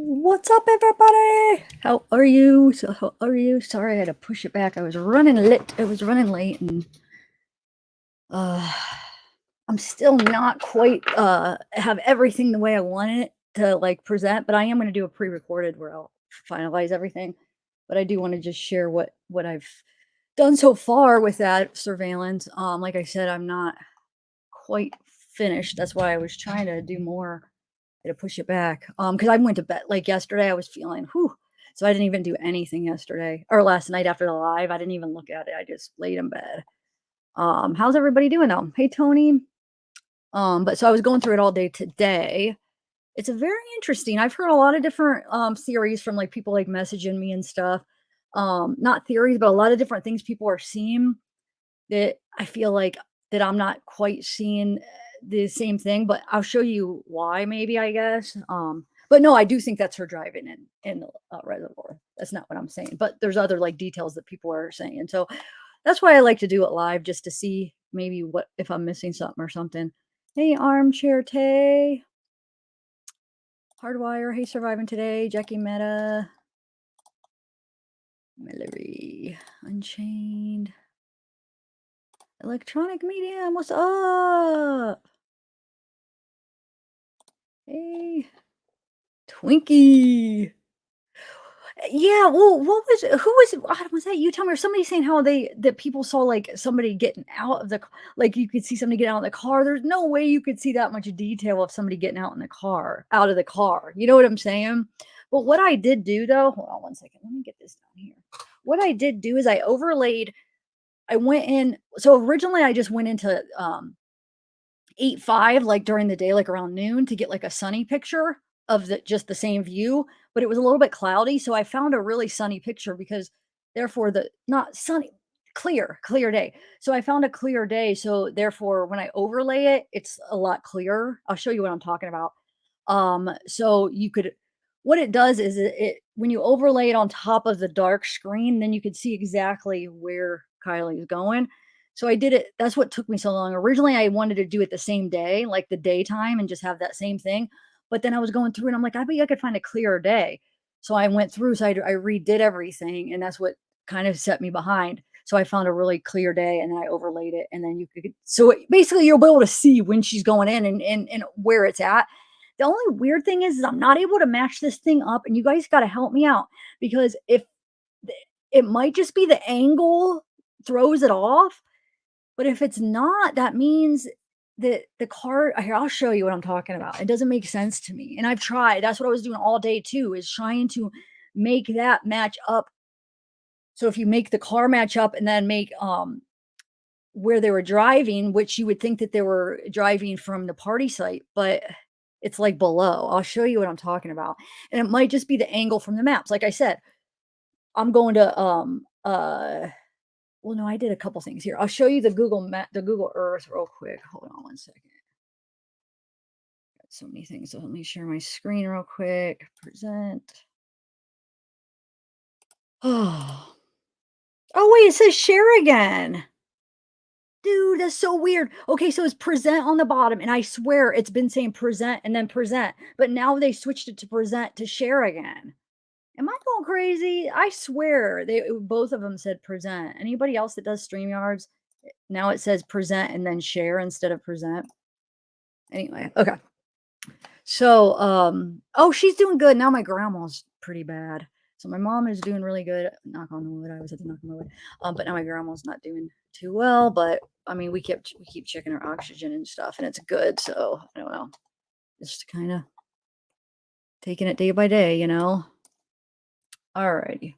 What's up, everybody? How are you? How are you? Sorry, I had to push it back. I was running late. I was running late, and uh, I'm still not quite have everything the way I want it to like present. But I am going to do a pre-recorded where I'll finalize everything. But I do want to just share what I've done so far with that surveillance. Like I said, I'm not quite finished. That's why I was trying to do more to push it back. Because I went to bed like yesterday, I was feeling whew. So I didn't even do anything yesterday or last night after the live. I didn't even look at it. I just laid in bed. How's everybody doing though? Hey Tony. But so I was going through it all day today. It's a very interesting. I've heard a lot of different theories from like people like messaging me and stuff. Not theories, but a lot of different things people are seeing that I feel like that I'm not quite seeing the same thing, but I'll show you why maybe, I guess. But no, I do think that's her driving in the reservoir. That's not what I'm saying. But there's other like details that people are saying. So that's why I like to do it live just to see maybe what if I'm missing something or something. Hey, armchair Tay. Hardwire. Hey, surviving today. Jackie Meta. Mallory. Unchained. Electronic medium. What's up? Hey, Twinkie. Yeah, well, what was who was it? Was that you? Tell me, or somebody saying how that people saw like somebody getting out of the like you could see somebody get out of the car. There's no way you could see that much detail of somebody getting out in the car, out of the car. You know what I'm saying? But what I did do though, hold on one second. Let me get this down here. What I did do is I overlaid. I went in. So originally I just went into 8:05, like, during the day, like, around noon to get, like, a sunny picture of the same view, but it was a little bit cloudy, so I found a really sunny picture because therefore the not sunny, clear day. So I found a clear day, so therefore, when I overlay it, it's a lot clearer. I'll show you what I'm talking about. So you could what it does is it when you overlay it on top of the dark screen, then you could see exactly where Kylie's going. So I did it. That's what took me so long. Originally, I wanted to do it the same day, like the daytime, and just have that same thing. But then I was going through and I'm like, I bet you I could find a clearer day. So I went through, so I redid everything, and that's what kind of set me behind. So I found a really clear day, and then I overlaid it, and then you could. So basically, you'll be able to see when she's going in and where it's at. The only weird thing is I'm not able to match this thing up, and you guys got to help me out because if it might just be the angle throws it off, but if it's not, that means that the car here, I'll show you what I'm talking about. It doesn't make sense to me. And I've tried. That's what I was doing all day too, is trying to make that match up. So if you make the car match up and then make where they were driving, which you would think that they were driving from the party site, but it's like below. I'll show you what I'm talking about. And it might just be the angle from the maps. Like I said, I'm going to well, no, I did a couple things here. I'll show you the Google map, the Google Earth real quick. Hold on one second. Got so many things. So let me share my screen real quick. Present. Oh, oh wait, it says share again. Dude, that's so weird. Okay, so it's present on the bottom, and I swear it's been saying present and then present, but now they switched it to present to share again. Am I going crazy? I swear they both of them said present. Anybody else that does StreamYards, now it says present and then share instead of present. Anyway, okay. So, oh, she's doing good. Now my grandma's pretty bad. So my mom is doing really good. Knock on wood. I was at the knock on wood. But now my grandma's not doing too well. But I mean, we keep checking her oxygen and stuff, and it's good. So I don't know. Just kind of taking it day by day, you know. Alrighty.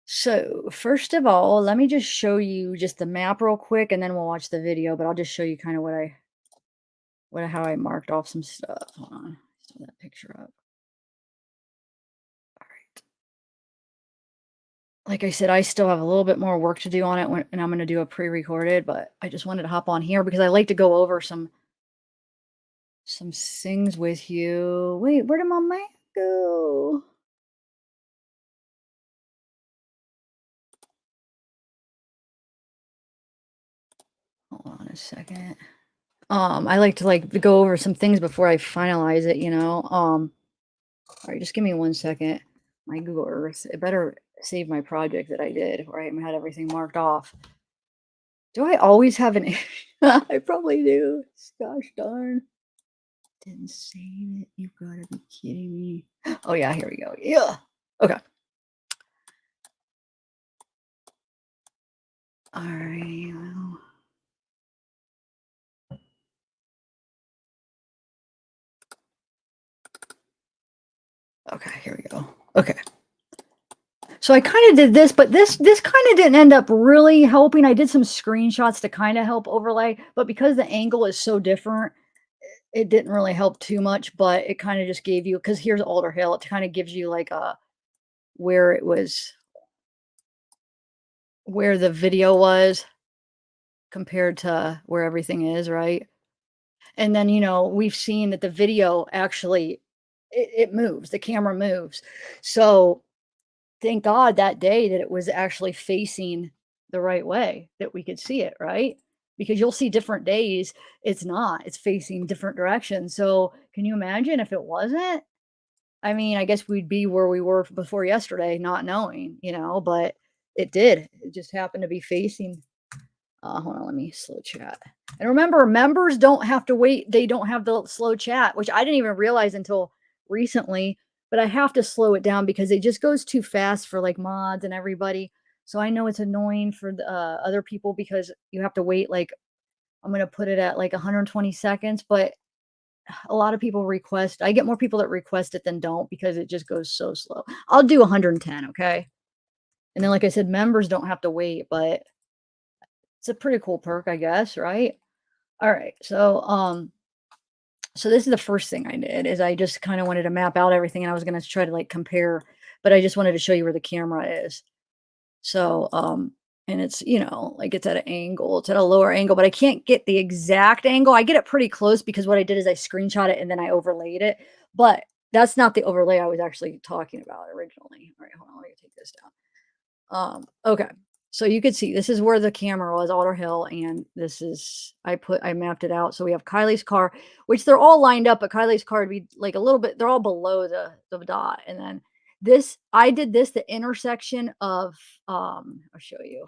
So first of all, let me just show you just the map real quick, and then we'll watch the video. But I'll just show you kind of how I marked off some stuff. Hold on, throw that picture up. All right. Like I said, I still have a little bit more work to do on it, and I'm going to do a pre-recorded. But I just wanted to hop on here because I like to go over some things with you. Wait, where did my mic go? Hold on a second. I like to go over some things before I finalize it, you know. All right, just give me 1 second. My Google Earth, it better save my project that I did, right? I had everything marked off. Do I always have an I probably do. Gosh darn. Didn't save it. You've got to be kidding me. Oh yeah, here we go. Yeah. Okay. All right. Well, okay, here we go. Okay. So I kind of did this, but this kind of didn't end up really helping. I did some screenshots to kind of help overlay, but because the angle is so different, it didn't really help too much, but it kind of just gave you because here's Alder Hill. It kind of gives you like a where it was where the video was compared to where everything is, right? And then, we've seen that the video actually it moves, the camera moves. So thank God that day that it was actually facing the right way, that we could see it, right? Because you'll see different days, it's not, it's facing different directions. So can you imagine if it wasn't? I mean, I guess we'd be where we were before yesterday, not knowing, but it did. It just happened to be facing. Hold on, let me slow chat. And remember, members don't have to wait. They don't have the slow chat, which I didn't even realize until recently. But I have to slow it down because it just goes too fast for like mods and everybody. So I know it's annoying for the other people because you have to wait. Like I'm gonna put it at like 120 seconds, but a lot of people request. I get more people that request it than don't because it just goes so slow. I'll do 110, okay? And then, like I said, members don't have to wait, but it's a pretty cool perk, I guess, right? All right. So this is the first thing I did is I just kind of wanted to map out everything and I was going to try to like compare, but I just wanted to show you where the camera is. So and it's, like it's at an angle, it's at a lower angle, but I can't get the exact angle. I get it pretty close because what I did is I screenshot it and then I overlaid it. But that's not the overlay I was actually talking about originally. All right, hold on, let me take this down. Okay. So you could see this is where the camera was, Alder Hill, and this is I mapped it out. So we have Kylie's car, which they're all lined up, but Kylie's car would be like a little bit, they're all below the dot. And then this, I did this, the intersection of I'll show you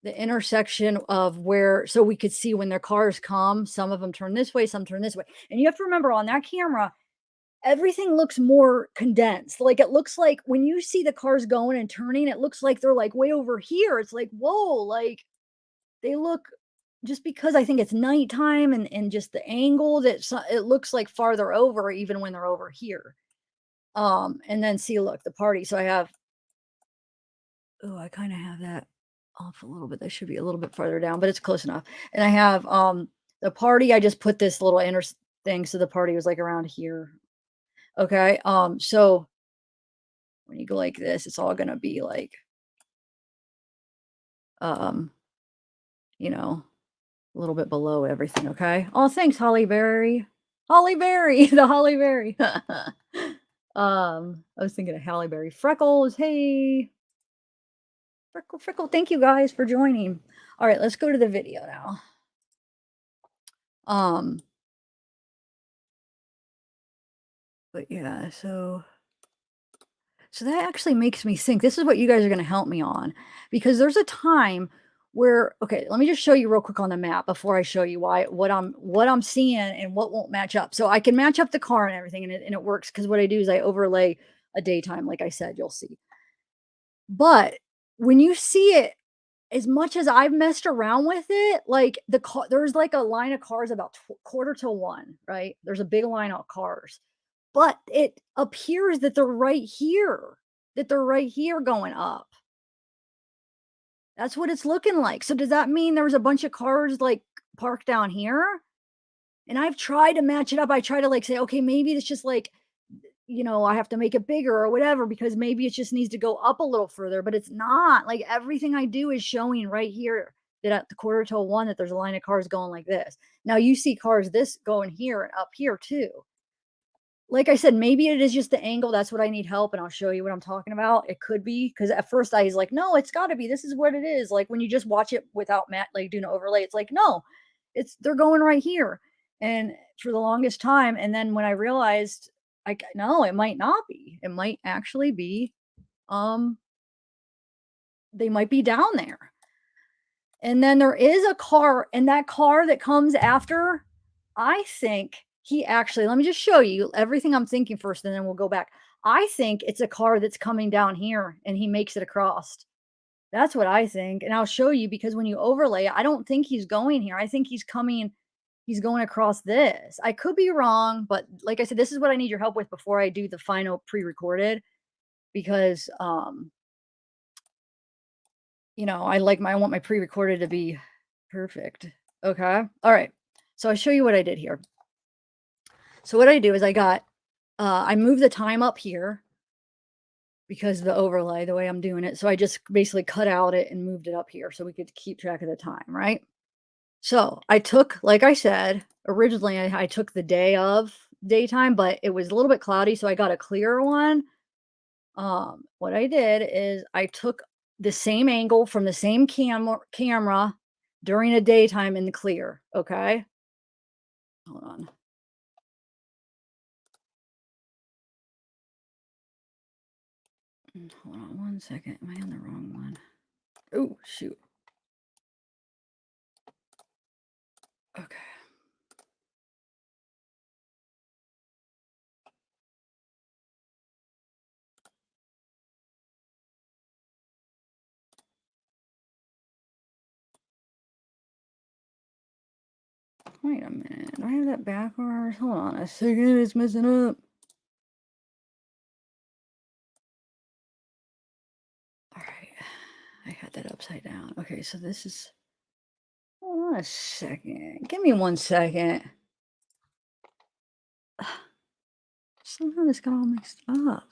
the intersection of where so we could see when their cars come, some of them turn this way, some turn this way. And you have to remember on that camera, everything looks more condensed. Like, it looks like when you see the cars going and turning, it looks like they're, like, way over here. It's like, "Whoa," like, they look just because I think it's nighttime and just the angle that it looks like farther over even when they're over here. And then see, look, the party. So I have oh, I kinda have that off a little bit. That should be a little bit farther down, but it's close enough. And I have, the party, I just put this little inner thing, so the party was, like, around here. Okay, so when you go like this, it's all gonna be like, um, you know, a little bit below everything, okay? Oh, thanks, Holly Berry. Holly Berry, the Holly Berry. I was thinking of Halle Berry. Freckles, hey. Freckle, Freckle, thank you guys for joining. All right, let's go to the video now. Um, but yeah, so that actually makes me think this is what you guys are going to help me on because there's a time where okay, let me just show you real quick on the map before I show you why what I'm seeing and what won't match up. So I can match up the car and everything and it works because what I do is I overlay a daytime like I said, you'll see. But when you see it as much as I've messed around with it, like the car there's like a line of cars about quarter to one, right? There's a big line of cars but it appears that they're right here going up. That's what it's looking like. So does that mean there was a bunch of cars like parked down here? And I've tried to match it up. I try to like say, okay, maybe it's just like, I have to make it bigger or whatever because maybe it just needs to go up a little further, but it's not. Like everything I do is showing right here that at the quarter to one that there's a line of cars going like this. Now you see cars this going here and up here too. Like I said, maybe it is just the angle, that's what I need help, and I'll show you what I'm talking about. It could be because at first I was like, "No, it's gotta be, this is what it is." Like, when you just watch it without like, doing an overlay, it's like, "No, they're going right here." And for the longest time and then when I realized No, it might not be. It might actually be, um, they might be down there. And then there is a car, and that car that comes after, I think he actually, let me just show you everything I'm thinking first, and then we'll go back. I think it's a car that's coming down here and he makes it across. That's what I think. And I'll show you because when you overlay, I don't think he's going here. I think he's going across this. I could be wrong, but like I said, this is what I need your help with before I do the final pre-recorded because I want my pre-recorded to be perfect. Okay. All right. So I show you what I did here. So what I do is I moved the time up here because of the overlay, the way I'm doing it. So I just basically cut out it and moved it up here so we could keep track of the time, right? So I took, like I said, originally I took the day of daytime, but it was a little bit cloudy, so I got a clearer one. What I did is I took the same angle from the same camera during the daytime in the clear. Okay, hold on. Hold on 1 second. Am I on the wrong one? Oh shoot. Okay. Wait a minute. Do I have that backwards? Hold on a second. It's messing up. All right. I had that upside down. Okay, so this is. Hold on a second. Give me 1 second. Somehow this got all mixed up.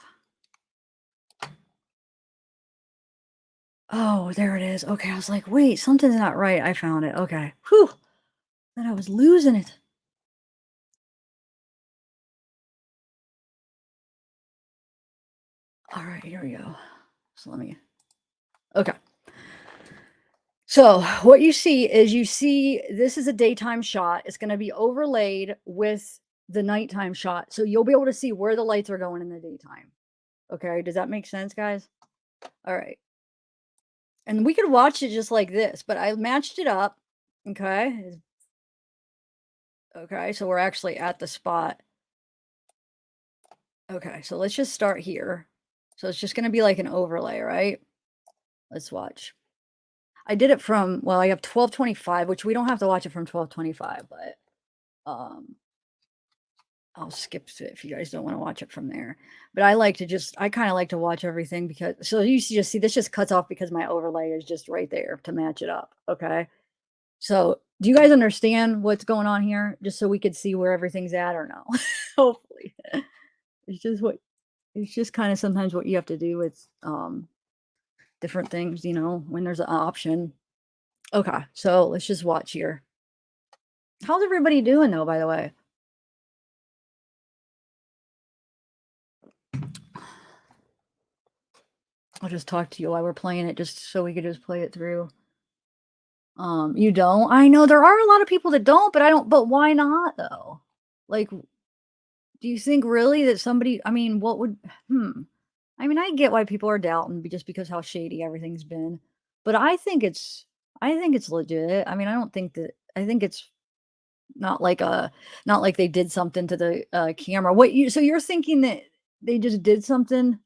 Oh, there it is. Okay, I was like, wait, something's not right. I found it. Okay. Whew. Thought I was losing it. All right, here we go. So let me. Okay. So what you see this is a daytime shot. It's going to be overlaid with the nighttime shot. So you'll be able to see where the lights are going in the daytime. Okay. Does that make sense, guys? All right. And we could watch it just like this, but I matched it up. Okay. Okay. So we're actually at the spot. Okay. So let's just start here. So it's just going to be like an overlay, right? Let's watch. I did it from, well, I have 1225, which we don't have to watch it from 1225, but I'll skip it if you guys don't want to watch it from there. But I kind of like to watch everything because, so you just see this just cuts off because my overlay is just right there to match it up. Okay. So do you guys understand what's going on here? Just so we could see where everything's at or no? Hopefully. It's just what, it's just kind of sometimes what you have to do with different things, when there's an option. Okay. So let's just watch here. How's everybody doing though, by the way? I'll just talk to you while we're playing it just so we could just play it through. You don't? I know there are a lot of people that don't, but I don't, but why not though? Like, do you think really that somebody, I mean, what would, I mean, I get why people are doubting just because how shady everything's been, but I think it's legit. I mean, I don't think that, I think it's not like not like they did something to the camera. So you're thinking that they just did something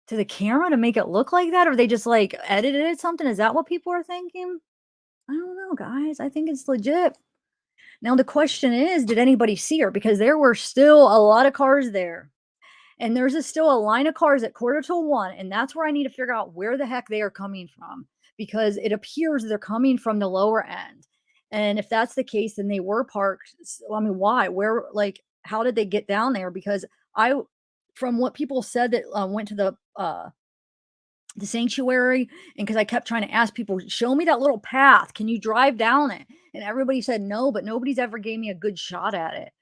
to the camera to make it look like that, or they just, like, edited it something? Is that what people are thinking? I don't know, guys. I think it's legit. Now the question is, did anybody see her? Because there were still a lot of cars there, and still a line of cars at 1:45, and that's where I need to figure out where the heck they are coming from, because it appears they're coming from the lower end, and if that's the case, then they were parked I mean, why? Where, like, how did they get down there? Because I from what people said that, went to the sanctuary, and because I kept trying to ask people, show me that little path, can you drive down it? And everybody said no, but nobody's ever gave me a good shot at it.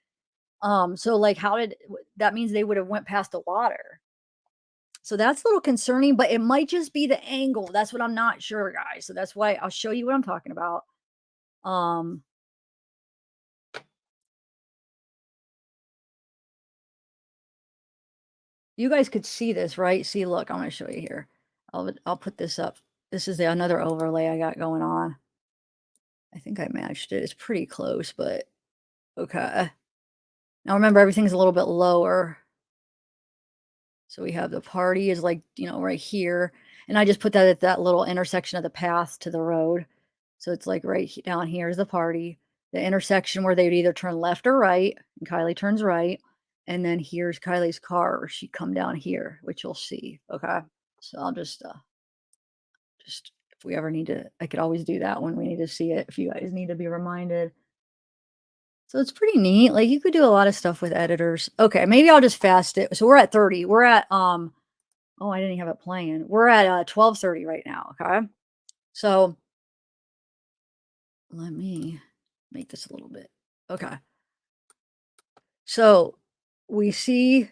So like that means they would have went past the water. So that's a little concerning, but it might just be the angle. That's what I'm not sure, guys. So that's why I'll show you what I'm talking about. um You guys could see this, right? See, look, I'm gonna show you here. I'll put this up. This is another overlay I got going on. I think I matched it. It's pretty close, but okay. Now remember, everything's a little bit lower. So we have the party is like, right here. And I just put that at that little intersection of the path to the road. So it's like down here is the party, the intersection where they'd either turn left or right, and Kylie turns right. And then here's Kylie's car, where she'd come down here, which you'll see. Okay. So I'll just if we ever need to, I could always do that when we need to see it, if you guys need to be reminded. So it's pretty neat. Like you could do a lot of stuff with editors. Okay, maybe I'll just fast it. So we're at 30. We're at oh, I didn't have it playing. We're at 12:30 right now, okay? So let me make this a little bit. Okay. So we see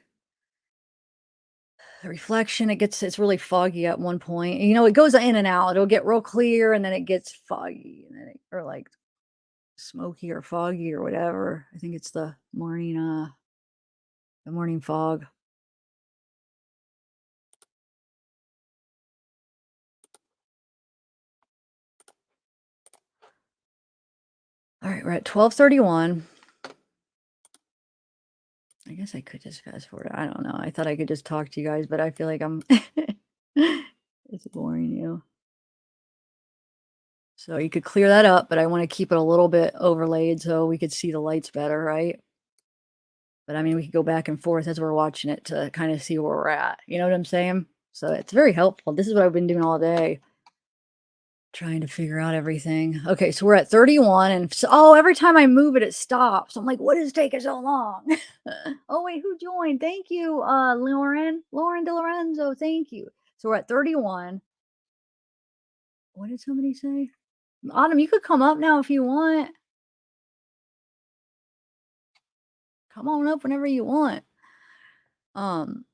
the reflection. It's really foggy at one point. It goes in and out. It'll get real clear and then it gets foggy and then or like smoky or foggy or whatever. I think it's the morning fog. All right, we're at 12:31. I guess I could just fast forward. I don't know. I thought I could just talk to you guys, but I feel like I'm it's boring you. So you could clear that up, but I want to keep it a little bit overlaid so we could see the lights better, right? But I mean, we could go back and forth as we're watching it to kind of see where we're at. You know what I'm saying? So it's very helpful. This is what I've been doing all day, trying to figure out everything. Okay, so we're at 31, and oh, every time I move it, it stops. I'm like, what is taking so long? Oh wait, who joined? Thank you, Lauren DeLorenzo. Thank you. So we're at 31. What did somebody say? Autumn, you could come up now if you want. Come on up whenever you want. Um,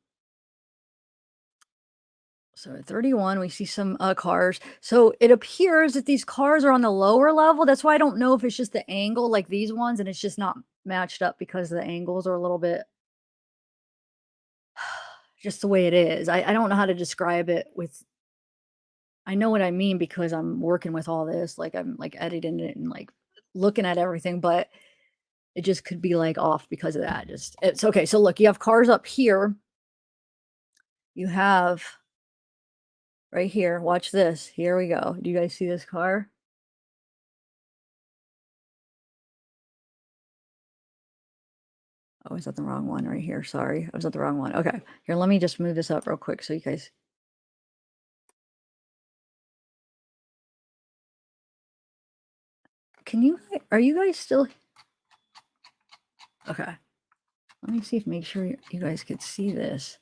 so at 31, we see some cars. So it appears that these cars are on the lower level. That's why I don't know if it's just the angle like these ones and it's just not matched up because the angles are a little bit just the way it is. I don't know how to describe it I know what I mean because I'm working with all this. Like I'm like editing it and like looking at everything, but it just could be like off because of that. Just it's okay. So look, you have cars up here. You have right here. Watch this. Here we go. Do you guys see this car? Oh, is that the wrong one right here? Sorry. I was at the wrong one. Okay. Here, let me just move this up real quick so you guys. Are you guys still? Okay. Let me see if make sure you guys could see this.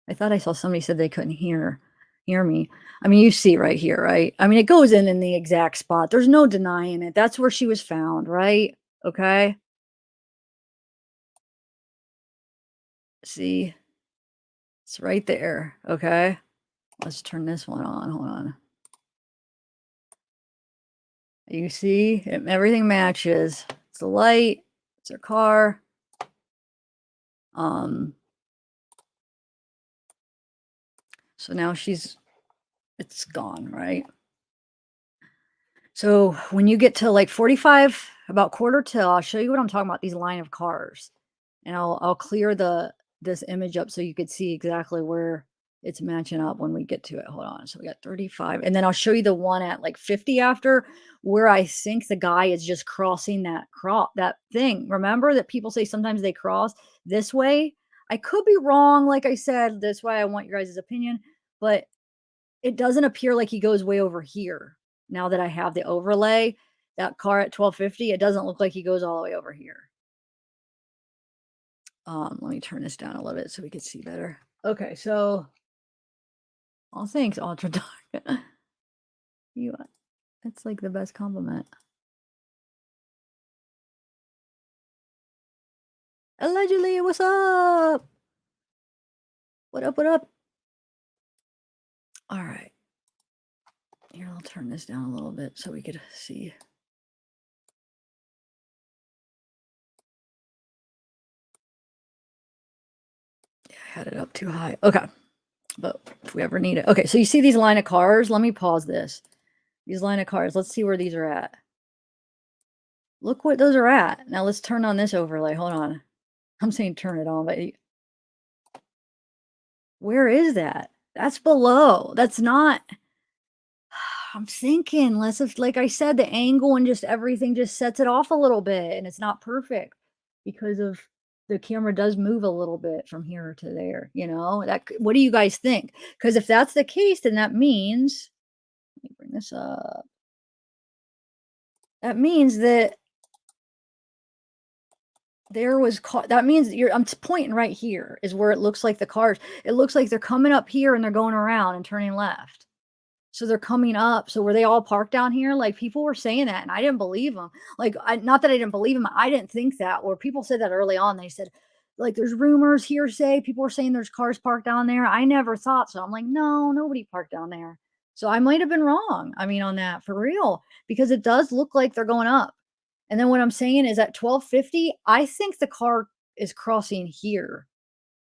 I thought I saw somebody said they couldn't hear me. I mean, you see right here, right? I mean, it goes in the exact spot. There's no denying it. That's where she was found, right? Okay. See, it's right there. Okay. Let's turn this one on. Hold on. You see, everything matches. It's the light. It's her car. So now it's gone, right? So when you get to like 45, about quarter till, I'll show you what I'm talking about, these line of cars. And I'll clear this image up so you could see exactly where it's matching up when we get to it. Hold on. So we got 35. And then I'll show you the one at like 50 after where I think the guy is just crossing that thing. Remember that people say sometimes they cross this way. I could be wrong. Like I said, that's why I want your guys' opinion, but it doesn't appear like he goes way over here. Now that I have the overlay, that car at 1250, it doesn't look like he goes all the way over here. Let me turn this down a little bit so we can see better. Okay, so all thanks, ultra dark. You, that's like the best compliment. Allegedly, what's up? What up? What up? All right. Here, I'll turn this down a little bit so we could see. Yeah, had it up too high. Okay. But if we ever need it. Okay, so you see these line of cars? Let me pause this. These line of cars. Let's see where these are at. Look what those are at. Now let's turn on this overlay. Hold on. I'm saying turn it on, but where is that? That's below. That's not. I'm thinking less of, like I said, the angle and just everything just sets it off a little bit, and it's not perfect because of the camera does move a little bit from here to there, you know? What do you guys think? Because if that's the case, then that means, let me bring this up. That means that there was that means I'm pointing right here is where it looks like the cars. It looks like they're coming up here and they're going around and turning left. So they're coming up. So were they all parked down here? Like people were saying that, and I didn't believe them. Like not that I didn't believe them, I didn't think that. Or people said that early on. They said, like, there's rumors, hearsay. People were saying there's cars parked down there. I never thought so. I'm like, no, nobody parked down there. So I might have been wrong. I mean, on that for real, because it does look like they're going up. And then what I'm saying is at 12:50, I think the car is crossing here.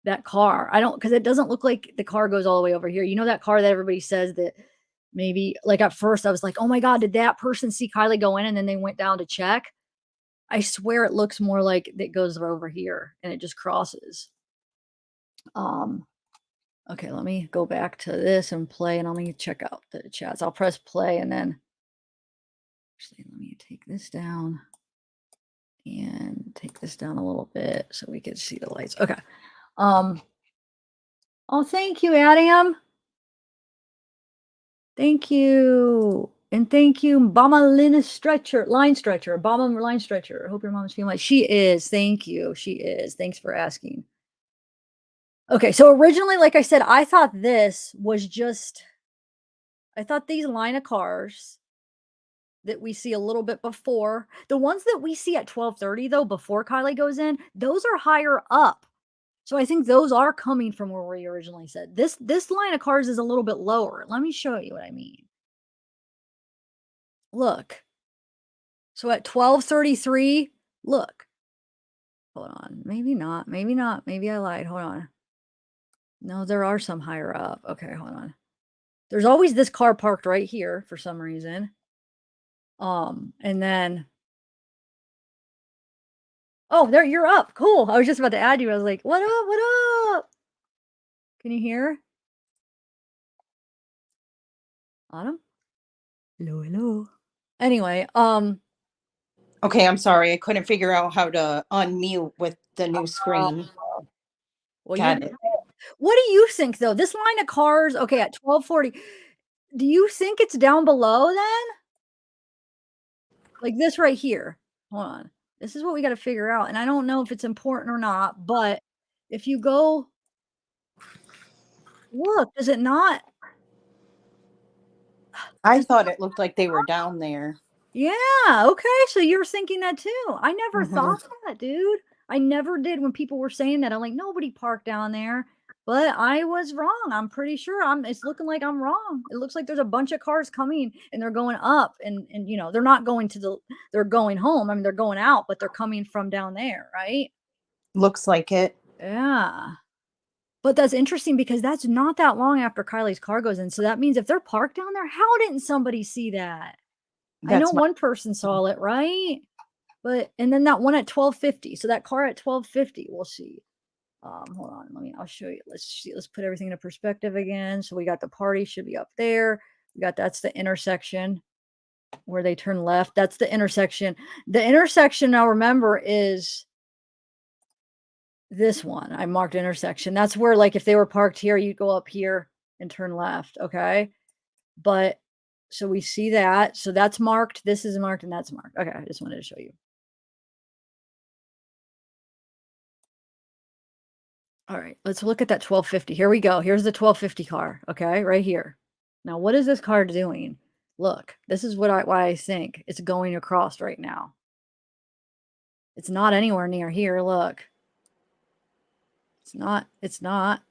That car. I don't, because it doesn't look like the car goes all the way over here. You know that car that everybody says that maybe, like, at first I was like, "Oh my god, did that person see Kiely go in and then they went down to check?" I swear it looks more like it goes over here and it just crosses. Um, okay, let me go back to this and play, and let me check out the chats. I'll press play and then actually let me take this down and take this down a little bit so we can see the lights. Okay. Oh, thank you, Adam. Thank you. And thank you, Bama line stretcher. Bama line stretcher. I hope your mom's feeling like she is. Thank you. She is. Thanks for asking. Okay, so originally, like I said, I thought this was just, I thought these line of cars that we see a little bit before, the ones that we see at 12:30 though, before Kiely goes in, those are higher up. So I think those are coming from where we originally said. This line of cars is a little bit lower. Let me show you what I mean. Look. So at 12:33, look. Hold on. Maybe not. Maybe not. Maybe I lied. Hold on. No, there are some higher up. Okay, hold on. There's always this car parked right here for some reason. And then, oh, there, you're up. Cool. I was just about to add you. I was like, what up? What up? Can you hear? Autumn? Hello, hello. Anyway, Okay, I'm sorry. I couldn't figure out how to unmute with the new screen. well, Got it. what do you think though? This line of cars, okay, at 12:40, do you think it's down below then? Like this right here. Hold on. This is what we got to figure out. And I don't know if it's important or not, but if you go look, does it not? I thought it looked like they were down there. Yeah. Okay. So you're thinking that too. I never Mhm. thought that, dude. I never did when people were saying that. I'm like, nobody parked down there. But I was wrong. I'm pretty sure it's looking like I'm wrong. It looks like there's a bunch of cars coming and they're going up and you know, they're not going to they're going home. I mean, they're going out, but they're coming from down there, right? Looks like it. Yeah. But that's interesting because that's not that long after Kiely's car goes in. So that means if they're parked down there, how didn't somebody see that? I know That's my one person saw it, right? But and then that one at 12:50. So that car at 12:50, we'll see. Hold on, I'll show you. Let's see, let's put everything into perspective again. So we got the party should be up there. We got that's the intersection where they turn left. That's the intersection. The intersection now remember is this one. I marked intersection. That's where, like, if they were parked here, you'd go up here and turn left, okay? But so we see that. So that's marked, this is marked, and that's marked. Okay, I just wanted to show you. All right, let's look at that 1250. Here we go. Here's the 1250 car, okay? Right here. Now, what is this car doing? Look, this is why I think it's going across right now. It's not anywhere near here, look. It's not.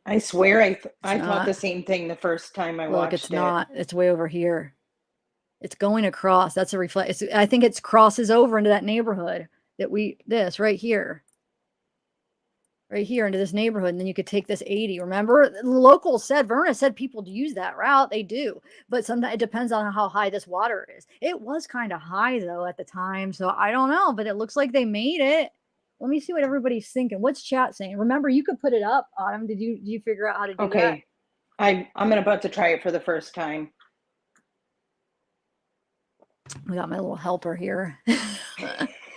I swear I thought the same thing the first time I Look, watched it's it. not. It's way over here. It's going across. That's a reflect. I think it's crosses over into that neighborhood that this right here. right here into this neighborhood, and then you could take this 80. Remember, the locals said, Verna said people use that route. They do, but sometimes it depends on how high this water is. It was kind of high though at the time, so I don't know, but it looks like they made it. Let me see what everybody's thinking. What's chat saying? Remember, you could put it up, Autumn. Did you figure out how to do that? Okay. I'm about to try it for the first time. We got my little helper here.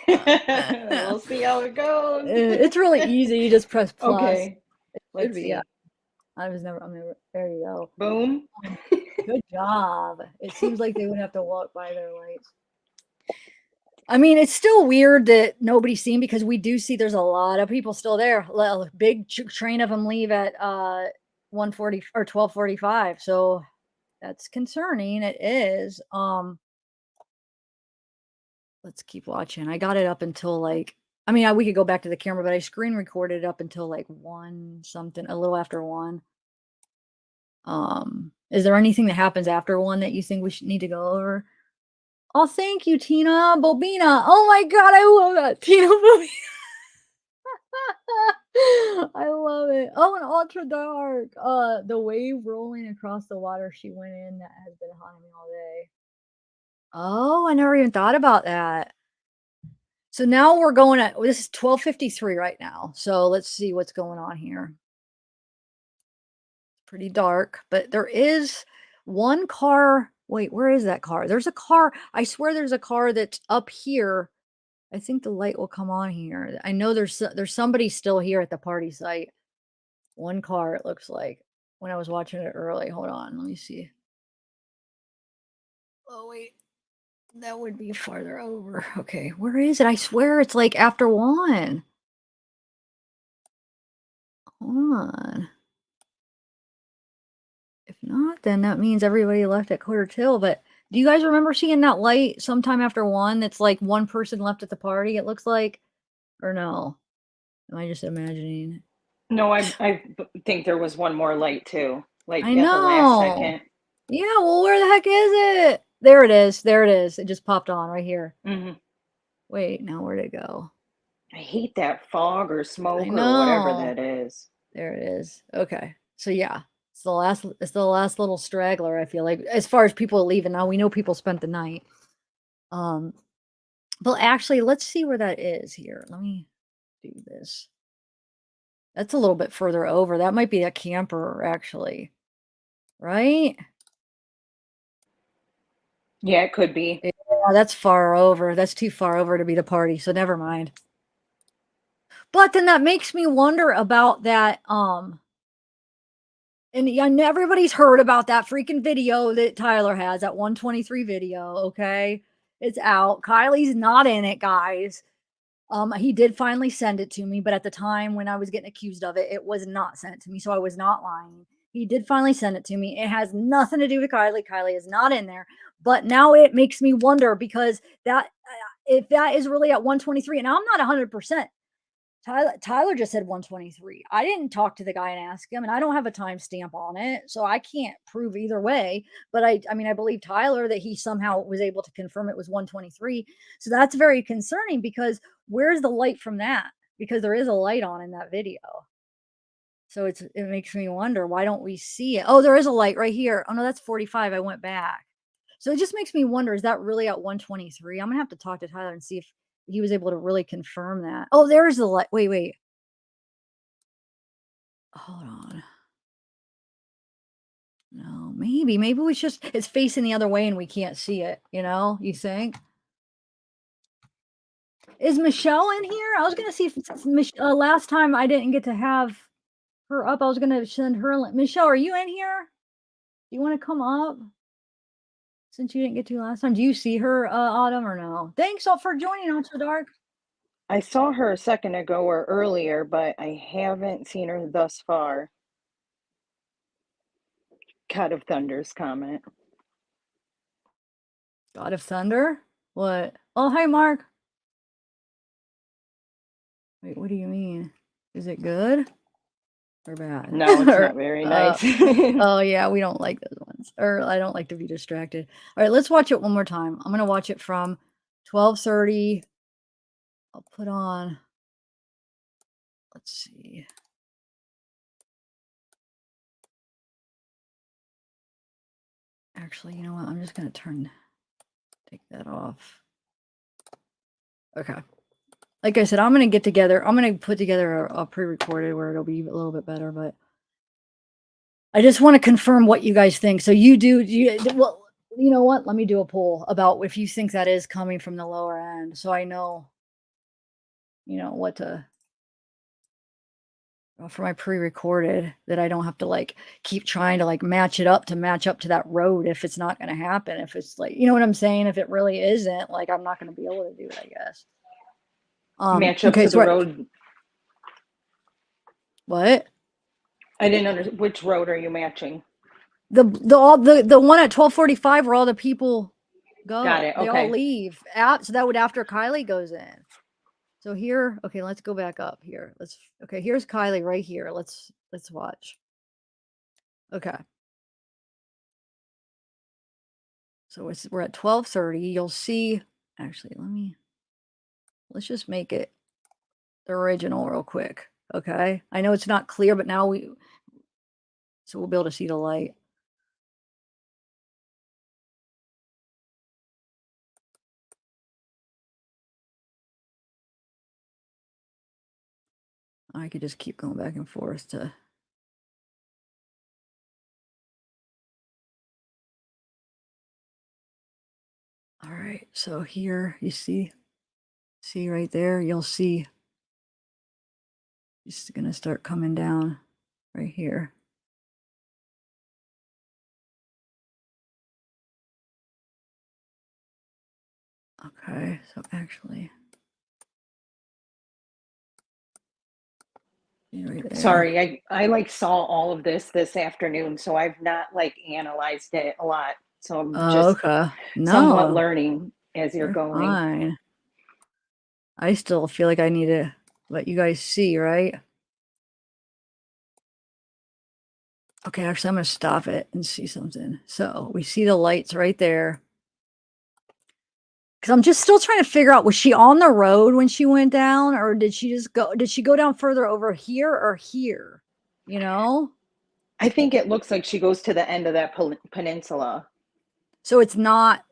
We'll see how it goes. It's really easy. You just press plus. Okay. It should Let's be, see. yeah. I'm never, there you go. Boom. Good job. It seems like they would have to walk by their lights. I mean, it's still weird that nobody's seen because we do see there's a lot of people still there. A big train of them leave at 1:40 or 12:45. So that's concerning. It is. Let's keep watching. I got it up until like, I mean, we could go back to the camera, but I screen recorded it up until like 1 something, a little after 1. Is there anything that happens after 1 that you think we should need to go over? Oh, thank you, Tina Bobina. Oh my God, I love that. Tina Bobina. I love it. Oh, and ultra dark. The wave rolling across the water she went in that has been haunting me all day. Oh, I never even thought about that. So now we're going at, this is 12:53 right now. So let's see what's going on here. Pretty dark, but there is one car. Wait, where is that car? There's a car. I swear there's a car that's up here. I think the light will come on here. I know there's somebody still here at the party site. One car, it looks like, when I was watching it early. Hold on, let me see. Oh wait, that would be farther over. Okay, where is it? I swear it's like after 1. Hold on. If not, then that means everybody left at 1:45. But do you guys remember seeing that light sometime after 1? That's like one person left at the party, it looks like, or no? Am I just imagining? No, I think there was one more light too, like I at the last know. second. Yeah, well, where the heck is it? There it is. There it is. It just popped on right here. Hmm. Wait, now where'd it go? I hate that fog or I smoke or whatever know. that is. There it is. Okay. So yeah, it's the last little straggler, I feel like, as far as people leaving. Now we know people spent the night. Um, but actually, let's see where that is here. Let me do this. That's a little bit further over. That might be a camper, actually. Right? Yeah, it could be. Yeah, that's far over. That's too far over to be the party, so never mind. But then that makes me wonder about that, and yeah, everybody's heard about that freaking video that Tyler has, that 123 video, okay? It's out. Kylie's not in it, guys. He did finally send it to me, but at the time when I was getting accused of it, it was not sent to me, so I was not lying. He did finally send it to me. It has nothing to do with Kylie. Kylie is not in there. But now it makes me wonder because that if that is really at 123, and I'm not 100%. Tyler just said 123. I didn't talk to the guy and ask him, and I don't have a timestamp on it, so I can't prove either way. But I mean, I believe Tyler that he somehow was able to confirm it was 123. So that's very concerning because where's the light from that? Because there is a light on in that video. So it makes me wonder, why don't we see it? Oh, there is a light right here. Oh no, that's 45. I went back. So it just makes me wonder, is that really at 123? I'm gonna have to talk to Tyler and see if he was able to really confirm that. Oh, there's the light. Wait, wait. Hold on. No, maybe we just, it's facing the other way and we can't see it, you think? Is Michelle in here? I was gonna see if last time I didn't get to have her up. I was gonna send her a link. Michelle, are you in here? Do you want to come up? Since you didn't get to last time, do you see her, Autumn, or no? Thanks all for joining Ultra Dark. I saw her a second ago or earlier, but I haven't seen her thus far. God of Thunder's comment. God of Thunder? What? Oh, hi, Mark. Wait, what do you mean? Is it good or bad? No, it's not very nice. Oh, yeah, we don't like those ones. Or I don't like to be distracted. All right, let's watch it one more time. I'm going to watch it from 12:30. I'll put on let's see. Actually, you know what? I'm just going to take that off. Okay. Like I said, I'm going to put together a pre-recorded where it'll be a little bit better, but I just want to confirm what you guys think. So well, you know what? Let me do a poll about if you think that is coming from the lower end. So I know, what to, for my pre-recorded, that I don't have to like keep trying to like match up to that road if it's not going to happen. If it's like, you know what I'm saying? If it really isn't, like, I'm not going to be able to do it, I guess. Match up Okay, to the so road. what? I didn't understand. Which road are you matching? The one at 12:45 where all the people Got go. it. They all Okay. leave out, so that would after Kiely goes in. So here, okay, let's go back up here. Okay, here's Kiely right here. Let's watch. Okay. So we're at 12:30. You'll see, actually, let's just make it the original real quick. Okay. I know it's not clear, but now so we'll be able to see the light. I could just keep going back and forth to. All right. So here you see right there, you'll see it's going to start coming down right here. Okay. So actually, right there. Sorry, I like saw all of this afternoon, so I've not like analyzed it a lot. So I'm Oh, just okay. somewhat No, learning as you're you're going. fine. I still feel like I need to let you guys see, right? Okay, actually, I'm going to stop it and see something. So we see the lights right there. Because I'm just still trying to figure out, was she on the road when she went down, or did she go down further over here or here? You know? I think it looks like she goes to the end of that peninsula. So it's not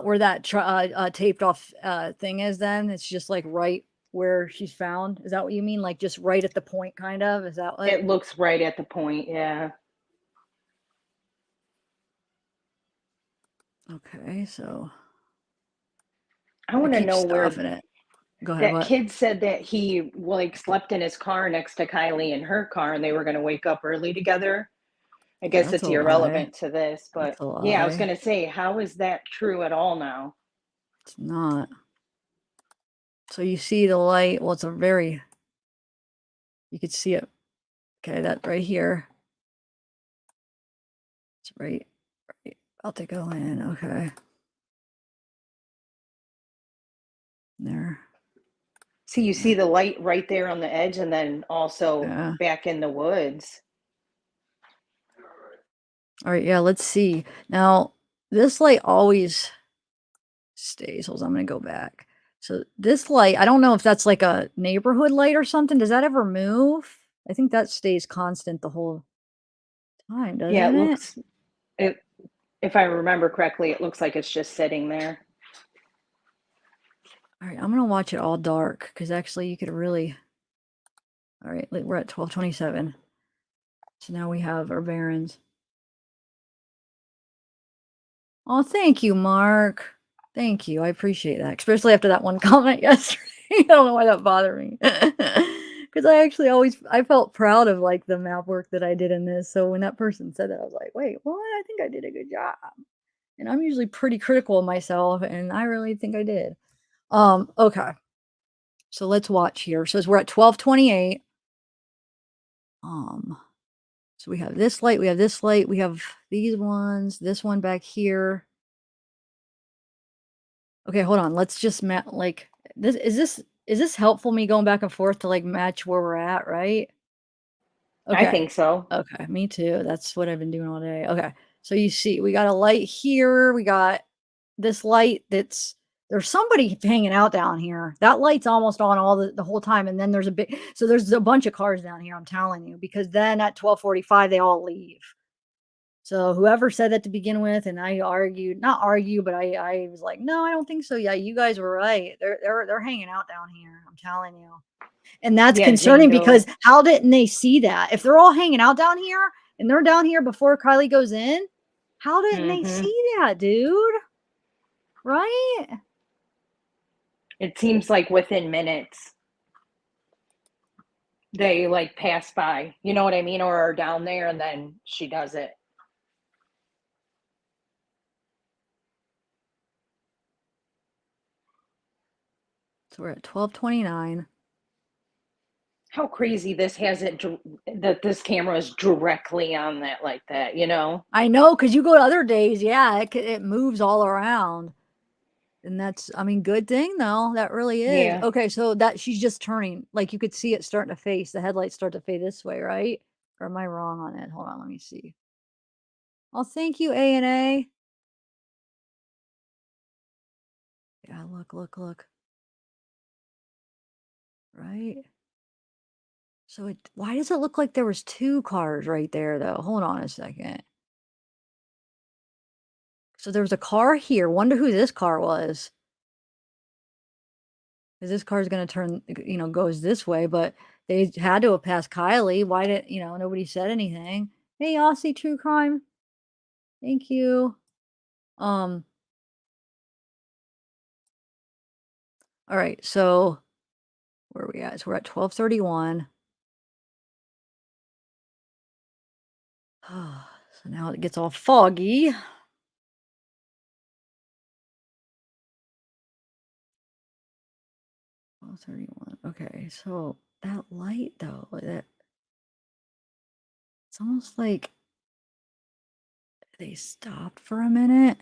where that taped off thing is then? It's just like right where she's found. Is that what you mean? Like just right at the point, kind of? Is that what? It looks right at the point. Yeah. Okay, so I I want to keep know where stopping it. Go ahead, that what? kid said that he like slept in his car next to Kiely in her car and they were going to wake up early together. I guess That's it's a lie. irrelevant to this, That's but a yeah, I was lie. going to say, how is that true at all now? It's not. So you see the light. Well, you could see it. Okay, that right here. It's right about to go in. Okay. There. See, you see the light right there on the edge and then also Yeah. back in the woods. All right, yeah, let's see. Now, this light always stays. Hold on, I'm gonna go back. So this light, I don't know if that's like a neighborhood light or something. Does that ever move? I think that stays constant the whole time, Yeah, doesn't it? it if I remember correctly, it looks like it's just sitting there. All right, I'm gonna watch it all dark because actually you could really. All right, we're at 12:27. So now we have our barons. Oh, thank you, Mark. Thank you. I appreciate that, especially after that one comment yesterday. I don't know why that bothered me. Because I felt proud of like the map work that I did in this. So when that person said that, I was like, wait, what? I think I did a good job. And I'm usually pretty critical of myself, and I really think I did. Okay. So let's watch here. So as we're at 12:28. So we have this light, we have this light, we have these ones, this one back here. Okay, hold on. Let's just like is this helpful me going back and forth to like match where we're at, right? I Okay. think so. Okay, me too. That's what I've been doing all day. Okay. So you see, we got a light here, we got this light that's There's somebody hanging out down here. That light's almost on all the whole time, and then there's a bunch of cars down here, I'm telling you, because then at 12:45, they all leave. So whoever said that to begin with, and I argued, not argue, but I was like, "No, I don't think so. Yeah, you guys were right. They're hanging out down here. I'm telling you." And that's Yeah, concerning because Doe. how didn't they see that? If they're all hanging out down here and they're down here before Kylie goes in, how didn't they Hmm. see that, dude? Right? It seems like within minutes they like pass by. You know what I mean? Or are down there and then she does it. So we're at 12:29. How crazy this has it that this camera is directly on that like that, you know? I know, cause you go to other days, yeah, it moves all around. And that's, I mean, good thing though, that really is. Yeah. Okay, so that she's just turning, like you could see it starting to face, the headlights start to fade this way, right? Or am I wrong on it? Hold on, let me see. Oh, thank you, A and A. Yeah, look, look, look. Right? So why does it look like there was 2 cars right there though? Hold on a second. So there was a car here. Wonder who this car was. 'Cause this car is gonna turn, goes this way, but they had to have passed Kylie. Why did nobody said anything? Hey, Aussie True Crime. Thank you. Um, all right, so where are we at? So we're at 12:31. So now it gets all foggy. 12:31. Okay, so that light though, like that, it's almost like they stopped for a minute.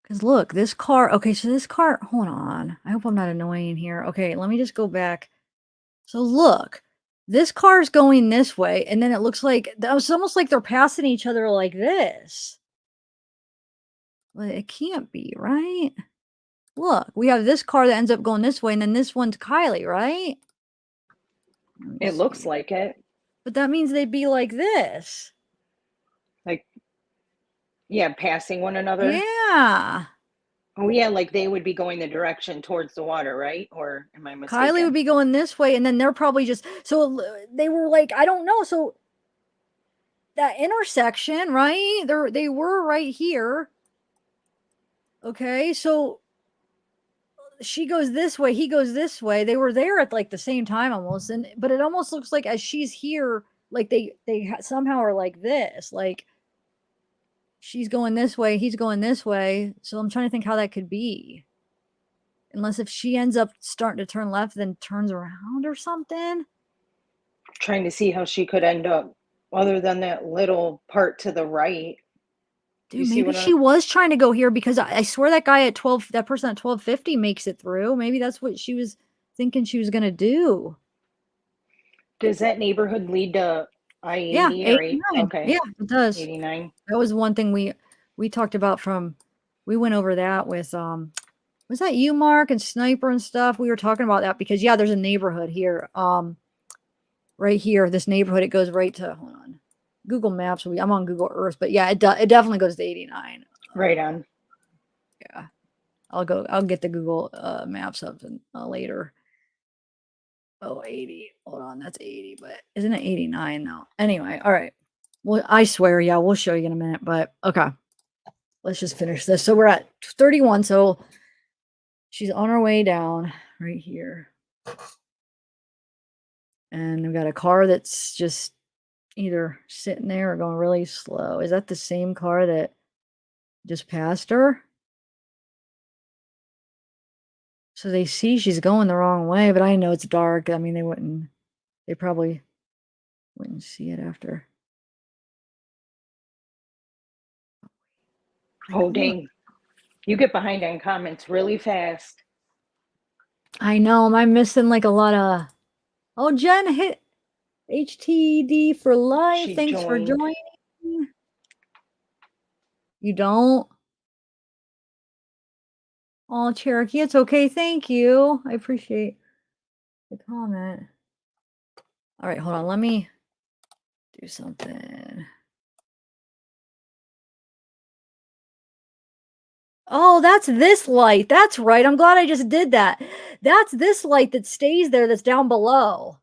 Cause look, this car. Okay, so this car. Hold on. I hope I'm not annoying here. Okay, let me just go back. So look, this car's going this way, and then it looks like it's almost like they're passing each other like this. Well, it can't be, right? Look, we have this car that ends up going this way, and then this one's Kylie, right? Let me It looks see. like it. But that means they'd be like this. Like, yeah, passing one another. Yeah. Oh yeah, like they would be going the direction towards the water, right? Or am I Kylie would mistaken? be going this way, and then they're probably just they were like, I don't know. So that intersection, right? They were right here. Okay, so she goes this way, he goes this way. They were there at like the same time almost, and but it almost looks like as she's here, like somehow are like this, like she's going this way, he's going this way. So I'm trying to think how that could be. Unless if she ends up starting to turn left, then turns around or something. Trying to see how she could end up other than that little part to the right. Do you Dude, see maybe what she was trying to go here because I swear that guy at 12, that person at 12:50 makes it through. Maybe that's what she was thinking she was gonna do. does that neighborhood lead to Yeah, I-80 or 8? 89. Okay, Yeah, it does. 89. That was one thing we talked about we went over that with was that you, Mark, and Sniper and stuff? We were talking about that because yeah, there's a neighborhood here. Right here, this neighborhood, it goes right to, hold on. Google Maps, I'm on Google Earth, but yeah, it definitely goes to 89. Right on. Yeah. I'll get the Google Maps up later. Oh, 80. Hold on, that's 80, but isn't it 89 now? Anyway, all right. Well, I swear, yeah, we'll show you in a minute, but okay. Let's just finish this. So we're at 31, so she's on her way down right here. And we've got a car that's just either sitting there or going really slow. Is that the same car that just passed her? So they see she's going the wrong way, but I know it's dark. I mean, they probably wouldn't see it after. Like, Oh look. dang. You get behind on comments really fast. I know. Am I missing like a lot of? Oh, Jen hit HTD for life. She Thanks for joined. joining. You don't? Oh, Cherokee, it's okay, thank you. I appreciate the comment. All right, hold on, let me do something. Oh, that's this light. That's right. I'm glad I just did that. That's this light that stays there that's down below.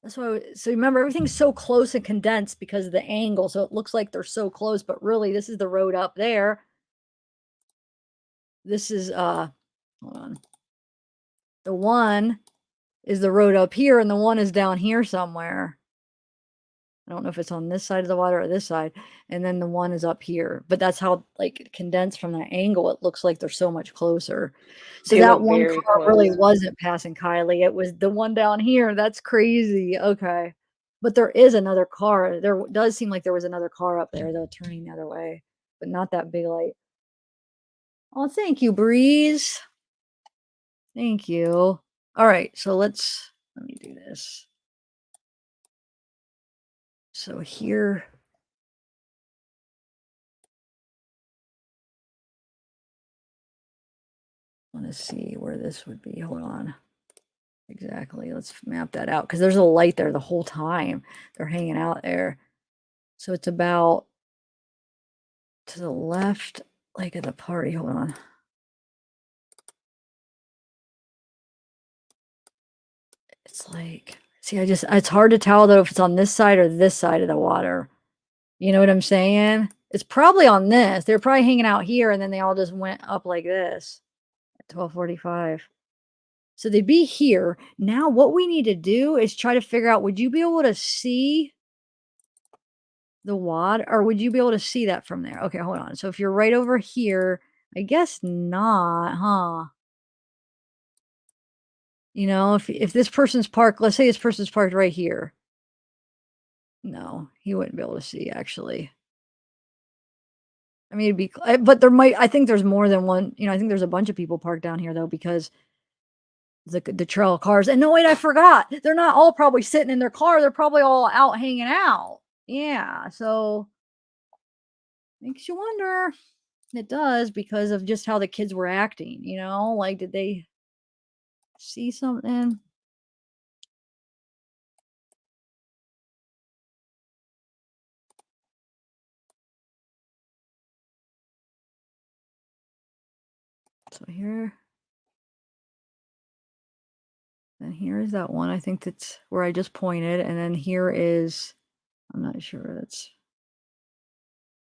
That's why so remember everything's so close and condensed because of the angle, so it looks like they're so close, but really this is the road up there. This is hold on. The one is the road up here and the one is down here somewhere. I don't know if it's on this side of the water or this side, and then the one is up here, but that's how, like, condensed from that angle, it looks like they're so much closer. So They that look one very car really close. wasn't passing Kylie, it was the one down here, that's crazy, okay. But there is another car, there does seem like there was another car up there, though, turning the other way, but not that big light. Oh, thank you, Breeze. Thank you. Alright, so let me do this. So here wanna see where this would be, hold on. Exactly, let's map that out because there's a light there the whole time. They're hanging out there. So it's about to the left, like, of the party, hold on. It's like see, it's hard to tell though if it's on this side or this side of the water. You know what I'm saying? It's probably on this. They're probably hanging out here and then they all just went up like this at 12:45. So they'd be here. Now what we need to do is try to figure out, would you be able to see the wad, or would you be able to see that from there? Okay, hold on. So if you're right over here, I guess not, huh? You know, if this person's parked, let's say this person's parked right here. No, he wouldn't be able to see actually. I mean, but there might, I think there's more than one, you know, I think there's a bunch of people parked down here though, because the trail cars. And no, wait, I forgot. They're not all probably sitting in their car. They're probably all out hanging out. Yeah. So makes you wonder. It does because of just how the kids were acting, you know? Like, did they see something? So here and here is that one. I think that's where I just pointed, and then here is I'm not sure that's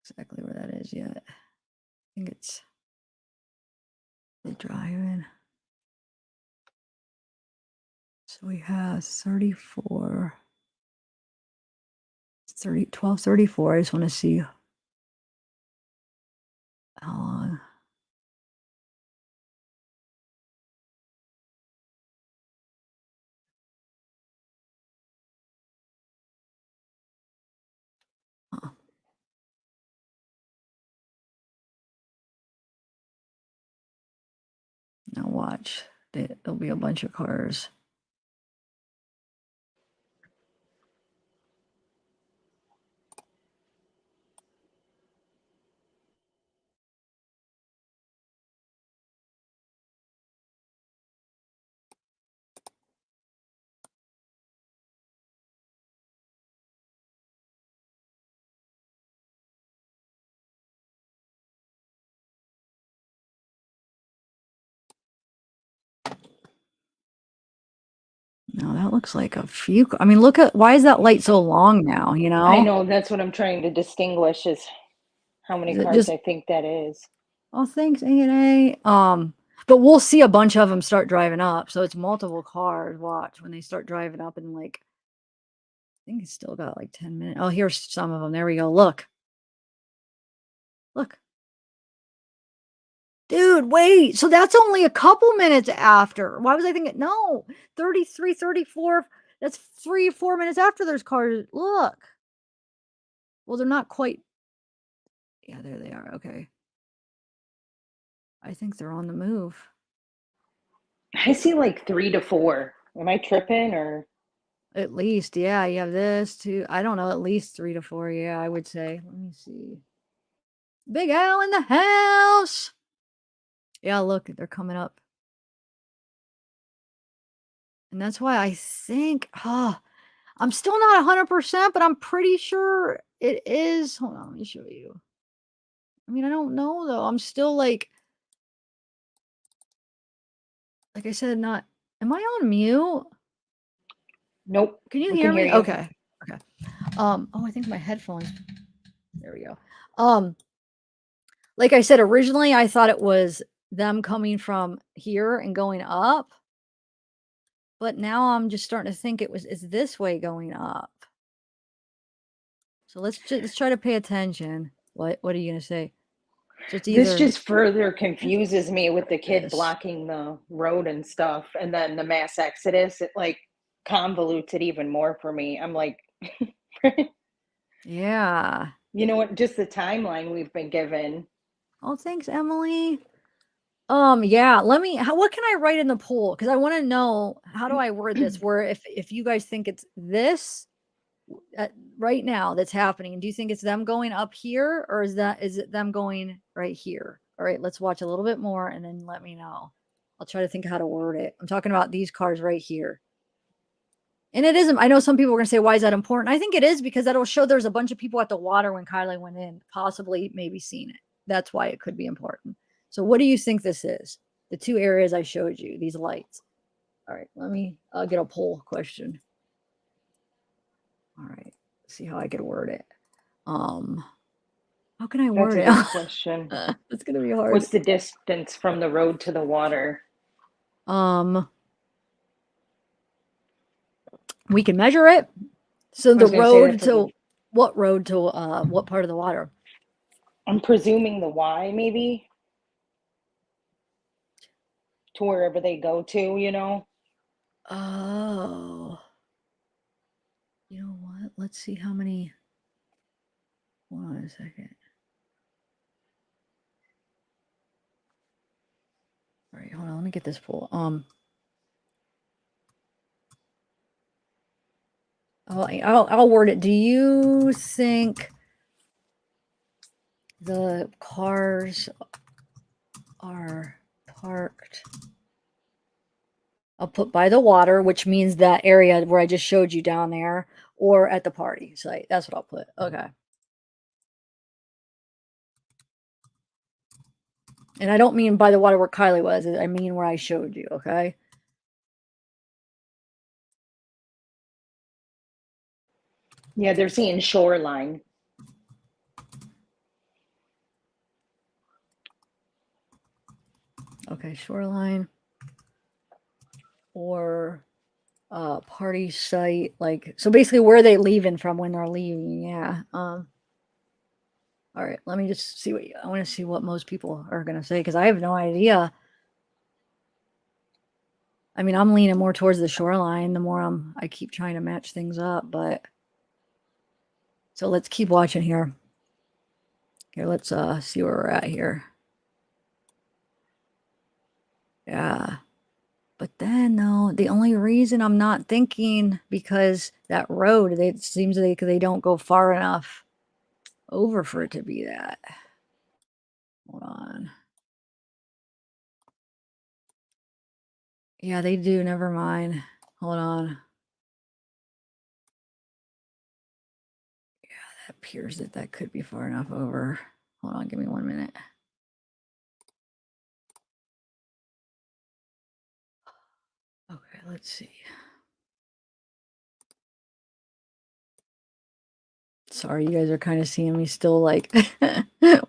exactly where that is yet. I think it's the drive-in. So we have 34, 30, 12:34. I just want to see how long. Huh. Now watch. There'll be a bunch of cars. No, that looks like a few. I mean, look at why is that light so long now? You I know, know that's what I'm trying to distinguish is how many is it cars just I think that is. oh, thanks, A&A. But we'll see a bunch of them start driving up, so it's multiple cars, watch, when they start driving up and, like I think it's still got, like, 10 minutes. Oh, here's some of them. There we go, look. Look. Dude, wait, so that's only a couple minutes after. Why was I thinking no, 33, 34. That's 3 or 4 minutes after there's cars look. Well, they're not quite yeah, there they are, okay. I think they're on the move. I see like 3 to 4. Am I tripping or At least, yeah, you have this too. I don't know, at least 3 to 4, yeah, I would say. Let me see. Big Al in the house. Yeah, look, they're coming up. And that's why I think, I'm still not 100%, but I'm pretty sure it is. Hold on, let me show you. I mean, I don't know though. I'm still like I said, not. Am I on mute? Nope, Can you we hear can hear me? you. Okay. Okay. Oh, I think my headphones. There we go. Um, like I said, originally I thought it was them coming from here and going up, but now I'm just starting to think it's this way going up. So let's try to pay attention. What are you gonna say? So it's This either just further confuses me with the kid this. blocking the road and stuff, and then the mass exodus. It like convolutes it even more for me. I'm like, Yeah. you know what? Just the timeline we've been given. Oh, thanks, Emily. Yeah, what can I write in the poll? Because I want to know how do I word this where if you guys think it's this right now that's happening, do you think it's them going up here or is it them going right here? All right, let's watch a little bit more and then let me know. I'll try to think of how to word it. I'm talking about these cars right here. And it isn't, I know some people are gonna say, why is that important? I think it is because that'll show there's a bunch of people at the water when Kylie went in, possibly maybe seen it. That's why it could be important. So what do you think this is? The two areas I showed you, these lights. All right, let me get a poll question. All right, see how I could word it. Um, how can I That's word a it? good question. It's gonna be hard. What's the distance from the road to the water? Um, we can measure it. So I the was going to say road that's a good. to what road to what part of the water? I'm presuming the Y maybe to wherever they go to, you know? Oh, you know what? Let's see how many. Hold on a second. All right, hold on. Let me get this full. I'll word it. Do you think the cars are parked? I'll put by the water, which means that area where I just showed you down there, or at the party site. That's what I'll put. Okay. And I don't mean by the water where Kylie was. I mean where I showed you. Okay. Yeah, they're seeing shoreline. Okay. Shoreline or party site, like, so basically where they leaving from when they're leaving. Yeah. All right, let me just see I want to see what most people are going to say because I have no idea. I mean, I'm leaning more towards the shoreline the more I keep trying to match things up, but so let's keep watching here. Here, let's see where we're at here. Yeah. But then though, the only reason I'm not thinking because that road, it seems like they don't go far enough over for it to be that. Hold on. Yeah, they do. Never mind. Hold on. It appears that that could be far enough over. Hold on, give me 1 minute. Okay, let's see. Sorry, you guys are kind of seeing me still like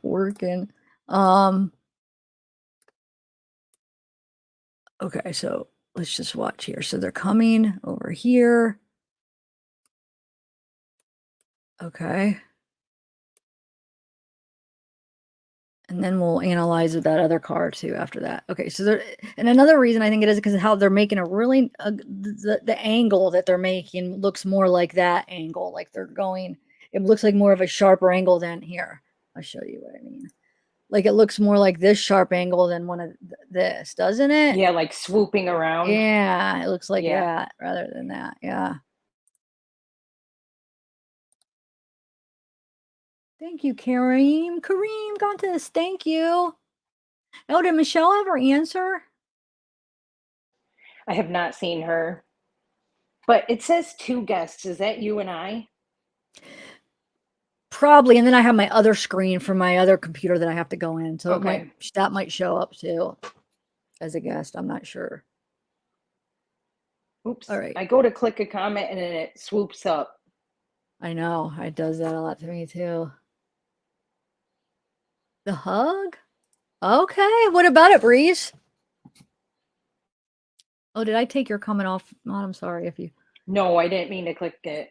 working. Okay, so let's just watch here. So they're coming over here. Okay. And then we'll analyze with that other car too after that. Okay, so there, and another reason I think it is because of how they're making a really the angle that they're making looks more like that angle, like they're going. It looks like more of a sharper angle than here. I'll show you what I mean. Like it looks more like this sharp angle than one of this, doesn't it? Yeah, like swooping around. Yeah, it looks like Yeah. that rather than that. Yeah. Thank you, Kareem. Kareem got this. Thank you. Oh, did Michelle ever answer? I have not seen her. But it says 2 guests. Is that you and I? Probably, and then I have my other screen from my other computer that I have to go in, so it might Okay. that might show up too as a guest, I'm not sure. Oops. Alright. I go to click a comment and then it swoops up. I know, it does that a lot to me too. The hug? Okay, what about it, Breeze? Oh, did I take your comment off? Not, I'm sorry if you No, I didn't mean to click it.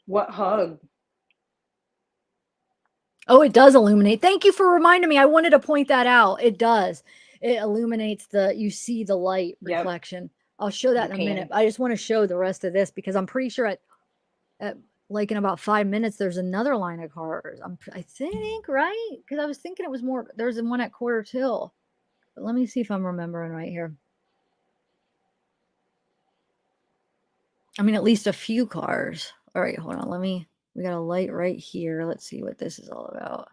What hug? Oh, it does illuminate. Thank you for reminding me. I wanted to point that out. It does. It illuminates you see the light Yep, reflection. I'll show that you in a minute. can. I just want to show the rest of this because I'm pretty sure at like in about 5 minutes, there's another line of cars. I think, right? Because I was thinking it was more, there's one at quarter till. But let me see if I'm remembering right here. I mean, at least a few cars. All right, hold on. We got a light right here. Let's see what this is all about.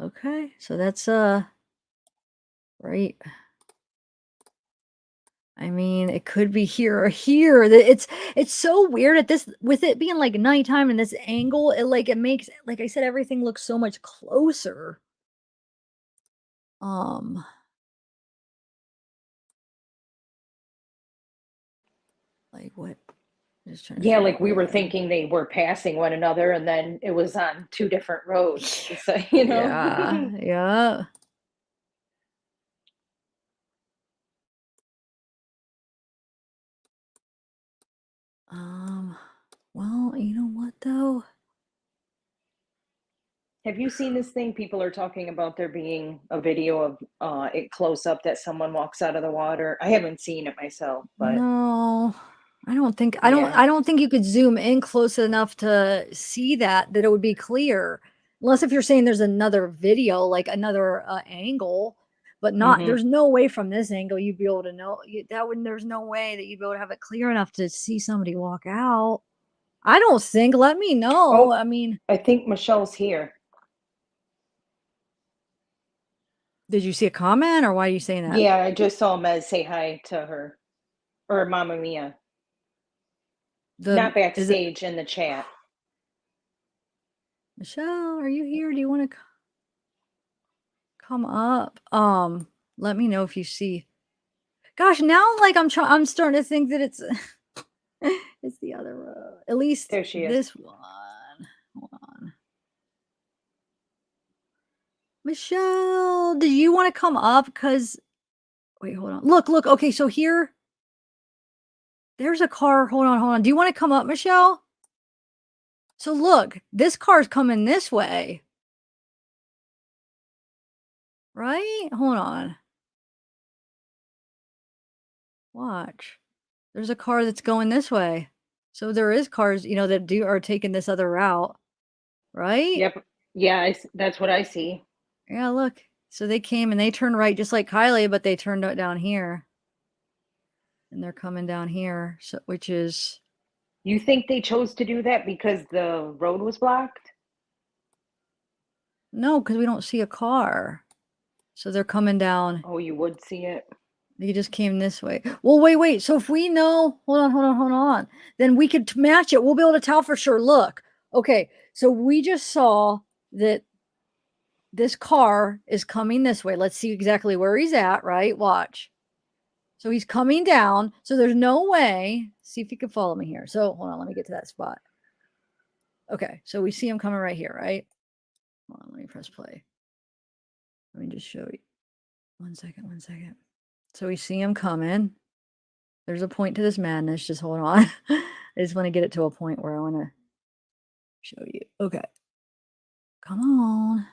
Okay, so that's right. I mean, it could be here or here. It's so weird at this with it being like nighttime and this angle, it makes, like I said, everything looks so much closer. Um, like what? Just trying to Yeah, figure like out we where were I am. thinking they were passing one another and then it was on 2 different roads. So, you know. Yeah, yeah. Um, well, you know what though? Have you seen this thing? People are talking about there being a video of it close up that someone walks out of the water. I haven't seen it myself, but No, yeah. I don't think you could zoom in close enough to see that it would be clear. Unless if you're saying there's another video, like another angle, but not Hmm. there's no way from this angle you'd be able to know that would there's no way that you'd be able to have it clear enough to see somebody walk out. I don't think. Let me know. Oh, I mean, I think Michelle's here. did you see a comment or why are you saying that? Yeah, I just saw Mez say hi to her or Mama Mia. The Not is it backstage in the chat. Michelle, are you here? Do you want to come up? Let me know if you see. Gosh, now like I'm starting to think that it's it's the other road. At least There she is. this one. Hold on. Michelle, do you want to come up? Cause wait, hold on. Look, look. Okay, so here, there's a car. Hold on, hold on. Do you want to come up, Michelle? So look, this car's coming this way, right? Hold on. Watch. There's a car that's going this way. So there is cars, that are taking this other route, right? Yep. Yeah, that's what I see. Yeah, look. So they came and they turned right just like Kylie, but they turned it down here. And they're coming down here, so which is You think they chose to do that because the road was blocked? no, because we don't see a car. So they're coming down. Oh, you would see it. They just came this way. Well, wait, wait. So if we know, hold on, hold on, hold on, then we could match it. We'll be able to tell for sure. Look. Okay. So we just saw that this car is coming this way. Let's see exactly where he's at, right? Watch. So he's coming down. So there's no way. See if you can follow me here. So hold on, let me get to that spot. Okay. So we see him coming right here, right? Hold on, let me press play. Let me just show you. 1 second, 1 second. So we see him coming. There's a point to this madness. Just hold on. I just want to get it to a point where I want to show you. Okay. Come on.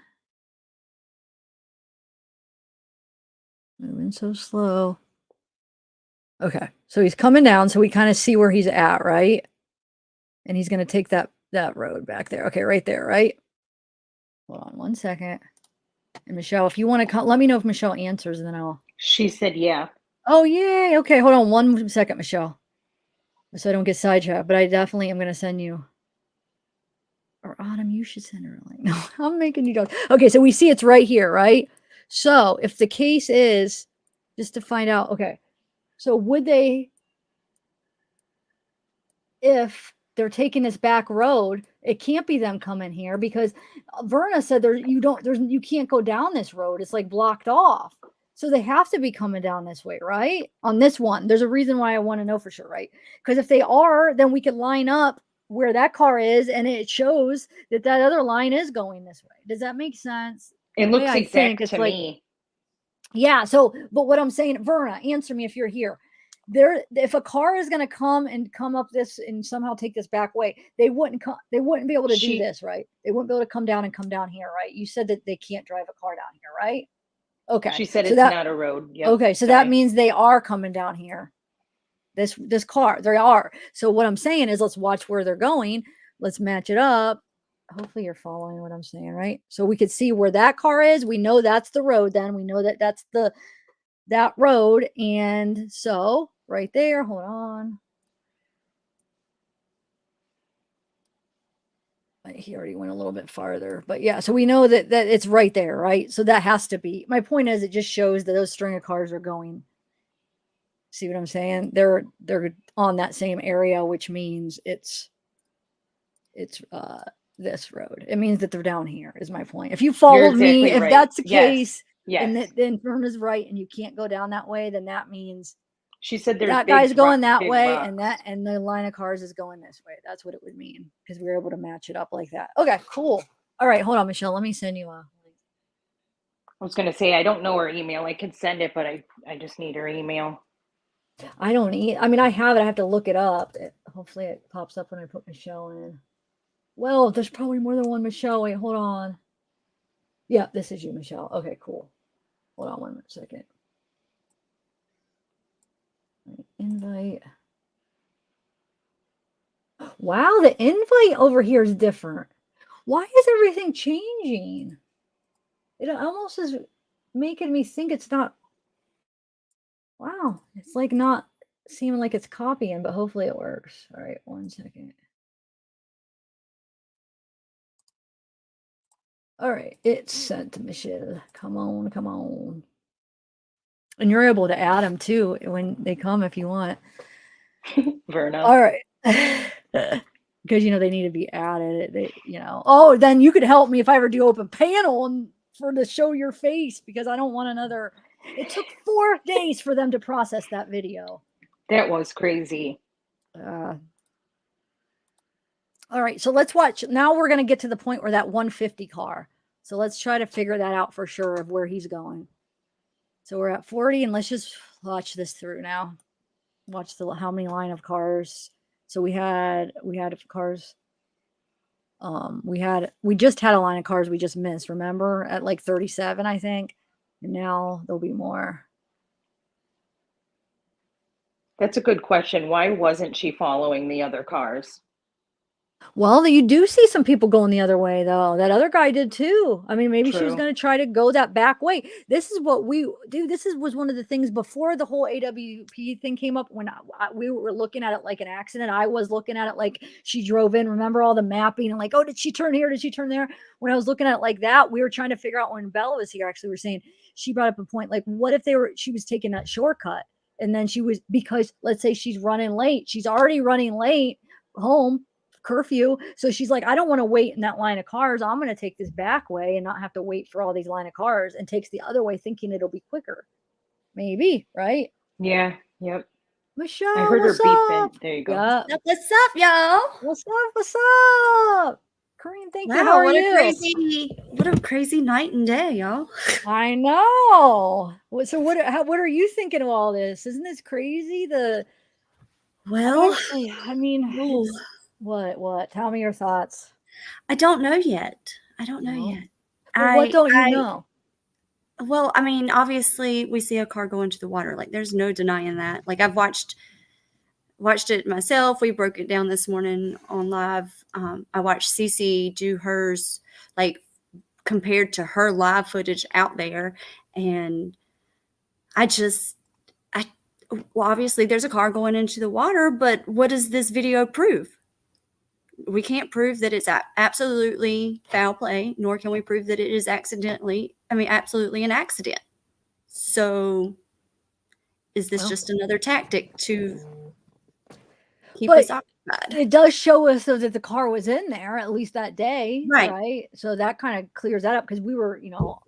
Moving so slow. Okay. So he's coming down. So we kind of see where he's at, right? And he's going to take that road back there. Okay, right there, right? Hold on 1 second. And Michelle, if you want to come, let me know if Michelle answers, and then I'll. She said, yeah. Oh, yay. Okay, hold on 1 second, Michelle. So I don't get sidetracked, but I definitely am going to send you. Or Autumn, you should send her a link. No, I'm making you joke. Okay, so we see it's right here, right? So if the case is, just to find out, okay, so would they, if they're taking this back road, it can't be them coming here because Verna said you can't go down this road. It's like blocked off. So they have to be coming down this way, right? On this one. There's a reason why I want to know for sure, right? Because if they are, then we could line up where that car is and it shows that that other line is going this way. Does that make sense? It The way looks I think exact it's to like, me. yeah, so but what I'm saying, Verna, answer me if you're here. There, if a car is gonna come and come up this and somehow take this back way, they wouldn't be able to do She this, right? They wouldn't be able to come down and come down here, right? You said that they can't drive a car down here, right? Okay. she said So it's that not a road. Yep. okay, so that Sorry. means they are coming down here. This car, they are. So what I'm saying is let's watch where they're going. Let's match it up. Hopefully you're following what I'm saying, right? So we could see where that car is. We know that's the road then. We know that that's that road. And so right there, hold on. He already went a little bit farther, but yeah, so we know that it's right there, right? So that has to be, my point is it just shows that those string of cars are going. See what I'm saying? They're on that same area, which means it's this road. It means that they're down here is my point. If you You're followed me, exactly if right. that's the Yes. case, and Yes. that then Verna's right and you can't go down that way, then that means She said there's that guy's going that big way and rocks. the line of cars is going this way. That's what it would mean because we were able to match it up like that. Okay, cool. All right, hold on, Michelle. Let me send you a link. I was gonna say I don't know her email. I could send it, but I just need her email. I don't need, I mean, I have it. I have to look it up. Hopefully it pops up when I put Michelle in. Well, there's probably more than one Michelle. Wait, hold on. Yeah, this is you, Michelle. Okay, cool. Hold on 1 second. Invite. Wow, the invite over here is different. Why is everything changing? It almost is making me think it's not. Wow, it's like not seeming like it's copying, but hopefully it works. All right, 1 second. All right, it's sent to Michelle. Come on, come on. And you're able to add them too when they come if you want. Verna. All right. Because they need to be added. Oh, then you could help me if I ever do open panel and for to show your face because I don't want another. It took 4 days for them to process that video. That was crazy. All right, so let's watch. Now we're gonna get to the point where that 150 car. So let's try to figure that out for sure of where he's going. So we're at 40, and let's just watch this through now. Watch how many line of cars. So we had cars. We just had a line of cars we just missed, remember? At like 37, I think. And now there'll be more. That's a good question. Why wasn't she following the other cars? Well, you do see some people going the other way, though. That other guy did too. I mean, maybe she was True. going to try to go that back way. This is what we do. Was one of the things before the whole AWP thing came up. When we were looking at it like an accident, I was looking at it like she drove in. Remember all the mapping and like, oh, did she turn here? Did she turn there? When I was looking at it like that, we were trying to figure out when Bella was here. Actually, we were saying she brought up a point like, what if she was taking that shortcut and then because let's say she's running late. She's already running late home curfew. So she's like, I don't want to wait in that line of cars. I'm going to take this back way and not have to wait for all these line of cars, and takes the other way thinking it'll be quicker. Maybe, right? Yeah. Yep. I Michelle, heard her what's beeping. up? There you go. Yeah. What's up, y'all? What's up? What's up? Kareem, thank you. How Wow, are you? what a crazy night and day, y'all. I know. So what are you thinking of all this? Isn't this crazy? Well, I mean, ooh, what? Tell me your thoughts. I don't know yet. I don't know No. yet. Well, what don't you know? Well, I mean, obviously we see a car go into the water. Like there's no denying that. Like I've watched it myself. We broke it down this morning on live. I watched Cece do hers, like compared to her live footage out there. And well, obviously there's a car going into the water, but what does this video prove? We can't prove that it's absolutely foul play, nor can we prove that it is absolutely an accident. So is this Well, just another tactic to keep but us occupied? it does show us though that the car was in there at least that day, Right. right? So that kind of clears that up because we were,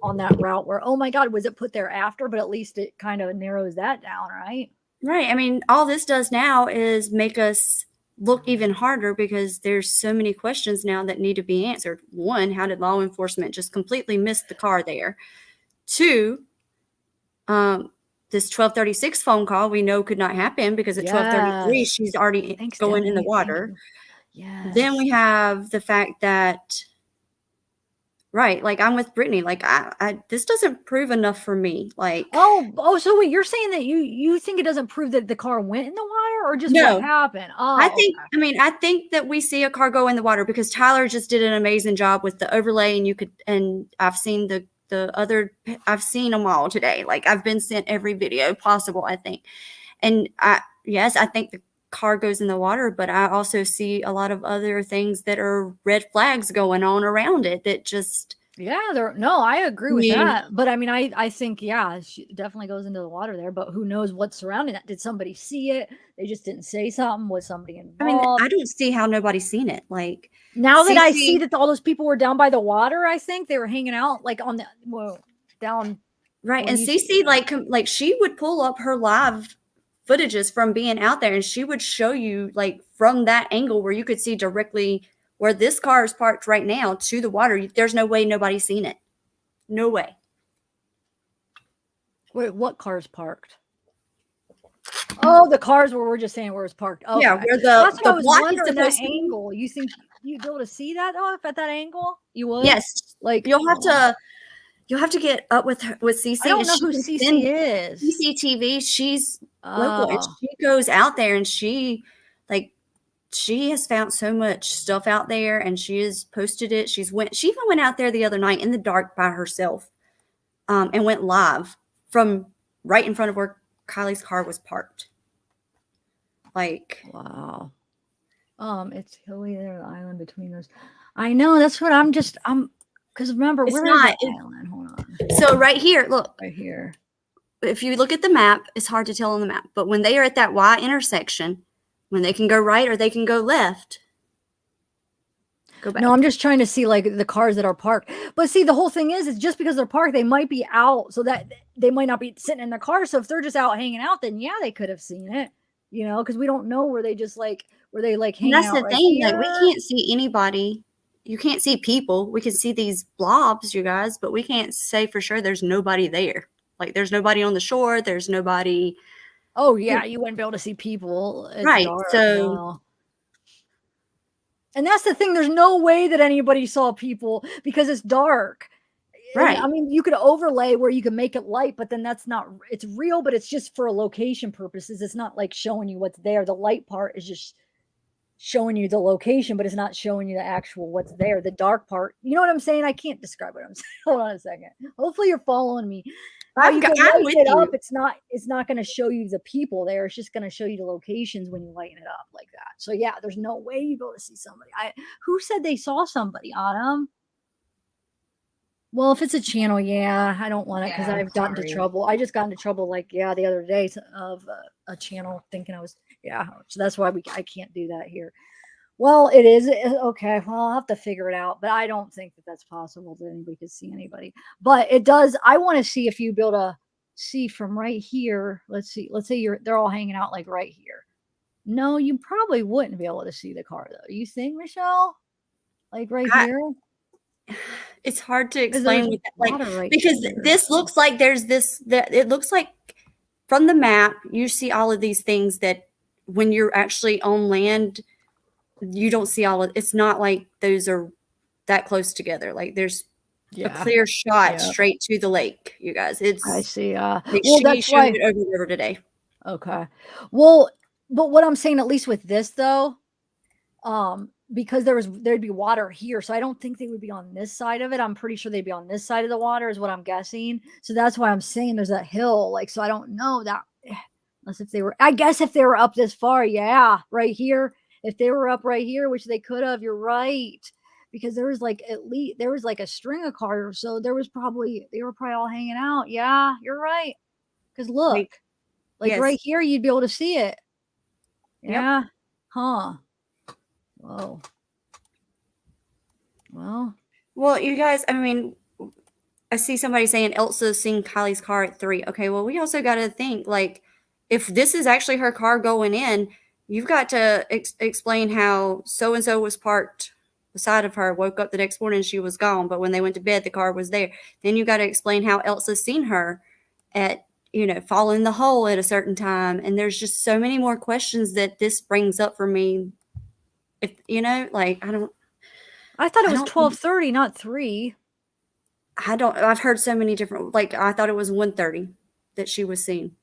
on that route where, oh my God, was it put there after? But at least it kind of narrows that down, right? Right. I mean, all this does now is make us look even harder because there's so many questions now that need to be answered. One, how did law enforcement just completely miss the car there? Two, this 12:36 phone call we know could not happen because at 12:33 Yes. she's already Thanks, going in the Debbie. Thank water. you. Yes. Then we have the fact that, right, like I'm with Brittany, like I this doesn't prove enough for me. Like, Oh, so wait, you're saying that you think it doesn't prove that the car went in the water or just what no, happened? I Oh, think, okay. I think that we see a car go in the water because Tyler just did an amazing job with the overlay, and I've seen I've seen them all today. Like I've been sent every video possible, I think. And yes, I think the car goes in the water, but I also see a lot of other things that are red flags going on around it that just, Yeah, no, I agree I with mean, that. But I mean, I think, yeah, she definitely goes into the water there, but who knows what's surrounding that? Did somebody see it? They just didn't say something. Was somebody involved? I don't see how nobody's seen it. Like, Now that I see Cece, that all those people were down by the water, I think they were hanging out like on the down right, when and you Cece, like she would pull up her live footages from being out there, and she would show you like from that angle where you could see directly where this car is parked right now to the water. There's no way nobody's seen it. No way. wait, what car's parked? Oh, the cars where we're just saying where it's parked. Okay. Yeah, where That's what I the was block is wondering, that supposed to be. angle. You think you'd be able to see that though if at that angle? You would? Yes, Like you'll have to get up with Cece. I don't and know she who can CC send is. CCTV. She's local, and Oh, she goes out there, and she has found so much stuff out there, and she has posted it. She even went out there the other night in the dark by herself, and went live from right in front of where Kylie's car was parked. Like, wow. It's hilly there, the island between those. I know, that's what I'm because remember, it's where is not. that island? Hold on. So right here, look. Right here. If you look at the map, it's hard to tell on the map. But when they are at that Y intersection, when they can go right or they can go left, go back. No, I'm just trying to see like the cars that are parked. But see, the whole thing is just because they're parked, they might be out, so that they might not be sitting in the car. So if they're just out hanging out, then yeah, they could have seen it, because we don't know where they just like And hanging that's out the right thing. Like, here. we can't see anybody. You can't see people. We can see these blobs, you guys, but we can't say for sure there's nobody there. Like, there's nobody on the shore. There's nobody. Oh yeah, you wouldn't be able to see people. It's Right. dark. So, No. And that's the thing. There's no way that anybody saw people because it's dark. right. And, I mean, you could overlay where you can make it light, but then it's real, but it's just for location purposes. It's not like showing you what's there. The light part is just showing you the location, but it's not showing you the actual what's there. The dark part, you know what I'm saying? I can't describe what I'm saying. Hold on a second. Hopefully you're following me. How you can I'm lighten with it you. up, it's not going to show you the people there. It's just going to show you the locations when you lighten it up like that. So yeah, there's no way you go to see somebody. Who said they saw somebody, Autumn? Well, if it's a channel, yeah, I don't want it because Yeah, I've gotten sorry. to trouble. I just got into trouble the other day of a channel thinking I was, yeah. So that's why I can't do that here. Well, it is okay. Well, I'll have to figure it out, but I don't think that that's possible that anybody could see anybody. But it does. I want to see if you build a see from right here. Let's see. Let's say they're all hanging out like right here. No, you probably wouldn't be able to see the car though. You think, Michelle? Like right here? It's hard to 'Cause there's explain with water right because here. this looks like it looks like from the map you see all of these things that when you're actually on land you don't see all of. It's not like those are that close together. Like, there's a clear shot straight to the lake, you guys. I It's see. like Well, she that's showed why. it over the river today. Okay. Well, but what I'm saying, at least with this though, because there'd be water here, so I don't think they would be on this side of it. I'm pretty sure they'd be on this side of the water, is what I'm guessing. So that's why I'm saying there's that hill. Like, so I don't know that unless if they were. I guess if they were up this far, yeah, right here, If they were up right here, which they could have, you're right. Because there was like a string of cars, so they were probably all hanging out. Yeah, you're right. Because look, Like, like yes. right here, you'd be able to see it. Yep. Yeah. Huh. Whoa. Well, you guys, I mean, I see somebody saying Elsa's seen Kylie's car at 3. Okay, well, we also got to think, like, if this is actually her car going in, you've got to explain how so-and-so was parked beside of her, woke up the next morning, she was gone, but when they went to bed, the car was there. Then you got to explain how Elsa's seen her at, fall in the hole at a certain time. And there's just so many more questions that this brings up for me. If, like, I thought it I was don't 12:30, not 3. I've heard so many different, like, I thought it was 1:30 that she was seen.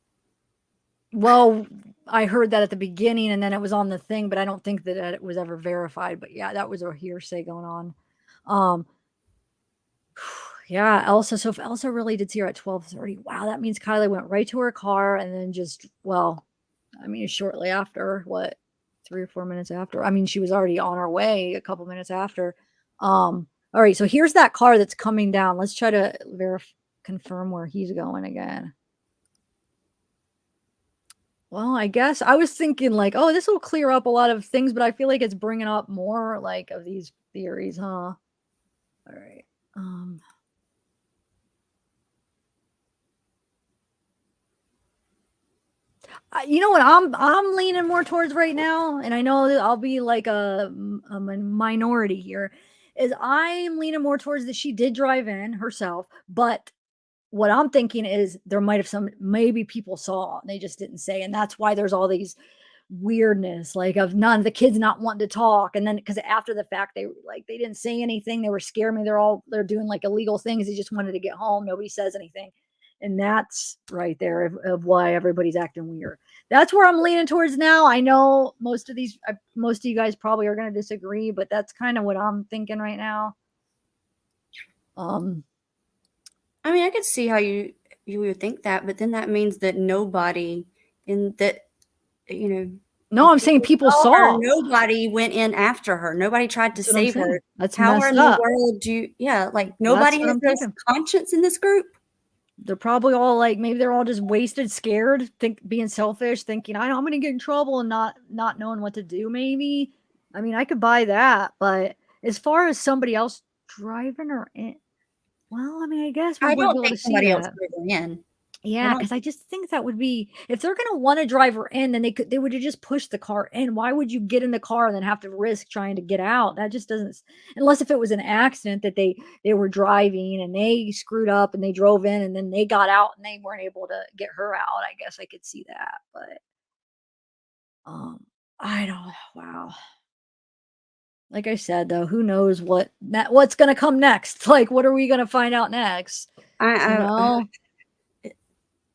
Well, I heard that at the beginning, and then it was on the thing, but I don't think that it was ever verified. But yeah, that was a hearsay going on. Yeah, Elsa. So if Elsa really did see her at 12:30, wow, that means Kylie went right to her car and then shortly after, what, 3 or 4 minutes after. I mean, she was already on her way a couple minutes after. All right, so here's that car that's coming down. Let's try to confirm where he's going again. Well, I guess I was thinking like, oh, this will clear up a lot of things, but I feel like it's bringing up more like of these theories, huh? All right. You know what I'm leaning more towards right now, and I know that I'll be like a minority here, is I'm leaning more towards that she did drive in herself, but what I'm thinking is there might have maybe people saw and they just didn't say, and that's why there's all these weirdness, like of none of the kids not wanting to talk, and then because after the fact they didn't say anything, they were scaring me. They're doing like illegal things. They just wanted to get home. Nobody says anything, and that's right there of why everybody's acting weird. That's where I'm leaning towards now. I know most of you guys probably are going to disagree, but that's kind of what I'm thinking right now. I mean, I could see how you would think that, but then that means that nobody in that, No, I'm saying people saw her, nobody went in after her. Nobody tried to That's what I'm save her. saying. That's How messed in the up. world like nobody what has I'm this thinking. conscience in this group? They're probably all like, maybe they're all just wasted, scared, being selfish, thinking I'm going to get in trouble and not knowing what to do. Maybe. I mean, I could buy that, but as far as somebody else driving her in, well, I mean, I guess we I would be don't able to think see somebody else that. drove her in. Yeah, because I just think that would be, if they're going to want to drive her in, then they would have just pushed the car in. Why would you get in the car and then have to risk trying to get out? That just doesn't, unless if it was an accident that they were driving and they screwed up and they drove in and then they got out and they weren't able to get her out. I guess I could see that, but I don't, wow. Like I said, though, who knows what's going to come next? Like, what are we going to find out next?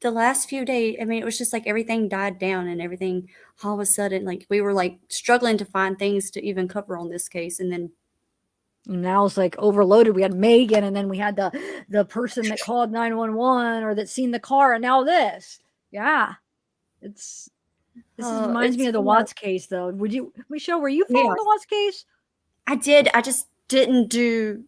The last few days, I mean, it was just like everything died down and everything all of a sudden, like we were like struggling to find things to even cover on this case. And then now it's like overloaded. We had Megan, and then we had the person that called 911 or that seen the car, and now this. Yeah. This reminds me of the Watts case, though. Michelle, were you following the Watts case? I did. I just didn't do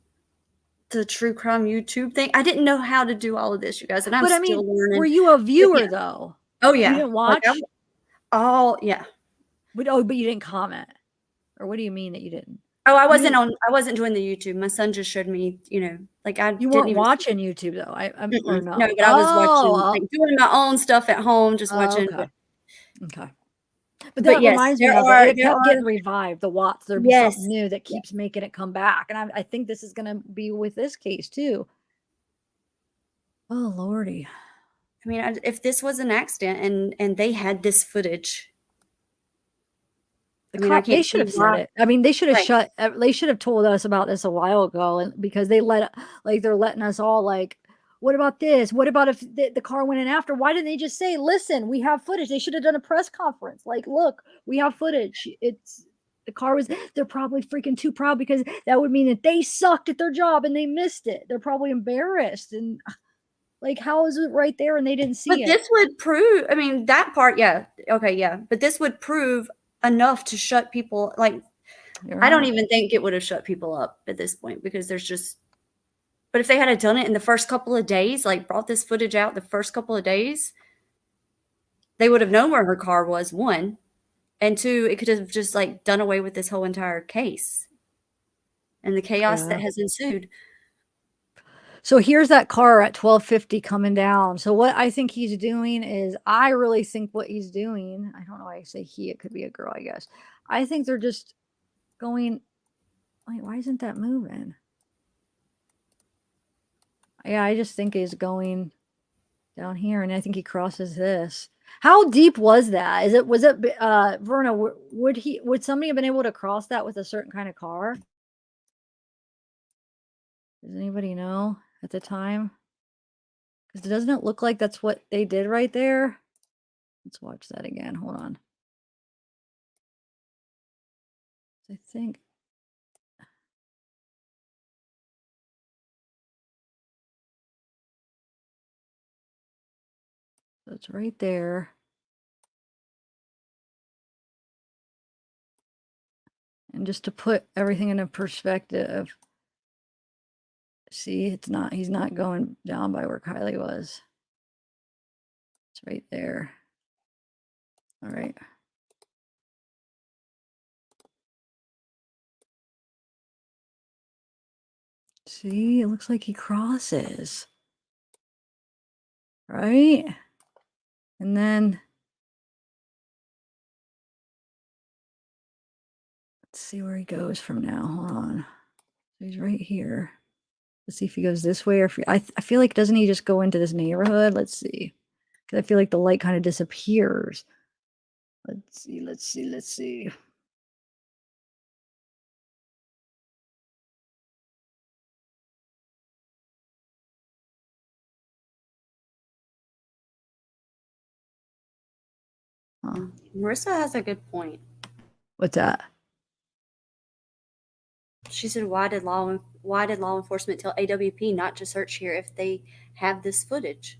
the true crime YouTube thing. I didn't know how to do all of this, you guys, and I'm still learning. Were you a viewer though? Oh yeah. You didn't watch? Yeah. But you didn't comment. Or what do you mean that you didn't? Oh, I wasn't doing the YouTube. My son just showed me, like I You weren't watching YouTube though. Or no. No, but I was watching, like, doing my own stuff at home, just watching. Okay. But that reminds me of it kept getting revived, the Watts. There'd be something new that keeps making it come back. And I think this is going to be with this case too. Oh, Lordy. I mean, if this was an accident and they had this footage. They should have said it. I mean, they should have they should have told us about this a while ago, and because they're letting us all like, what about this? What about if the car went in after? Why didn't they just say, listen, we have footage? They should have done a press conference. Like, look, we have footage. They're probably freaking too proud because that would mean that they sucked at their job and they missed it. They're probably embarrassed. And like, how is it right there and they didn't see it? But this would prove, I mean, that part, yeah. Okay, yeah. But this would prove enough to shut people, like, You're I don't right. even think it would have shut people up at this point because there's just, but if they had done it in the first couple of days, like brought this footage out the first couple of days, they would have known where her car was, one, and two, it could have just like done away with this whole entire case and the chaos Yeah. that has ensued. So here's that car at 12:50 coming down. So what I think he's doing is, I really think what he's doing, I don't know why I say he, it could be a girl, I guess. I think they're just going, wait, why isn't that moving? Yeah, I just think he's going down here, and I think he crosses this. How deep was that? Was it Verna, would somebody have been able to cross that with a certain kind of car? Does anybody know at the time? Because doesn't it look like that's what they did right there? Let's watch that again. Hold on. I think so, it's right there. And just to put everything into perspective, see, he's not going down by where Kiely was. It's right there. All right. See, it looks like he crosses. Right? And then let's see where he goes from now. Hold on. So he's right here. Let's see if he goes this way, or if I feel like, doesn't he just go into this neighborhood? Let's see. Because I feel like the light kind of disappears. Let's see. Huh. Marissa has a good point. What's that? She said, why did law enforcement tell AWP not to search here if they have this footage?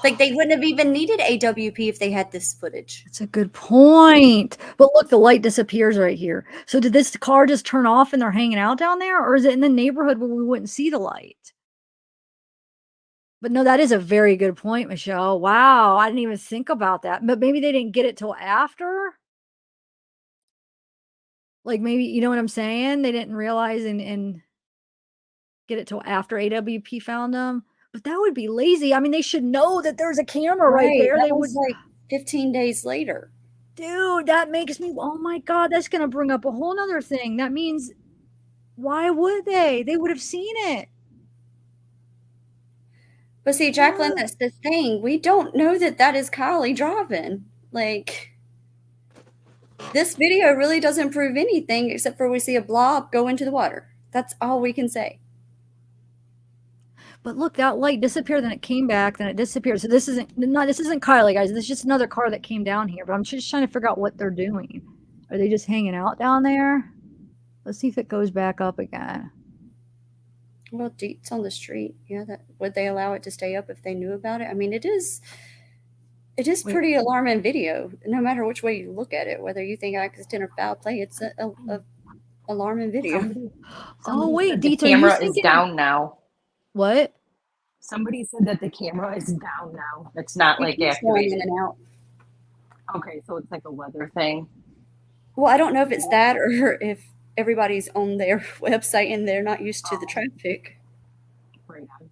Like, they wouldn't have even needed AWP if they had this footage. That's a good point. But look, the light disappears right here. So did this car just turn off and they're hanging out down there? Or is it in the neighborhood where we wouldn't see the light? But no, that is a very good point, Michelle. Wow, I didn't even think about that. But maybe they didn't get it till after? Like, maybe, you know what I'm saying? They didn't realize and get it till after AWP found them. But that would be lazy. I mean, they should know that there's a camera right there. That They was would, like 15 days later. dude, that makes me, oh my God, that's going to bring up a whole nother thing. That means, why would they? They would have seen it. But see, Jacqueline, that's the thing. We don't know that that is Kiely driving. Like, this video really doesn't prove anything except for we see a blob go into the water. That's all we can say. But look, that light disappeared, then it came back, then it disappeared. So this isn't Kiely, guys. This is just another car that came down here. But I'm just trying to figure out what they're doing. Are they just hanging out down there? Let's see if it goes back up again. Well, it's on the street. Yeah, that would they allow it to stay up if they knew about it? I mean, it is pretty alarming video, no matter which way you look at it, whether you think accident or foul play, it's a alarming video. Oh, wait, the Deets, are you camera is thinking down now. what? Somebody said that the camera is down now. It's not like It's going in activated. and out. Okay, so it's like a weather thing. Well, I don't know if it's that or if everybody's on their website and they're not used to the traffic. Right on.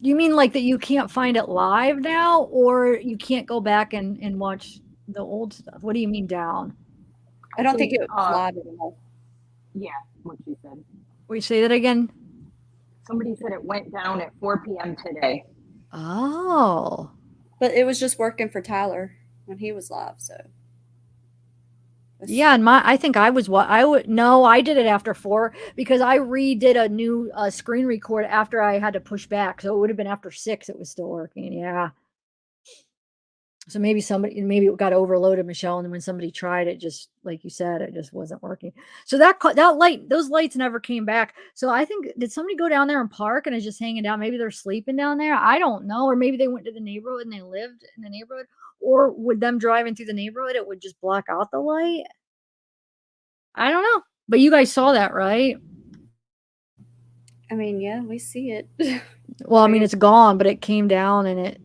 You mean like that you can't find it live now, or you can't go back and watch the old stuff? What do you mean down? I don't think it was live anymore. Yeah, what she said. Wait, say that again. Somebody said it went down at 4 p.m. today. Oh. But it was just working for Tyler when he was live, so. Yeah, and I think I did it after 4 because I redid a new screen record after I had to push back. So it would have been after 6 it was still working. Yeah. So maybe it got overloaded, Michelle, and then when somebody tried it, just like you said, it just wasn't working. So those lights never came back. So I think, did somebody go down there and park and is just hanging down? Maybe they're sleeping down there. I don't know. Or maybe they went to the neighborhood and they lived in the neighborhood. Or would them driving through the neighborhood, it would just block out the light? I don't know. But you guys saw that, right? I mean, yeah, we see it. Well, I mean, it's gone, but it came down and it,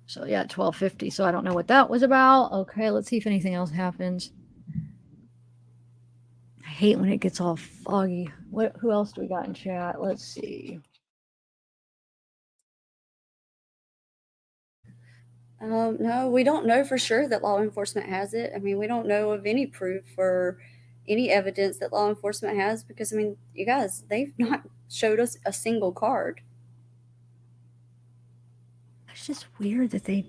so yeah, 12:50. So I don't know what that was about. Okay, let's see if anything else happens. I hate when it gets all foggy. Who else do we got in chat? Let's see. No, we don't know for sure that law enforcement has it. I mean, we don't know of any proof or any evidence that law enforcement has, because, I mean, you guys, they've not showed us a single card. It's just weird that they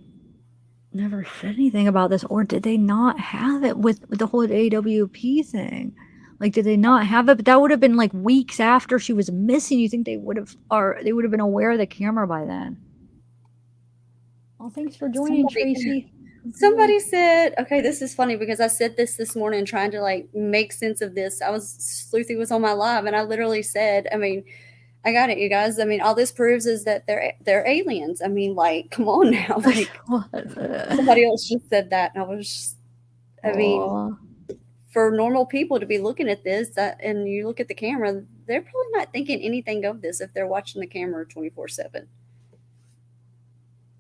never said anything about this, or did they not have it with the whole AWP thing? Like, did they not have it? But that would have been like weeks after she was missing. You think they would have been aware of the camera by then? Well, thanks for joining, Tracy. Somebody said, okay, this is funny because I said this morning trying to like make sense of this. Sleuthy was on my live and I literally said, I mean, I got it, you guys. I mean, all this proves is that they're aliens. I mean, like, come on now. Like, somebody else just said that, and I was just, I mean, for normal people to be looking at this, and you look at the camera, they're probably not thinking anything of this if they're watching the camera 24/7.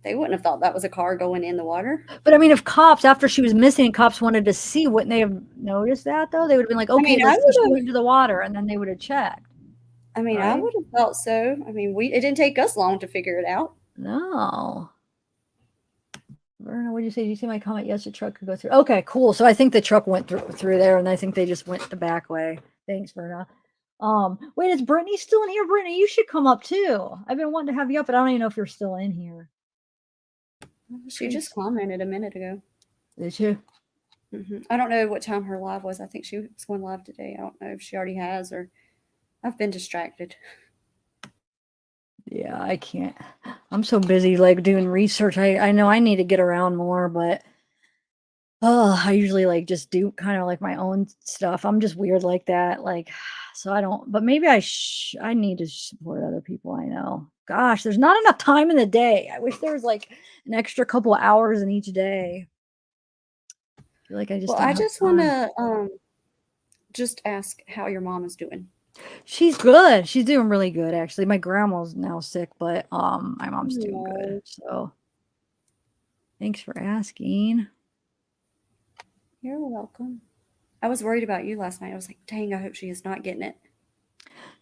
They wouldn't have thought that was a car going in the water. But I mean, if cops, after she was missing, cops wanted to see, wouldn't they have noticed that though? They would have been like, okay, I mean, let's just go into the water, and then they would have checked. I mean, right? I would have thought so. I mean, it didn't take us long to figure it out. No. Verna, what did you say? Did you see my comment? Yes, the truck could go through. Okay, cool. So I think the truck went through there, and I think they just went the back way. Thanks, Verna. Wait, is Brittany still in here? Brittany, you should come up too. I've been wanting to have you up, but I don't even know if you're still in here. She just commented a minute ago. Did you? Mm-hmm. I don't know what time her live was. I think she was going live today. I don't know if she already has, or I've been distracted. Yeah, I can't. I'm so busy like doing research. I know I need to get around more, but I usually like just do kind of like my own stuff. I'm just weird like that. Like, so I don't, but maybe I need to support other people I know. Gosh, there's not enough time in the day. I wish there was like an extra couple of hours in each day. I feel like I just, well, I just want to just ask how your mom is doing. She's good. She's doing really good, actually. My grandma's now sick, but my mom's doing good. So thanks for asking. You're welcome. I was worried about you last night. I was like, dang, I hope she is not getting it.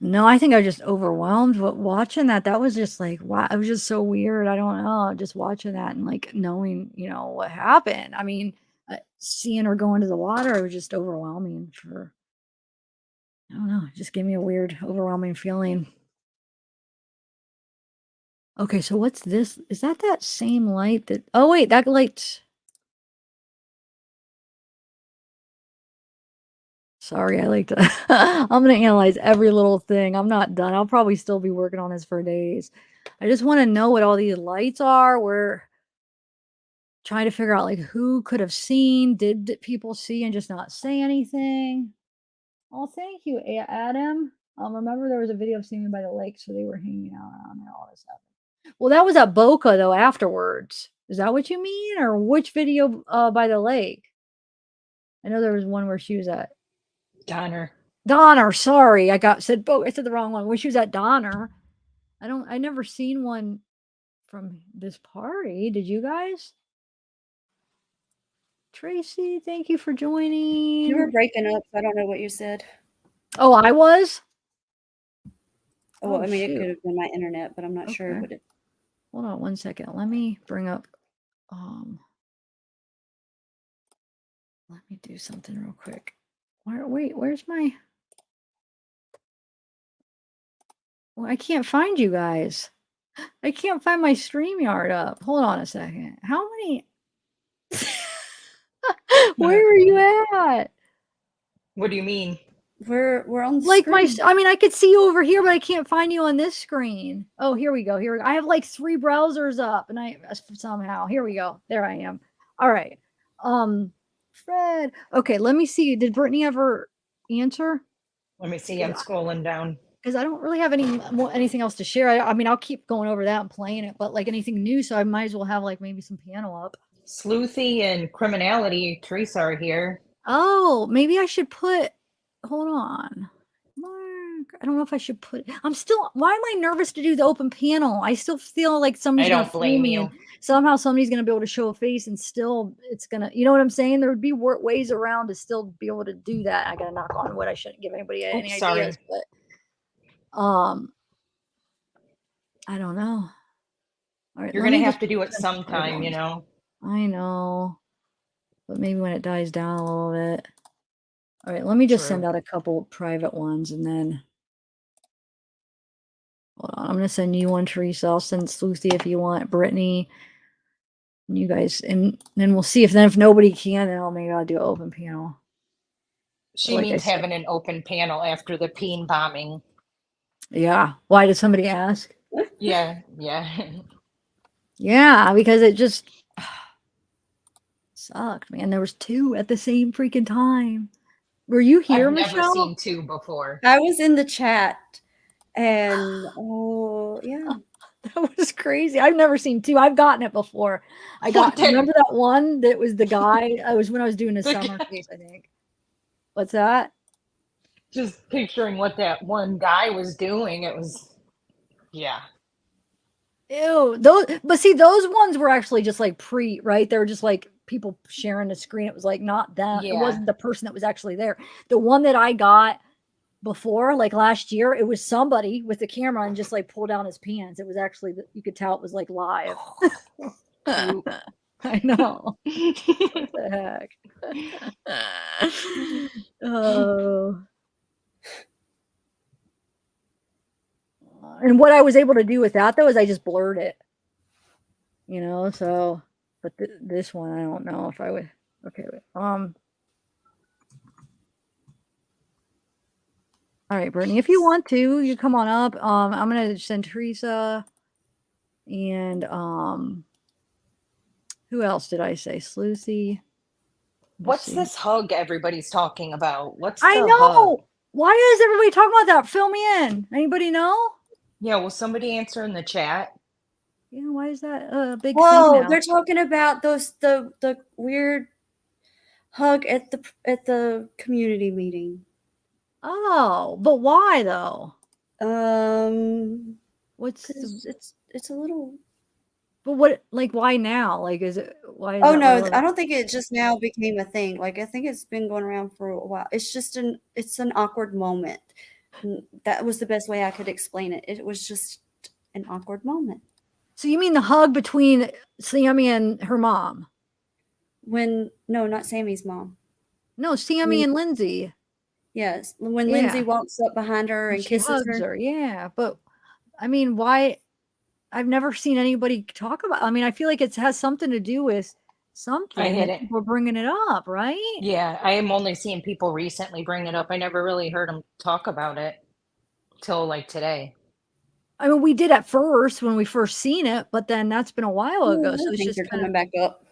No, I think I was just overwhelmed. But watching that, that was just like, wow, it was just so weird. I don't know. Just watching that and like knowing, what happened. I mean, seeing her go into the water, it was just overwhelming I don't know. It just gave me a weird, overwhelming feeling. Okay, so what's this? Is that same light that... Oh, wait, that light... Sorry, I like to... I'm going to analyze every little thing. I'm not done. I'll probably still be working on this for days. I just want to know what all these lights are. We're trying to figure out, like, who could have seen. Did people see and just not say anything? Oh, thank you, Adam. Remember there was a video of seeing me by the lake, so they were hanging out on there all this stuff. Well, that was at Boca, though, afterwards. Is that what you mean? Or which video by the lake? I know there was one where she was at... Donner, sorry. I said the wrong one. Where she was at Donner. I never seen one from this party. Did you guys? Tracy, thank you for joining. You were breaking up. I don't know what you said. Oh, I was? Oh, I mean, shoot. It could have been my internet, but I'm not sure. But Hold on one second. Let me bring up... Let me do something real quick. Wait, where's my... Well, I can't find you guys. I can't find my StreamYard up. Hold on a second. How many... Where are you at? What do you mean? We're on the Like screen. I mean, I could see you over here, but I can't find you on this screen. Oh, here we go. Here we go. I have like 3 browsers up, and I somehow here we go. There I am. All right. Fred. Okay, let me see. Did Brittany ever answer? Let me see. I'm scrolling down. Because I don't really have anything else to share. I mean, I'll keep going over that and playing it, but like anything new, so I might as well have like maybe some panel up. Sleuthy and criminality. Teresa are here. Oh, maybe I should put. Hold on. Mark, I don't know if I should put. Why am I nervous to do the open panel? I still feel like somebody's I gonna don't fool blame me, you. and somehow somebody's gonna be able to show a face, and still it's gonna. You know what I'm saying? There would be ways around to still be able to do that. I gotta knock on wood. I shouldn't give anybody any Oops, sorry. ideas, but I don't know. All right, You're let gonna me have just to do it send sometime, you ones. know. I know, but maybe when it dies down a little bit. All right, let me just send True. out a couple private ones, and then hold on. I'm gonna send you one, Teresa. I'll send Sleuthy if you want, Brittany, and you guys, and then we'll see if nobody can, then maybe I'll do an open panel. She Like I means said, having an open panel after the peen bombing. yeah. Why did somebody ask? Yeah, yeah. Yeah, because it just sucked, man. There was 2 at the same freaking time. Were you here, I've never Michelle? seen 2 before. I was in the chat, and oh yeah, That was crazy. I've never seen 2. I've gotten it before. Remember that one that was the guy? I was when I was doing a summer case, I think. What's that? Just picturing what that one guy was doing. It was, yeah. Ew. But see, those ones were actually just like right? They were just like people sharing the screen. It was like not them. It Yeah. wasn't the person that was actually there. The one that I got before, like last year, it was somebody with the camera and just like pulled down his pants. It was actually, you could tell it was like live. Cute. I know. What the heck? Oh. And what I was able to do with that though is I just blurred it, so, but this one, I don't know if I would. Okay. All right, Brittany, if you want to, you come on up. I'm going to send Teresa and, who else did I say? Sleuthy. What's this hug everybody's talking about? I know. Hug? Why is everybody talking about that? Fill me in. Anybody know? Yeah, will somebody answer in the chat? Yeah, why is that a big thing whoa, now? they're talking about the weird hug at the community meeting. Oh, but why though? What's it's a little. But what, like, why now? Like, is it why? Is Oh that no, relevant? I don't think it just now became a thing. Like I think it's been going around for a while. It's just an awkward moment. That was the best way I could explain it. It was just an awkward moment. So you mean the hug between Sammy and her mom? No, not Sammy's mom. No, Sammy and Lindsay. Yes, when Lindsay walks up behind her and kisses her. Yeah, but I mean, why? I've never seen anybody talk about. I mean, I feel like it has something to do with something that people are bringing it up, right? Yeah, I am only seeing people recently bring it up. I never really heard them talk about it till like today. I mean, we did at first when we first seen it, but then that's been a while ago. So it's things just are coming back up.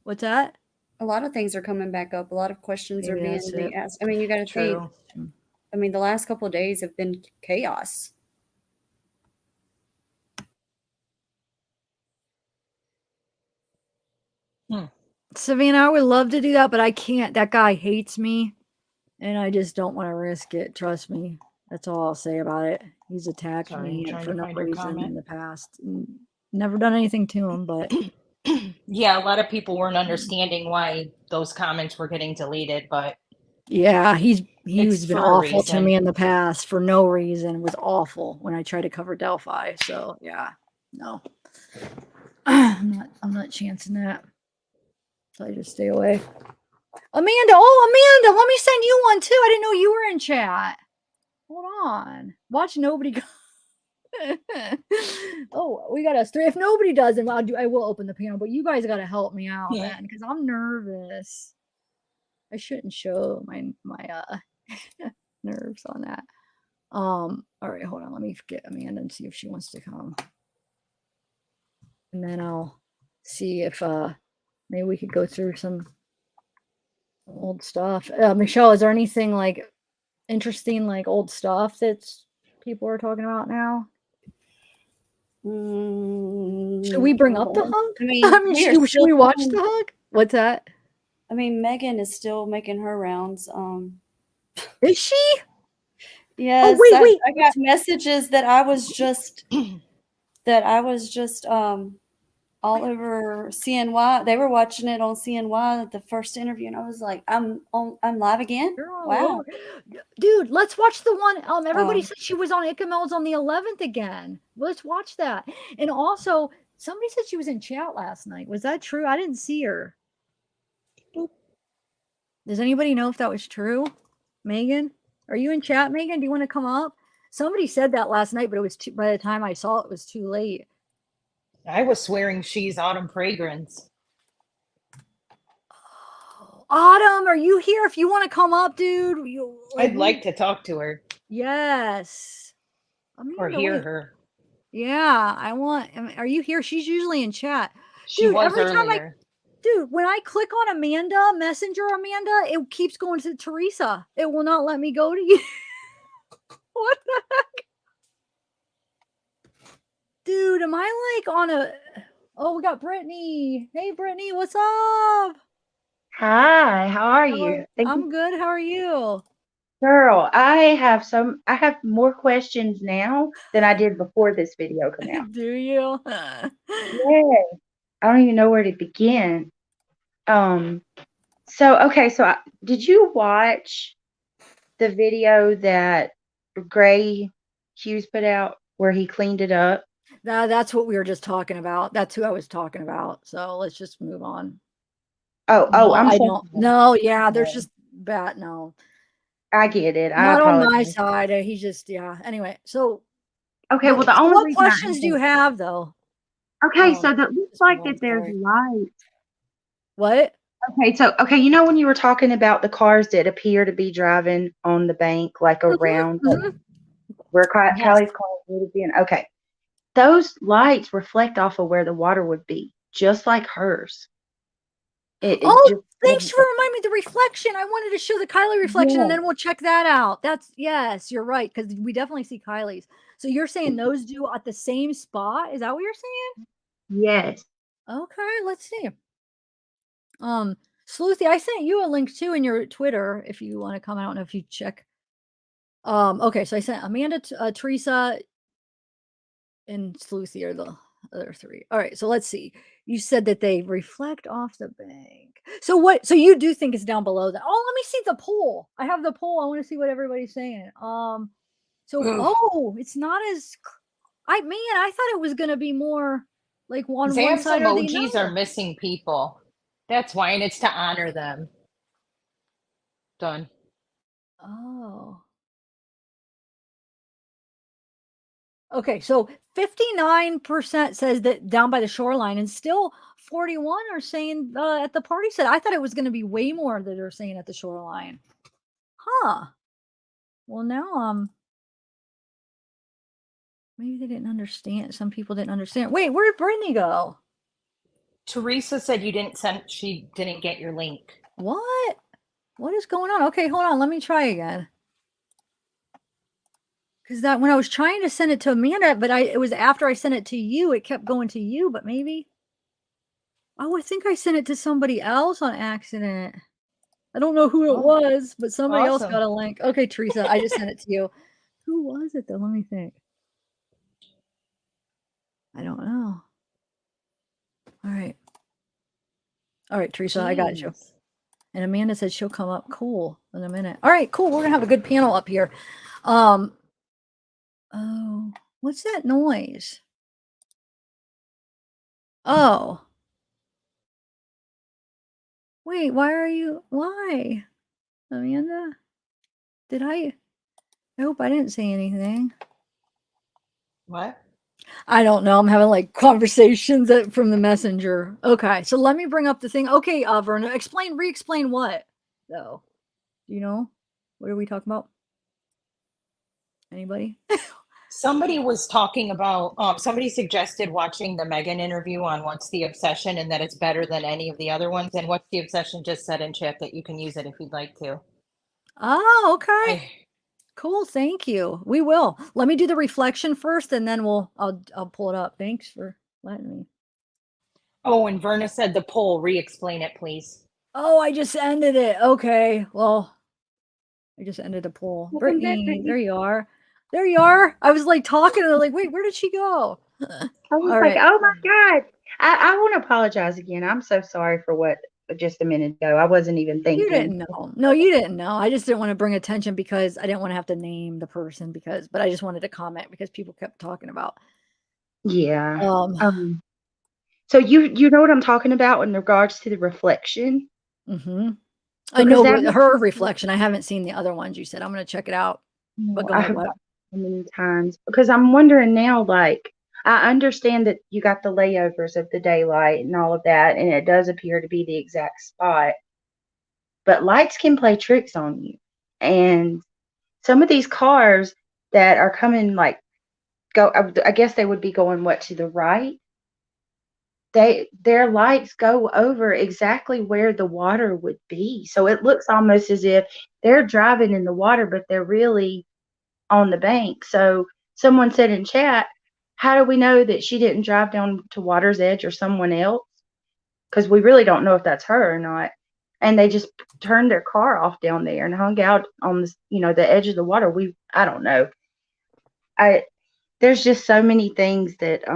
What's that? A lot of things are coming back up. A lot of questions are being asked. I mean, you got to think. I mean, the last couple of days have been chaos. Savannah, I would love to do that, but I can't. That guy hates me, and I just don't want to risk it. Trust me. That's all I'll say about it. He's attacked me for no reason in the past. Never done anything to him, but yeah, a lot of people weren't understanding why those comments were getting deleted, but yeah, he's been awful to me in the past for no reason. It was awful when I tried to cover Delphi. So yeah, no, I'm not chancing that. So I just stay away. Amanda, let me send you one too. I didn't know you were in chat. Hold on. Watch nobody go. Oh, we got us 3. If nobody does, then I will open the panel, but you guys got to help me out, man, because I'm nervous. I shouldn't show my Nerves on that. All right, hold on. Let me get Amanda and see if she wants to come. And then I'll see if maybe we could go through some old stuff. Michelle, is there anything like interesting, like old stuff that's people are talking about now? Should we bring up the hug? I mean, I mean, we are should still we watch talking- the hug? What's that? I mean, Megan is still making her rounds. Is she? Yes, wait. I got messages that I was just all over CNY. They were watching it on CNY, the first interview, and I was like, I'm live again. Girl, Wow. dude, let's watch the one. Everybody Oh. said she was on Ickamel's on the 11th again. Let's watch that. And also, somebody said she was in chat last night. Was that true? I didn't see her. Does anybody know if that was true? Megan, are you in chat, Megan? Do you want to come up? Somebody said that last night, but it was by the time I saw it, it was too late. I was swearing she's Autumn Fragrance. Autumn, are you here? If you want to come up, dude, I'd like to talk to her Yes. or Amanda, hear wait. her. Yeah, are you here? She's usually in chat. She Dude, was every time earlier. when I click on Amanda, Messenger Amanda, it keeps going to Teresa. It will not let me go to you. What the heck? Dude, am I like on a... Oh, we got Brittany. Hey, Brittany, what's up? Hi, how are you? Thank you. I'm good. How are you? Girl, I have more questions now than I did before this video came out. Do you? Yeah. I don't even know where to begin. So did you watch the video that Gray Hughes put out where he cleaned it up? That's what we were just talking about. That's who I was talking about. So let's just move on. Oh, No, I'm I sorry. don't. No, yeah, there's just bad. No, I get it. I not on my apologize. side. He's just, yeah. Anyway, so Okay, well, the so only what reason I questions do you have though? Okay, Oh, so that looks just like move on, that there's sorry. lights. What? Okay, you know when you were talking about the cars that appear to be driving on the bank, like around like, where Yes. Kylie's car would have been? Okay, those lights reflect off of where the water would be, just like hers. It Oh, just thanks for reminding me of the reflection. I wanted to show the Kylie reflection, and Yeah. then we'll check that out. Yes, you're right, because we definitely see Kylie's. So you're saying those do at the same spot? Is that what you're saying? Yes. Okay, let's see. Sleuthy, I sent you a link too in your Twitter if you want to come. I don't know if you check. Okay, so I sent Amanda, Teresa, and Sleuthy are the other three. All right, so let's see. You said that they reflect off the bank. So what? So you do think it's down below that? Oh, let me see the poll. I have the poll. I want to see what everybody's saying. It's not as. I thought it was gonna be more like on one Zam's side or the emojis other. are missing people. That's why, and it's to honor them. Done. Oh. Okay, so 59% says that down by the shoreline, and still 41 are saying at the party set. I thought it was going to be way more that are saying at the shoreline. Huh. Well, now maybe they didn't understand. Some people didn't understand. Wait, where did Brittany go? Teresa said she didn't get your link. What? What is going on? Okay, hold on. Let me try again. Because that when I was trying to send it to Amanda, but it was after I sent it to you, it kept going to you, but maybe. Oh, I think I sent it to somebody else on accident. I don't know who it was, but somebody else Awesome. got a link. Okay, Teresa, I just sent it to you. Who was it though? Let me think. I don't know. All right. All right, Teresa, I got you. Jeez. And Amanda said she'll come up cool in a minute. All right, cool. We're gonna have a good panel up here. Oh, what's that noise? Oh. Wait, why? Amanda? I hope I didn't say anything. What? I don't know. I'm having like conversations from the messenger. Okay, so let me bring up the thing. Okay, Verna, re-explain what though. Do you know? What are we talking about? Anybody? Somebody was talking about, somebody suggested watching the Megan interview on What's the Obsession and that it's better than any of the other ones. And What's the Obsession just said in chat that you can use it if you'd like to. Oh, okay. I, Cool. Thank you. We will. Let me do the reflection first and then I'll pull it up. Thanks for letting me. oh, and Verna said the poll, re-explain it, please. Oh, I just ended it. Okay. Well, I just ended the poll. Welcome back, Brittany, Brittany. there you are. There you are. I was like talking and I'm like, wait, where did she go? I was All like, right. oh my God. I want to apologize again. I'm so sorry for what just a minute ago. I wasn't even thinking. You didn't know. No, you didn't know. I just didn't want to bring attention because I didn't want to have to name the person but I just wanted to comment because people kept talking about. Yeah. Um, So you know what I'm talking about in regards to the reflection? mhm. I Because know that makes her me- reflection. I haven't seen the other ones you said. I'm going to check it out. But go I ahead. have What? so many times because I'm wondering now, like, I understand that you got the layovers of the daylight and all of that, and it does appear to be the exact spot. But lights can play tricks on you. And some of these cars that are coming, like, I guess they would be going what, to the right? Their lights go over exactly where the water would be. So it looks almost as if they're driving in the water, but they're really on the bank. So someone said in chat, how do we know that she didn't drive down to water's edge or someone else? Because we really don't know if that's her or not. And they just turned their car off down there and hung out on this, the edge of the water. I don't know. There's just so many things that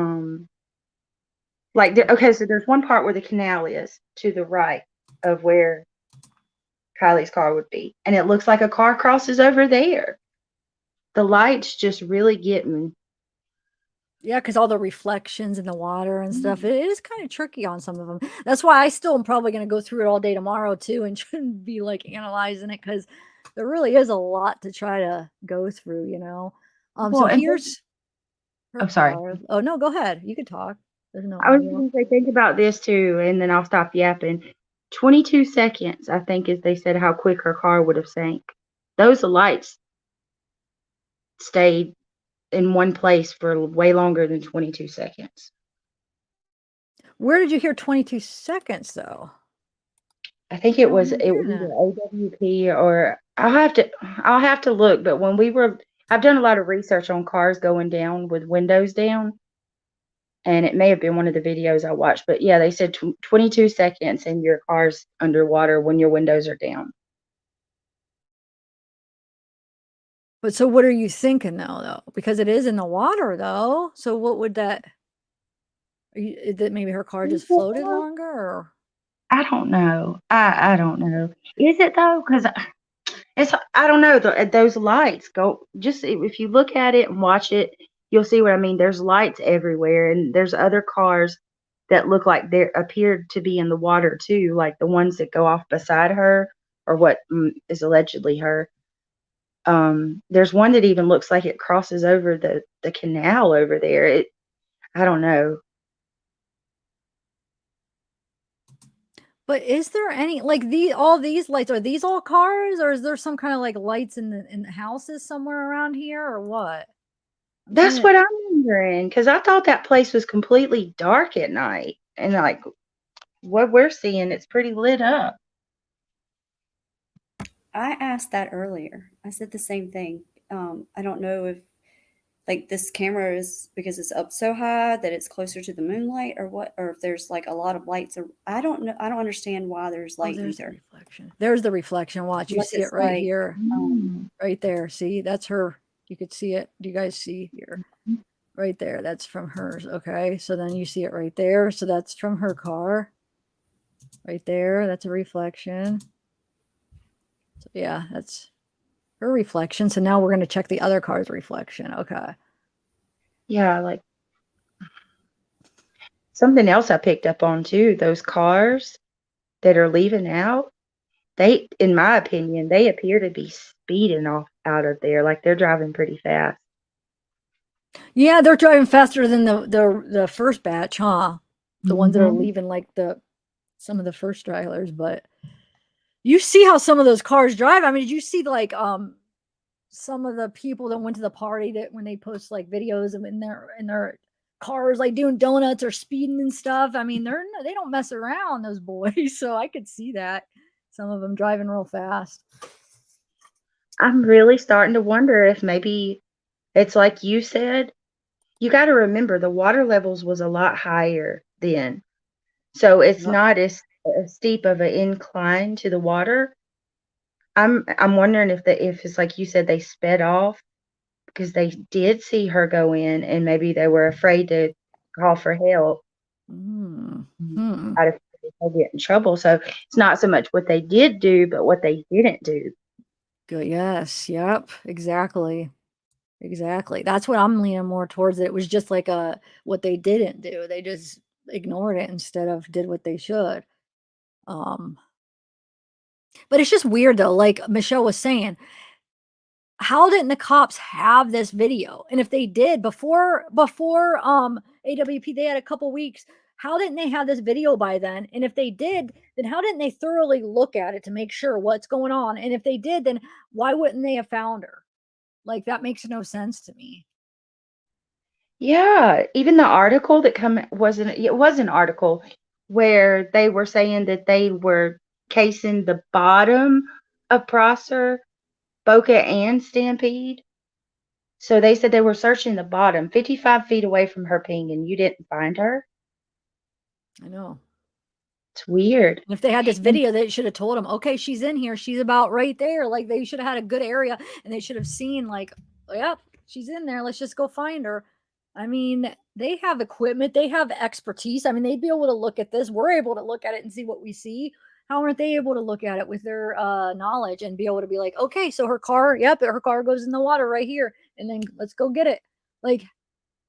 okay, so there's one part where the canal is to the right of where Kylie's car would be, and it looks like a car crosses over there. The lights just really get me. Yeah, because all the reflections in the water and stuff, it is kind of tricky on some of them. That's why I still am probably going to go through it all day tomorrow too and try and be like analyzing it because there really is a lot to try to go through, So Well, and here's her I'm sorry. car. Oh no, go ahead. You can talk. There's no I was audio. going to say, think about this too, and then I'll stop yapping. 22 seconds, I think, is they said how quick her car would have sank. Those lights stayed in one place for way longer than 22 seconds. Where did you hear 22 seconds though? I think I it don't was remember hearing either that. AWP or I'll have to look, but when I've done a lot of research on cars going down with windows down, and it may have been one of the videos I watched, but yeah, they said 22 seconds and your car's underwater when your windows are down. But so what are you thinking though? Because it is in the water though. So what would that that maybe her car just floated longer or I don't know. I don't know. Is it though? Because I don't know. Those lights go just if you look at it and watch it, you'll see what I mean. There's lights everywhere, and there's other cars that look like they appeared to be in the water too, like the ones that go off beside her or what is allegedly her. There's one that even looks like it crosses over the canal over there. I don't know. But is there any like all these lights, are these all cars or is there some kind of like lights in the houses somewhere around here or what? That's what I'm wondering because I thought that place was completely dark at night, and like what we're seeing, it's pretty lit up. I asked that earlier. I said the same thing. I don't know if like this camera is because it's up so high that it's closer to the moonlight or what, or if there's like a lot of lights. Or I don't know. I don't understand why there's light there's the either. reflection. There's the reflection. Watch, you Unless see it it's right like, here. Mm. Right there. See, that's her. You could see it. Do you guys see here? Mhm. Right there. That's from hers. Okay. So then you see it right there. So that's from her car. Right there. That's a reflection. So yeah, that's her reflection. So now we're going to check the other car's reflection. Okay. Yeah, like something else I picked up on too, those cars that are leaving out, in my opinion, they appear to be speeding off out of there. Like they're driving pretty fast. Yeah, they're driving faster than the first batch, huh? The ones that are Mhm. leaving like some of the first trailers, but You see how some of those cars drive. I mean, did you see like some of the people that went to the party that when they post like videos of in their cars like doing donuts or speeding and stuff? I mean, they don't mess around, those boys. So I could see that. Some of them driving real fast. I'm really starting to wonder if maybe it's like you said. You got to remember the water levels was a lot higher then. So it's Yep. not as steep of an incline to the water. I'm wondering if it's like you said, they sped off because they did see her go in and maybe they were afraid to call for help Mm. Hmm. out of fear they'll get in trouble. So it's not so much what they did do, but what they didn't do. Good. Yes. Yep. Exactly. Exactly. That's what I'm leaning more towards. It was just like what they didn't do. They just ignored it instead of did what they should. Um, but it's just weird though. Like Michelle was saying, how didn't the cops have this video? And if they did before AWP, they had a couple weeks. How didn't they have this video by then? And if they did, then how didn't they thoroughly look at it to make sure what's going on? And if they did, then why wouldn't they have found her? Like that makes no sense to me. Yeah, even the article that it was an article where they were saying that they were casing the bottom of Prosser, Boca, and Stampede. So they said they were searching the bottom, 55 feet away from her ping, and you didn't find her. I know. It's weird. And if they had this And video, they should have told them, okay, she's in here. She's about right there. Like they should have had a good area and they should have seen like, yep, she's in there. Let's just go find her. I mean, they have equipment, they have expertise. I mean, they'd be able to look at this. We're able to look at it and see what we see. How aren't they able to look at it with their knowledge and be able to be like, okay, so her car, yep, her car goes in the water right here. And then let's go get it. Like,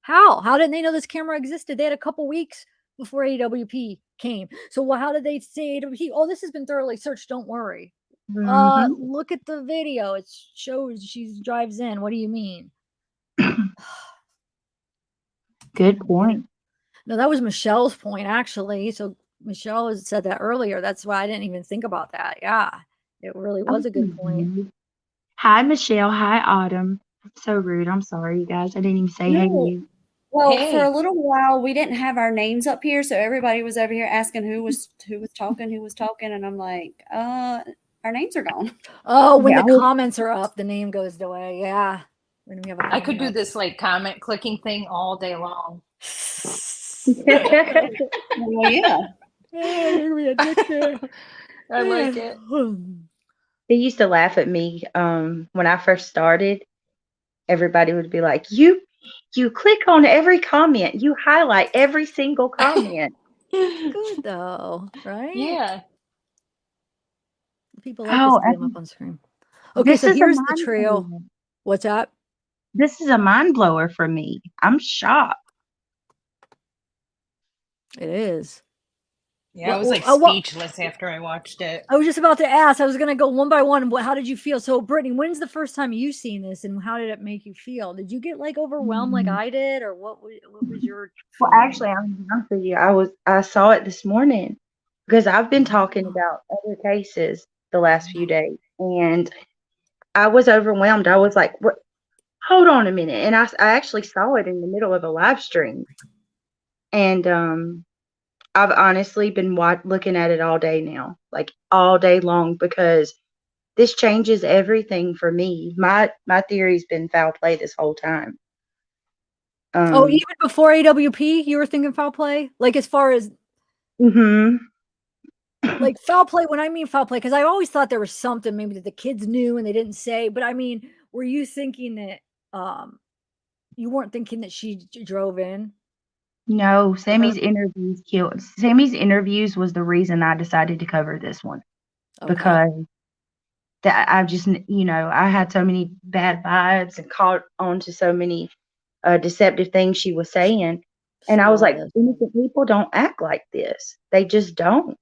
how? How didn't they know this camera existed? They had a couple weeks before AWP came. So how did they say AWP? Oh, this has been thoroughly searched. Don't worry. mhm. Look at the video. It shows she drives in. What do you mean? Good point. No, that was Michelle's point actually. So Michelle has said that earlier. That's why I didn't even think about that. Yeah, it really was a good point. Mhm. Hi, Michelle. Hi, Autumn. So rude. I'm sorry, you guys. I didn't even say hey to No. you. Well, for a Hey, little while, we didn't have our names up here, so everybody was over here asking who was talking, and I'm like, our names are gone. Oh, when Yeah, the comments are up, the name goes away. Yeah, when we have a I could comment do up. this like comment clicking thing all day long. Well, yeah. You're gonna be addicted. I like it. they used to laugh at me when I first started. Everybody would be like, "You click on every comment. You highlight every single comment." Good though, right? Yeah. People like to Oh, see them up on screen. Okay, this so is a here's the mind trail. blower. What's that? This is a mind blower for me. I'm shocked. It is. Yeah, I was like What? speechless after I watched it. I was just about to ask. I was gonna go one by one. How did you feel? So, Brittany, when's the first time you seen this, and how did it make you feel? Did you get like overwhelmed like Mm. I did, or what was your Well, feeling? actually, I'm honest with you. I saw it this morning because I've been talking Oh, about other cases the last few days, and I was overwhelmed. I was like, "What? Hold on a minute!" And I actually saw it in the middle of a live stream, and I've honestly been looking at it all day now, like all day long, because this changes everything for me. My theory's been foul play this whole time. oh, Um, even before AWP, you were thinking foul play, like as far as hmm like foul play. When I mean foul play, because I always thought there was something maybe that the kids knew and they didn't say. But I mean, were you thinking that you weren't thinking that she drove in? No, For her? Sammy's interviews was the reason I decided to cover this one Okay. because that I just, I had so many bad vibes and caught on to so many deceptive things she was saying. And She I was like, was. innocent people don't act like this. They just don't.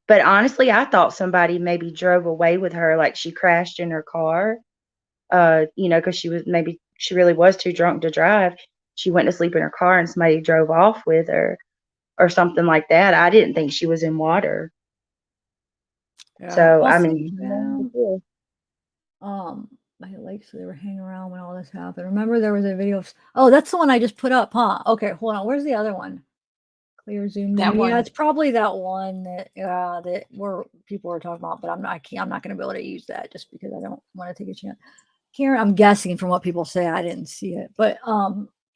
But honestly, I thought somebody maybe drove away with her, like she crashed in her car, because she really was too drunk to drive. She went to sleep in her car and somebody drove off with her or something like that. I didn't think she was in water. Yeah. So I Also, mean, um, my lakes, they were hanging around when all this happened. Remember there was a video of, oh, that's the one I just put up, huh? Okay, hold on. Where's the other one? Clear zoom That in. Yeah, one. it's probably that one that where people were talking about, but I'm not gonna be able to use that just because I don't want to take a chance. Karen, I'm guessing from what people say, I didn't see it. But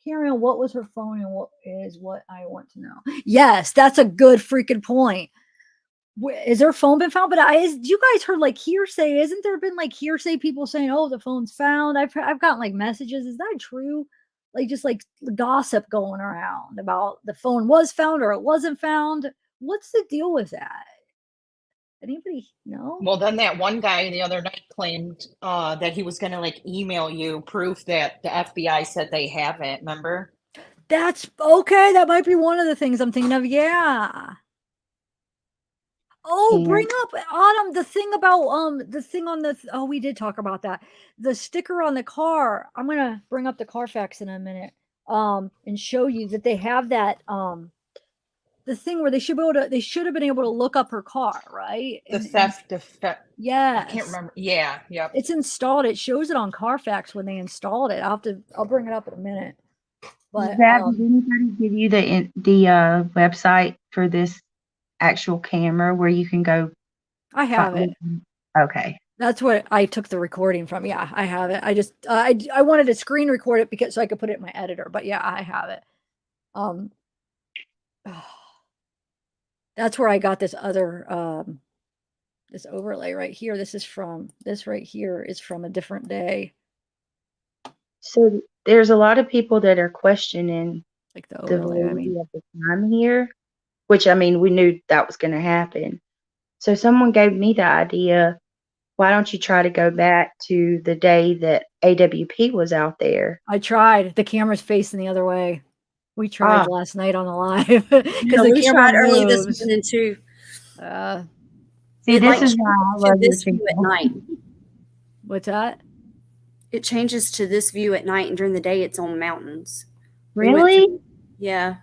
Karen, what was her phone and what is what I want to know? Yes, that's a good freaking point. Is her phone been found? But you guys heard like hearsay? Isn't there been like hearsay people saying, "Oh, the phone's found"? I've gotten like messages. Is that true? Like just like gossip going around about the phone was found or it wasn't found. What's the deal with that? Anybody know? Well, then that one guy the other night claimed that he was going to like email you proof that the FBI said they have it. Remember? That's okay. That might be one of the things I'm thinking of. Yeah. Oh, and bring up Autumn the thing about the thing on the oh, we did talk about that. The sticker on the car. I'm gonna bring up the Carfax in a minute. And show you that they have that the thing where they should have been able to look up her car, right? The And theft defect. I can't yes, remember. Yeah. Yep. it's installed. It shows it on Carfax when they installed it. I'll bring it up in a minute. But Zab, did anybody give you the website for this actual camera where you can go? I have it. Okay. That's what I took the recording from. Yeah, I have it. I just I wanted to screen record it because so I could put it in my editor. But yeah, I have it. Um, that's where I got this other this overlay right here. This right here is from a different day. So there's a lot of people that are questioning Like the the overlay. I validity mean, of the time here, which I mean, we knew that was going to happen. So someone gave me the idea, why don't you try to go back to the day that AWP was out there? I tried. The camera's facing the other way. We tried Ah, last night on the live because No, the we camera tried early this moves. morning too. see, It this like is changes why I to love your this view at channel. night. What's that? It changes to this view at night, and during the day it's on mountains. We went Really? through, yeah.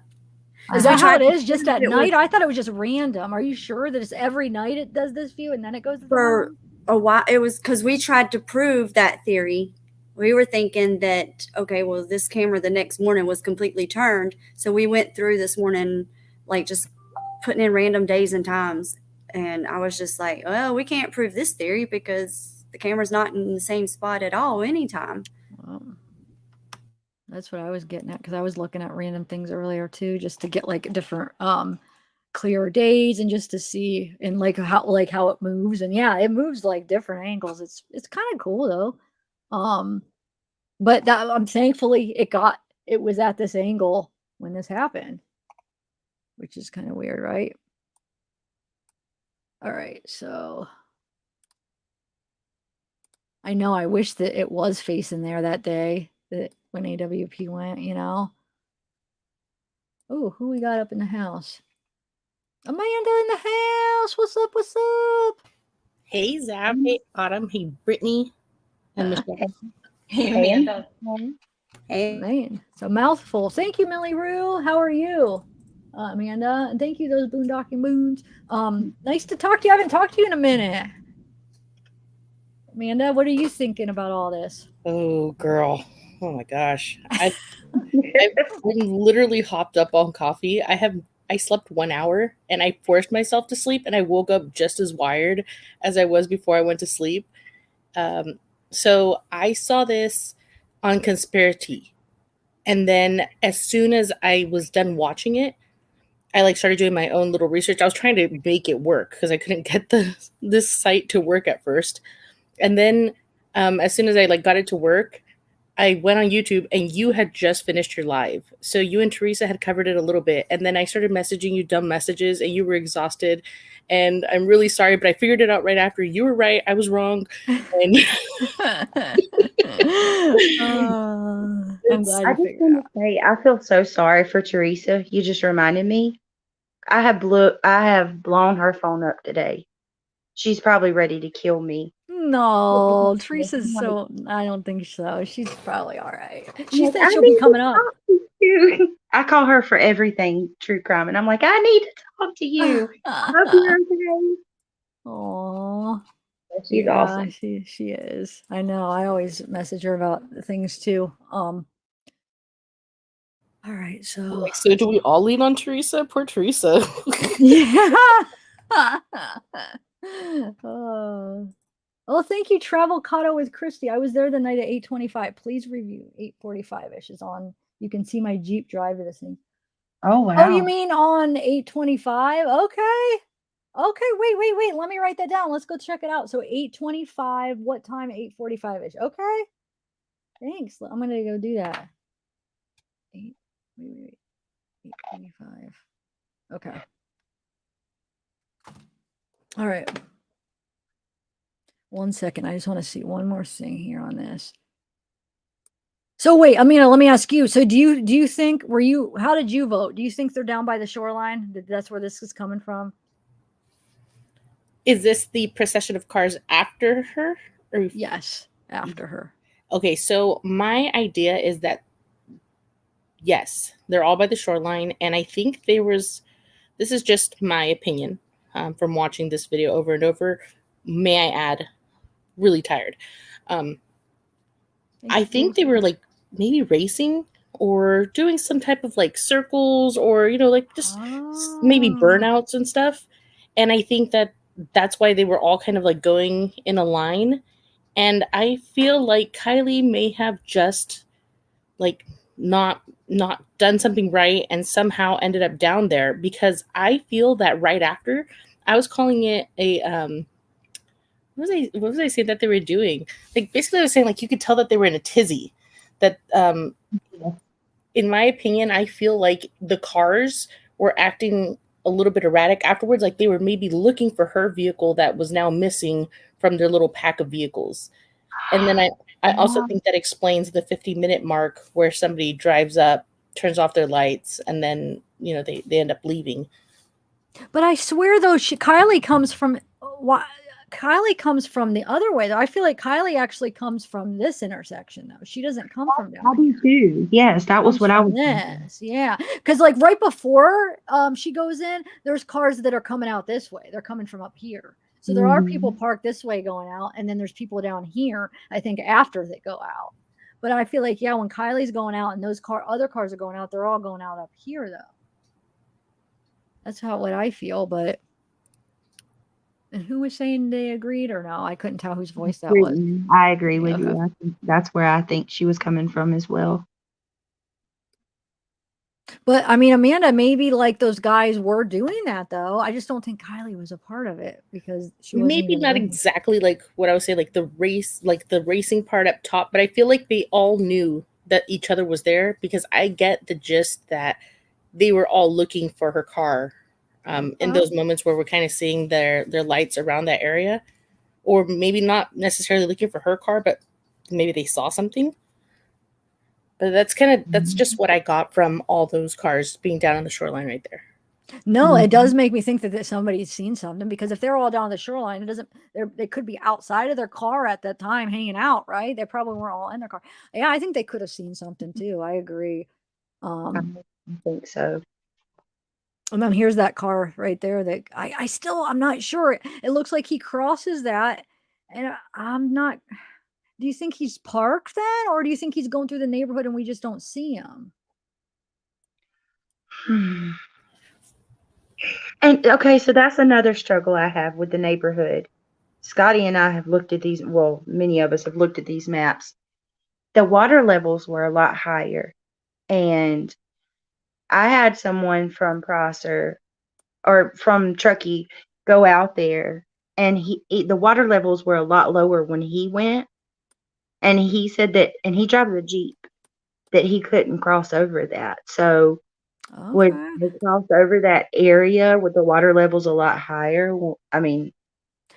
Is We that how tried it to is? Just prove at it was night? I thought it was just random. Are you sure that it's every night it does this view and then it goes to the for mountain? a while. It was because we tried to prove that theory. We were thinking that, okay, well, this camera the next morning was completely turned. So we went through this morning, like just putting in random days and times. And I was just like, well, we can't prove this theory because the camera's not in the same spot at all anytime. Well, that's what I was getting at because I was looking at random things earlier too, just to get like different clearer days and just to see and like how it moves. And yeah, it moves like different angles. It's kind of cool though. But that I'm thankfully it was at this angle when this happened, which is kind of weird, right? All right, so I know I wish that it was facing there that day that when AWP went, you know. Oh, who we got up in the house? Amanda in the house. What's up? What's up? Hey, Zab. Hey, Autumn. Hey, Brittany. And Michelle. Hey, Amanda. Hey, Man, it's a mouthful. Thank you, Millie Rue. How are you, Amanda? And thank you, those boondocking boons. Nice to talk to you. I haven't talked to you in a minute. Amanda, what are you thinking about all this? Oh, girl. Oh, my gosh. I literally hopped up on coffee. I slept 1 hour and I forced myself to sleep and I woke up just as wired as I was before I went to sleep. So I saw this on Conspiracy. And then as soon as I was done watching it, I like started doing my own little research. I was trying to make it work because I couldn't get this site to work at first. And then as soon as I like got it to work, I went on YouTube and you had just finished your live. So you and Teresa had covered it a little bit. And then I started messaging you dumb messages and you were exhausted. And I'm really sorry, but I figured it out right after. You were right. I was wrong. And I'm glad I you just figured it want out. to say, I feel so sorry for Teresa. You just reminded me. I have blown her phone up today. She's probably ready to kill me. No, Teresa's so. I don't think so. She's probably all right. She Like, said I she'll be need to coming up. talk to you. I call her for everything true crime, and I'm like, I need to talk to you. I hope you're okay. Oh, She's yeah, awesome. she is. I know. I always message her about things too. All right, so Wait, so do we all lean on Teresa? Poor Teresa. yeah. Oh, thank you, Travel Cotto with Christy. I was there the night at 8:25. Please review 8:45-ish is on. You can see my Jeep drive this thing. Oh Oh, you wow. mean on 8:25? Okay. Okay, wait. Let me write that down. Let's go check it out. So 8:25, what time? 8:45-ish. Okay. Thanks. I'm gonna go do that. Eight, wait. 8:25. Okay. All right. 1 second. I just want to see one more thing here on this. So wait, Amina, let me ask you. So do you think how did you vote? Do you think they're down by the shoreline? That's where this is coming from? Is this the procession of cars after her? Or Yes, after her. okay, so my idea is that yes, they're all by the shoreline, and I think this is just my opinion from watching this video over and over. May I add, really tired. I think they were like maybe racing or doing some type of like circles or, like just maybe burnouts and stuff. And I think that's why they were all kind of like going in a line. And I feel like Kiely may have just like not done something right and somehow ended up down there, because I feel that right after I was calling it a what was I saying that they were doing? Like basically I was saying like you could tell that they were in a tizzy. That in my opinion, I feel like the cars were acting a little bit erratic afterwards, like they were maybe looking for her vehicle that was now missing from their little pack of vehicles. And then I also Yeah. think that explains the 50-minute mark where somebody drives up, turns off their lights, and then, they end up leaving. But I swear though, Kiely comes from Kiely comes from the other way though. I feel like Kiely actually comes from this intersection though. She doesn't come from down I do here. too. Yes, that was Comes what I from was thinking. this, yeah. Because like right before she goes in, there's cars that are coming out this way. They're coming from up here. So there are people parked this way going out, and then there's people down here, I think, after they go out. But I feel like, yeah, when Kylie's going out and those other cars are going out, they're all going out up here though. That's what I feel, but and who was saying they agreed or no? I couldn't tell whose voice that was. I agree with Okay. you. I think that's where I think she was coming from as well. But I mean, Amanda, maybe like those guys were doing that though. I just don't think Kiely was a part of it because she wasn't Maybe even not there. exactly like what I would say, like the racing part up top, but I feel like they all knew that each other was there, because I get the gist that they were all looking for her car in those moments where we're kind of seeing their lights around that area, or maybe not necessarily looking for her car, but maybe they saw something. But that's just what I got from all those cars being down on the shoreline right there. No, it does make me think that somebody's seen something, because if they're all down the shoreline, it doesn't. They could be outside of their car at that time, hanging out, right? They probably weren't all in their car. Yeah, I think they could have seen something too. I agree. I think so. And then here's that car right there that I'm not sure. It looks like he crosses that, and I'm not. Do you think he's parked then, or do you think he's going through the neighborhood and we just don't see him? And okay, so that's another struggle I have with the neighborhood. Scotty and I have looked at these, well, many of us have looked at these maps. The water levels were a lot higher. And I had someone from Prosser or from Truckee go out there, and the water levels were a lot lower when he went. And he said that, and he drives a Jeep, that he couldn't cross over that. So would Okay. they cross over that area with the water levels a lot higher? Well, I mean,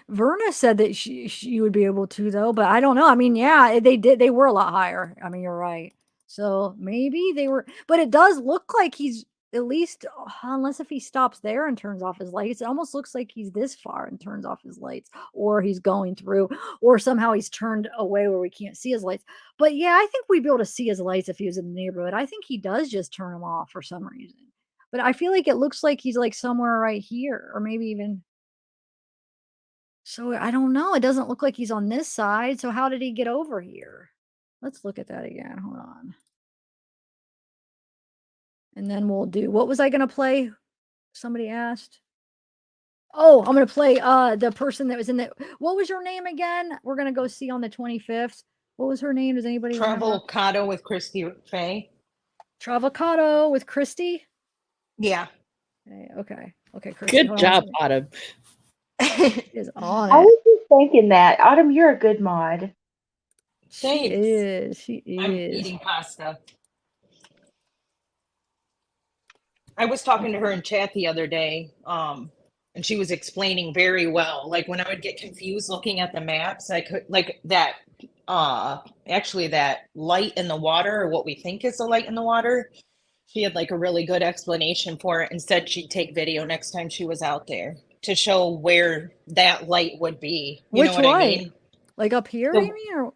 Verna said that she would be able to though, but I don't know. I mean, yeah, they were a lot higher. I mean, you're right. So maybe they were, but it does look like he's at least, unless if he stops there and turns off his lights, it almost looks like he's this far and turns off his lights, or he's going through, or somehow he's turned away where we can't see his lights. But yeah, I think we'd be able to see his lights if he was in the neighborhood. I think he does just turn them off for some reason. But I feel like it looks like he's like somewhere right here, or maybe even So I don't know. It doesn't look like he's on this side. So how did he get over here? Let's look at that again. Hold on. And then we'll do, what was I going to play? Somebody asked. Oh, I'm going to play the person that was in the, what was your name again? We're going to go see on the 25th. What was her name? Does anybody remember? Travelcado with Christy Faye. Travacado with Christy. Yeah. Okay. Okay, Christy. Good hold on one job, second. Autumn. She is on I it. was just thinking that. Autumn, you're a good mod. She Thanks. is. She I'm is. eating pasta. I was talking to her in chat the other day, and she was explaining very well. Like when I would get confused looking at the maps, I could like that actually that light in the water, or what we think is the light in the water. She had like a really good explanation for it. Instead, she'd take video next time she was out there to show where that light would be. You know Which what I light? mean? Like up here, The- you mean? Or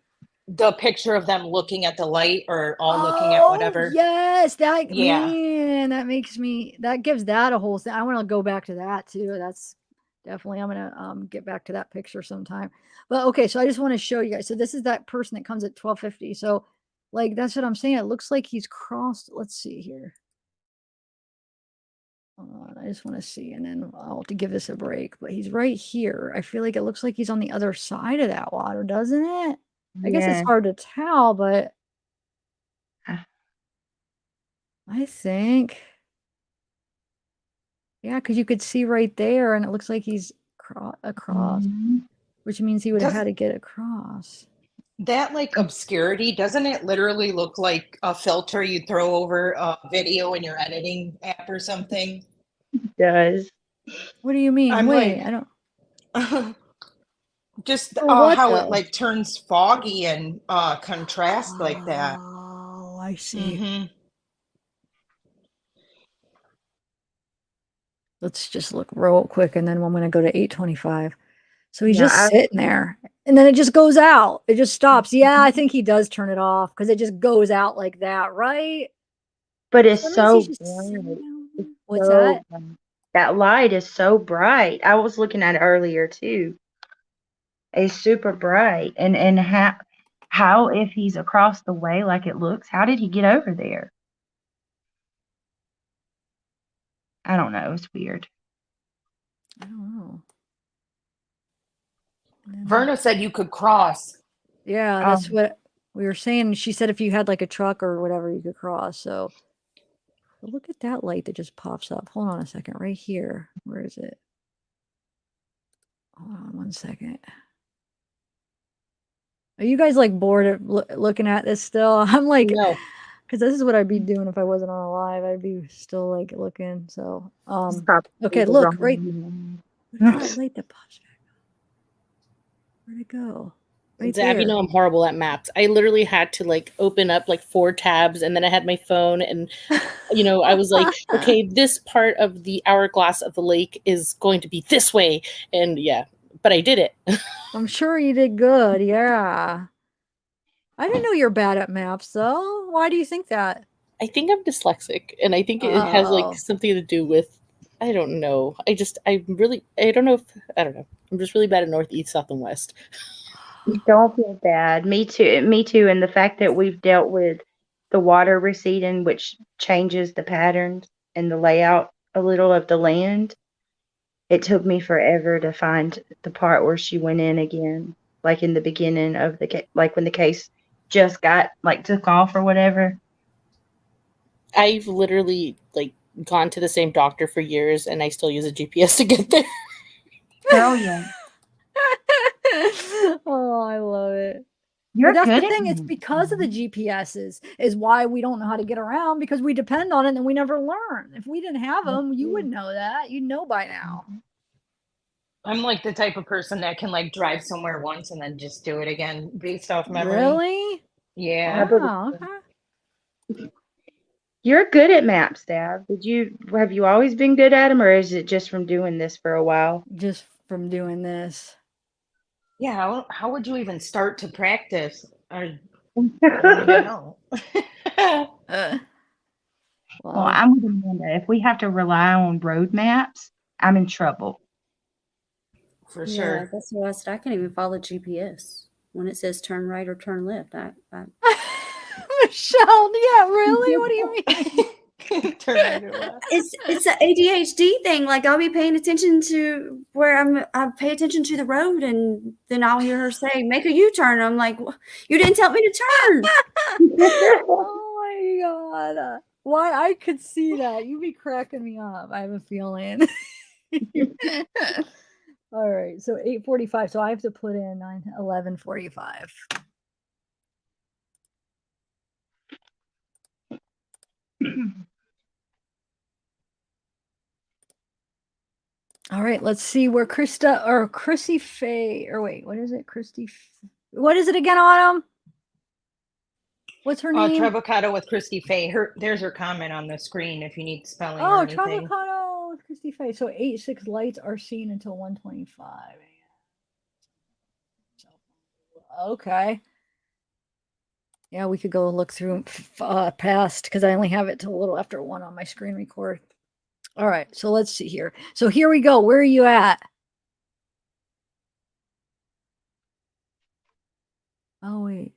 The picture of them looking at the light or all looking at whatever. Yes, that Yeah. man, that makes me, that gives that a whole thing. I want to go back to that too. That's definitely, I'm gonna get back to that picture sometime. But okay, so I just want to show you guys. So this is that person that comes at 12:50. So like that's what I'm saying. It looks like he's crossed. Let's see here. Hold on, I just want to see, and then I'll have to give this a break. But he's right here. I feel like it looks like he's on the other side of that water, doesn't it? I guess it's Yeah. hard to tell, but I think, yeah, because you could see right there, and it looks like he's across, Mhm. which means he would have Does- had to get across. That like obscurity, doesn't it literally look like a filter you throw over a video in your editing app or something? It does. What do you mean? I'm Wait, like- I don't. Just For what, how though? it like turns foggy and contrast like that. Oh, I see. Mhm. Let's just look real quick, and then I'm going to go to 8:25. So he's Yeah, just sitting there, and then it just goes out. It just stops. Yeah, I think he does turn it off because it just goes out like that, right? But it's That means so he's just sitting bright. down It's there. What's so that? bright. That light is so bright. I was looking at it earlier too. It's super bright. And how if he's across the way like it looks, how did he get over there? I don't know. It's weird. I don't know. And then- Verna said you could cross. Yeah, that's what we were saying. She said if you had like a truck or whatever, you could cross. So but look at that light that just pops up. Hold on a second, right here. Where is it? Hold on one second. Are you guys like bored of looking at this still? I'm like, No. because this is what I'd be doing if I wasn't on a live. I'd be still like looking. So, It's probably okay, the look wrong right. one. What is that light that pops back up? Where'd it go? Right Zab, there. you know I'm horrible at maps. I literally had to like open up like 4 tabs, and then I had my phone, and I was like, okay, this part of the hourglass of the lake is going to be this way, and yeah, but I did it. I'm sure you did good. Yeah. I didn't know you're bad at maps, though. Why do you think that? I think I'm dyslexic, and I think it has Oh. like something to do with, I don't know. I don't know. I'm just really bad at north, east, south, and west. Don't feel bad. Me too. Me too. And the fact that we've dealt with the water receding, which changes the patterns and the layout a little of the land, it took me forever to find the part where she went in again, like in the beginning of like when the case just got like took off or whatever. I've literally like gone to the same doctor for years, and I still use a GPS to get there. Hell yeah. Oh, I love it. You're But that's good the at thing. It's it. because of the GPSs is why we don't know how to get around, because we depend on it and we never learn. If we didn't have them, you wouldn't know that. You'd know by now. I'm like the type of person that can like drive somewhere once and then just do it again based off memory. Really? Yeah. Wow. Okay. You're good at maps, Dad. Have you always been good at them, or is it just from doing this for a while? Just from doing this. Yeah. How would you even start to practice? I don't even know. Well, I'm with Amanda. If we have to rely on road maps, I'm in trouble. for Yeah, sure. that's why I said I can't even follow GPS when it says turn right or turn left. Michelle, yeah, really? What do you mean? Turn right or left. It's an ADHD thing. Like I'll be paying attention to where I pay attention to the road, and then I'll hear her say, "Make a U-turn." I'm like, "You didn't tell me to turn." Oh my god. Why I could see that. You be cracking me up. I have a feeling. All right. So 8:45. So I have to put in 11:45. All right, let's see where Krista or Chrissy Faye or wait, what is it? What is it again, Autumn? What's her name? Travacado with Christy Faye. There's her comment on the screen if you need spelling or Oh, anything. Travacado with Christy Faye. So 8-6 lights are seen until 1:25. Okay. Yeah, we could go look through past because I only have it till a little after 1 on my screen record. All right, so let's see here. So here we go. Where are you at? Oh, wait.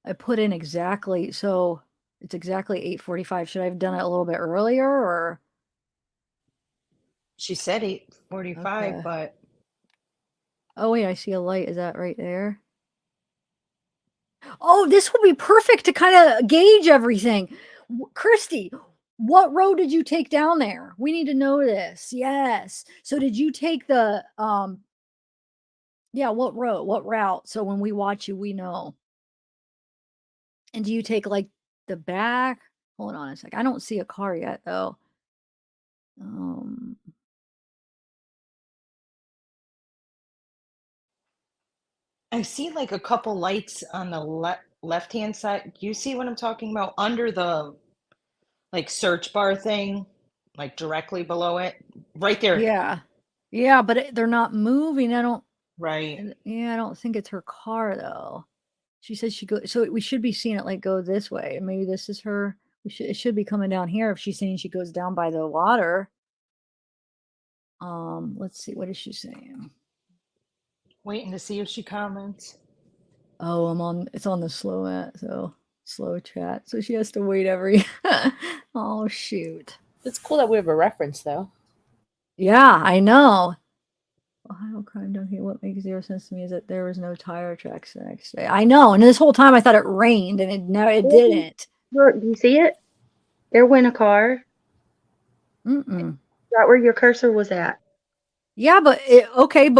I put in exactly, so it's exactly 8:45. Should I have done it a little bit earlier or? She said 8:45, Okay. but Oh, wait, I see a light. Is that right there? Oh, this will be perfect to kind of gauge everything. Christy, what road did you take down there? We need to know this. Yes. So did you take the yeah, what route? So when we watch you, we know. And do you take like the back? Hold on a sec. I don't see a car yet though. I see like a couple lights on the left-hand side. Do you see what I'm talking about? Under the like search bar thing, like directly below it, right there. Yeah. Yeah, but they're not moving. I don't Right. Yeah, I don't think it's her car though. She says she goes, so we should be seeing it like go this way. And maybe this is her. It should be coming down here if she's saying she goes down by the water. Let's see, what is she saying? Waiting to see if she comments. Oh, it's on the slow chat. So she has to wait every oh shoot. It's cool that we have a reference though. Yeah, I know. Ohio crime down here. What makes 0 sense to me is that there was no tire tracks the next day. I know, and this whole time I thought it rained, and it didn't. Look, do you see it? There went a car. Mm-mm. Right where your cursor was at. Yeah, but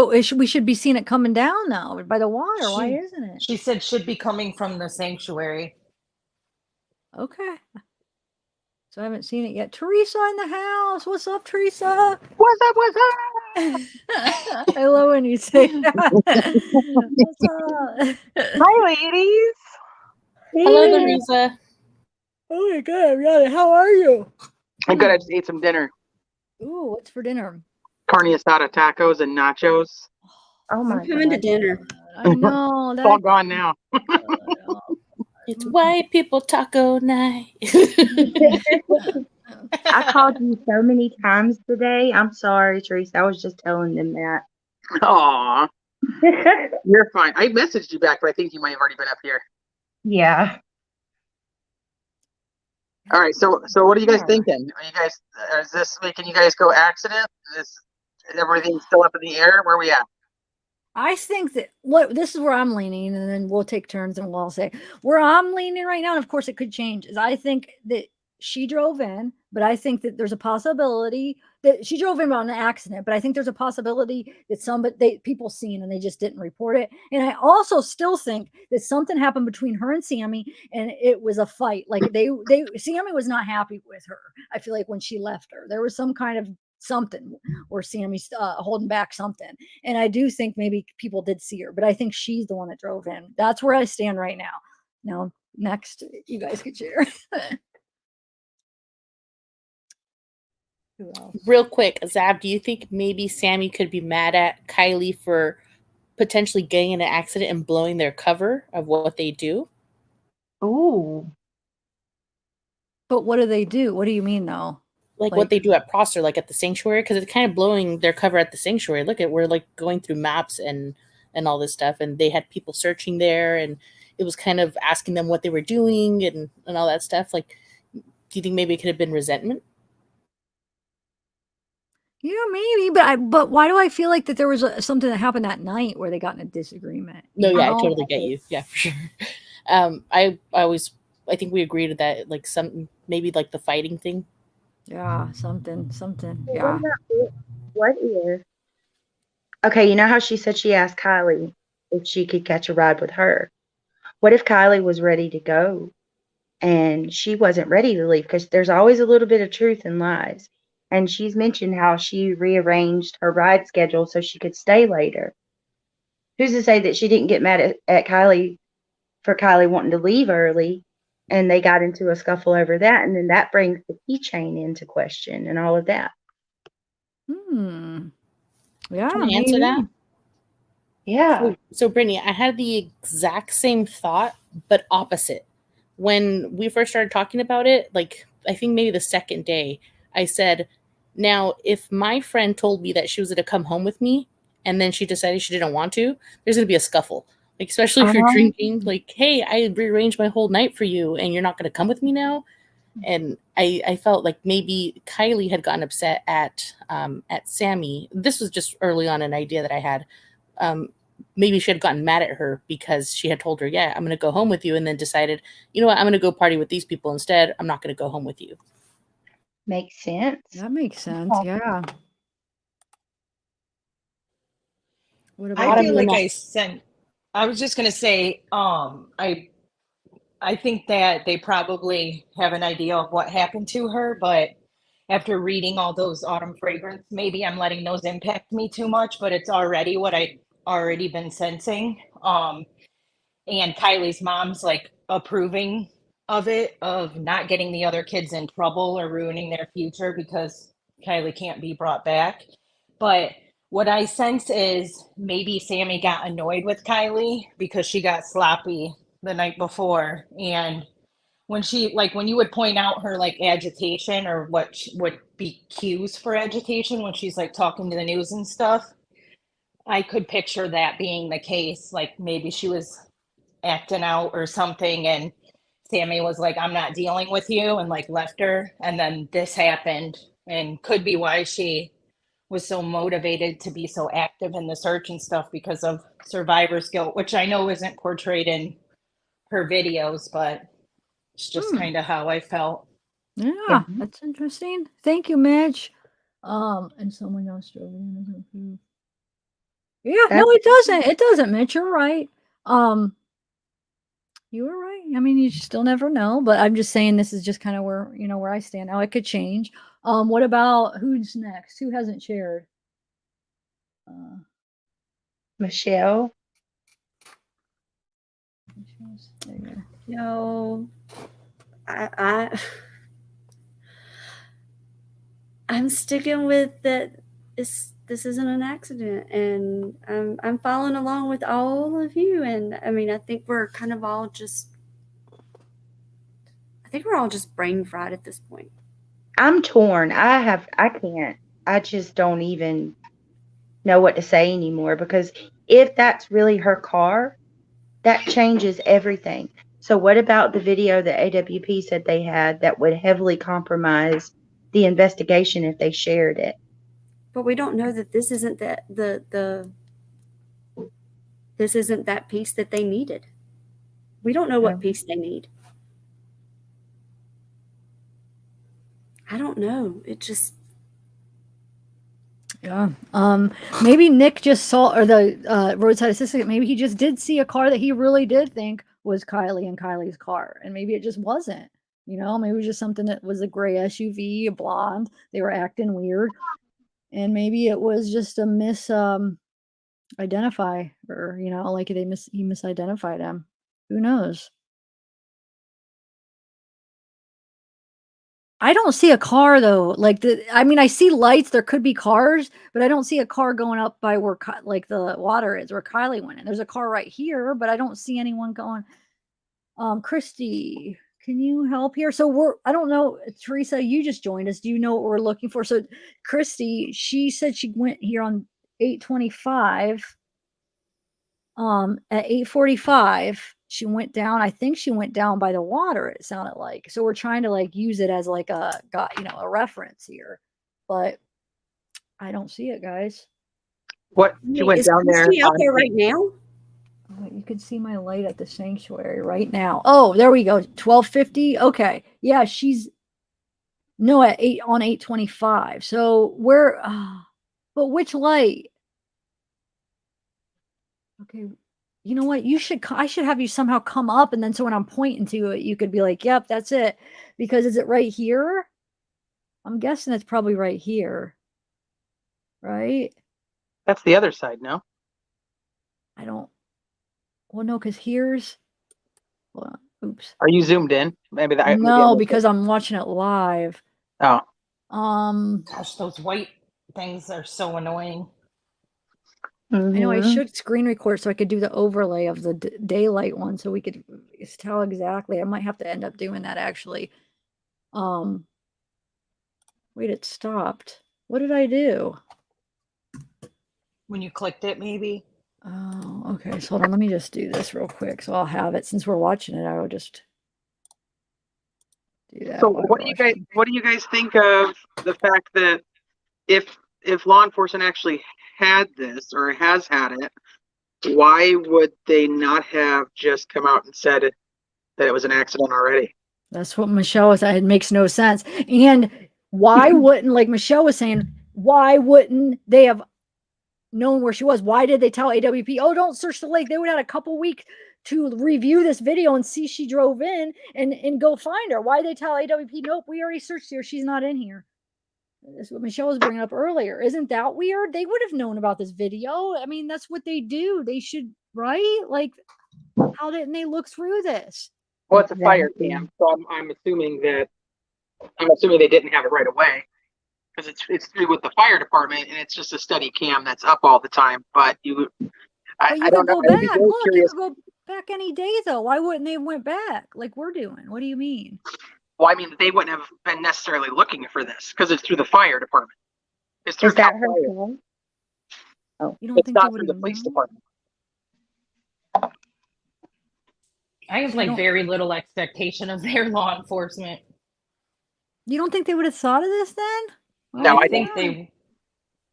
we should be seeing it coming down now by the water. Why isn't it? She said should be coming from the sanctuary. Okay. So I haven't seen it yet. Teresa in the house. What's up, Teresa? What's up? What's up? I love when you say that. What's up? Hi, ladies. Hello, Louisa. Oh my god, Rihanna, how are you? I'm good. I just ate some dinner. Ooh, what's for dinner? Carne asada tacos and nachos. Oh my I'm coming to God. dinner. I know. It's all gone now. It's white people taco night. I called you so many times today. I'm sorry, Teresa. I was just telling them that. Aw, you're fine. I messaged you back, but I think you might have already been up here. Yeah. All right. So what are you guys thinking? Is this making you guys go accident? Is everything still up in the air? Where are we at? I think that this is where I'm leaning, and then we'll take turns and we'll all say where I'm leaning right now. And of course, it could change. Is I think that she drove in, but I think that there's a possibility that she drove in on an accident. But I think there's a possibility that people seen and they just didn't report it. And I also still think that something happened between her and Sammy, and it was a fight. Like Sammy was not happy with her. I feel like when she left her, there was some kind of something where Sammy's holding back something. And I do think maybe people did see her, but I think she's the one that drove in. That's where I stand right now. Now, next, you guys could share. Who else? Real quick, Zab, do you think maybe Sammy could be mad at Kiely for potentially getting in an accident and blowing their cover of what they do? Ooh. But what do they do? What do you mean, though? Like what Like, they do at Prosser, like at the sanctuary, because it's kind of blowing their cover at the sanctuary. Look at we're like going through maps and all this stuff, and they had people searching there, and it was kind of asking them what they were doing and all that stuff. Like, do you think maybe it could have been resentment? yeah, maybe, but why do I feel like that there was something that happened that night where they got in a disagreement? No, You yeah, I know? totally get you. Yeah, for sure. I think we agreed to that, like some maybe like the fighting thing. Yeah, something. Well, Yeah. what if? Okay, you know how she said she asked Kylie if she could catch a ride with her. What if Kylie was ready to go and she wasn't ready to leave? Because there's always a little bit of truth in lies. And she's mentioned how she rearranged her ride schedule so she could stay later. Who's to say that she didn't get mad at Kylie for Kylie wanting to leave early and they got into a scuffle over that? And then that brings the keychain into question and all of that. Yeah, Can I answer maybe. that? Yeah. So Brittany, I had the exact same thought, but opposite. When we first started talking about it, like I think maybe the second day, I said, now if my friend told me that she was gonna come home with me and then she decided she didn't want to, there's gonna be a scuffle. Like especially if you're drinking, like, hey, I rearranged my whole night for you and you're not gonna come with me now. And I felt like maybe Kylie had gotten upset at Sammy. This was just early on an idea that I had. Maybe she had gotten mad at her because she had told her, yeah, I'm going to go home with you, and then decided, you know what, I'm going to go party with these people instead. I'm not going to go home with you. Makes sense. That makes sense. Yeah. What I about feel you? like I was just gonna say, I think that they probably have an idea of what happened to her, but after reading all those autumn fragrance, maybe I'm letting those impact me too much, but it's already what I already been sensing. And Kylie's mom's like approving of it, of not getting the other kids in trouble or ruining their future because Kylie can't be brought back. But what I sense is maybe Sammy got annoyed with Kylie because she got sloppy the night before. And when you would point out her like agitation or what would be cues for agitation when she's like talking to the news and stuff, I could picture that being the case. Like maybe she was acting out or something and Sammy was like, I'm not dealing with you, and like left her, and then this happened, and could be why she was so motivated to be so active in the search and stuff because of survivor's guilt, which I know isn't portrayed in her videos, but it's just kind of how I felt. Yeah, that's interesting. Thank you, Mitch. And someone else drove in. Yeah, no, it doesn't. It doesn't, Mitch. You're right. You were right. I mean, you still never know, but I'm just saying this is just kind of where, where I stand now. It could change. What about who's next? Who hasn't shared? Michelle. There you go. No, I'm sticking with that. This isn't an accident, and I'm following along with all of you. And I mean, I think we're kind of all just. I think we're all just brain fried at this point. I'm torn. I can't. I just don't even know what to say anymore because if that's really her car, that changes everything. So what about the video that AWP said they had that would heavily compromise the investigation if they shared it? But we don't know that this isn't this isn't that piece that they needed. We don't know what piece they need. I don't know. It just Yeah. Maybe Nick just saw, or the roadside assistant, maybe he just did see a car that he really did think was Kylie and Kylie's car. And maybe it just wasn't. Maybe it was just something that was a gray SUV, a blonde. They were acting weird. And maybe it was just a identify, or, like he misidentified him. Who knows? I don't see a car though. I mean, I see lights. There could be cars, but I don't see a car going up by where like the water is, where Kylie went in. There's a car right here, but I don't see anyone going. Christy, can you help here? So I don't know, Teresa, you just joined us. Do you know what we're looking for? So Christy, she said she went here on 8:25. At 8:45, she went down. I think she went down by the water, it sounded like. So we're trying to like use it as like a reference here. But I don't see it, guys. What she went Is down there? Christy out there right now? Oh, you can see my light at the sanctuary right now. Oh, there we go. 12:50. Okay. Yeah, she's no at 8:25. So where but which light? Okay. You know what? I should have you somehow come up, and then so when I'm pointing to it, you could be like, "Yep, that's it." Because is it right here? I'm guessing it's probably right here. Right? That's the other side, no? I don't Well, no, because here's hold on. Oops. Are you zoomed in? Maybe that. No, because I'm watching it live. Oh, Gosh, those white things are so annoying. I know I Mhm. should screen record so I could do the overlay of the daylight one so we could tell exactly. I might have to end up doing that actually. Wait, it stopped. What did I do? When you clicked it, maybe. Oh, okay. So hold on. Let me just do this real quick. So I'll have it. Since we're watching it, I will just do that. so while what we're do you guys watching. what do you guys think of the fact that if law enforcement actually had this or has had it, why would they not have just come out and said that it was an accident already? That's what Michelle was saying. It makes no sense. And why wouldn't, like Michelle was saying, why wouldn't they have known where she was? Why did they tell AWP, oh, don't search the lake? They would have had a couple weeks to review this video and see she drove in and go find her. Why did they tell AWP, nope, we already searched here. She's not in here. That's what Michelle was bringing up earlier. Isn't that weird? They would have known about this video. I mean, that's what they do. They should, right? Like, how didn't they look through this? Well, it's a fire Exactly. cam, so I'm assuming they didn't have it right away because it's through with the fire department and it's just a steady cam that's up all the time. But But you I could don't know. go I would be back. very Look, you curious. could go back any day though. Why wouldn't they have went back like we're doing? What do you mean? Well, I mean, they wouldn't have been necessarily looking for this because it's through the fire department. It's through Is that Cal her Fire. phone? You don't It's think they not would through the have police known? department. I have So you like don't very little expectation of their law enforcement. you don't think they would have thought of this then? No, Why I is don't. that?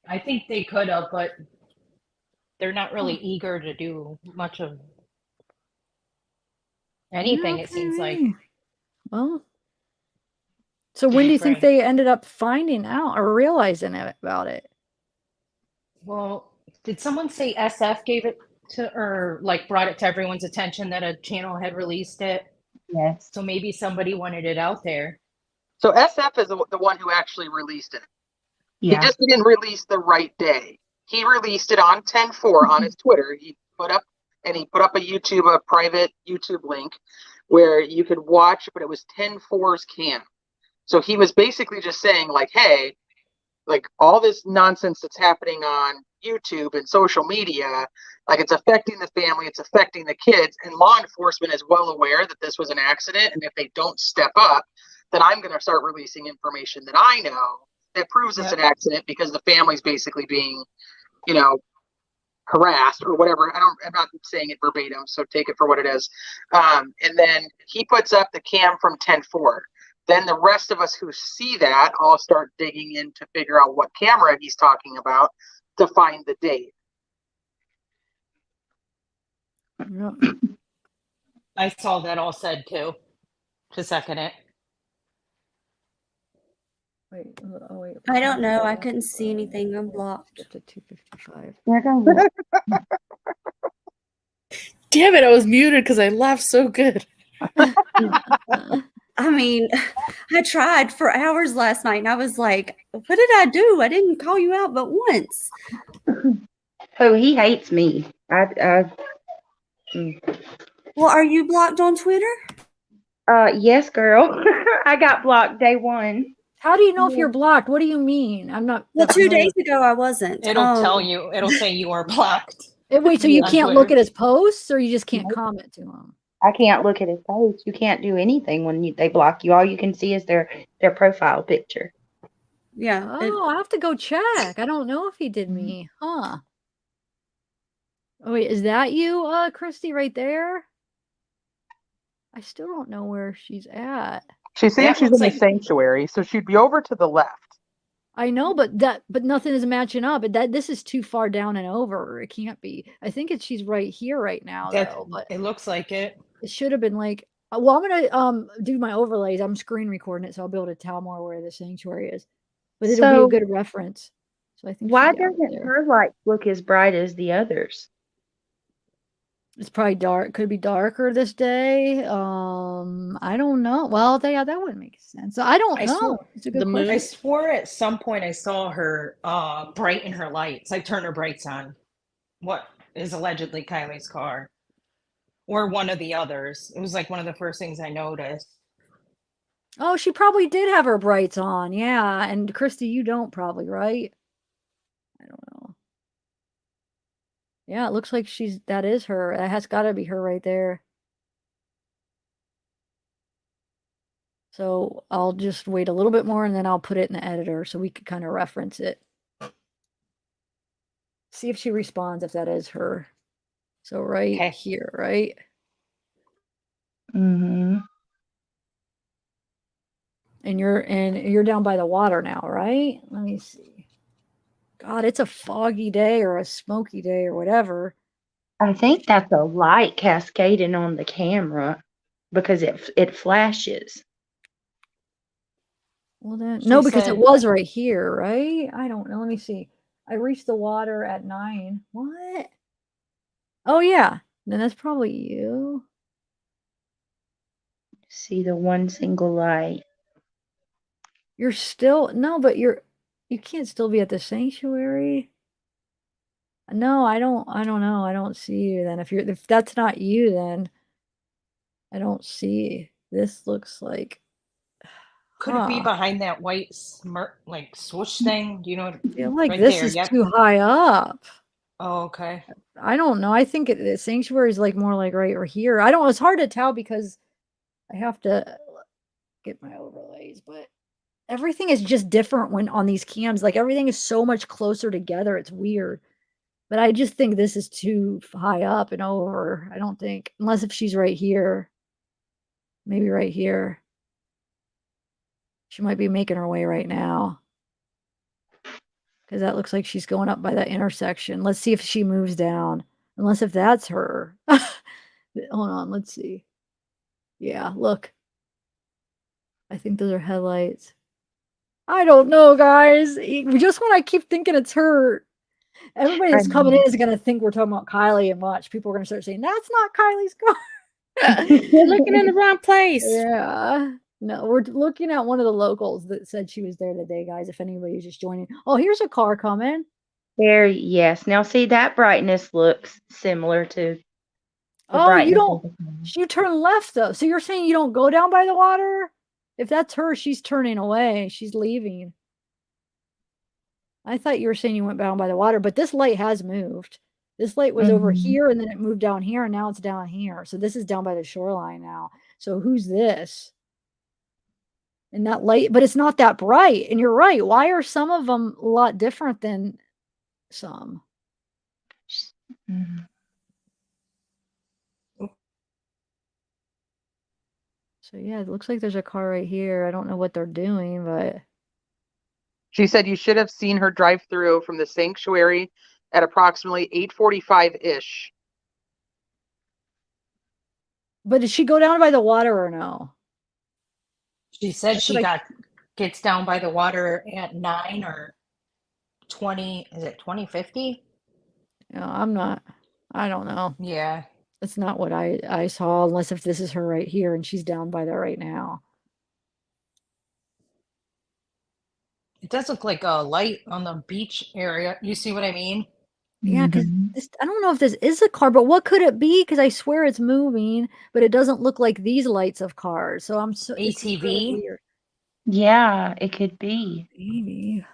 I think they could have, but they're not really eager to do much of anything, Yeah, it seems like. okay. Well, so to when be do you think frank. they ended up finding out or realizing about it? Well, did someone say SF gave it to, or like brought it to everyone's attention that a channel had released it? Yes. So maybe somebody wanted it out there. So SF is the one who actually released it. He Yeah. just didn't release the right day. He released it on 10/4 on his Twitter. He put up a private YouTube link where you could watch, but it was 10/4's cam. So he was basically just saying like, hey, like all this nonsense that's happening on YouTube and social media, like it's affecting the family, it's affecting the kids, and law enforcement is well aware that this was an accident. And if they don't step up, then I'm going to start releasing information that I know that proves it's an accident because the family's basically being, harassed or whatever. I'm not saying it verbatim, so take it for what it is. And then he puts up the cam from 10/4. Then the rest of us who see that all start digging in to figure out what camera he's talking about to find the date. Yep. I saw that all said too, to second it. Wait, oh wait. I don't know. I couldn't see anything. I'm blocked. Up to 2:55. There goes it. Damn it, I was muted because I laughed so good. I mean, I tried for hours last night and I was like, what did I do? I didn't call you out but once. Oh, he hates me. Well, are you blocked on Twitter? Yes, girl. I got blocked day one. How do you know if you're blocked? What do you mean? I'm not. Well, that 2 familiar. days ago I wasn't. It'll tell you, it'll say you are blocked. Wait, so you on can't Twitter. look at his posts, or you just can't comment to him? I can't look at his face. You can't do anything when they block you. All you can see is their profile picture. Yeah. Oh, I have to go check. I don't know if he did me. Huh. Oh, wait, is that you, Christy, right there? I still don't know where she's at. She's saying That she's looks in the like sanctuary, so she'd be over to the left. I know, but nothing is matching up. This is too far down and over. It can't be. I think she's right here right now that. though, but It looks like it. it should have been like well, I'm gonna do my overlays. I'm screen recording it, so I'll be able to tell more where the sanctuary is. But it'll be a So good reference. So I think why she's out doesn't there. her light look as bright as the others? It's probably dark. Could be darker this day. I don't know. Well, that wouldn't make sense. So I don't I know. swore It's a good The moon- I question. swore at some point I saw her brighten her lights, like turn her brights on. What is allegedly Kylie's car. Or one of the others. It was like one of the first things I noticed. Oh, she probably did have her brights on. Yeah, and Christy, you don't probably, right? I don't know. Yeah, it looks like that is her. That has got to be her right there. So I'll just wait a little bit more and then I'll put it in the editor so we could kind of reference it. See if she responds if that is her. So right Okay. here, right? Mm-hmm. And you're down by the water now, right? Let me see. God, it's a foggy day or a smoky day or whatever. I think that's a light cascading on the camera because it flashes. Well then, She no, because it said was right here, right? I don't know. Let me see. I reached the water at 9. What? Oh yeah. Then that's probably you. See the one single light. You're still no, but you can't still be at the sanctuary. No, I don't know. I don't see you then. If that's not you, then I don't see. This looks like could it be huh. behind that white like swoosh thing? Do you know what? I feel like Right this there. is Yep. too high up. Oh, okay. I don't know. I think the sanctuary is like more like right over here. I don't know. It's hard to tell because I have to get my overlays, but everything is just different when on these cams. Like everything is so much closer together. It's weird. But I just think this is too high up and over. I don't think, unless if she's right here. Maybe right here. She might be making her way right now. Because that looks like she's going up by that intersection. Let's see if she moves down. Unless if that's her. Hold on, let's see. Yeah, look. I think those are headlights. I don't know, guys. Just when I keep thinking it's her, everybody that's coming in is going to think we're talking about Kiely and watch. People are going to start saying, that's not Kylie's car. You're looking in the wrong place. Yeah. No, we're looking at one of the locals that said she was there today, guys. If anybody's just joining. Oh, here's a car coming. There, yes. Now see that brightness looks similar to the Oh, you brightness of don't. the camera. You turn left though. So you're saying you don't go down by the water? If that's her, she's turning away. She's leaving. I thought you were saying you went down by the water, but this light has moved. This light was over Mhm. here and then it moved down here and now it's down here. So this is down by the shoreline now. So who's this? And that light, but it's not that bright. And you're right. Why are some of them a lot different than some? Mhm. So yeah, it looks like there's a car right here. I don't know what they're doing, but She said you should have seen her drive through from the sanctuary at approximately 8:45-ish. did she go down by the water or no? She said That's she what I gets down by the water at 9 or 20. Is it 2050? no, I'm not. I don't know. Yeah. That's not what I saw, unless if this is her right here and she's down by there right now. It does look like a light on the beach area. You see what I mean? Yeah, because Mhm. this I don't know if this is a car, but what could it be? Because I swear it's moving, but it doesn't look like these lights of cars. So this is really ATV? weird. Yeah, it could be. Maybe.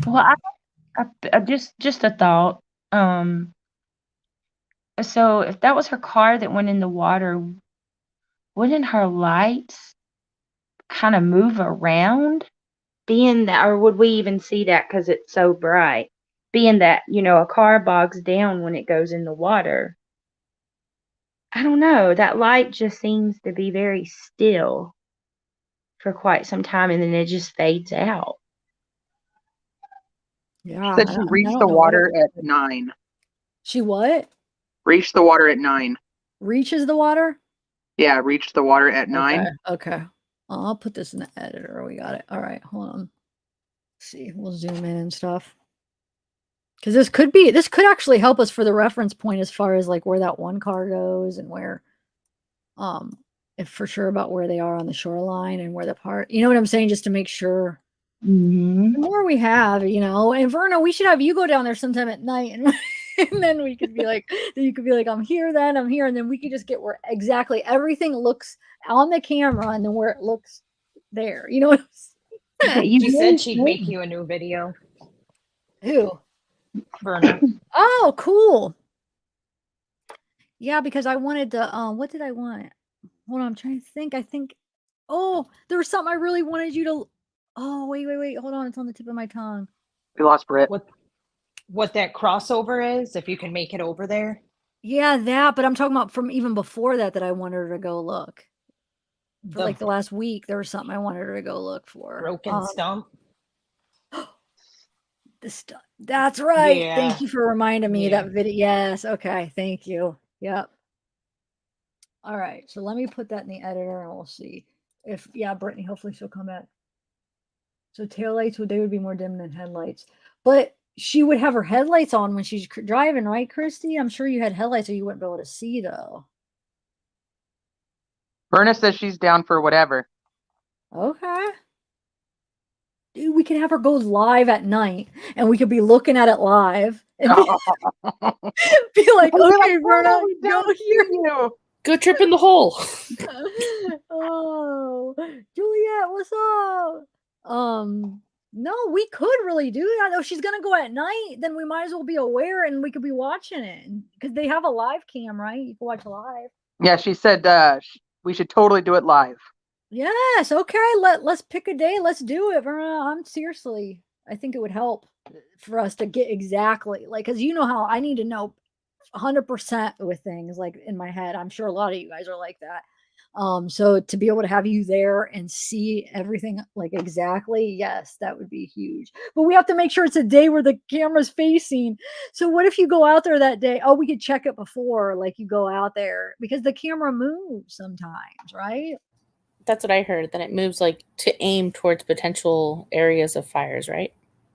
Well, just a thought. Um, So if that was her car that went in the water, wouldn't her lights kind of move around? Being that, or would we even see that because it's so bright? Being that, a car bogs down when it goes in the water. I don't know. That light just seems to be very still for quite some time and then it just fades out. Yeah, Said I she don't, I mean, I reached don't the know what it water would at be. 9. She what? Reached the water at 9. Reaches the water? Yeah, reached the water at 9. Okay, okay. I'll put this in the editor. We got it. All right, hold on. Let's see, we'll zoom in and stuff. Because this could actually help us for the reference point as far as like where that one car goes and where, if for sure about where they are on the shoreline and where the part, you know what I'm saying, just to make sure. Mm-hmm. The more we have, and Verna, we should have you go down there sometime at night and, and then we could be like, you could be like, I'm here, and then we could just get where exactly everything looks on the camera and then where it looks there. You know what I'm saying? But you She said really she'd make you a new video, Who? Verna. Oh, cool. Yeah, because I wanted to, what did I want? Hold on, I'm trying to think. Oh, there was something I really wanted you to, oh, wait. Hold on. It's on the tip of my tongue. We lost Britt. What that crossover is, if you can make it over there. Yeah, that, but I'm talking about from even before that I wanted her to go look. For like the last week, there was something I wanted her to go look for. broken stump. That's right. Yeah. Thank you for reminding me Yeah. that video. Yes. Okay. Thank you. Yep. All right. So let me put that in the editor and we'll see if, Brittany, hopefully she'll come back. So taillights would be more dim than headlights, but she would have her headlights on when she's driving, right, Christy? I'm sure you had headlights or you wouldn't be able to see though. Verna says she's down for whatever. Okay. Dude, we could have her go live at night and we could be looking at it live and be like, okay, Verna, go here. Go trip in the hole. Oh, Juliet, what's up? No, we could really do that. Though she's gonna go at night, then we might as well be aware and we could be watching it because they have a live cam, right? You can watch live. Yeah, she said we should totally do it live. Yes, okay. Let's pick a day. Let's do it, Verna. I think it would help for us to get exactly because you know how I need to know 100% with things like in my head. I'm sure a lot of you guys are like that. So to be able to have you there and see everything like exactly, yes, that would be huge. But we have to make sure it's a day where the camera's facing. So what if you go out there that day? Oh, we could check it before, like you go out there because the camera moves sometimes, right? That's what I heard. That it moves like to aim towards potential areas of fires, right?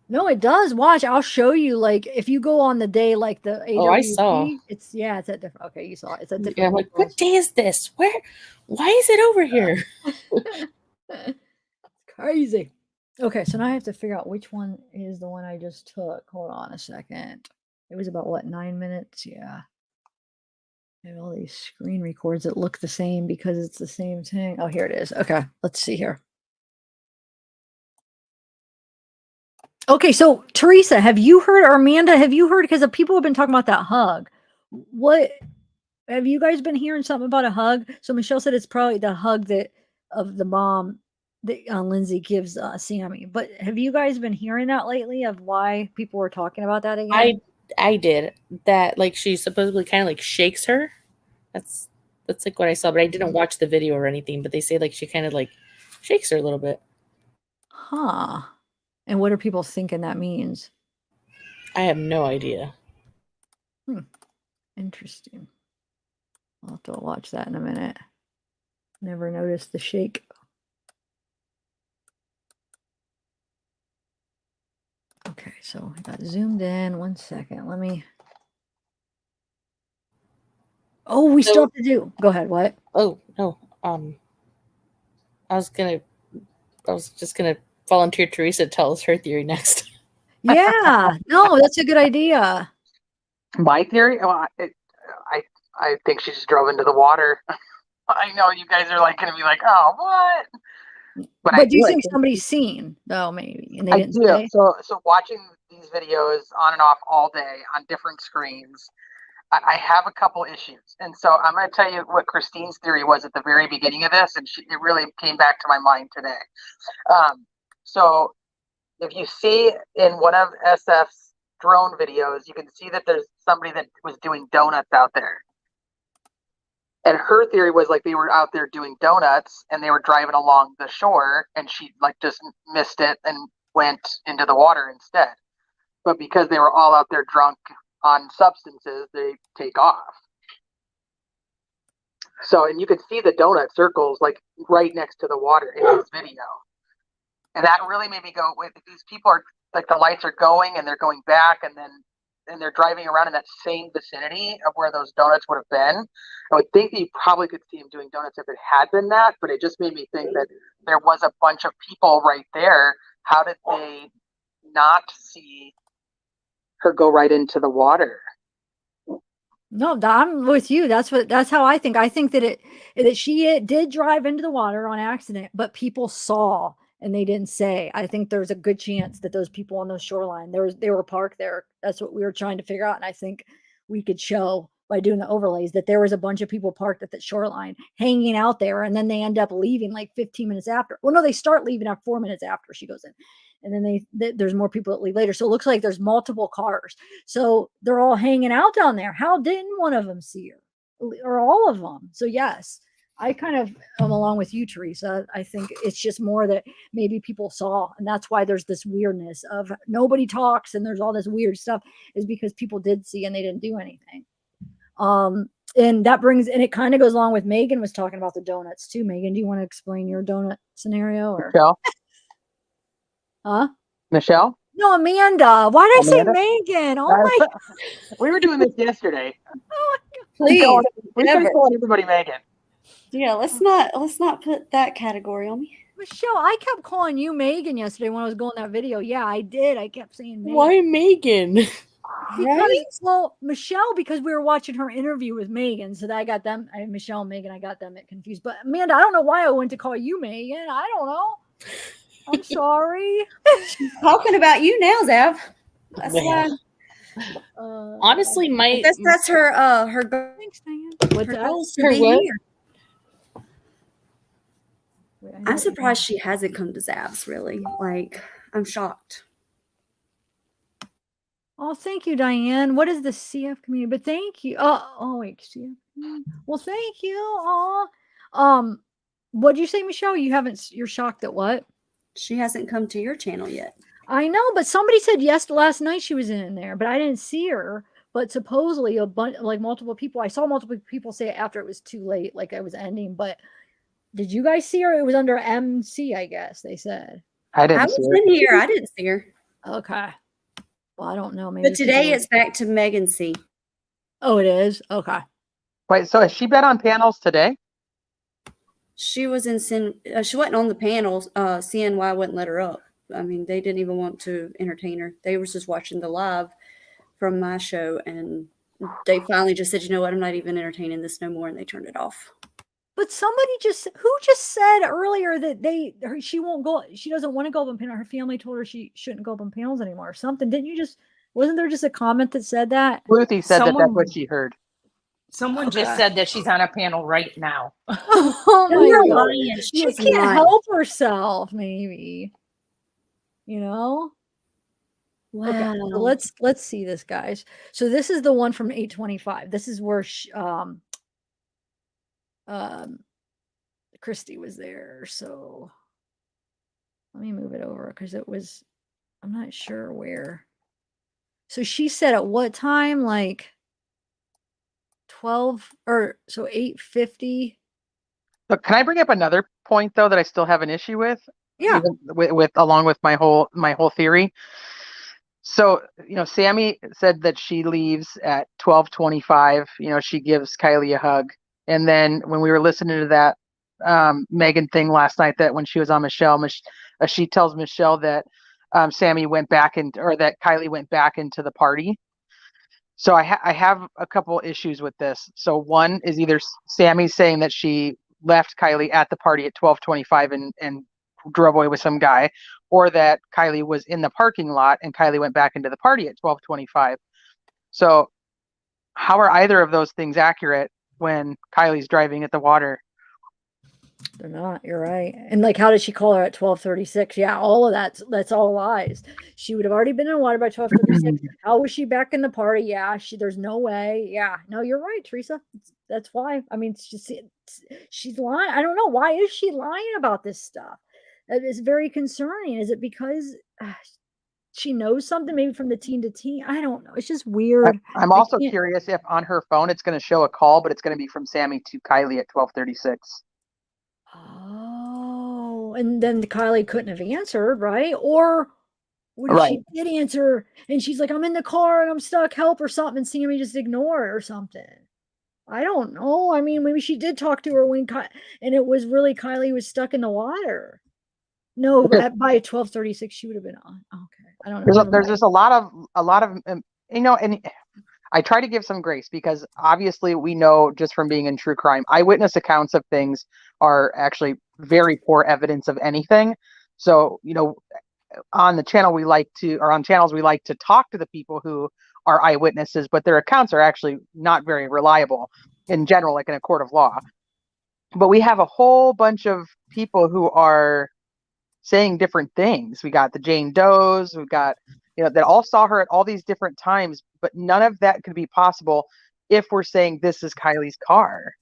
No, it does. Watch, I'll show you. Like if you go on the day, like the AWP, Oh, I saw. it's at different. Okay, you saw it. It's at different. Yeah, I'm like, what day is this? Why is it over here? It's crazy. Okay, so now I have to figure out which one is the one I just took. Hold on a second. It was about what, 9 minutes? Yeah. I have all these screen records that look the same because it's the same thing. Oh, here it is. Okay, let's see here. Okay, so Teresa, have you heard, or Amanda, have you heard? Because people have been talking about that hug. What have you guys been hearing something about a hug? So Michelle said it's probably the hug of the mom that Lindsay gives Sammy. But have you guys been hearing that lately of why people were talking about that again? I did that. Like she supposedly kind of like shakes her. That's like what I saw, but I didn't watch the video or anything. But they say like she kind of like shakes her a little bit. Huh. And what are people thinking that means? I have no idea. Interesting. I'll have to watch that in a minute. Never noticed the shake. Okay, so I got zoomed in. 1 second. Let me. Oh, we still have to do. Go ahead. What? Oh no. I was just gonna volunteer Teresa to tell us her theory next. Yeah. No, that's a good idea. My theory? Well, I think she just drove into the water. I know you guys are like going to be like, oh, what? But do you think somebody's seen though? Maybe, and they didn't say? So watching these videos on and off all day on different screens, I have a couple issues. And so I'm going to tell you what Christine's theory was at the very beginning of this. And it really came back to my mind today. So if you see in one of SF's drone videos, you can see that there's somebody that was doing donuts out there. And her theory was like they were out there doing donuts and they were driving along the shore and she like just missed it and went into the water instead. But because they were all out there drunk on substances, they take off. So, and you can see the donut circles like right next to the water in this video. And that really made me go, wait, these people are like the lights are going and they're going back and they're driving around in that same vicinity of where those donuts would have been. I would think that you probably could see him doing donuts if it had been that, but it just made me think that there was a bunch of people right there. How did they not see her go right into the water? No, I'm with you. That's how I think. I think that she did drive into the water on accident, but people saw and they didn't say. I think there's a good chance that those people on the shoreline, they were parked there. That's what we were trying to figure out. And I think we could show by doing the overlays that there was a bunch of people parked at the shoreline hanging out there. And then they end up leaving like 15 minutes after. Well, no, they start leaving at 4 minutes after she goes in. And then there's more people that leave later. So it looks like there's multiple cars. So they're all hanging out down there. How didn't one of them see her or all of them? So yes, I kind of am along with you, Teresa. I think it's just more that maybe people saw, and that's why there's this weirdness of nobody talks and there's all this weird stuff is because people did see and they didn't do anything. And it kind of goes along with Megan was talking about the donuts too. Megan, do you want to explain your donut scenario or? Michelle? Huh? Michelle? No, Amanda. Why did I say Amanda? Megan? Oh my! We were doing this yesterday. Oh my God. Please, We started calling everybody Megan. yeah, let's not put that category on me. Michelle, I kept calling you Megan yesterday when I was going that video. Yeah, I did. I kept saying Megan. Why Megan? Because, well, Michelle, because we were watching her interview with Megan, so that I got them. Michelle and Megan, I got them confused. But Amanda, I don't know why I went to call you Megan. I don't know. I'm sorry. Talking about you now, Zav. That's why. Honestly, That's her Thanks, man. What's her that? goals to Her be what? here. Wait, I'm surprised she hasn't come to Zav's. Really, like I'm shocked. Oh, thank you, Diane. What is the CF community? But thank you. Oh, wait, CF. Well, thank you. What'd you say, Michelle? You're shocked at what? She hasn't come to your channel yet. I know, but somebody said yes last night she was in there, but I didn't see her. But supposedly a bunch, like multiple people, I saw multiple people say it after it was too late, like I was ending. But did you guys see her? It was under MC, I guess they said. I I didn't was see her. in here. I didn't see her. Okay. Well, I don't know. Maybe But today people- it's back to Megan C. Oh, it is. Okay. Wait, so has she been on panels today? She was in she wasn't on the panel. CNY wouldn't let her up. I mean, they didn't even want to entertain her. They were just watching the live from my show, and they finally just said, "You know what? I'm not even entertaining this no more," and they turned it off. But who just said earlier that she won't go, she doesn't want to go up on panel. Her family told her she shouldn't go up on panels anymore or something. Wasn't there just a comment that said that? Ruthie said that's Someone- what she heard. Someone Okay. just said that she's on a panel right now. Oh No, my you're God. lying. She is can't not. help herself, maybe. You know? Wow. Okay, so let's see this, guys. So this is the one from 825. This is where Christy was there. So let me move it over because I'm not sure where. So she said at what time? Like 12 or so 8:50. So can I bring up another point though that I still have an issue with? Yeah. Even with along with my whole theory. So, Sammy said that she leaves at 12:25. She gives Kiely a hug. And then when we were listening to that Megan thing last night, that when she was on Michelle, she tells Michelle that Sammy went back or that Kiely went back into the party. So I have a couple issues with this. So one is either Sammy saying that she left Kiely at the party at 12:25 and drove away with some guy, or that Kiely was in the parking lot and Kiely went back into the party at 12:25. So how are either of those things accurate when Kylie's driving at the water? They're not. You're right. And like, how did she call her at 12:36? Yeah, all of that's all lies. She would have already been in the water by 12:36. How was she back in the party? Yeah, there's no way. Yeah, no, you're right, Teresa. That's why. I mean, she's lying. I don't know, why is she lying about this stuff? That is very concerning. Is it because she knows something, maybe from the teen to teen? I don't know. It's just weird. I'm also curious if on her phone it's going to show a call, but it's going to be from Sammy to Kiely at 12:36. Oh, and then Kylie couldn't have answered, right? Or what if Right. she did answer and she's like, I'm in the car and I'm stuck, help, or something, and Sammy just ignore it or something? I don't know. I mean, maybe she did talk to her and it was really Kylie was stuck in the water. No, by 12:36 she would have been on. Okay, I don't know. There's just a lot of and I try to give some grace because obviously we know just from being in true crime, eyewitness accounts of things are actually very poor evidence of anything. So, on the channel on channels we like to talk to the people who are eyewitnesses, but their accounts are actually not very reliable in general, like in a court of law. But we have a whole bunch of people who are saying different things. We got the Jane Does, we got that all saw her at all these different times, but none of that could be possible if we're saying this is Kylie's car.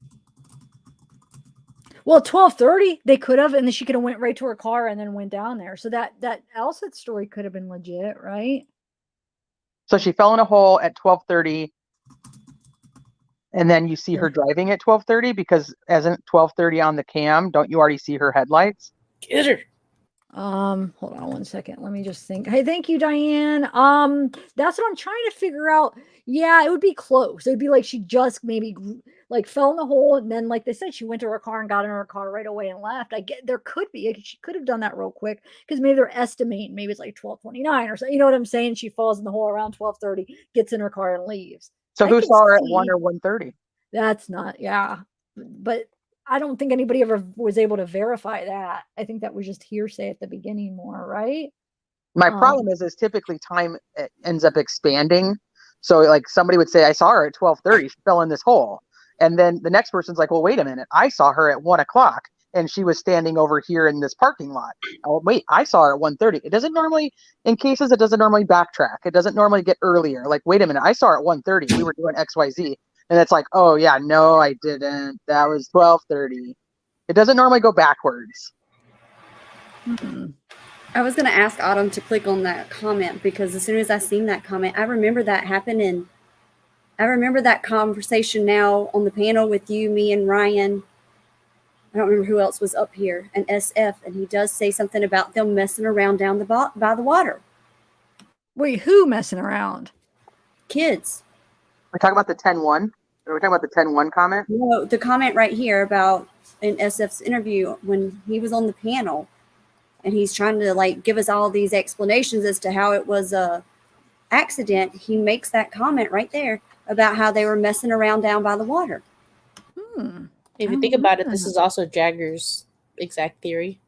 Well, 12:30 they could have, and then she could have went right to her car and then went down there. So that Alseth story could have been legit, right? So she fell in a hole at 12:30, and then you see her driving at 12:30 because isn't 12:30 on the cam? Don't you already see her headlights? Get her. Hold on one second. Let me just think. Hey, thank you, Diane. That's what I'm trying to figure out. Yeah, it would be close. It would be like she just maybe like fell in the hole, and then, like they said, she went to her car and got in her car right away and left. I get there could be she could have done that real quick because maybe they're estimating maybe it's like 12:29 or so. You know what I'm saying? She falls in the hole around 12:30, gets in her car and leaves. So who saw her at 1 or 1:30? That's not, yeah, but I don't think anybody ever was able to verify that. I think that was just hearsay at the beginning more, right? My problem is typically time ends up expanding. So like somebody would say, I saw her at 12:30, she fell in this hole. And then the next person's like, well, wait a minute. I saw her at 1 o'clock and she was standing over here in this parking lot. Oh, wait, I saw her at 1:30. It doesn't normally, in cases, it doesn't normally backtrack. It doesn't normally get earlier. Like, wait a minute, I saw her at 1:30. We were doing XYZ. And it's like, oh yeah, no, I didn't. That was 12:30. It doesn't normally go backwards. Mm-hmm. I was going to ask Autumn to click on that comment because as soon as I seen that comment, I remember that happening. I remember that conversation now on the panel with you, me, and Ryan. I don't remember who else was up here, and SF, and he does say something about them messing around down by the water. Wait, who messing around? Kids. We're talking about the 10-1. Are we talking about the 10-1 comment? No, the comment right here about in SF's interview when he was on the panel, and he's trying to like give us all these explanations as to how it was a accident. He makes that comment right there about how they were messing around down by the water. If you think about it, this is also Jagger's exact theory.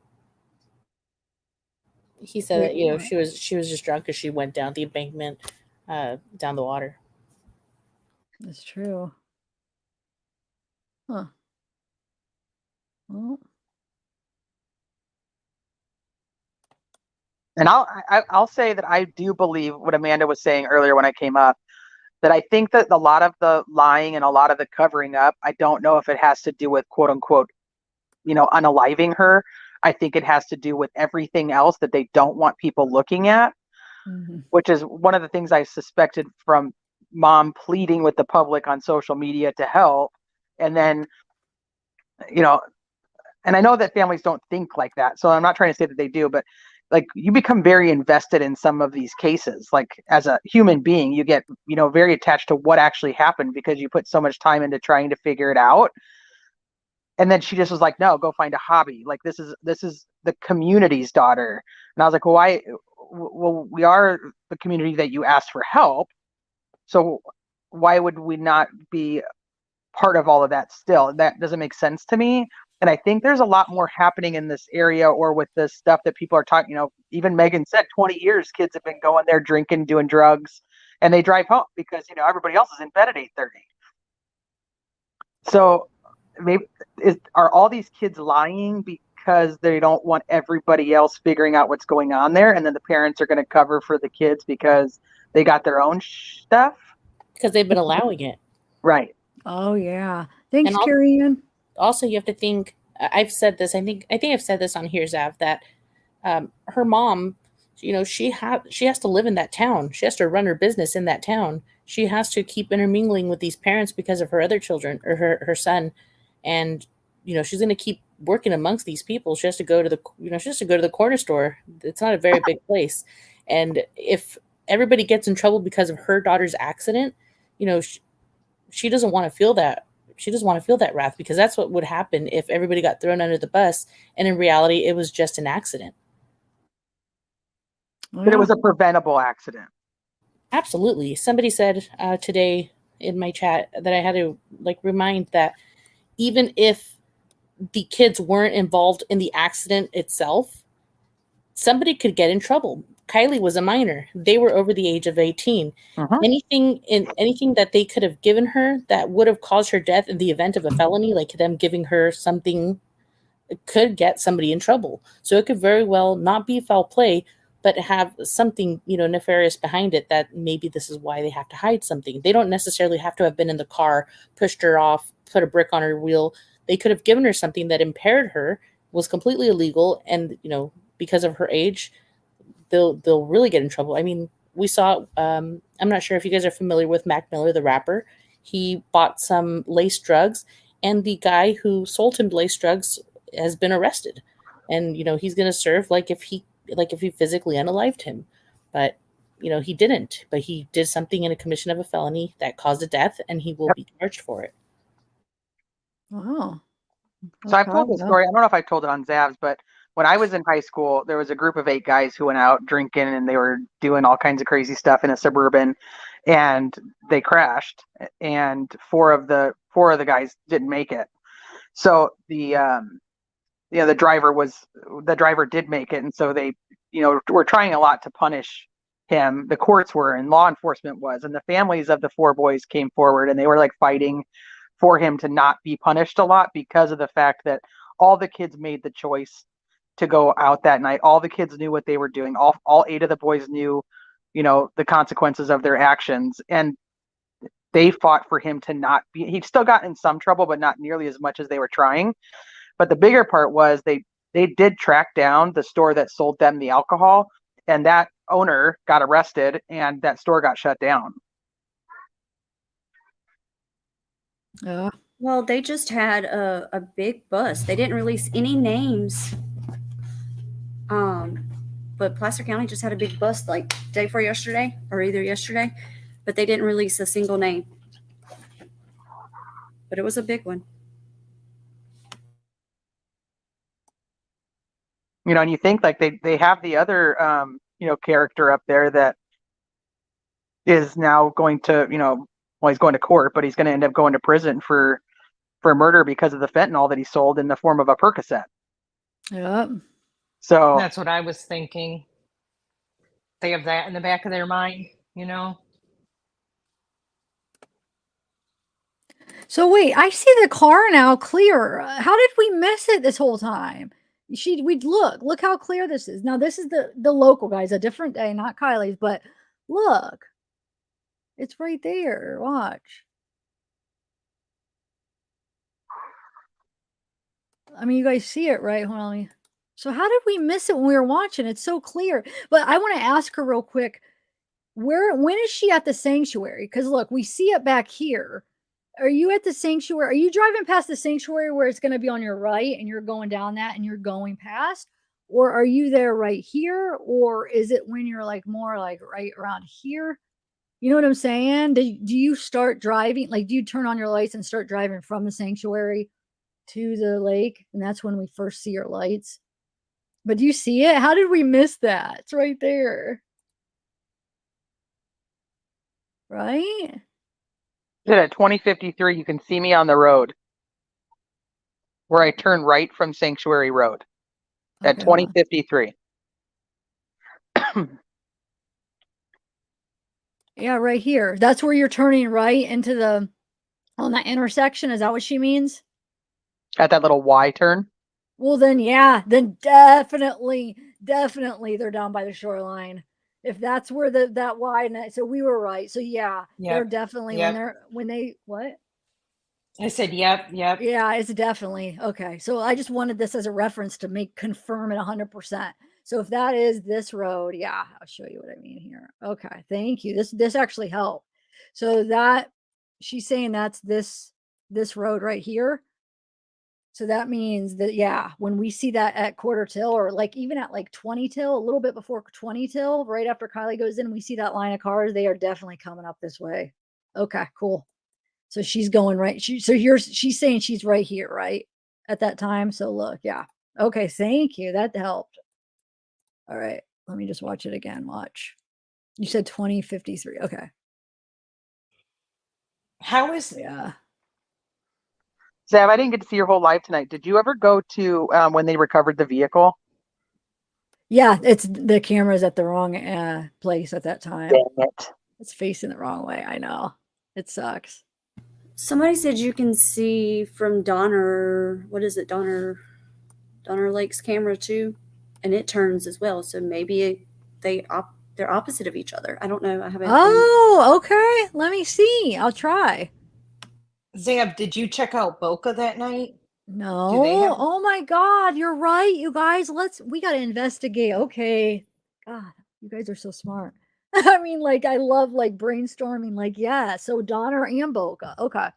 He said that she was just drunk as she went down the embankment, down the water. That's true. Huh. Well. And I'll say that I do believe what Amanda was saying earlier when I came up, that I think that a lot of the lying and a lot of the covering up, I don't know if it has to do with quote unquote, unaliving her. I think it has to do with everything else that they don't want people looking at, which is one of the things I suspected from Mom pleading with the public on social media to help. And then, and I know that families don't think like that. So I'm not trying to say that they do, but like you become very invested in some of these cases. Like as a human being, you get, very attached to what actually happened because you put so much time into trying to figure it out. And then she just was like, no, go find a hobby. Like this is the community's daughter. And I was like, well, why? Well, we are the community that you asked for help. So why would we not be part of all of that still? That doesn't make sense to me. And I think there's a lot more happening in this area or with this stuff that people are talking, even Megan said 20 years kids have been going there drinking, doing drugs. and they drive home because everybody else is in bed at 8:30. So maybe are all these kids lying because they don't want everybody else figuring out what's going on there, and then the parents are going to cover for the kids because they got their own stuff? because they've been allowing it. Right. Oh yeah. Thanks, And Carrie Ann. also, you have to think. I've said this. I think I've said this on here, Zav, that her mom, she has to live in that town. She has to run her business in that town. She has to keep intermingling with these parents because of her other children or her son, and she's going to keep working amongst these people. She has to go to the corner store. It's not a very big place, and if everybody gets in trouble because of her daughter's accident, she doesn't want to feel that. She doesn't want to feel that wrath, because that's what would happen if everybody got thrown under the bus, and in reality, it was just an accident. But it was a preventable accident. Absolutely. Somebody said today in my chat that I had to remind that even if the kids weren't involved in the accident itself, somebody could get in trouble. Kiely was a minor. They were over the age of 18. Anything that they could have given her that would have caused her death in the event of a felony, like them giving her something, could get somebody in trouble. So it could very well not be foul play, but have something, nefarious behind it, that maybe this is why they have to hide something. They don't necessarily have to have been in the car, pushed her off, put a brick on her wheel. They could have given her something that impaired her, was completely illegal, and, because of her age, they'll really get in trouble. I mean, we saw, I'm not sure if you guys are familiar with Mac Miller, the rapper. He bought some lace drugs, and the guy who sold him lace drugs has been arrested. And, he's going to serve if he physically unalived him. But, he didn't. But he did something in a commission of a felony that caused a death, and he will be charged for it. Wow. So I've told this story. I don't know if I told it on Zavs, but when I was in high school, there was a group of 8 guys who went out drinking, and they were doing all kinds of crazy stuff in a Suburban, and they crashed, and four of the guys didn't make it. So the driver did make it, and so they were trying a lot to punish him. The courts were, and law enforcement was, and the families of the 4 boys came forward, and they were fighting for him to not be punished a lot, because of the fact that all the kids made the choice to go out that night. All the kids knew what they were doing. All 8 of the boys knew, the consequences of their actions, and they fought for him to not be. He still got in some trouble, but not nearly as much as they were trying. But the bigger part was they did track down the store that sold them the alcohol, and that owner got arrested, and that store got shut down. Yeah. Well, they just had a big bust. They didn't release any names. But Placer County just had a big bust day before yesterday, or either yesterday, but they didn't release a single name. But it was a big one. And you think they have the other character up there that is now going to he's going to court, but he's going to end up going to prison for murder because of the fentanyl that he sold in the form of a Percocet. Yep. So That's what I was thinking. They have that in the back of their mind, So wait, I see the car now clear. How did we miss it this whole time? We'd look how clear this is. Now this is the local guys, a different day, not Kylie's, but look. It's right there. Watch. I mean, you guys see it, right? Hold on. So how did we miss it when we were watching? It's so clear. But I want to ask her real quick, when is she at the sanctuary? Because look, we see it back here. Are you at the sanctuary? Are you driving past the sanctuary where it's going to be on your right and you're going down that and you're going past? Or are you there right here? Or is it when you're more right around here? You know what I'm saying? Do you start driving? Do you turn on your lights and start driving from the sanctuary to the lake? And that's when we first see your lights. But do you see it? How did we miss that? It's right there. Right? at 2053, you can see me on the road where I turn right from Sanctuary Road at 2053. Yeah, right here. That's where you're turning right into the on that intersection. Is that what she means? At that little Y turn. Well, then, yeah, then definitely, definitely they're down by the shoreline. If that's where that wide, so we were right. So yeah, they're Yep. definitely Yep. when they what? I said, yep, yep. Yeah, it's definitely okay. So I just wanted this as a reference to make confirm it 100%. So if that is this road, yeah, I'll show you what I mean here. Okay, thank you. This actually helped. So that she's saying that's this road right here. So that means that, yeah, when we see that at quarter till or like even at like 20 till, a little bit before 20 till, right after Kylie goes in, we see that line of cars. They are definitely coming up this way. Okay, cool. So she's going right. She's saying she's right here, right? At that time. So look, yeah. Okay, thank you. That helped. All right. Let me just watch it again. Watch. You said 2053. Okay. How is Yeah. Zab, I didn't get to see your whole live tonight. Did you ever go to when they recovered the vehicle? Yeah, it's the camera's at the wrong place at that time. Dang it. It's facing the wrong way. I know. It sucks. Somebody said you can see from Donner, what is it, Donner Lake's camera too, and it turns as well. So maybe they're opposite of each other. I don't know. I haven't. Oh, okay. Let me see. I'll try. Zab, did you check out Boca that night? No. Do they have Oh my God. You're right. You guys, we got to investigate. Okay. God, you guys are so smart. I mean, like, I love like brainstorming. Like, yeah. So Donner and Boca. Okay.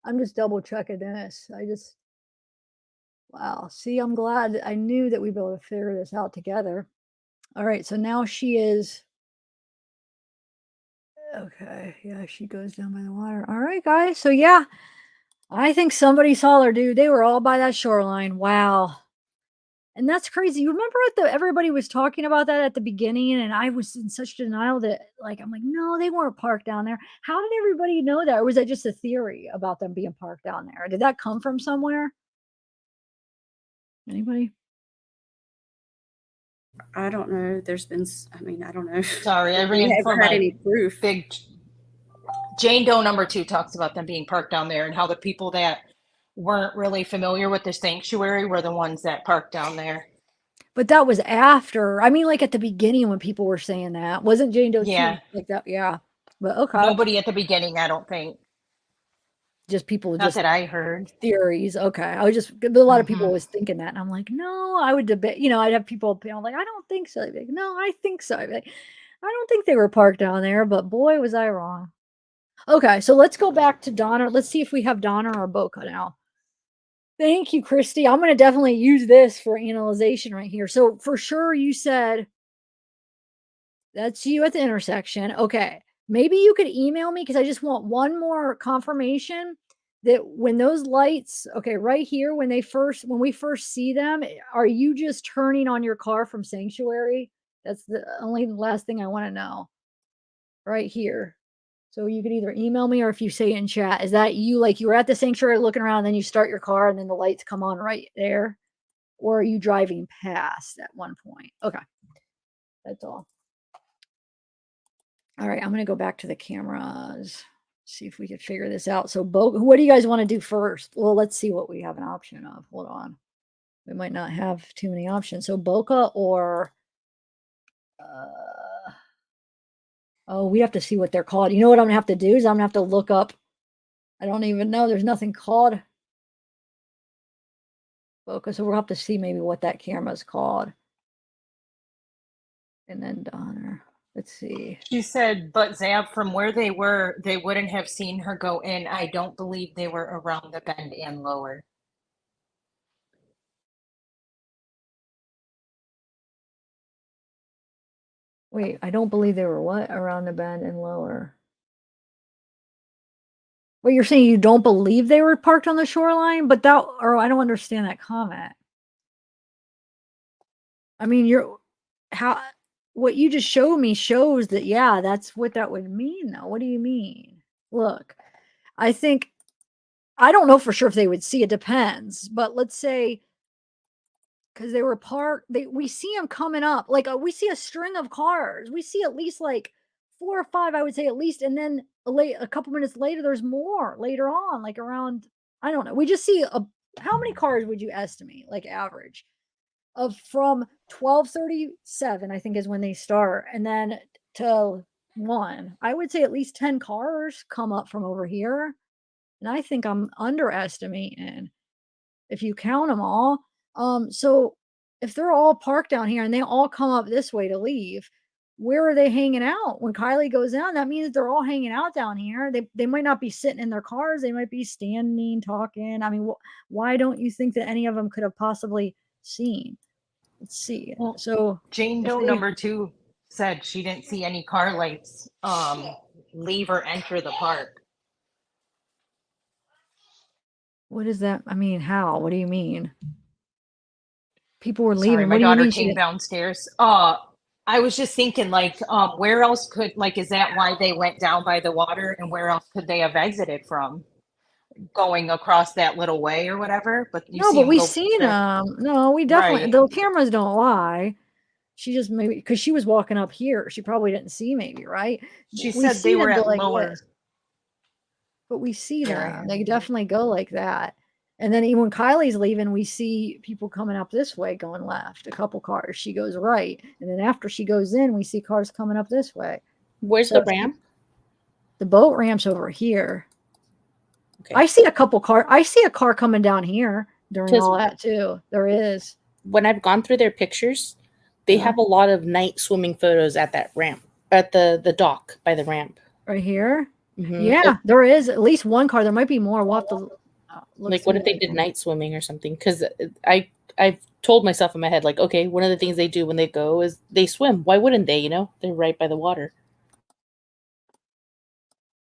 I'm just double checking this. Wow. See, I'm glad I knew that we'd be able to figure this out together. All right. So now she is. Okay. Yeah. She goes down by the water. All right, guys. So, yeah. I think somebody saw her, dude. They were all by that shoreline. Wow. And that's crazy. You remember everybody was talking about that at the beginning, and I was in such denial that like I'm like, no, they weren't parked down there. How did everybody know that? Or was that just a theory about them being parked down there? Did that come from somewhere? Anybody? I don't know. There's been. I mean, I don't know. Sorry, I We ran haven't for had my any proof. big Jane Doe number 2 talks about them being parked down there and how the people that weren't really familiar with the sanctuary were the ones that parked down there. But that was after. I mean, like at the beginning when people were saying that. Wasn't Jane Doe 2 Yeah. like that? Yeah. But okay. Nobody at the beginning, I don't think. Just people Not just that I heard. theories. Okay. I was just a lot of people Mhm. was thinking that. And I'm like, no, I would debate, I'd have people like, I don't think so. I'd be like, no, I think so. I'd be like, I don't think they were parked down there, but boy, was I wrong. Okay, so let's go back to Donna. Let's see if we have Donna or Boca now. Thank you, Christy. I'm going to definitely use this for analyzation right here. So for sure, you said that's you at the intersection. Okay, maybe you could email me because I just want one more confirmation that when those lights, okay, right here, when we first see them, are you just turning on your car from Sanctuary? That's the only last thing I want to know. Right here. So you could either email me or if you say it in chat, is that you like you were at the sanctuary looking around, then you start your car and then the lights come on right there? Or are you driving past at one point? Okay. That's all. All right. I'm going to go back to the cameras. See if we could figure this out. So what do you guys want to do first? Well, let's see what we have an option of. Hold on. We might not have too many options. So Boca or oh, we have to see what they're called. You know what I'm gonna have to do is I'm gonna have to look up. I don't even know. There's nothing called Boca, so we'll have to see maybe what that camera's called. And then Donner. Let's see. She said, but Zab, from where they were, they wouldn't have seen her go in. I don't believe they were around the bend and lower. Wait, I don't believe they were what? Around the bend and lower. Well, you're saying you don't believe they were parked on the shoreline, but I don't understand that comment. I mean, what you just showed me shows that, yeah, that's what that would mean, though. What do you mean? Look, I don't know for sure if they would see, it depends, but let's say, because they were parked, we see them coming up, like we see a string of cars. We see at least like 4 or 5, I would say at least, and then a couple minutes later, there's more later on, like around, I don't know. We just see how many cars would you estimate, like average, of from 12:37, I think is when they start, and then till 1. I would say at least 10 cars come up from over here, and I think I'm underestimating if you count them all. So if they're all parked down here and they all come up this way to leave, where are they hanging out? When Kiely goes down, that means they're all hanging out down here. They might not be sitting in their cars. They might be standing, talking. I mean, why don't you think that any of them could have possibly seen? Let's see. Well, So Jane if Doe they, number 2 said she didn't see any car lights leave or enter the park. what is that? I mean, how? What do you mean? People were Sorry, leaving. my What do you daughter mean she came didn't? downstairs. I was just thinking, like, where else could, like, is that why they went down by the water, and where else could they have exited from? Going across that little way or whatever, but you No, see but them we go seen straight, them. No, we definitely, right? the cameras don't lie. She just maybe because she was walking up here, she probably didn't see maybe, right? She We said they see were them go at like this, lower. but we see Here I them. am. They definitely go like that. And then even when Kylie's leaving, we see people coming up this way going left, a couple cars. She goes right. And then after she goes in, we see cars coming up this way. Where's So the ramp? the boat ramp's over here. Okay. I see a car coming down here during 'Cause all that too. There is. when I've gone through their pictures, they Yeah. have a lot of night swimming photos at that ramp, at the dock by the ramp. Right here? Mhm. Yeah, there is at least one car. There might be more. We'll have to look Like, what through if they that did again. night swimming or something? Because I've told myself in my head, like, okay, one of the things they do when they go is they swim. Why wouldn't they? You know, they're right by the water.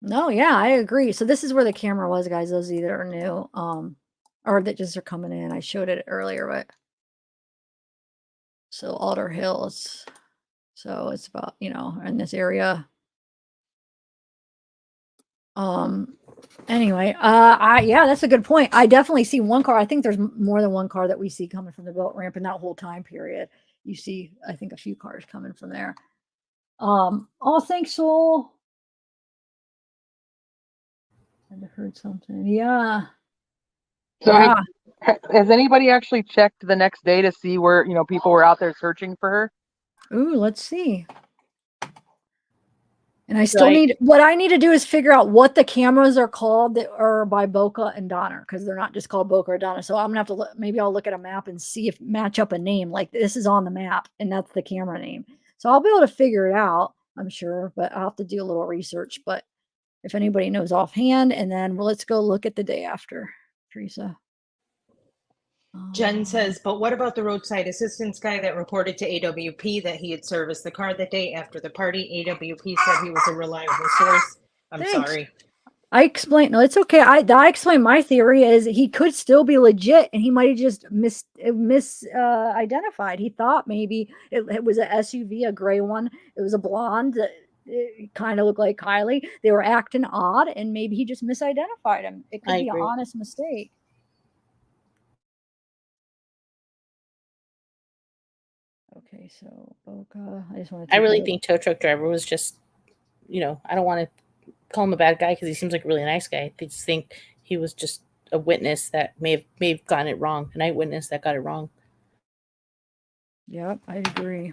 No, yeah, I agree. So this is where the camera was, guys. Those either are new, or that just are coming in. I showed it earlier, but so Alder Hills. So it's about, in this area. Anyway, yeah, that's a good point. I definitely see one car. I think there's more than one car that we see coming from the boat ramp in that whole time period. You see, I think a few cars coming from there. Oh, thanks, Soul. I heard something. Yeah. So Yeah. has anybody actually checked the next day to see where, people were out there searching for her? Ooh, let's see. And I So still what I need to do is figure out what the cameras are called that are by Boca and Donner, because they're not just called Boca or Donner. So I'm gonna have to maybe I'll look at a map and see if match up a name. Like this is on the map and that's the camera name. So I'll be able to figure it out, I'm sure, but I'll have to do a little research. But if anybody knows offhand, and then let's go look at the day after, Teresa. Jen says, but what about the roadside assistance guy that reported to AWP that he had serviced the car that day after the party? AWP said he was a reliable source. I'm Thanks. sorry. I explained. No, it's okay. I explained my theory is he could still be legit, and he might have just identified. He thought maybe it was a SUV, a gray one. It was a blonde. It kind of looked like Kiely. They were acting odd, and maybe he just misidentified him. It could I be agree. an honest mistake. Okay, so Boca. I just want to. I really think tow truck driver was just, I don't want to call him a bad guy because he seems like a really nice guy. I just think he was just a witness that may have gotten it wrong, an eyewitness that got it wrong. Yep, I agree.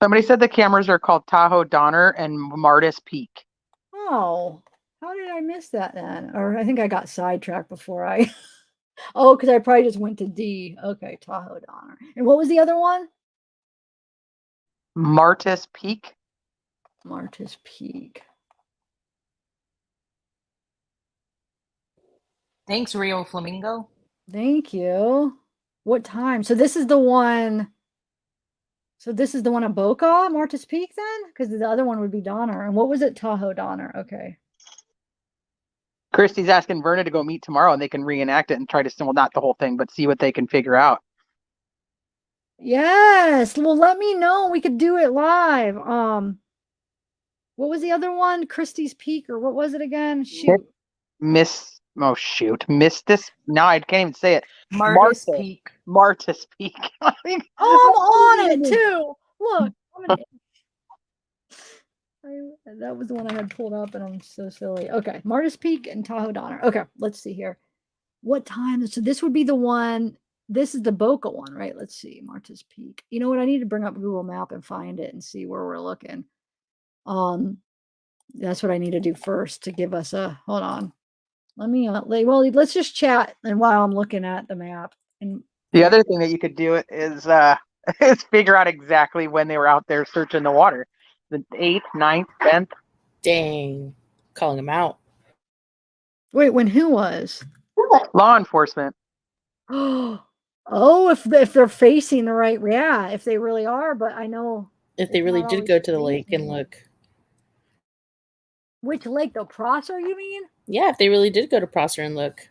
Somebody said the cameras are called Tahoe Donner and Martis Peak. Oh, how did I miss that then? Or I think I got sidetracked before I. Oh, because I probably just went to D. Okay, Tahoe Donner. And what was the other one? Martis Peak. Martis Peak. Thanks, Rio Flamingo. Thank you. What time? So this is the one. So this is the one at Boca, Martis Peak then? Because the other one would be Donner. And what was it? Tahoe Donner. Okay. Christy's asking Verna to go meet tomorrow and they can reenact it and try to, well, not the whole thing, but see what they can figure out. Yes. Well, let me know. We could do it live. What was the other one? Christie's Peak, or what was it again? Shoot. Missed this. Now I can't even say it. Martis Peak. Martis Peak. Oh, I'm on it too. Look, was the one I had pulled up, and I'm so silly. Okay, Martis Peak and Tahoe Donner. Okay, let's see here. What time? So this would be the one. This is the Boca one, right? Let's see, Martis Peak. You know what? I need to bring up Google Map and find it and see where we're looking. That's what I need to do first to give us a. Hold on. Let me. Well, let's just chat, and while I'm looking at the map. And The other thing that you could do is is figure out exactly when they were out there searching the water. The 8th, 9th, 10th. Dang. Calling him out. wait, when who was? Law enforcement. Oh, if they're facing the right, yeah, if they really are. But I know If they it's really not did always go to the lake and facing. look. Which lake, the Prosser? You mean? Yeah, if they really did go to Prosser and look.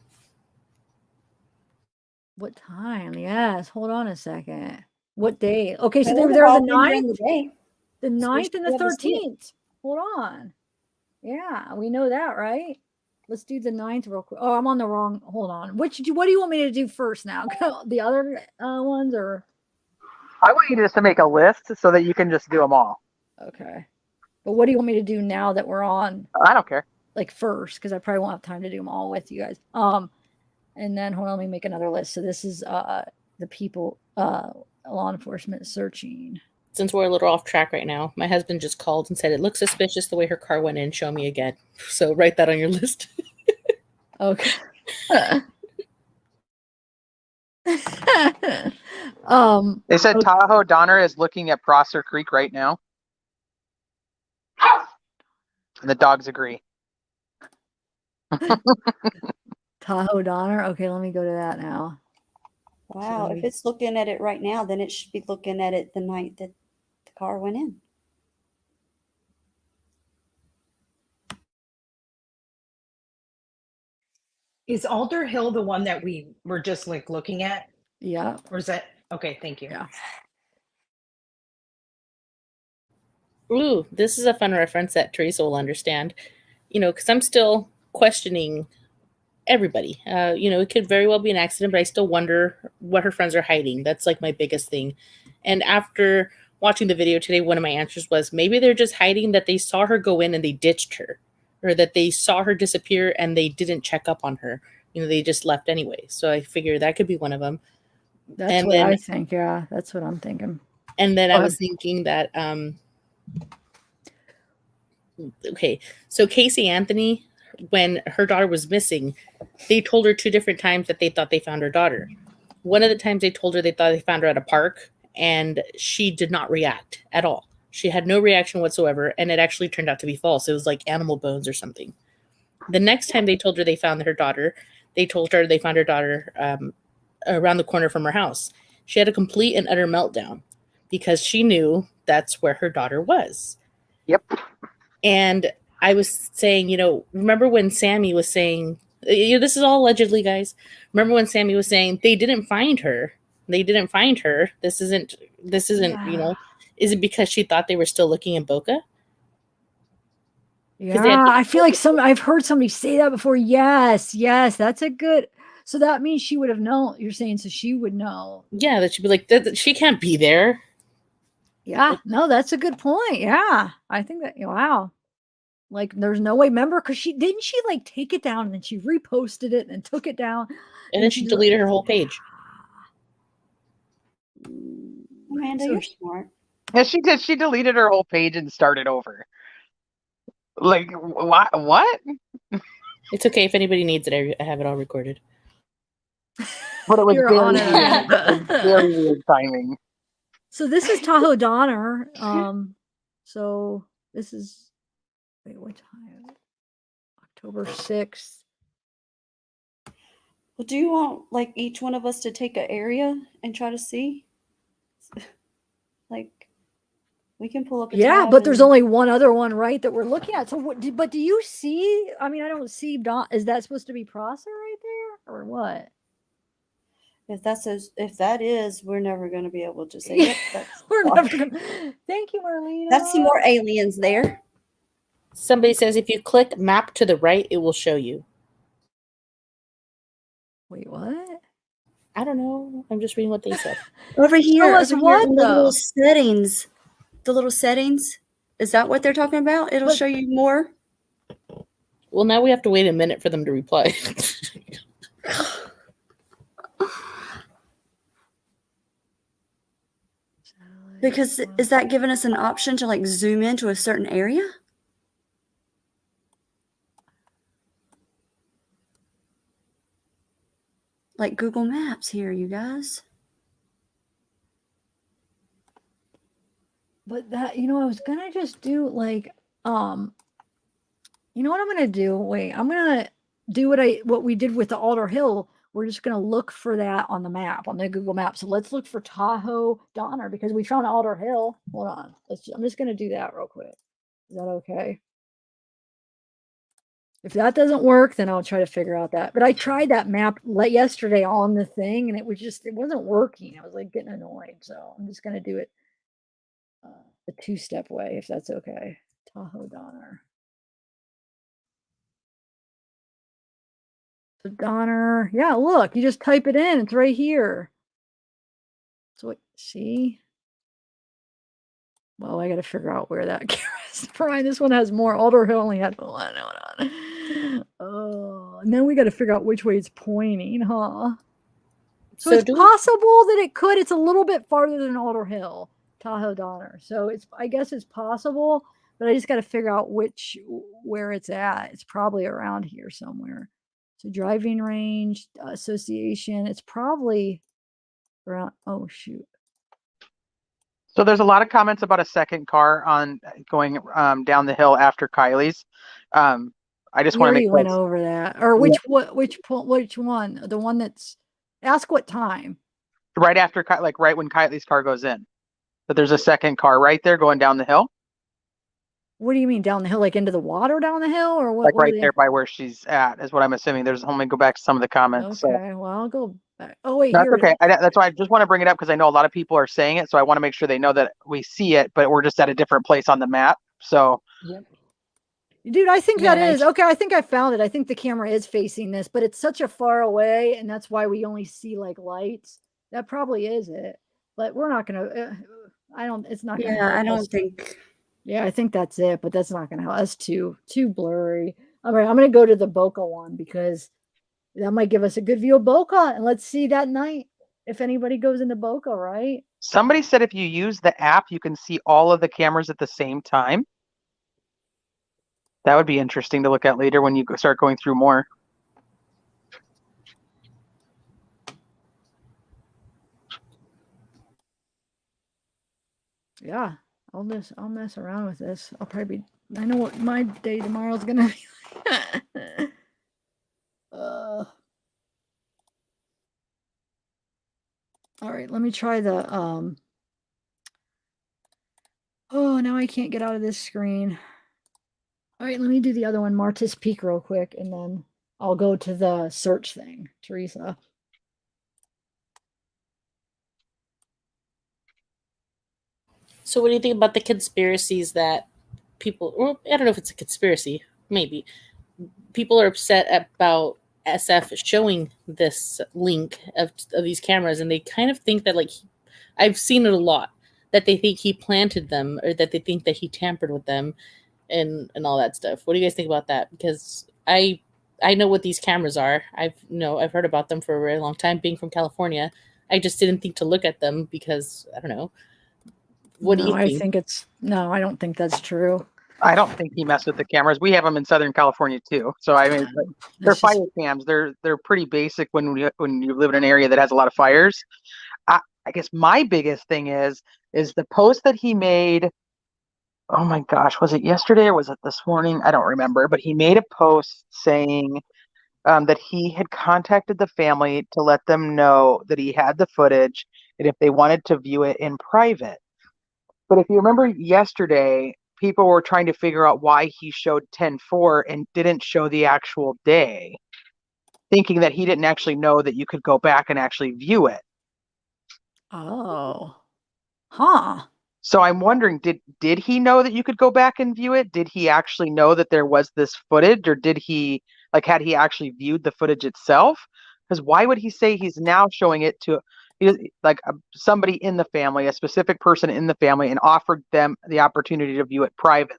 What time? Yes. Hold on a second. What day? Okay, so Well, they were they've there the all been during 9th, the day. the So we 9th, should and be the able to see it. 13th. Hold on. Yeah, we know that, right? Let's do the 9th real quick. Oh, I'm on the wrong. Hold on. What do you want me to do first now? The other ones or I want you just to make a list so that you can just do them all. okay. But what do you want me to do now that we're on I don't care. like first? Because I probably won't have time to do them all with you guys. And then hold on, let me make another list. So this is the people law enforcement searching. Since we're a little off track right now, my husband just called and said it looks suspicious the way her car went in. Show me again. So write that on your list. Okay. They said okay. Tahoe Donner is looking at Prosser Creek right now. And the dogs agree. Tahoe Donner. Okay, let me go to that now. Wow. So If it's looking at it right now, then it should be looking at it the night that the car went in. Is Alder Hill the one that we were just like looking at? yeah. Or is that okay? Thank you. Yeah. Ooh, this is a fun reference that Teresa will understand. Because I'm still questioning everybody. It could very well be an accident, but I still wonder what her friends are hiding. That's like my biggest thing. And after watching the video today, one of my answers was maybe they're just hiding that they saw her go in and they ditched her, or that they saw her disappear and they didn't check up on her. They just left anyway. So I figure that could be one of them. That's And what then- I think. Yeah, that's what I'm thinking. And then Go I ahead. was thinking that, okay, so Casey Anthony, when her daughter was missing, they told her 2 different times that they thought they found her daughter. One of the times they told her they thought they found her at a park, and she did not react at all. She had no reaction whatsoever, and it actually turned out to be false. It was like animal bones or something. The next time they told her they found her daughter, they told her they found her daughter around the corner from her house. She had a complete and utter meltdown because she knew that's where her daughter was. Yep. And I was saying, remember when Sammy was saying, this is all allegedly, guys. Remember when Sammy was saying they didn't find her? They didn't find her. This isn't, Yeah. Is it because she thought they were still looking in Boca? Yeah, I feel like I've heard somebody say that before. Yes, that's a good. So that means she would have known. You're saying so she would know. Yeah, that she'd be like, that she can't be there. Yeah, no, that's a good point. Yeah, I think that. Wow, like there's no way. Remember, because she like take it down and then she reposted it and then took it down, And then she deleted her whole page. Amanda, So you're smart. Yeah, she did. She deleted her whole page and started over. Like what? It's okay if anybody needs it. I have it all recorded. But it was You're very on it, weird. Amanda. It was very weird timing. So this is Tahoe Donner. So this is wait, what time? October 6th. Well, do you want like each one of us to take an area and try to see? Like, we can pull up a Yeah, tab but there's and- only one other one, right, that we're looking at. So but do you see? I mean, I don't see Don. Is that supposed to be Prosser right there or what? if that is, we're never going to be able to say it. We're never gonna. Thank you, Marlena. That's some more aliens there. Somebody says if you click map to the right, it will show you. Wait, what? I don't know. I'm just reading what they said. Over here, us over what, here in the though? little settings. The little settings. Is that what they're talking about? It'll But- show you more. Well, now we have to wait a minute for them to reply. Because is that giving us an option to like zoom into a certain area? Like Google Maps here, you guys. But that, I was gonna just do like, you know what I'm gonna do? Wait, I'm gonna do what we did with the Alder Hill. We're just gonna look for that on the map, on the Google map. So let's look for Tahoe Donner because we found Alder Hill. Hold on. I'm just gonna do that real quick. Is that okay? If that doesn't work, then I'll try to figure out that. But I tried that map yesterday on the thing, and it wasn't working. I was like getting annoyed. So I'm just gonna do it the two-step way, if that's okay. Tahoe Donner. So Donner, yeah, look, you just type it in. It's right here. So see? Well, I got to figure out where that camera is. Brian, this one has more. Alder Hill only had one. Hold on. Oh, and then we got to figure out which way it's pointing, huh? So it's possible that it could. It's a little bit farther than Alder Hill, Tahoe Donner. So I guess it's possible, but I just got to figure out where it's at. It's probably around here somewhere. So driving range, association, it's probably around, oh shoot. So there's a lot of comments about a second car on going down the hill after Kiely's. I just want to make went over that. Or which one? The one that's ask what time? Right after, like right when Kiely's car goes in. But there's a second car right there going down the hill. What do you mean down the hill? Like into the water down the hill, or what? Like right there by where she's at is what I'm assuming. Let me go back to some of the comments. Okay, well I'll go back. Oh wait, that's okay. That's why I just want to bring it up because I know a lot of people are saying it, so I want to make sure they know that we see it, but we're just at a different place on the map. So, yep. Dude, I think that is okay. I think I found it. I think the camera is facing this, but it's such a far away, and that's why we only see like lights. That probably is it, but we're not gonna. It's not. Yeah, I don't think. Yeah, I think that's it, but that's not gonna help. That's too blurry. All right, I'm gonna go to the Boca one because that might give us a good view of Boca, and let's see that night if anybody goes into Boca, right? Somebody said if you use the app, you can see all of the cameras at the same time. That would be interesting to look at later when you start going through more. Yeah, I'll mess around with this. I know what my day tomorrow is gonna be. All right, let me try the oh, now I can't get out of this screen. All right, let me do the other one, Martis Peak, real quick, and then I'll go to the search thing, Teresa. So what do you think about the conspiracies that people, well, I don't know if it's a conspiracy, maybe. People are upset about SF showing this link of these cameras, and they kind of think that, like, I've seen it a lot, that they think he planted them or that they think that he tampered with them and all that stuff. What do you guys think about that? Because I know what these cameras are. I've heard about them for a very long time, being from California. I just didn't think to look at them because, I don't know. What do you think? I don't think that's true. I don't think he messed with the cameras. We have them in Southern California too. So I mean, they're fire cams. They're pretty basic when you live in an area that has a lot of fires. I guess my biggest thing is the post that he made. Oh my gosh, was it yesterday or was it this morning? I don't remember. But he made a post saying that he had contacted the family to let them know that he had the footage and if they wanted to view it in private. But if you remember yesterday, people were trying to figure out why he showed 10-4 and didn't show the actual day, thinking that he didn't actually know that you could go back and actually view it. Oh. Huh. So I'm wondering, did he know that you could go back and view it? Did he actually know that there was this footage, or did he, like, had he actually viewed the footage itself? Because why would he say he's now showing it to like somebody in the family, a specific person in the family, and offered them the opportunity to view it privately.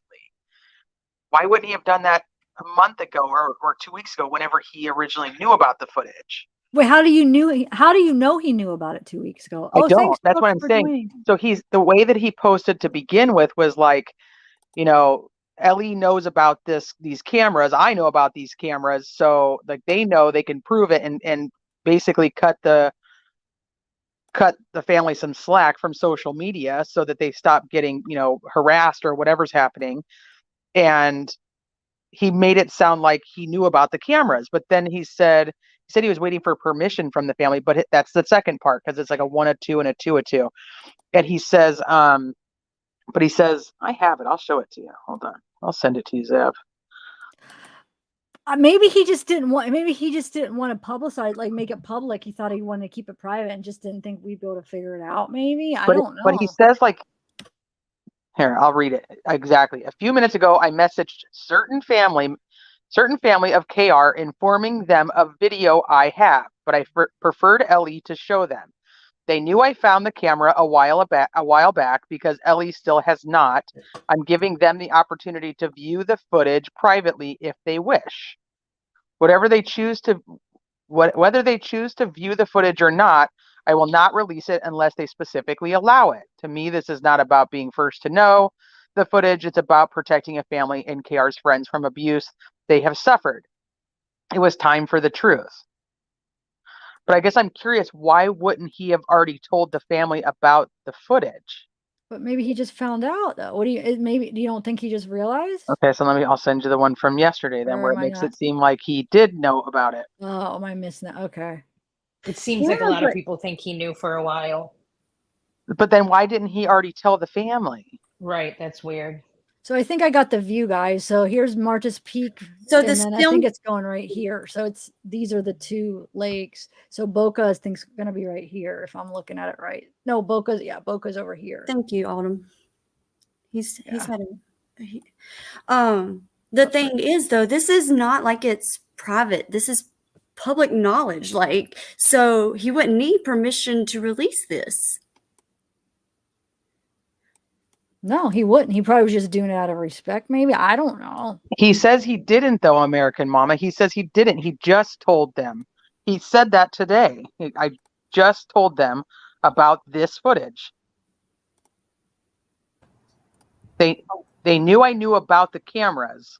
Why wouldn't he have done that a month ago or 2 weeks ago, whenever he originally knew about the footage? Wait, how do you know he knew about it 2 weeks ago? I Oh, don't. thanks, That's Brooke, what I'm for saying. joining. So the way that he posted to begin with was like, Ellie knows about these cameras. I know about these cameras. So like they know they can prove it and basically cut the family some slack from social media so that they stop getting, harassed or whatever's happening. And he made it sound like he knew about the cameras, but then he said he was waiting for permission from the family, but that's the second part because it's like a 1 a 2 and a 2 a 2. And he says, but he says, I have it. I'll show it to you. Hold on. I'll send it to you, Zev. Maybe he just didn't want. Maybe he just didn't want to publicize, like make it public. He thought he wanted to keep it private and just didn't think we'd be able to figure it out. Maybe I don't know. But he says like, here, I'll read it exactly. A few minutes ago, I messaged certain family of KR informing them of video I have, but I preferred Ellie to show them. They knew I found the camera a while back because Ellie still has not. I'm giving them the opportunity to view the footage privately if they wish. Whether they choose to view the footage or not, I will not release it unless they specifically allow it. To me, this is not about being first to know the footage. It's about protecting a family and KR's friends from abuse they have suffered. It was time for the truth. But I guess I'm curious, why wouldn't he have already told the family about the footage? But maybe he just found out though. Do you don't think he just realized? Okay, so I'll send you the one from yesterday then, where it makes it seem like he did know about it. Oh, am I missing that? Okay. It seems like a lot of people think he knew for a while. But then why didn't he already tell the family? Right, that's weird. So I think I got the view, guys. So here's March's Peak. So and this then I film, think it's going right here. So these are the two lakes. So Boca is going to be right here if I'm looking at it right. No, Boca's over here. thank you, Autumn. He's had the thing is though, this is not like it's private. This is public knowledge. Like, so he wouldn't need permission to release this. No, he wouldn't. He probably was just doing it out of respect, maybe. I don't know. He says he didn't, though, American Mama. He says he didn't. He just told them. He said that today. I just told them about this footage. They knew I knew about the cameras.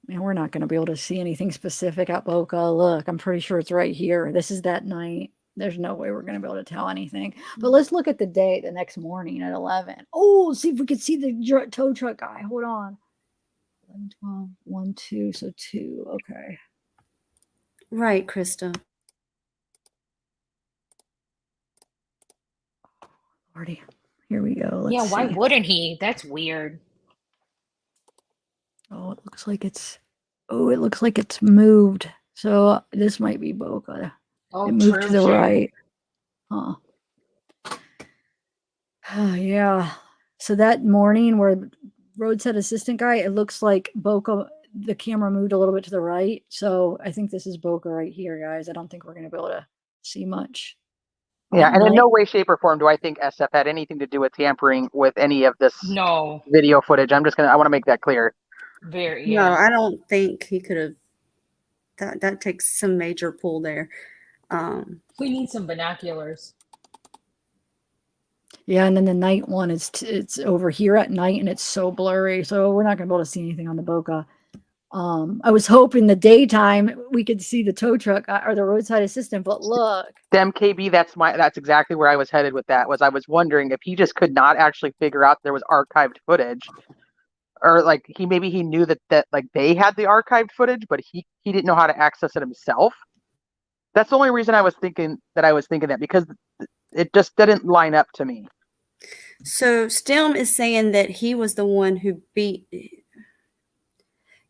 Man, we're not going to be able to see anything specific at Boca. Look, I'm pretty sure it's right here. This is that night. There's no way we're going to be able to tell anything. But let's look at the day the next morning at 11. Oh, see if we could see the tow truck guy. Hold on. 11, 12, 1, 2. So 2. Okay. Right, Krista. Lordy. Here we go. Let's why wouldn't he? That's weird. Oh, it looks like it's moved. So this might be Boca. Oh, it moved to the right. Huh. Yeah. So that morning where roadside assistant guy, it looks like Boca, the camera moved a little bit to the right. So I think this is Boca right here, guys. I don't think we're going to be able to see much. Yeah, and in no way, shape, or form do I think SF had anything to do with tampering with any of this video footage. I want to make that clear. No, I don't think he could have. That takes some major pull there. We need some binoculars. Yeah, and then the night one it's over here at night and it's so blurry, so we're not gonna be able to see anything on the Boca. I was hoping the daytime we could see the tow truck or the roadside assistant, but look. MKB, that's exactly where I was headed with that. I was wondering if he just could not actually figure out there was archived footage, or like he knew that like they had the archived footage, but he didn't know how to access it himself. That's the only reason I was thinking that, because it just didn't line up to me. So Stem is saying that he was the one who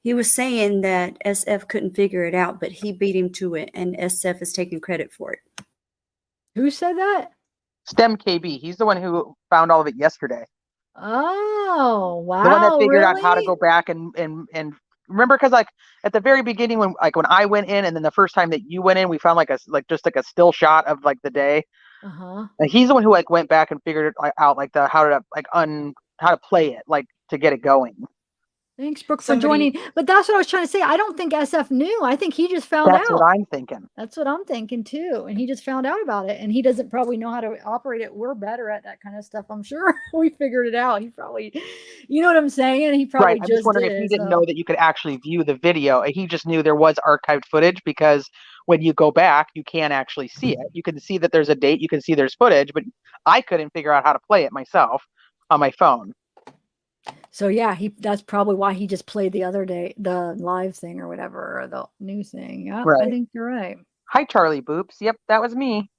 he was saying that SF couldn't figure it out, but he beat him to it, and SF is taking credit for it. Who said that? Stem KB. He's the one who found all of it yesterday. Oh, wow. The one that figured out really? how to go back and remember, because like at the very beginning when I went in, and then the first time that you went in, we found like just like a still shot of like the day. Uh-huh. And he's the one who like went back and figured it out, like how to play it, like to get it going. Thanks, Brooke, for Somebody- joining. But that's what I was trying to say. I don't think SF knew. I think he just found That's out. what I'm thinking. That's what I'm thinking too. And he just found out about it. And he doesn't probably know how to operate it. We're better at that kind of stuff, I'm sure. We figured it out. He probably, you know what I'm saying? He probably Right. I'm just wondering did if he it, didn't so. know that you could actually view the video. He just knew there was archived footage, because when you go back, you can't actually see it. You can see that there's a date, you can see there's footage, but I couldn't figure out how to play it myself on my phone. So yeah, that's probably why he just played the other day, the live thing or whatever, or the new thing. Yeah, I Right. think you're right. Hi, Charlie Boops. Yep, that was me.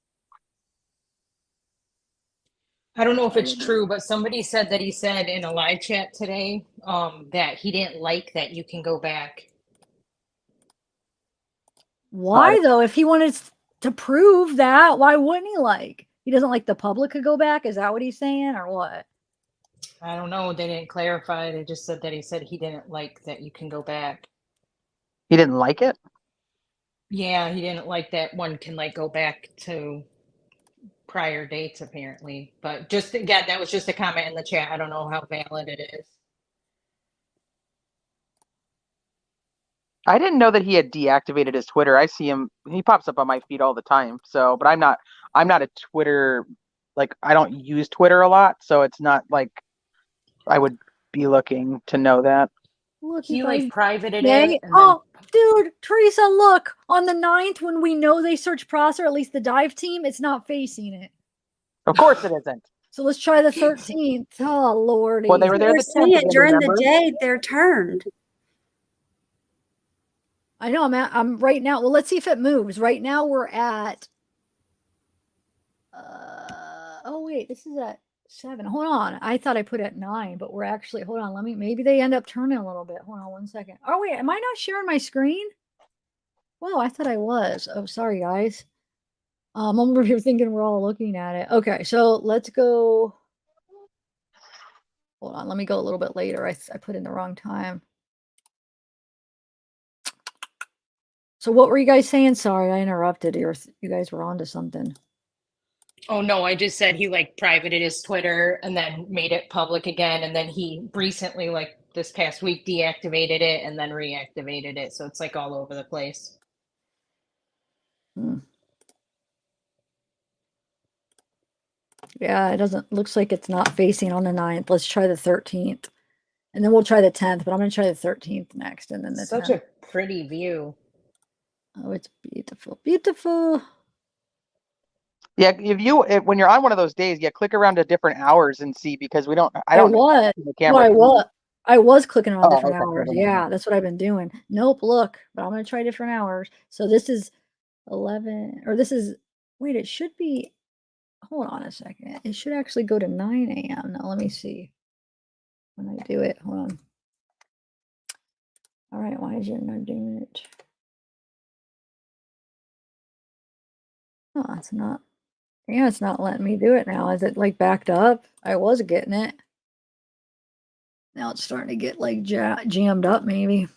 I don't know if it's true, but somebody said that he said in a live chat today that he didn't like that you can go back. Why though? If he wanted to prove that, why wouldn't he like? He doesn't like the public could go back? Is that what he's saying or what? I don't know. They didn't clarify. They just said that he said he didn't like that you can go back. He didn't like it? Yeah, he didn't like that one can like go back to prior dates apparently. But just again, that was just a comment in the chat. I don't know how valid it is. I didn't know that he had deactivated his Twitter. I see him, he pops up on my feed all the time. So, but I'm not a Twitter, like I don't use Twitter a lot, so it's not like I would be looking to know that. Look, He you like guys. privated it. They, And oh, dude, Teresa, look on the 9th when we know they search Prosser, at least the dive team, it's not facing it. Of course it isn't. So let's try the 13th. Oh, Lordy. Well, they were there We're the 10th, saying again, during remember? the day they're turned. I know I'm right now. Well, let's see if it moves. Right now we're at, oh wait, this is at 7. Hold on. I thought I put it at 9, but we're actually, hold on. Maybe they end up turning a little bit. Hold on 1 second. Oh wait, am I not sharing my screen? Well, I thought I was. Oh, sorry guys. I'm over here thinking we're all looking at it. Okay, so let's go. Hold on, let me go a little bit later. I put in the wrong time. So what were you guys saying? Sorry, I interrupted. You guys were on to something. oh no, I just said he like privated his Twitter and then made it public again. And then he recently, like this past week, deactivated it and then reactivated it. So it's like all over the place. Yeah, it doesn't, looks like it's not facing on the 9th. Let's try the 13th. And then we'll try the 10th, but I'm going to try the 13th next. And then the Such 10th. a pretty view. Oh, it's beautiful. Beautiful. Yeah, when you're on one of those days, yeah, click around to different hours and see, because I don't was. know the camera. No, I was clicking on different okay. hours. Yeah, that's what I've been doing. Nope, look, but I'm going to try different hours. So this is 11, or this is, wait, it should be, hold on a second. It should actually go to 9 a.m. Now let me see when I do it. Hold on. All right, why is it not doing it? Oh, it's not. Yeah, it's not letting me do it now. Is it like backed up? I was getting it. Now it's starting to get like jammed up maybe.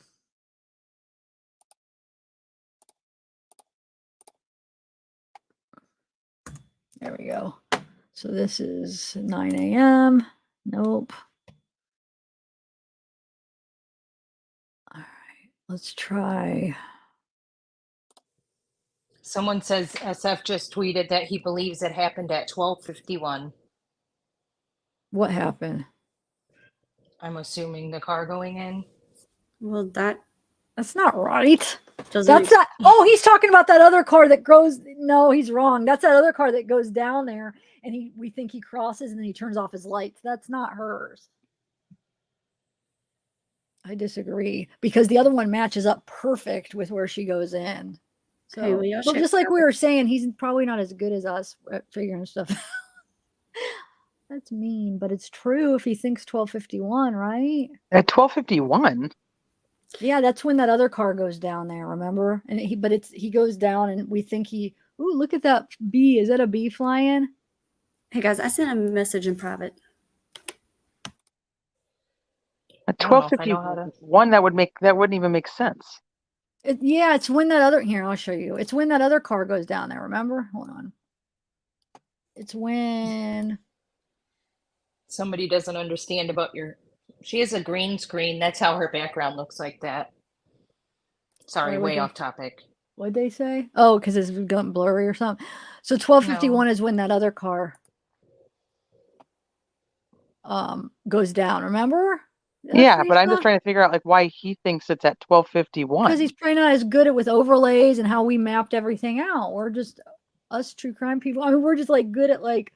There we go. So this is 9 a.m. Nope. All right, let's try. Someone says SF just tweeted that he believes it happened at 12:51. What happened? I'm assuming the car going in. Well, That's not right. doesn't. That's not. Oh, he's talking about that other car that goes. No, he's wrong. That's that other car that goes down there, and we think he crosses, and then he turns off his lights. That's not hers. I disagree, because the other one matches up perfect with where she goes in. So, Okay, well, y'all but check just like we were saying, he's probably not as good as us at figuring stuff out. That's mean, but it's true if he thinks 12:51, right? At 12:51. Yeah, that's when that other car goes down there, remember? And he goes down and we think ooh, look at that bee. Is that a bee flying? Hey guys, I sent a message in private. At I don't know if I know how to. 12:51, that wouldn't even make sense. Yeah, it's when that other, here, I'll show you. It's when that other car goes down there, remember? Hold on. It's when, Somebody doesn't understand about your. She has a green screen. That's how her background looks like that. Sorry, why would way they, off topic. what'd they say? Oh, because it's gotten blurry or something. So 12:51 is when that other car goes down, remember? Yeah, but I'm just trying to figure out like why he thinks it's at Because 12:51. he's probably not as good at with overlays and how we mapped everything out. We're just us true crime people. I mean, we're just like good at like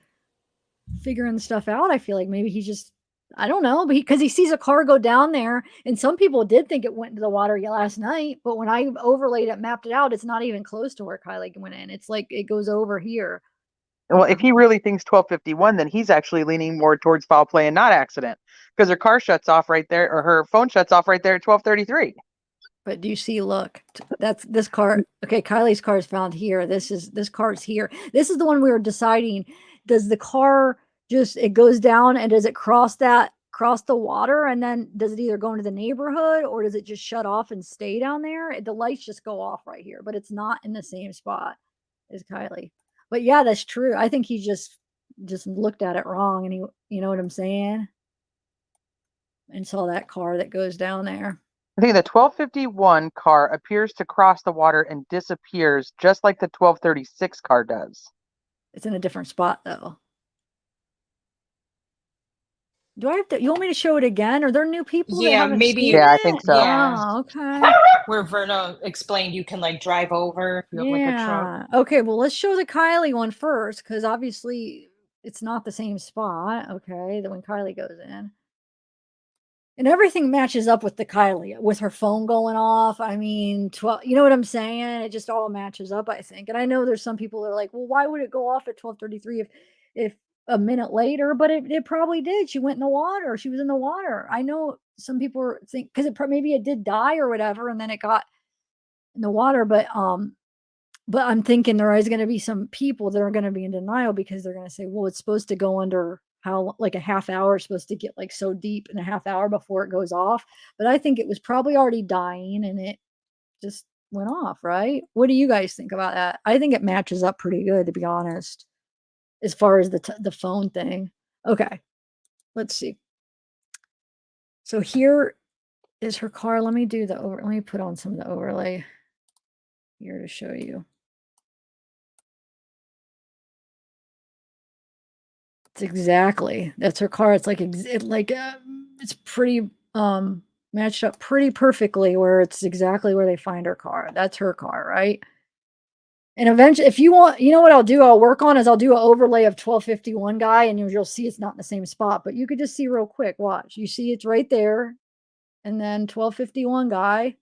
figuring stuff out. I feel like maybe he's just, I don't know, but because he sees a car go down there, and some people did think it went into the water last night. But when I overlaid it, mapped it out, it's not even close to where Kylie went in. It's like it goes over here. Well, if he really thinks 12:51, then he's actually leaning more towards foul play and not accident because her car shuts off right there, or her phone shuts off right there at 12:33. But do you see, look, that's this car. Okay, Kylie's car is found here. This car's here. This is the one we were deciding. Does the car just, it goes down and does it cross the water, and then does it either go into the neighborhood or does it just shut off and stay down there? The lights just go off right here, but it's not in the same spot as Kylie. But yeah, that's true. I think he just looked at it wrong, and he, you know what I'm saying? And saw that car that goes down there. I think the 12:51 car appears to cross the water and disappears just like the 12:36 car does. It's in a different spot though. Do I have to, you want me to show it again? Are there new people that Yeah, haven't maybe. seen Yeah, I it? think so. Yeah. Oh, okay. Where Verna explained you can like drive over if you have like a truck. Yeah. Okay, well, let's show the Kylie one first, because obviously it's not the same spot. Okay, the when Kylie goes in. And everything matches up with the Kylie, with her phone going off. I mean, 12, you know what I'm saying? It just all matches up, I think. And I know there's some people that are like, well, why would it go off at 12:33 if a minute later? But it probably did. She went in the water. She was in the water. I know some people think because maybe it did die or whatever, and then it got in the water. But I'm thinking there is going to be some people that are going to be in denial because they're going to say, well, it's supposed to go under how, like a half hour, is supposed to get like so deep in a half hour before it goes off. But I think it was probably already dying and it just went off, right? What do you guys think about that? I think it matches up pretty good, to be honest, as far as the phone thing. Okay, let's see. So here is her car. Let me do let me put on some of the overlay here to show you. Exactly. That's her car. It's like it's pretty matched up pretty perfectly where it's exactly where they find her car. That's her car, right? And eventually, if you want, you know what I'll do? I'll work on is I'll do an overlay of 12:51 guy, and you'll see it's not in the same spot, but you could just see real quick. Watch. You see it's right there, and then 12:51 guy.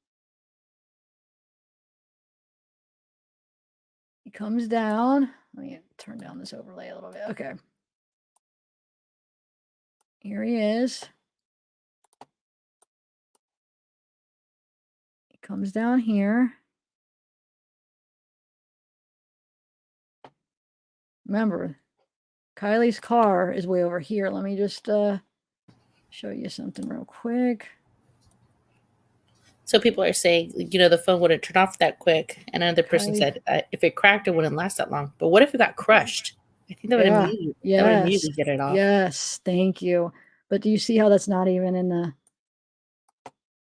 He comes down. Let me turn down this overlay a little bit. Okay. Here he is. He comes down here. Remember, Kylie's car is way over here. Let me just show you something real quick. So people are saying, the phone wouldn't turn off that quick. And another person said if it cracked, it wouldn't last that long. But what if it got crushed? I think that would immediately get it off. Yes, thank you. But do you see how that's not even in the,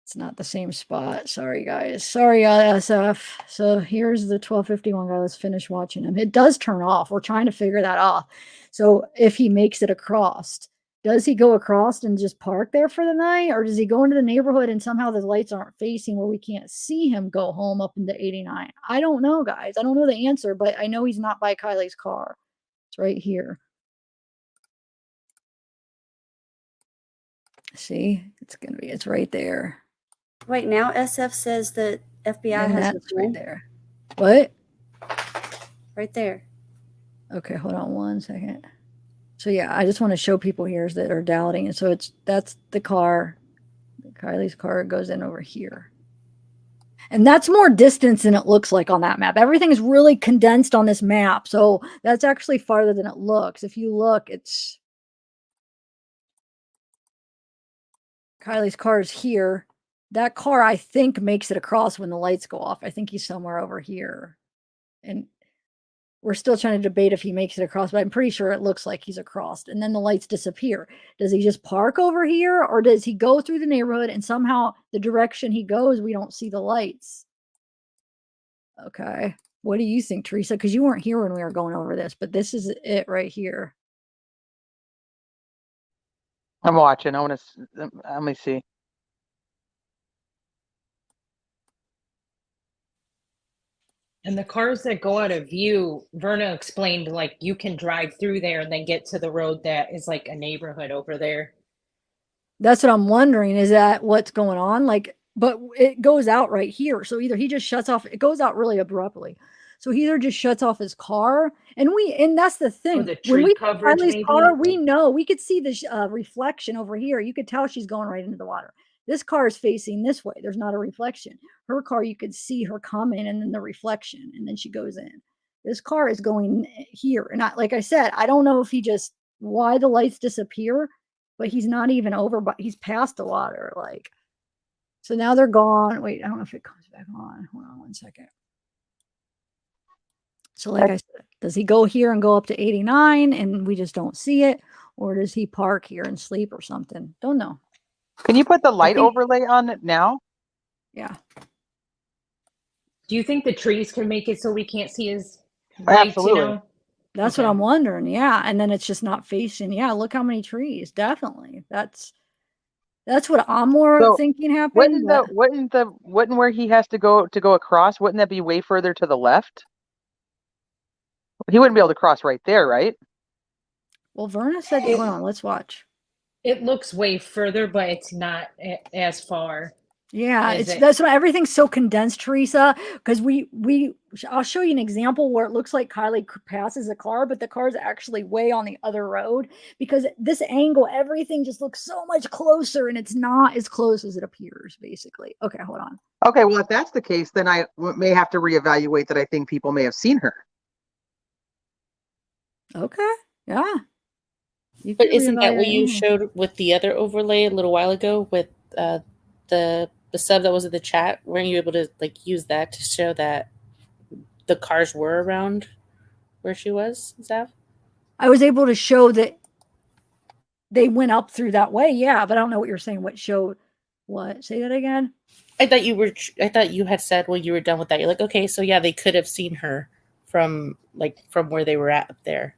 it's not the same spot. Sorry, guys. Sorry, SF. So here's the 12:51 guy. Let's finish watching him. It does turn off. We're trying to figure that off. So if he makes it across, does he go across and just park there for the night? Or does he go into the neighborhood and somehow the lights aren't facing where we can't see him go home up into 89? I don't know, guys. I don't know the answer, but I know he's not by Kylie's car. It's right here. See, it's right there. Wait, now SF says that FBI And has that's right there. What? right there. Okay, hold on one second. So yeah, I just want to show people here that are doubting. And so that's the car. Kylie's car goes in over here. And that's more distance than it looks like on that map. Everything is really condensed on this map. So that's actually farther than it looks. If you look, it's Kylie's car is here. That car, I think, makes it across when the lights go off. I think he's somewhere over here. And we're still trying to debate if he makes it across, but I'm pretty sure it looks like he's across. And then the lights disappear. Does he just park over here, or does he go through the neighborhood and somehow the direction he goes, we don't see the lights? Okay. What do you think, Teresa? Because you weren't here when we were going over this, but this is it right here. I'm watching. I want to. Let me see. And the cars that go out of view, Verna explained, like you can drive through there and then get to the road that is like a neighborhood over there. That's what I'm wondering. Is that what's going on? Like, but it goes out right here. So either he just shuts off, it goes out really abruptly. So he either just shuts off his car, and that's the thing. the When tree we coverage, Kylie's maybe? car, we know, we could see the reflection over here. You could tell she's going right into the water. This car is facing this way. There's not a reflection. Her car, you could see her coming and then the reflection, and then she goes in. This car is going here. And like I said, I don't know if why the lights disappear, but he's not even over, but he's past the water. Like, so now they're gone. Wait, I don't know if it comes back on. Hold on one second. So like I said, does he go here and go up to 89 and we just don't see it? Or does he park here and sleep or something? Don't know. Can you put the light think- overlay on it now? Yeah. Do you think the trees can make it so we can't see his lights, Absolutely. you know? That's Okay. what I'm wondering. Yeah. And then it's just not facing. Yeah. Look how many trees. Definitely. That's what I'm more So, thinking happened. Wouldn't where he has to go across? Wouldn't that be way further to the left? He wouldn't be able to cross right there, right? Well, Verna said, hold on, let's watch. It looks way further, but it's not as far. Yeah, Is it? that's why everything's so condensed, Teresa. Because I'll show you an example where it looks like Kiely passes a car, but the car's actually way on the other road. Because this angle, everything just looks so much closer, and it's not as close as it appears. Basically, okay, hold on. Okay, well, if that's the case, then I may have to reevaluate that. I think people may have seen her. Okay, yeah. But isn't that what you showed with the other overlay a little while ago with the sub that was in the chat? Weren't you able to like use that to show that the cars were around where she was, Zav? I was able to show that they went up through that way, yeah, but I don't know what you're saying. What showed what? Say that again. I thought you had said when you were done with that, you're like, okay, so yeah, they could have seen her from where they were at up there.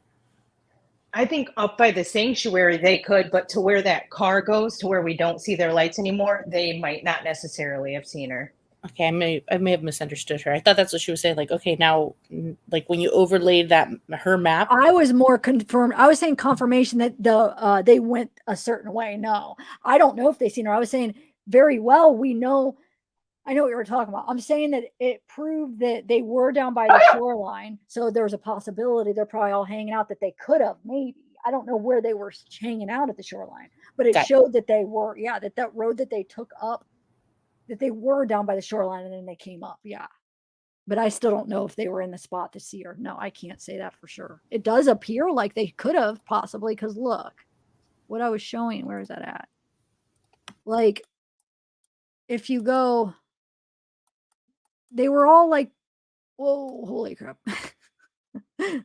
I think up by the sanctuary they could, but to where that car goes, to where we don't see their lights anymore, they might not necessarily have seen her. Okay, I may have misunderstood her. I thought that's what she was saying. Like, okay, now, like when you overlaid her map, I was more confirmed. I was saying confirmation that they went a certain way. No, I don't know if they seen her. I was saying very well. We know. I know what you were talking about. I'm saying that it proved that they were down by the shoreline. So there was a possibility they're probably all hanging out, that they could have maybe. I don't know where they were hanging out at the shoreline, but it showed that they were, that road that they took up, that they were down by the shoreline and then they came up. Yeah. But I still don't know if they were in the spot to see her. No, I can't say that for sure. It does appear like they could have possibly, because look, what I was showing, where is that at? Like, if you go, they were all like, whoa, holy crap.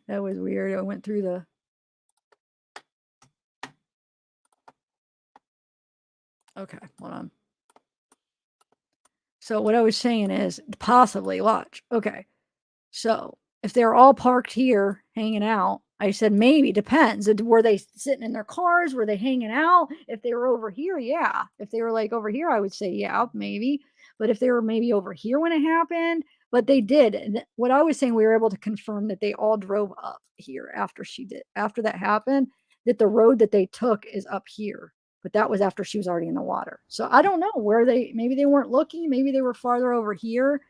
That was weird. I went through the. Okay, hold on. So what I was saying is possibly, watch. Okay. So if they're all parked here hanging out, I said maybe, depends. Were they sitting in their cars? Were they hanging out? If they were over here, yeah. If they were like over here, I would say yeah, maybe. But if they were maybe over here when it happened, but they did. And what I was saying, we were able to confirm that they all drove up here after that happened, that the road that they took is up here. But that was after she was already in the water. So I don't know where maybe they weren't looking. Maybe they were farther over here.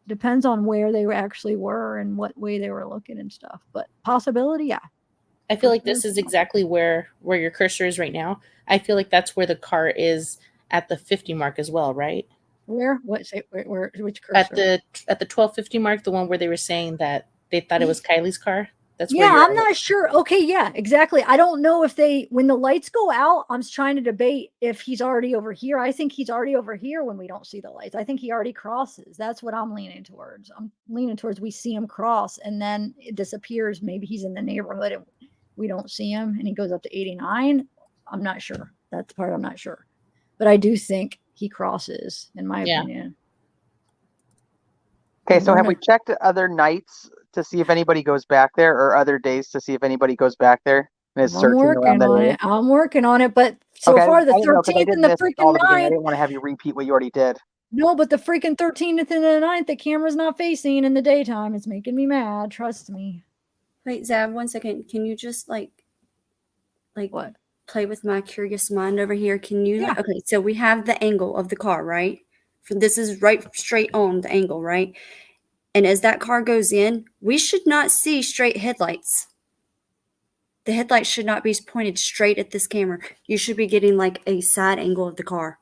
Depends on where they actually were and what way they were looking and stuff. But possibility, yeah. I feel like this is exactly where your cursor is right now. I feel like that's where the car is at the 50 mark as well, right? Where? Which cursor? At the 1250 mark, the one where they were saying that they thought it was Kylie's car That's where Yeah, you're I'm not sure. Okay, yeah, exactly. I don't know if when the lights go out, I'm trying to debate if he's already over here. I think he's already over here when we don't see the lights. I think he already crosses. That's what I'm leaning towards. I'm leaning towards we see him cross and then it disappears. Maybe he's in the neighborhood and we don't see him and he goes up to 89. I'm not sure. That's the part I'm not sure. But I do think he crosses, in my Yeah. opinion. Okay, And so we're have we gonna- checked other nights to see if anybody goes back there, or other days to see if anybody goes back there and is I'm searching around working that on area? it. I'm working on it. But so Okay, far, the I didn't know because I 13th did and the miss all freaking the beginning. I 9th. didn't want to have you repeat what you already did. No, but the freaking 13th and the 9th, the camera's not facing in the daytime. It's making me mad. Trust me. Wait, Zav, 1 second. Can you just like What? play with my curious mind over here? Can you? Yeah. Okay, so we have the angle of the car, right? This is right straight on the angle, right? And as that car goes in, we should not see straight headlights. The headlights should not be pointed straight at this camera. You should be getting like a side angle of the car.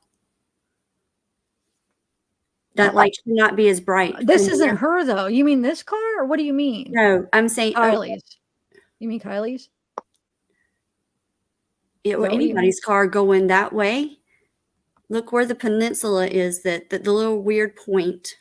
That light should not be as bright. This from isn't here. her, though. You mean this car, or what do you mean? No, I'm saying Kylie's. You mean Kylie's? or that what you anybody's car going that way. Look where the peninsula is, that the little weird point.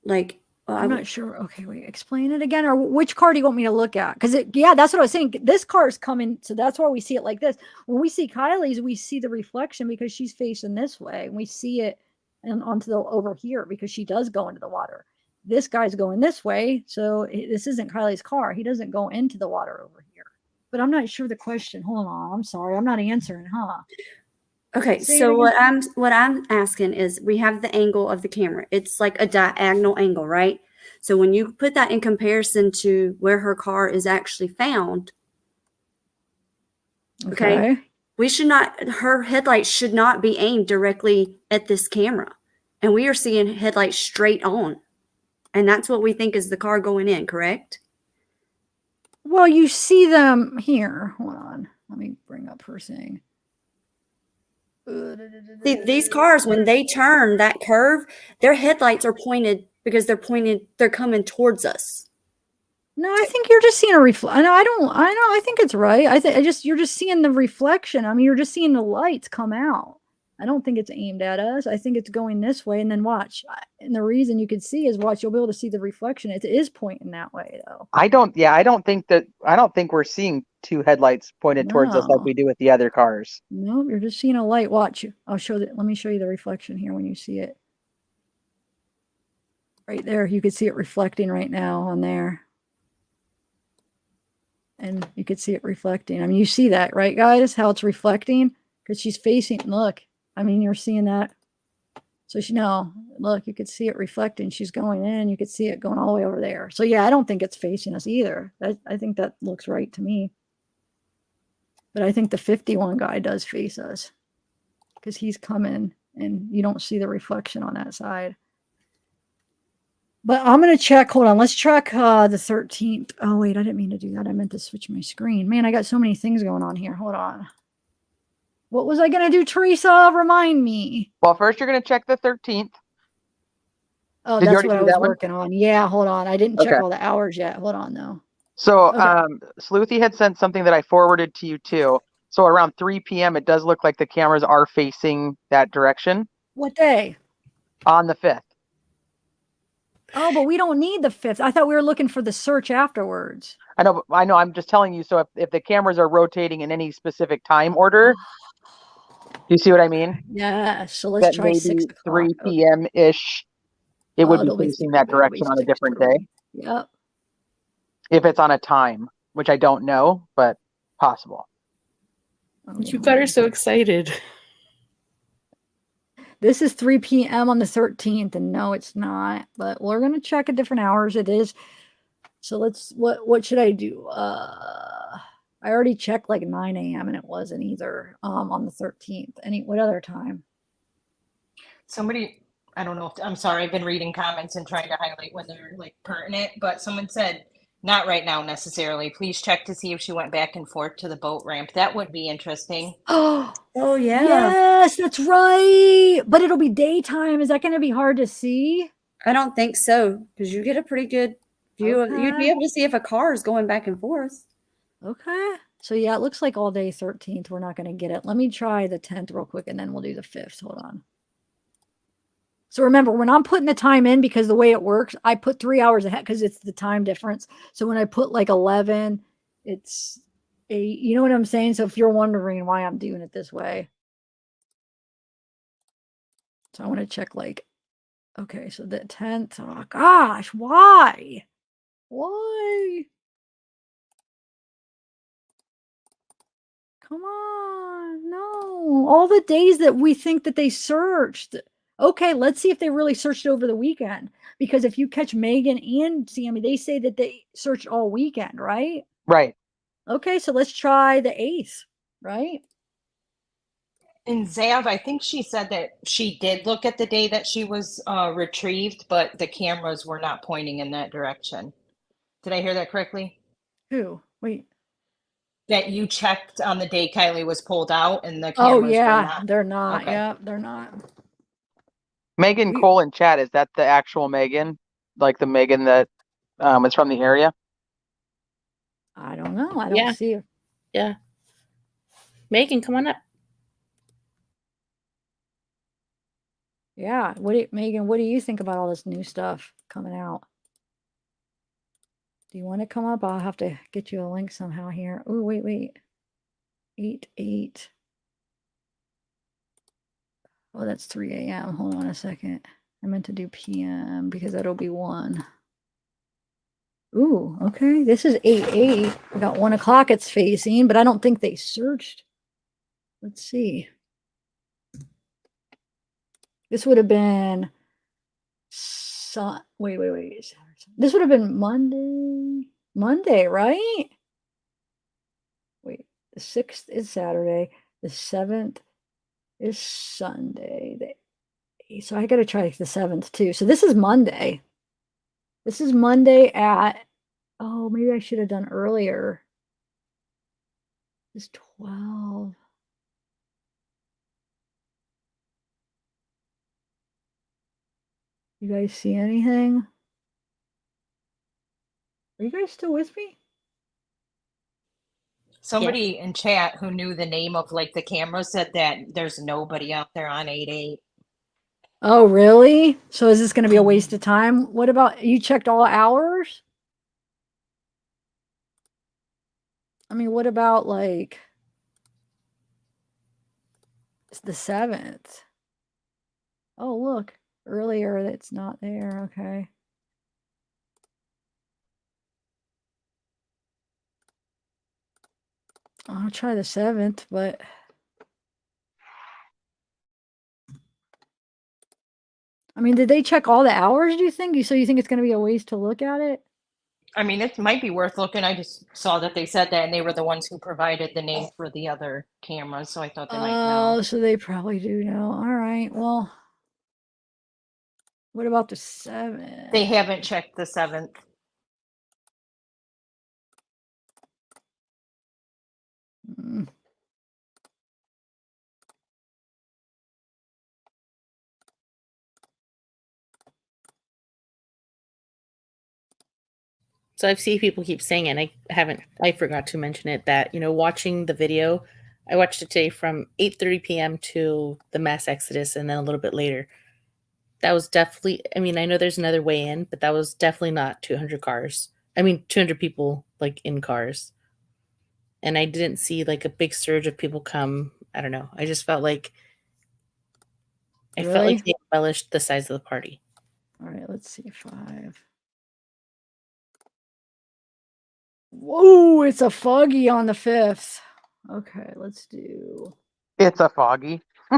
Like, I'm not sure. Okay, wait. Explain it again. Or which car do you want me to look at? Because yeah, that's what I was saying. This car is coming, so that's why we see it like this. When we see Kylie's, we see the reflection because she's facing this way, and we see it onto the over here because she does go into the water. This guy's going this way, so this isn't Kylie's car. He doesn't go into the water over here. But I'm not sure the question. Hold on. I'm sorry. I'm not answering, huh? okay, so what I'm asking is, we have the angle of the camera. It's like a diagonal angle, right? So when you put that in comparison to where her car is actually found, okay, we should not, her headlights should not be aimed directly at this camera. And we are seeing headlights straight on. And that's what we think is the car going in, correct? Well, you see them here. Hold on. Let me bring up her thing. See, these cars, when they turn that curve, their headlights are pointed because they're coming towards us. No, I think you're just seeing a reflection. I think it's right. You're just seeing the reflection. I mean, you're just seeing the lights come out. I don't think it's aimed at us. I think it's going this way, and then watch. And the reason you can see is watch. You'll be able to see the reflection. It is pointing that way, though. I don't think we're seeing two headlights pointed towards us like No. we do with the other cars. No, you're just seeing a light. Watch. Let me show you the reflection here when you see it. Right there. You could see it reflecting right now on there. And you could see it reflecting. I mean, you see that, right, guys? How it's reflecting? Because she's facing, look. I mean, you're seeing that. So look, you could see it reflecting. She's going in. You could see it going all the way over there. So yeah, I don't think it's facing us either. I think that looks right to me. But I think the 51 guy does face us because he's coming and you don't see the reflection on that side. But I'm going to check. Hold on. Let's check the 13th. Oh, wait. I didn't mean to do that. I meant to switch my screen. Man, I got so many things going on here. Hold on. What was I going to do, Teresa? Remind me. Well, first you're going to check the 13th. Oh, Did you that's already what I do was that one? working on. Yeah, hold on. I didn't check Okay. all the hours yet. Hold on, though. So Okay. Sleuthy had sent something that I forwarded to you too. So around 3 p.m. it does look like the cameras are facing that direction What day? on the 5th. Oh, but we don't need the 5th. I thought we were looking for the search afterwards. I know. I'm just telling you. So if the cameras are rotating in any specific time order, do you see what I mean? Yeah. So let's That try 6 maybe o'clock. 3 p.m. ish, it would be It'll facing that 3:30. It'll be direction on a different day. 6:30. Yep. If it's on a time, which I don't know, but possible. You got her so excited. This is 3 p.m. on the 13th, and no, it's not. But we're gonna check at different hours. It is. So let's. What should I do? I already checked like 9 a.m. and it wasn't either. On the 13th. What other time? Somebody, I don't know if, I'm sorry, I've been reading comments and trying to highlight when they're like pertinent, but someone said, not right now necessarily. Please check to see if she went back and forth to the boat ramp. That would be interesting. Oh, yeah. yes, that's right. But it'll be daytime. Is that going to be hard to see? I don't think so, because you get a pretty good You'd be Okay. able to see if a car is going back and forth. Okay. So yeah, it looks like all day 13th, we're not going to get it. Let me try the 10th real quick and then we'll do the 5th. Hold on. So remember, when I'm putting the time in, because the way it works, I put 3 hours ahead because it's the time difference. So when I put like 11, it's 8. You know what I'm saying? So if you're wondering why I'm doing it this way. So I want to check like, okay, so the 10th. Oh gosh, why? Why? Come on. No. All the days that we think that they searched. Okay, let's see if they really searched over the weekend. Because if you catch Megan and Sammy, they say that they searched all weekend, right? Right. Okay, so let's try the 8th, right? And Zav, I think she said that she did look at the day that she was retrieved, but the cameras were not pointing in that direction. Did I hear that correctly? Who? Wait. That you checked on the day Kylie was pulled out and the Oh, cameras were yeah, not. they're not. Okay. Yep, they're not. Megan We, Cole in chat, is that the actual Megan? Like the Megan that is from the area? I don't know. I don't Yeah. see her. Yeah. Megan, come on up. Yeah. Megan, what do you think about all this new stuff coming out? Do you want to come up? I'll have to get you a link somehow here. Oh, wait. 8. Oh, that's 3 a.m. Hold on a second. I meant to do PM because that'll be 1. Ooh, okay. This is 8. We got 1 o'clock it's facing, but I don't think they searched. Let's see. This would have been wait. This would have been Monday, right? Wait, the 6th is Saturday. The 7th is Sunday. So I got to try the 7th too. So this is Monday. This is Monday at, oh, maybe I should have done earlier. It's 12. You guys see anything? Are you guys still with me? Somebody in chat who knew the name of like the camera said that there's nobody out there on 8/8. Oh, really? So is this going to be a waste of time? What about, you checked all hours? I mean, what about like it's the 7th? Oh, look, earlier it's not there. Okay. I'll try the 7th, but I mean, did they check all the hours, do you think? So you think it's going to be a waste to look at it? I mean, it might be worth looking. I just saw that they said that and they were the ones who provided the name for the other cameras, so I thought they might know. Oh, so they probably do know. All right. Well, what about the 7th? They haven't checked the 7th. Mm. So I've seen people keep saying, and I forgot to mention it, that, watching the video, I watched it today from 8:30 p.m. to the mass exodus and then a little bit later. That was definitely, I mean, I know there's another way in, but that was definitely not 200 cars. I mean, 200 people like in cars. And I didn't see like a big surge of people come. I don't know. I just felt like Really? they embellished the size of the party. All right, let's see. 5. Whoa, it's a foggy on the 5th. Okay, let's do. It's a foggy. uh,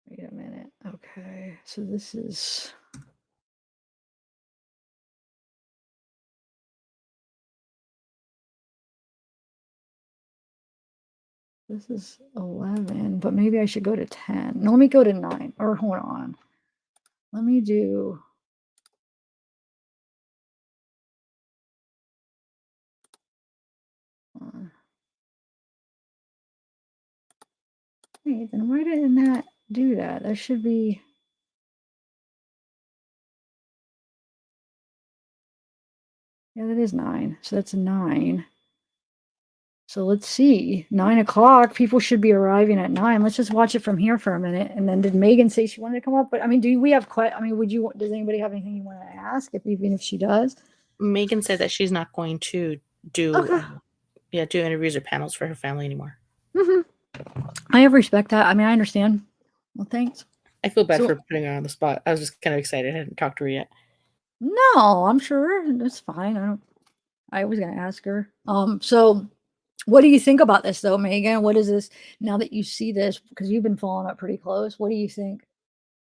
Wait a minute. Okay, so this is. This is 11, but maybe I should go to 10. No, let me go to 9. Or hold on. Let me do. Wait, then why didn't that do that? That should be. Yeah, that is 9. So that's a 9. So let's see. 9 o'clock. People should be arriving at 9. Let's just watch it from here for a minute. And then did Megan say she wanted to come up? But I mean, do we have I mean, does anybody have anything you want to ask? Even if she does? Megan said that she's not going to do Okay. do interviews or panels for her family anymore. I have respect that. I mean, I understand. Well, thanks. I feel bad for putting her on the spot. I was just kind of excited. I hadn't talked to her yet. No, I'm sure it's fine. I was gonna ask her. So what do you think about this though, Megan? What is this now that you see this? Because you've been following up pretty close. What do you think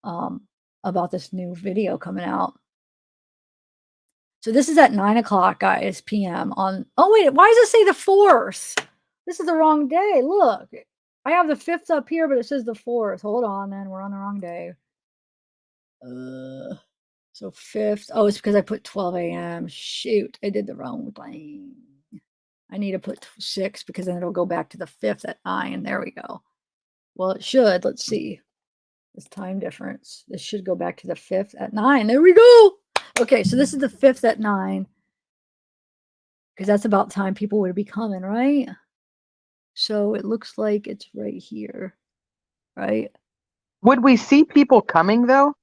about this new video coming out? So this is at 9 o'clock, guys, PM on. Oh wait, why does it say the 4th? This is the wrong day. Look, I have the 5th up here, but it says the 4th. Hold on, then we're on the wrong day. So 5th. Oh, it's because I put 12 a.m. Shoot, I did the wrong thing. I need to put 6 because then it'll go back to the 5th at 9. There we go. Well, it should. Let's see. This time difference. This should go back to the 5th at 9. There we go. Okay, so this is the 5th at 9. Because that's about time people would be coming, right? So it looks like it's right here, right? Would we see people coming though?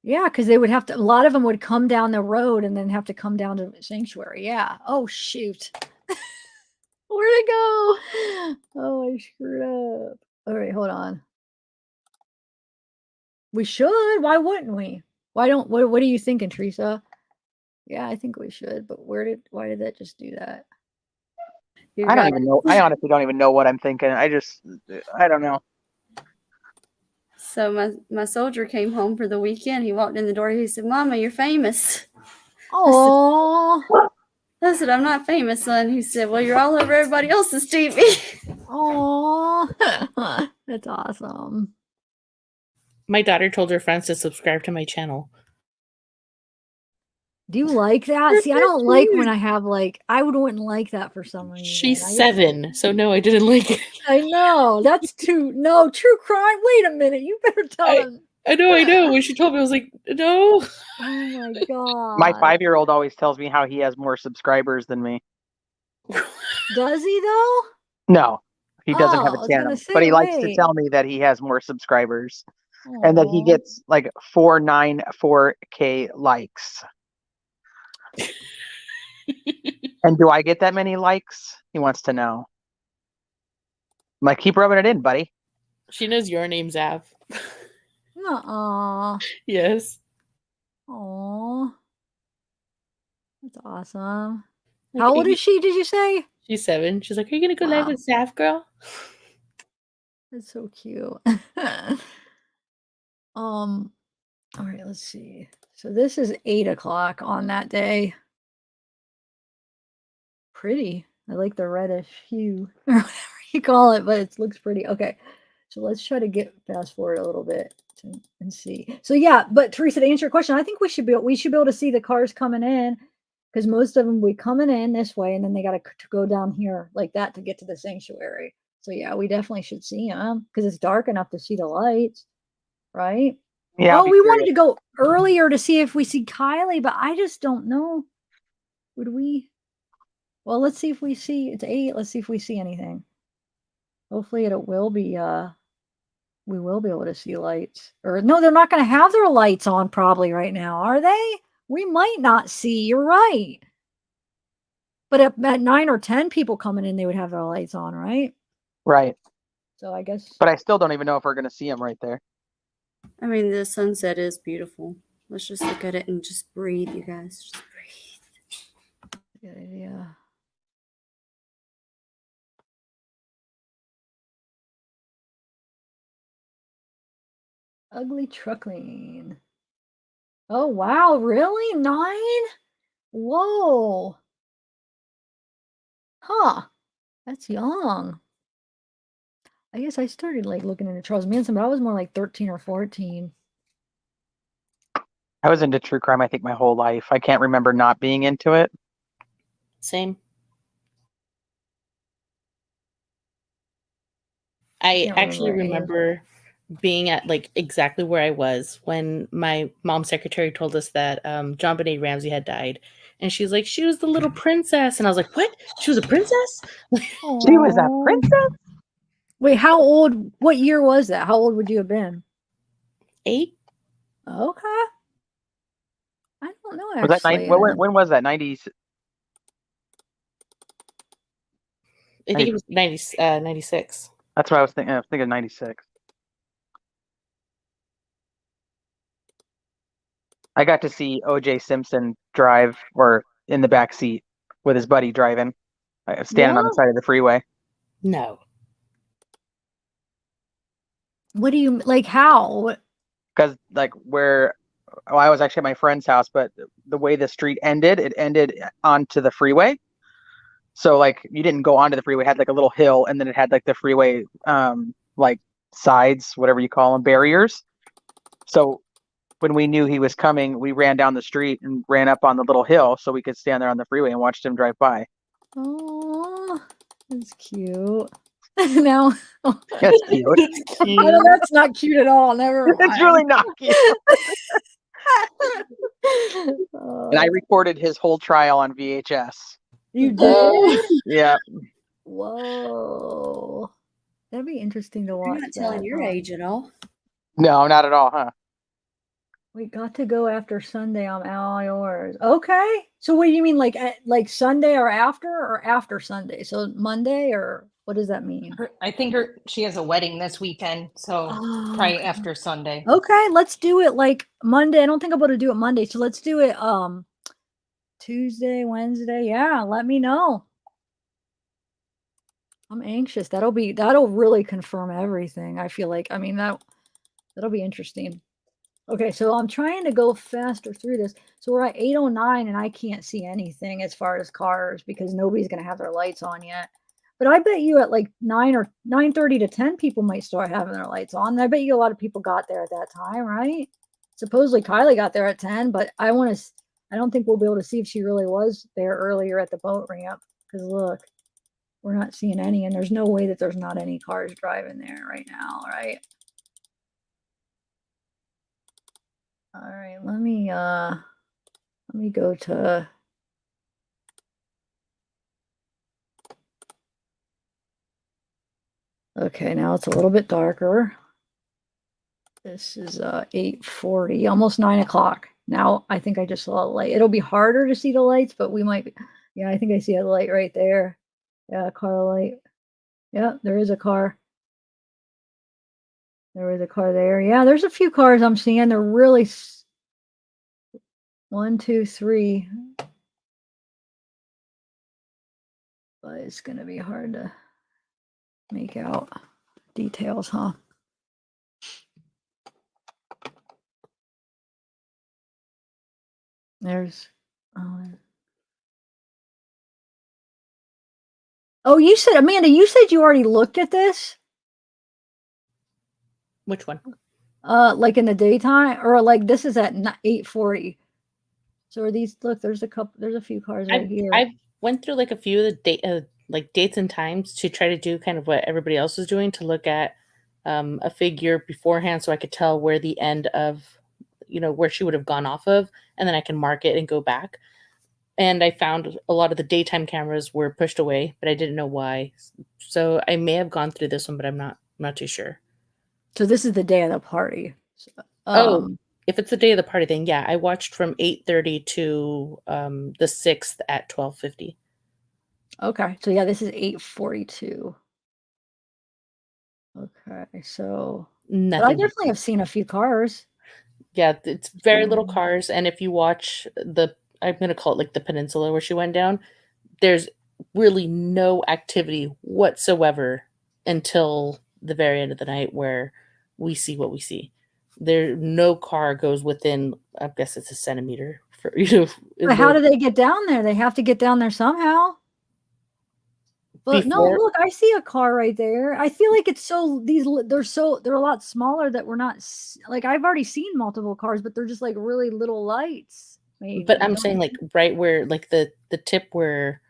Yeah, because they would have to, a lot of them would come down the road and then have to come down to the sanctuary. Yeah. Oh, shoot. Where'd it go? Oh, I screwed up. All right, hold on. We should. Why wouldn't we? What are you thinking, Teresa? Yeah, I think we should, but why did that just do that? I don't even know. I honestly don't even know what I'm thinking. I don't know. So my soldier came home for the weekend. He walked in the door. He said, "Mama, you're famous." Oh. I said, "I'm not famous, son." He said, "Well, you're all over everybody else's TV." Oh. That's awesome. My daughter told her friends to subscribe to my channel. Do you like that? See, I don't like when I have wouldn't like that for some reason. She's 7, so no, I didn't like it. I know. That's true crime. Wait a minute. You better tell them. I know. When she told me, I was like, no. Oh my God. My 5-year-old always tells me how he has more subscribers than me. Does he though? No, he doesn't have I a was channel, gonna say, but he likes to wait. tell me that he has more subscribers and that he Aw. gets like 494K likes. And do I get that many likes? He wants to know. I'm like, keep rubbing it in, buddy. She knows your name, Zav. Aw. Yes. Aw. That's awesome. Like, How old is she, did you say? She's 7. She's like, are you going to go live Wow. with Zav, girl? That's so cute. All right, let's see. So this is 8 o'clock on that day. Pretty. I like the reddish hue or whatever you call it, but it looks pretty. Okay, so let's try to get fast forward a little bit and see. So yeah, but Teresa, to answer your question, I think we should be able to see the cars coming in because most of them will be coming in this way, and then they got to go down here like that to get to the sanctuary. So yeah, we definitely should see them because it's dark enough to see the lights, right? Yeah. Oh, we wanted to go earlier to see if we see Kiely, but I just don't know. Would we? Well, let's see if we see. It's 8. Let's see if we see anything. Hopefully it will be, we will be able to see lights. Or no, they're not going to have their lights on probably right now, are they? We might not see. You're right. But at 9 or 10 people coming in, they would have their lights on, right? Right. So I guess. But I still don't even know if we're going to see him right there. I mean, the sunset is beautiful. Let's just look at it and just breathe, you guys. Just breathe. Good idea. Ugly truckling. Oh, wow. Really? 9? Whoa. Huh. That's young. I guess I started looking into Charles Manson, but I was more like 13 or 14. I was into true crime, I think, my whole life. I can't remember not being into it. Same. I Can't actually remember either. remember being at like exactly where I was when my mom's secretary told us that John Benet Ramsey had died. And she's like, she was the little princess. And I was like, what? She was a princess? She was a Aw. princess. Wait, how old? What year was that? How old would you have been? 8? Okay. I don't know Was that actually. when was that? 90s? I think it was 96. That's what I was thinking. I was thinking 96. I got to see O.J. Simpson drive, or in the back seat with his buddy driving, standing on the Yeah. side of the freeway. No. What do you like? How? Because I was actually at my friend's house, but the way the street ended, it ended onto the freeway. So like you didn't go onto the freeway, it had like a little hill, and then it had like the freeway like sides, whatever you call them, barriers. So when we knew he was coming, we ran down the street and ran up on the little hill so we could stand there on the freeway and watched him drive by. Oh, that's cute. Now, That's cute. It's I know cute. that's not cute at all. Never It's mind. really not cute. Oh, And I recorded his whole trial on VHS. you did? Yeah. Whoa. That'd be interesting to You're watch not telling that, your huh? age at all. No, not at all, huh? We got to go after Sunday. I'm all yours. Okay. So what do you mean, like Sunday or after Sunday? So Monday, or what does that mean? I think she has a wedding this weekend, so Oh, probably okay. after Sunday. Okay, let's do it like Monday. I don't think I'm able to do it Monday, so let's do it Tuesday, Wednesday. Yeah, let me know. I'm anxious. That'll really confirm everything. I feel like. I mean, that'll be interesting. Okay, so I'm trying to go faster through this. So we're at 8:09 and I can't see anything as far as cars because nobody's gonna have their lights on yet. But I bet you at like 9 or 9:30 to 10 people might start having their lights on. And I bet you a lot of people got there at that time, right? Supposedly Kylie got there at 10, but I don't think we'll be able to see if she really was there earlier at the boat ramp. Because look, we're not seeing any, and there's no way that there's not any cars driving there right now, right? All right, let me go to okay, now it's a little bit darker. This is 8:40, almost 9 o'clock. Now I think I just saw a light. It'll be harder to see the lights, but we might yeah, I think I see a light right there. Yeah, car light. Yeah, there is a car. There is a car there. Yeah, there's a few cars I'm seeing. They're really 1, 2, 3. But it's gonna be hard to make out details, huh? There's oh, you said, Amanda, you said you already looked at this? Which one? Like in the daytime, or like this is at 8:40. So are these? Look, there's a few cars right here. I went through like a few of the like dates and times to try to do kind of what everybody else was doing, to look at a figure beforehand so I could tell where the end of, where she would have gone off of, and then I can mark it and go back. And I found a lot of the daytime cameras were pushed away, but I didn't know why. So I may have gone through this one, but I'm not too sure. So this is the day of the party. If it's the day of the party, then yeah, I watched from 8:30 to the 6th at 12:50. Okay, so yeah, this is 8:42. Okay, so but I definitely have seen a few cars. Yeah, it's very little cars, and if you watch I'm going to call it like the peninsula where she went down, there's really no activity whatsoever until the very end of the night where we see what we see. No car goes within, I guess it's a centimeter. But how do they get down there? They have to get down there somehow. But no, look, I see a car right there. I feel like it's they're a lot smaller that we're not like I've already seen multiple cars, but they're just like really little lights. Maybe. But I'm saying like right where like the tip where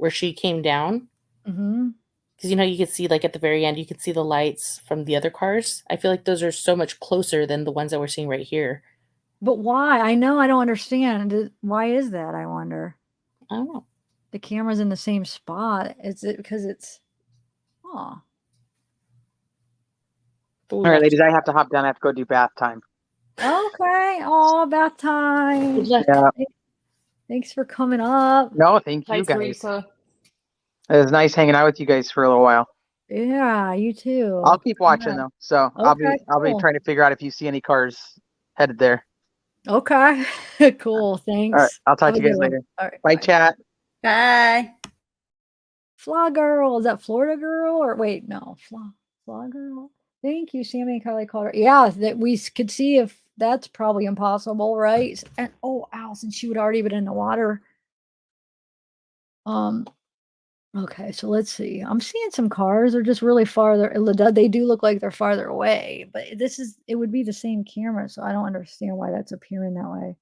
she came down. Mm-hmm. Because you can see like at the very end, you can see the lights from the other cars. I feel like those are so much closer than the ones that we're seeing right here. But why? I know I don't understand. Why is that? I wonder. I don't know. The camera's in the same spot. Is it because it's? Oh, But All we right, watched. ladies, I have to hop down. I have to go do bath time. okay. Oh, bath time. Good luck. Yeah. Thanks for coming up. No, thank you Hi, guys. Teresa. It was nice hanging out with you guys for a little while. Yeah, you too. I'll keep watching though. So I'll be Okay, cool. trying to figure out if you see any cars headed there. Okay. Cool. Thanks. All right, I'll talk Have to a you guys good one. later. All right. Bye, chat. Bye. Flaw Girl. Is that Florida Girl or wait, no. Flaw Girl. Thank you, Sammy and Kylie called her. Yeah, that we could see if that's probably impossible, right? And oh, Allison, she would already been in the water. Okay, so let's see. I'm seeing some cars. They're just really farther. They do look like they're farther away, but it would be the same camera, so I don't understand why that's appearing that way.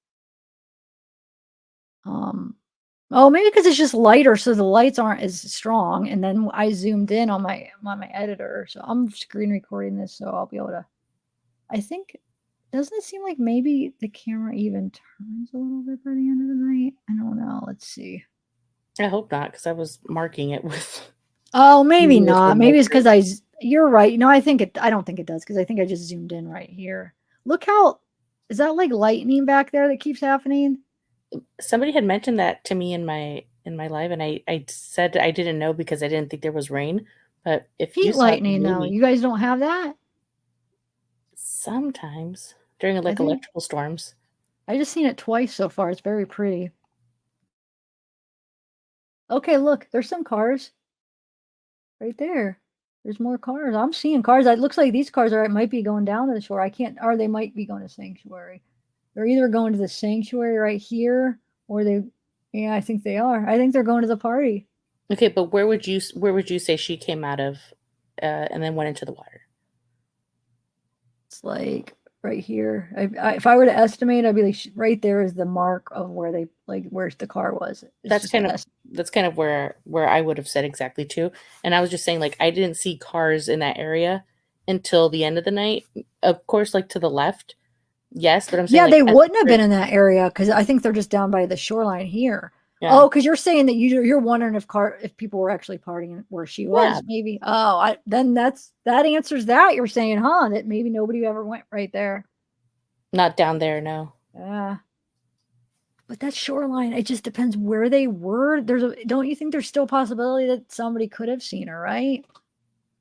Oh, maybe because it's just lighter, so the lights aren't as strong. And then I zoomed in on my editor, so I'm screen recording this, so I'll be able to. I think doesn't it seem like maybe the camera even turns a little bit by the end of the night? I don't know. Let's see. I hope not, because I was marking it with. Oh, maybe with not. the Maybe it's marker. because you're right. No, I don't think it does because I think I just zoomed in right here. Look how, is that like lightning back there that keeps happening? Somebody had mentioned that to me in my live, and I said I didn't know because I didn't think there was rain. But if you Heat saw it, lightning though. maybe You guys don't have that? sometimes during like think- electrical storms. I just seen it twice so far. It's very pretty. Okay, look, there's some cars right there. There's more cars. I'm seeing cars. It looks like these cars might be going down to the shore. Or they might be going to Sanctuary. They're either going to the Sanctuary right here, or yeah, I think they are. I think they're going to the party. Okay, but where would you say she came out of, and then went into the water? It's like right here. If I were to estimate, I'd be like right there is the mark of where where the car was. That's kind of where I would have said exactly too. And I was just saying, like, I didn't see cars in that area until the end of the night. Of course, like to the left, yes, but I'm saying they wouldn't have been in that area because I think they're just down by the shoreline here. Yeah. Oh, because you're saying that you're wondering if people were actually partying where she was, maybe. Oh, then that answers that. You're saying, huh, that maybe nobody ever went right there. Not down there, no. Yeah. But that shoreline, it just depends where they were. Don't you think there's still a possibility that somebody could have seen her, right?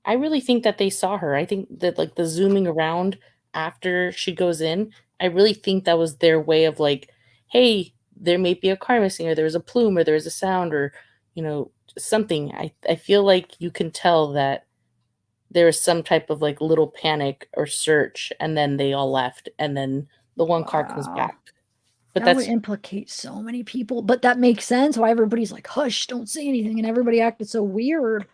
I really think that they saw her. I think that like the zooming around after she goes in, I really think that was their way of like, hey, there may be a car missing, or there was a plume, or there was a sound, or something. I feel like you can tell that there was some type of like little panic or search, and then they all left, and then the one car comes back. But that would implicate so many people. But that makes sense why everybody's like, hush, don't say anything, and everybody acted so weird.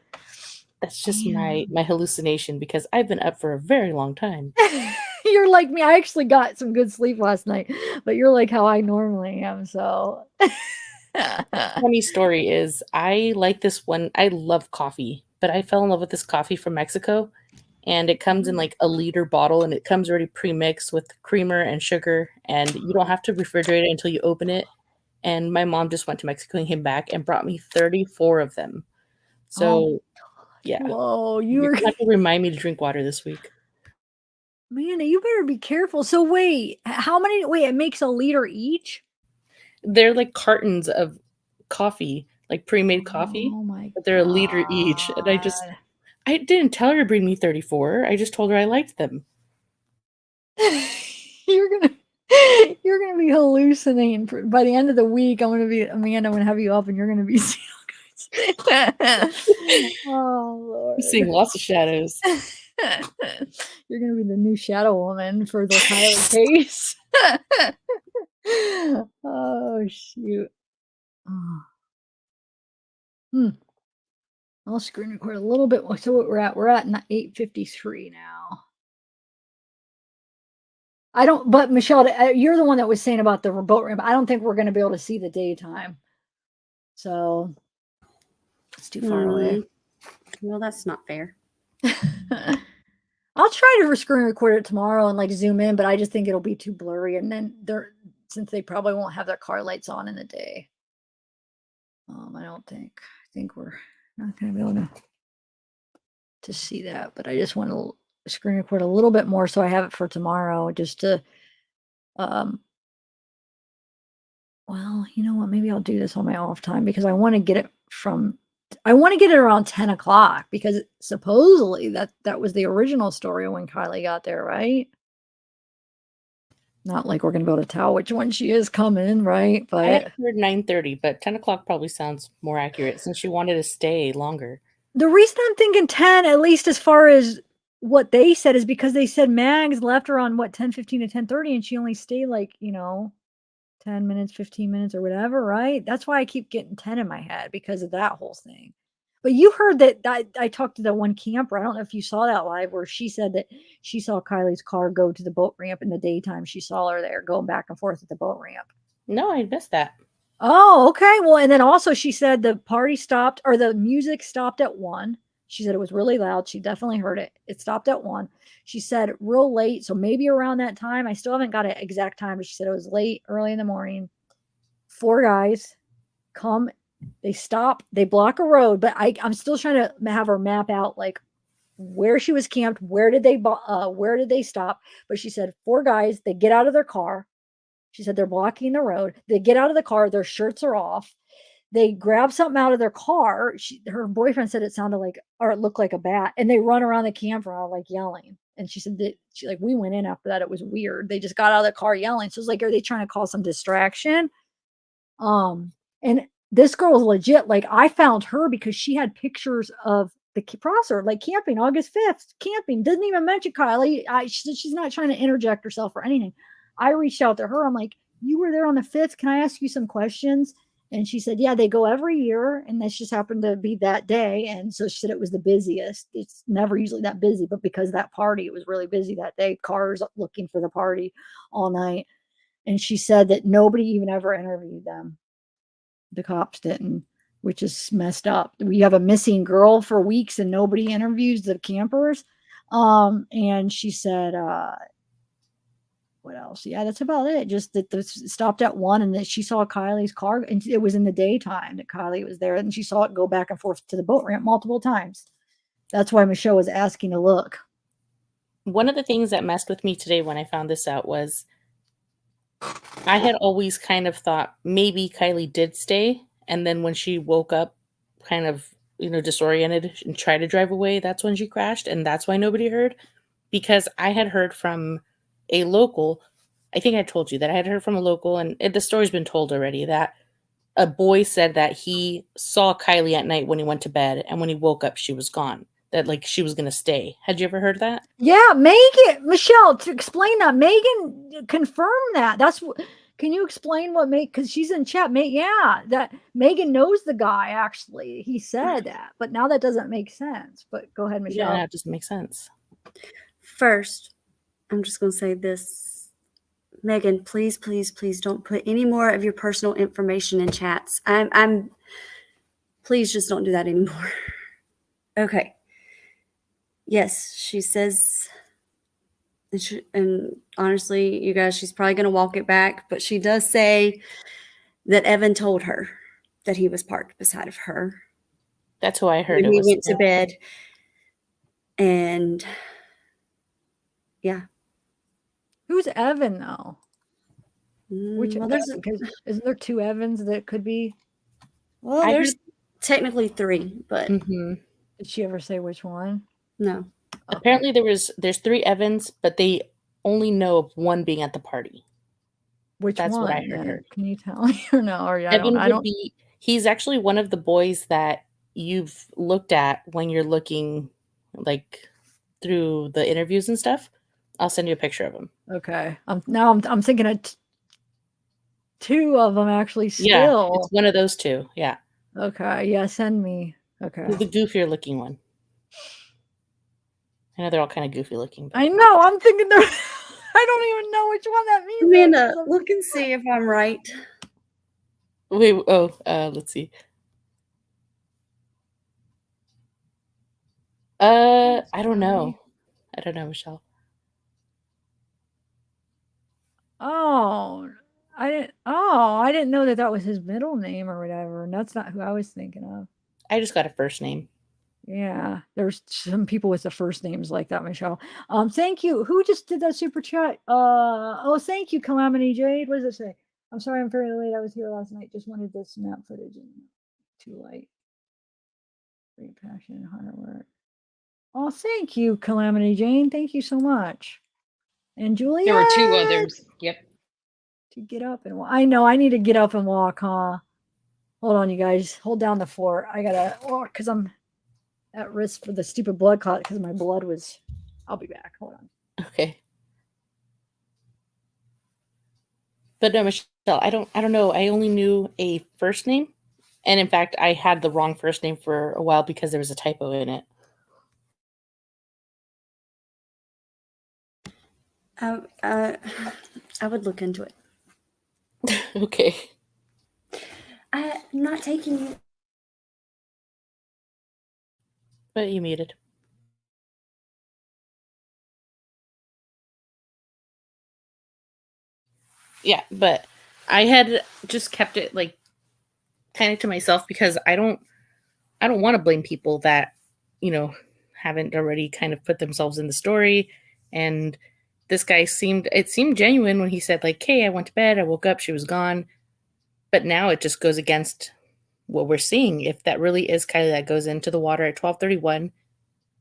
That's just my hallucination because I've been up for a very long time. You're like me. I actually got some good sleep last night, but you're like how I normally am. So funny story is I like this one. I love coffee, but I fell in love with this coffee from Mexico, and it comes in like a liter bottle, and it comes already pre-mixed with creamer and sugar, and you don't have to refrigerate it until you open it. And my mom just went to Mexico and came back and brought me 34 of them. So yeah. Whoa, you're gonna have to remind me to drink water this week. Man, you better be careful. So wait, it makes a liter each? They're like cartons of coffee, like pre-made coffee. Oh my but they're a liter each. And I didn't tell her to bring me 34. I just told her I liked them. You're gonna be hallucinating. By the end of the week, I'm gonna have you up and you're gonna be seeing all kinds. Oh Lord. Seeing lots of shadows. You're gonna be the new shadow woman for the Kylie case. Oh shoot. I'll screen record a little bit. So what we're at 8:53 now. But Michelle, you're the one that was saying about the boat ramp. I don't think we're going to be able to see the daytime. So it's too far away. Well, that's not fair. I'll try to screen record it tomorrow and like zoom in, but I just think it'll be too blurry. And then since they probably won't have their car lights on in the day. I don't think. I think we're not gonna be able to see that, but I just want to screen record a little bit more so I have it for tomorrow just to well, you know what? Maybe I'll do this on my off time because I want to get it around 10 o'clock because supposedly that was the original story when Kiely got there, right? Not like we're gonna be able to tell which one she is coming, right? I had But heard 9:30, but 10 o'clock probably sounds more accurate since she wanted to stay longer. the reason I'm thinking 10, at least as far as what they said, is because they said Mags left her on what 10:15 to 10:30, and she only stayed like 10 minutes, 15 minutes, or whatever, right? That's why I keep getting 10 in my head because of that whole thing. But you heard that I talked to the one camper. I don't know if you saw that live where she said that she saw Kylie's car go to the boat ramp in the daytime. She saw her there going back and forth at the boat ramp. No, I missed that. Oh, okay. Well, and then also she said the party stopped or the music stopped at 1. She said it was really loud. She definitely heard it. It stopped at 1. She said real late. So maybe around that time. I still haven't got an exact time, but she said it was late, early in the morning. 4 guys come, they stop, they block a road, but I'm still trying to have her map out like where she was camped, where did they stop? But she said 4 guys, they get out of their car. She said they're blocking the road. They get out of the car, their shirts are off. They grab something out of their car. Her boyfriend said it sounded like, or it looked like a bat, and they run around the campground like yelling. And she said that we went in after that. It was weird. They just got out of the car yelling. So it's like, are they trying to cause some distraction? And this girl is legit. Like I found her because she had pictures of the crosser, like camping August 5th, camping. Doesn't even mention Kiely. She said she's not trying to interject herself or anything. I reached out to her. I'm like, you were there on the 5th. Can I ask you some questions? And she said, yeah, they go every year. And this just happened to be that day. And so she said it was the busiest. It's never usually that busy, but because that party, it was really busy that day. Cars looking for the party all night. And she said that nobody even ever interviewed them. The cops didn't, which is messed up. We have a missing girl for weeks and nobody interviews the campers. And she said, what else? Yeah, that's about it. Just that stopped at 1 and that she saw Kylie's car and it was in the daytime that Kiely was there and she saw it go back and forth to the boat ramp multiple times. That's why Michelle was asking to look. One of the things that messed with me today when I found this out was I had always kind of thought maybe Kiely did stay. And then when she woke up kind of, disoriented and tried to drive away, that's when she crashed. And that's why nobody heard. Because I had heard from a local, I think I told you that I had heard from a local, and the story's been told already, that a boy said that he saw Kiely at night when he went to bed. And when he woke up, she was gone. That like she was going to stay. Had you ever heard that? Yeah, Megan, Michelle, to explain that. Megan confirmed that. Can you explain what because she's in chat. Yeah, that Megan knows the guy actually. He said that, but now that doesn't make sense. But go ahead, Michelle. Yeah, that doesn't make sense. First, I'm just going to say this. Megan, please, please, please don't put any more of your personal information in chats. Please just don't do that anymore. Okay. Yes, she says, and honestly, you guys, she's probably going to walk it back, but she does say that Evan told her that he was parked beside of her. That's who I heard. When he went to bed. And yeah. Who's Evan though? Which well, isn't there 2 Evans that could be? Well, there's technically 3, but did she ever say which one? No. Apparently there's 3 Evans, but they only know of one being at the party. That's one, what I heard. Can you tell me or no? Or Evan he's actually one of the boys that you've looked at when you're looking like through the interviews and stuff. I'll send you a picture of him. Okay. I'm thinking of 2 of them actually still. Yeah, it's one of those 2. Yeah. Okay. Yeah, send me. Okay. The goofier looking one. I know they're all kind of goofy looking. But I know. I'm thinking they're. I don't even know which one that means. Amanda, look and see if I'm right. Wait. Let's see. I don't know. I don't know, Michelle. Oh, I didn't know that that was his middle name or whatever. And that's not who I was thinking of. I just got a first name. Yeah, there's some people with the first names like that, Michelle. Thank you. Who just did that super chat? Oh, thank you, Calamity Jade. What does it say? I'm sorry I'm very late. I was here last night. Just wanted this snap footage and too light. Great passion and hard work. Oh, thank you, Calamity Jane. Thank you so much. And Julia. There were two others. Yep. To get up and walk. I know I need to get up and walk, huh? Hold on, you guys. Hold down the floor. I gotta walk because I'm at risk for the stupid blood clot because my blood was. I'll be back. Hold on. Okay. But no, Michelle, I don't know. I only knew a first name. And in fact, I had the wrong first name for a while because there was a typo in it. I would look into it. Okay. I'm not taking you. But you muted. Yeah, but I had just kept it like kind of to myself because I don't want to blame people that, haven't already kind of put themselves in the story. And this guy seemed genuine when he said like, hey, I went to bed, I woke up, she was gone. But now it just goes against what we're seeing. If that really is Kiely that goes into the water at 12:31,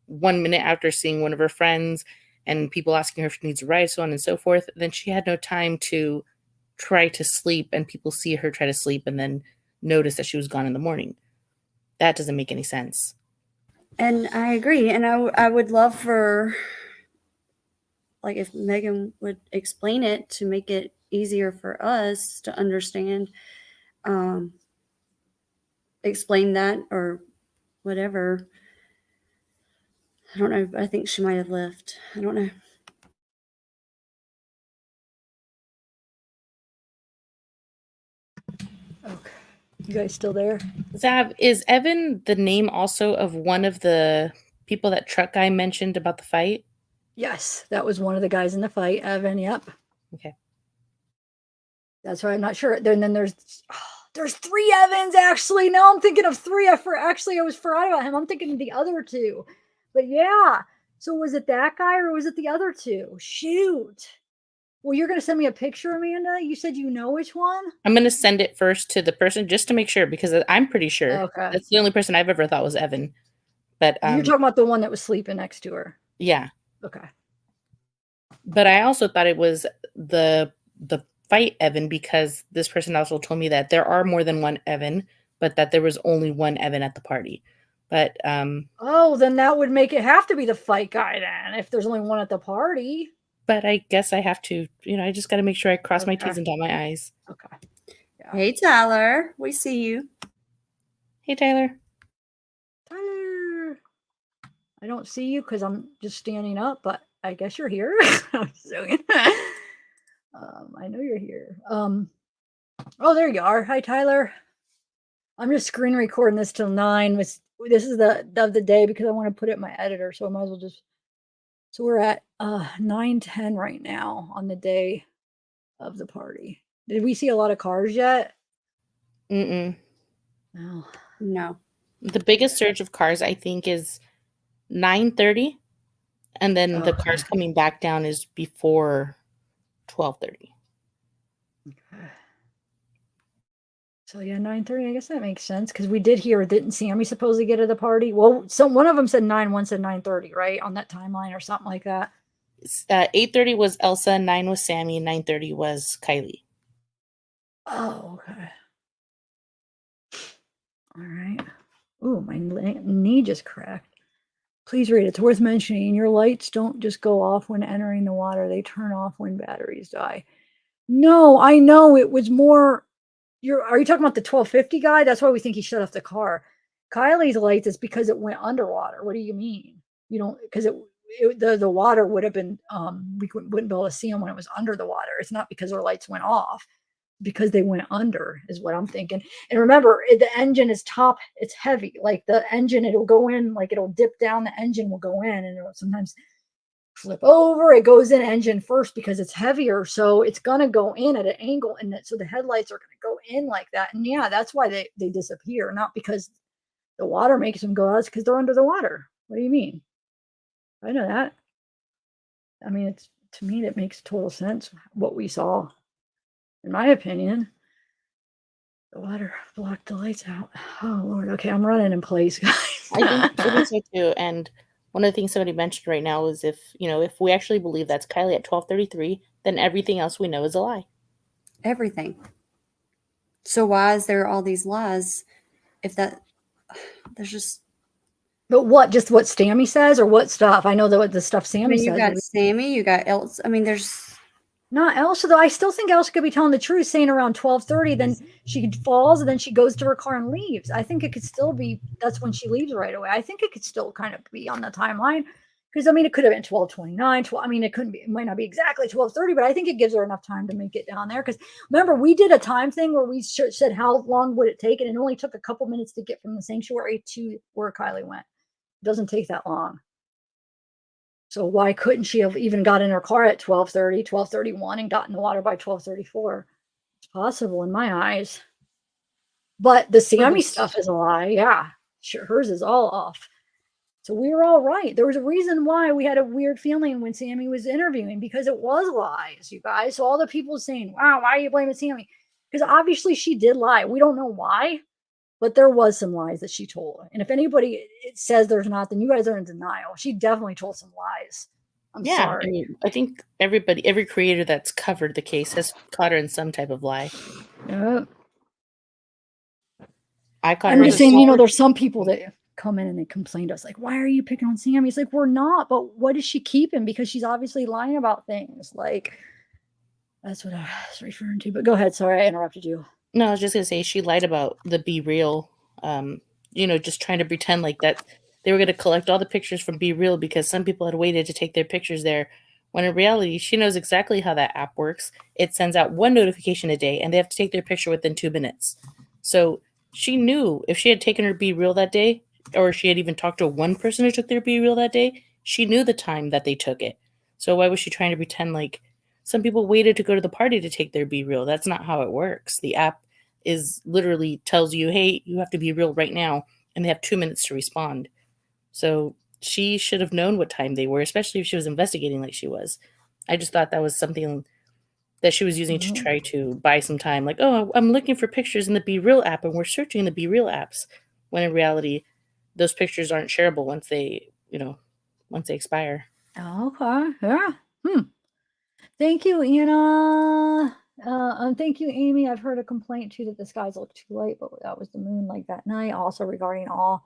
1 minute after seeing one of her friends and people asking her if she needs a ride, so on and so forth, then she had no time to try to sleep and people see her try to sleep and then notice that she was gone in the morning. That doesn't make any sense. And I agree. And I would love for, like, if Megan would explain it to make it easier for us to understand, explain that or whatever. I don't know. I think she might have left. I don't know. Okay. You guys still there? Zav, is Evan the name also of one of the people that truck guy mentioned about the fight? Yes, that was one of the guys in the fight. Evan. Yep. Okay. That's why I'm not sure. Then there's 3 Evans actually. Now I'm thinking of 3. I was forgot about him. I'm thinking of the other 2. But yeah. So was it that guy or was it the other 2? Shoot. Well, you're gonna send me a picture, Amanda? You said you know which one? I'm going to send it first to the person just to make sure because I'm pretty sure. Okay. That's the only person I've ever thought was Evan. But You're talking about the one that was sleeping next to her. Yeah. Okay. But I also thought it was the fight Evan because this person also told me that there are more than one Evan, but that there was only one Evan at the party. But oh, then that would make it have to be the fight guy then if there's only one at the party. But I guess I have to, I just got to make sure I cross my T's and dot my I's. Okay. Yeah. Hey, Tyler. We see you. Hey, Tyler. Tyler. I don't see you because I'm just standing up, but I guess you're here. I know you're here. Oh, there you are. Hi, Tyler. I'm just screen recording this till 9. This is the day because I want to put it in my editor, so I might as well just. So we're at 9:10 right now on the day of the party. Did we see a lot of cars yet? No. No. The biggest surge of cars, I think, is 9:30, and then the cars coming back down is before 12:30. Okay. So yeah, 9:30. I guess that makes sense because we didn't Sammy supposedly get to the party? Well, one of them said 9, one said 9:30, right? On that timeline or something like that. 8:30 was Elsa, 9 was Sammy, 9:30 was Kiely. Oh, okay. All right. Ooh, my knee just cracked. Please read. It's worth mentioning. Your lights don't just go off when entering the water. They turn off when batteries die. No, I know. It was more. Are you talking about the 1250 guy? That's why we think he shut off the car. Kylie's lights is because it went underwater. What do you mean? You don't because the water would have been we wouldn't be able to see them when it was under the water. It's not because our lights went off. because they went under is what I'm thinking. And remember, the engine is top, it's heavy. Like the engine, it'll go in, like it'll dip down, the engine will go in, and it'll sometimes flip over. It goes in engine first because it's heavier. So it's going to go in at an angle. And so the headlights are going to go in like that. And yeah, that's why they disappear, not because the water makes them go out, it's because they're under the water. What do you mean? I know that. I mean, it's, to me, it makes total sense what we saw. In my opinion, the water blocked the lights out. Oh Lord. Okay, I'm running in place, guys. I think so too. And one of the things somebody mentioned right now is if we actually believe that's Kiely at 12:33, then everything else we know is a lie. Everything. So why is there all these lies? If that, there's just. But what? Just what Stammy says, or what stuff? I know that the stuff Sammy You says. got Sammy, you got Else. I mean, there's. Not Elsa, though. I still think Elsa could be telling the truth, saying around 12:30, then she falls, and then she goes to her car and leaves. I think it could still be, that's when she leaves right away. I think it could still kind of be on the timeline. Because, I mean, it could have been 12:29. I mean, it couldn't be, it might not be exactly 12:30, but I think it gives her enough time to make it down there. Because remember, we did a time thing where we said how long would it take, and it only took a couple minutes to get from the sanctuary to where Kiely went. It doesn't take that long. So why couldn't she have even got in her car at 12:30, 12:31 and got in the water by 12:34? It's possible in my eyes. But the Sammy stuff is a lie. Yeah, sure, hers is all off. So we were all right. There was a reason why we had a weird feeling when Sammy was interviewing, because it was lies, you guys. So all the people saying, wow, why are you blaming Sammy? Because obviously she did lie. We don't know why, but there was some lies that she told. And if anybody says there's not, then you guys are in denial. She definitely told some lies. I'm sorry. I mean, I think every creator that's covered the case has caught her in some type of lie. Yeah. I caught I'm her. just saying, there's some people that come in and they complain to us, like, why are you picking on Sammy? It's like, we're not, but what is she keeping? Because she's obviously lying about things. Like, that's what I was referring to. But go ahead. Sorry, I interrupted you. No, I was just going to say she lied about the Be Real, just trying to pretend like that they were going to collect all the pictures from Be Real because some people had waited to take their pictures there, when in reality, she knows exactly how that app works. It sends out one notification a day, and they have to take their picture within 2 minutes. So she knew if she had taken her Be Real that day, or she had even talked to one person who took their Be Real that day, she knew the time that they took it. So why was she trying to pretend like some people waited to go to the party to take their Be Real? That's not how it works. The app is literally tells you, hey, you have to be real right now, and they have 2 minutes to respond. So she should have known what time they were, especially if she was investigating like she was. I just thought that was something that she was using to try to buy some time. Like, oh, I'm looking for pictures in the Be Real app, and we're searching the Be Real apps. When in reality, those pictures aren't shareable once they expire. Okay. Yeah. Thank you, Anna. Thank you, Amy. I've heard a complaint too that the skies look too light, but that was the moon like that night. Also regarding all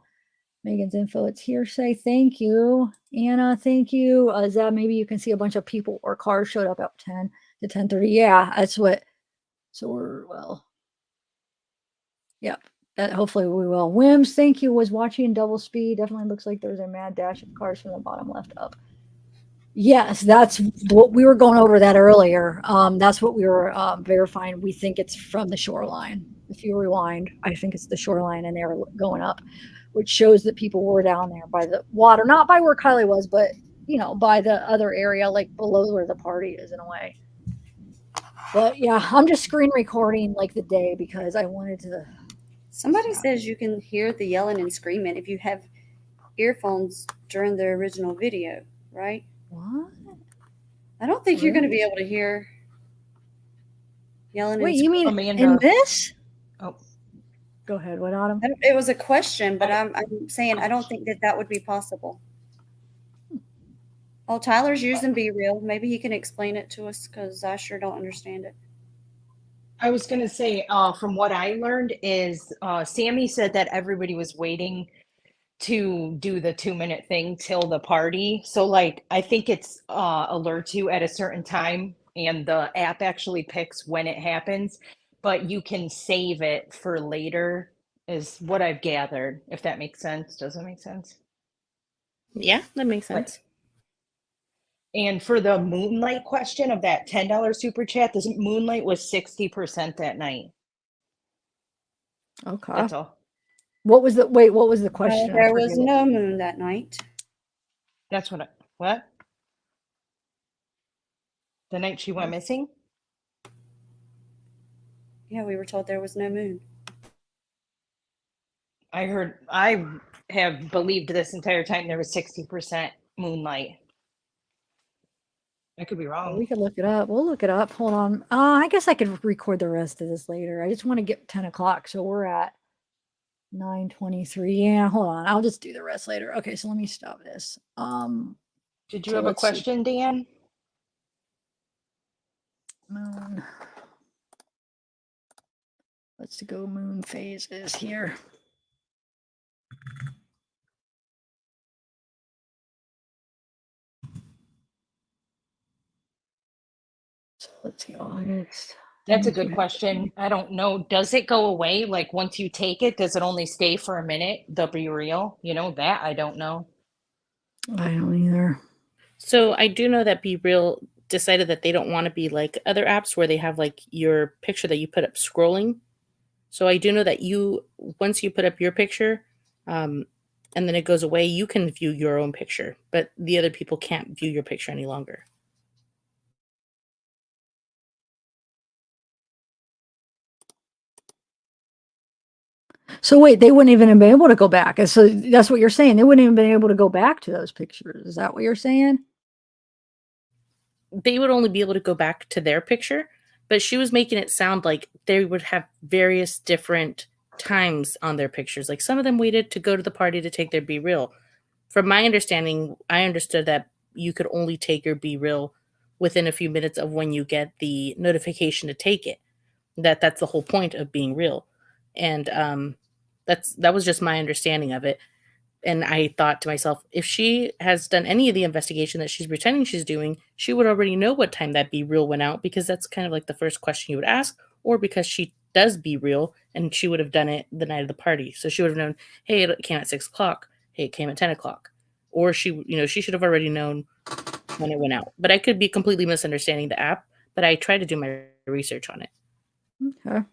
Megan's info, it's hearsay. Thank you, Anna. Thank you. Zeb, maybe you can see a bunch of people or cars showed up at 10 to 10:30. Yeah, that's what. So yep. That hopefully we will. Wims, thank you. Was watching double speed. Definitely looks like there's a mad dash of cars from the bottom left up. Yes, that's what we were going over that earlier. That's what we were verifying. We think it's from the shoreline. If you rewind, I think it's the shoreline, and they were going up, which shows that people were down there by the water, not by where Kiely was, but by the other area, like below where the party is in a way. But yeah, I'm just screen recording like the day because I wanted to. Somebody says you can hear the yelling and screaming if you have earphones during the original video, right? What? I don't think you're going to be able to hear yelling. Wait, you mean Amanda. in this? Oh, go ahead. What, Autumn? It was a question, but I'm saying I don't think that would be possible. Oh, Tyler's using Be Real. Maybe he can explain it to us because I sure don't understand it. I was going to say, from what I learned is Sammy said that everybody was waiting to do the 2-minute thing till the party. So like, I think it's alerts you at a certain time, and the app actually picks when it happens, but you can save it for later is what I've gathered, if that makes sense. Does it make sense? Yeah, that makes sense. And for the moonlight question of that $10 super chat, the moonlight was 60% that night. Okay. That's all. What was the question? I There was forget it. no moon that night. That's what? The night she went missing? Yeah, we were told there was no moon. I have believed this entire time there was 60% moonlight. I could be Well, wrong. we could look it up. We'll look it up. Hold on. I guess I could record the rest of this later. I just want to get 10 o'clock. So we're at 9:23. Yeah, hold on. I'll just do the rest later. Okay, so let me stop this. Did you So have a let's see. question, Dan? Moon. Let's go moon phases here. So let's see, August. That's a good question. I don't know. Does it go away? Like once you take it, does it only stay for a minute? The Be Real? You know, that I don't know. I don't either. So I do know that Be Real decided that they don't want to be like other apps where they have like your picture that you put up scrolling. So I do know that once you put up your picture, and then it goes away, you can view your own picture, but the other people can't view your picture any longer. So wait, they wouldn't even have been able to go back. And so that's what you're saying. They wouldn't even been able to go back to those pictures. Is that what you're saying? They would only be able to go back to their picture, but she was making it sound like they would have various different times on their pictures. Like some of them waited to go to the party to take their Be Real. From my understanding, I understood that you could only take your Be Real within a few minutes of when you get the notification to take it. That's the whole point of being real. And that was just my understanding of it. And I thought to myself, if she has done any of the investigation that she's pretending she's doing, she would already know what time that Be Real went out, because that's kind of like the first question you would ask, or because she does Be Real and she would have done it the night of the party. So she would have known, hey, it came at 6 o'clock. Hey, it came at 10 o'clock. Or she should have already known when it went out. But I could be completely misunderstanding the app, but I tried to do my research on it. Okay.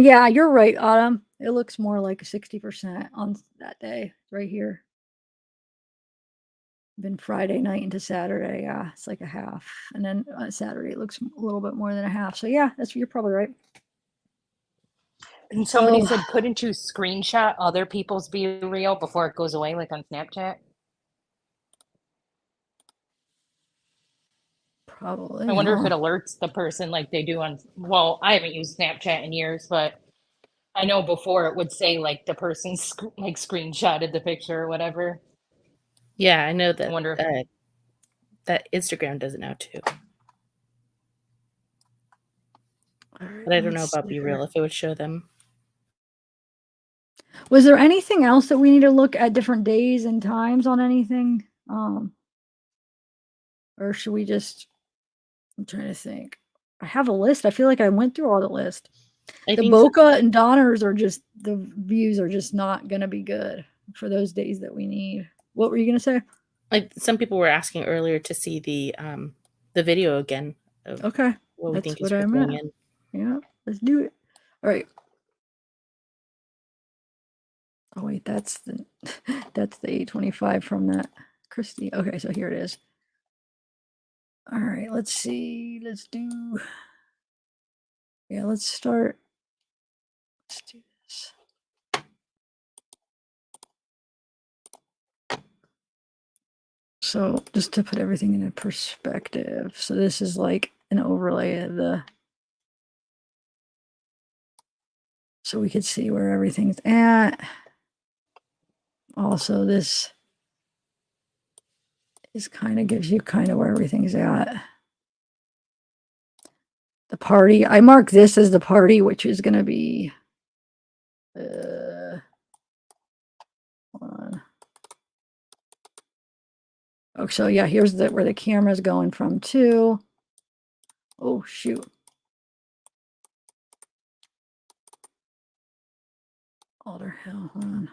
Yeah, you're right, Autumn. It looks more like 60% on that day right here. Been Friday night into Saturday. Yeah, it's like a half. And then on Saturday, it looks a little bit more than a half. So yeah, you're probably right. And somebody So- said, couldn't you screenshot other people's Be Real before it goes away, like on Snapchat? Probably. I wonder if huh? it alerts the person like they do on, well, I haven't used Snapchat in years, but I know before it would say like the person like screenshotted the picture or whatever. Yeah, I know I that wonder if that Instagram does it now too. All right, But I don't know let's about see Be here. Real, if it would show them. Was there anything else that we need to look at different days and times on anything? Or should we just, I'm trying to think. I have a list. I feel like I went through all the list. I The think so. Boca and Donners are just, the views are just not going to be good for those days that we need. What were you going to say? Like some people were asking earlier to see the video again of Okay. what we That's think is what I trickling meant. in. Yeah, let's do it. All right. Oh wait, that's the 825 from that Christy. Okay, so here it is. All right, let's see. Let's do. Yeah, let's start. Let's do this. So just to put everything into perspective. So this is like an overlay of the, so we could see where everything's at. Also, this is kind of gives you kind of where everything's at. The party, I mark this as the party, which is going to be, hold on. Oh, so yeah, here's where the camera's going from too. Oh, shoot. Alder Hill, hold on.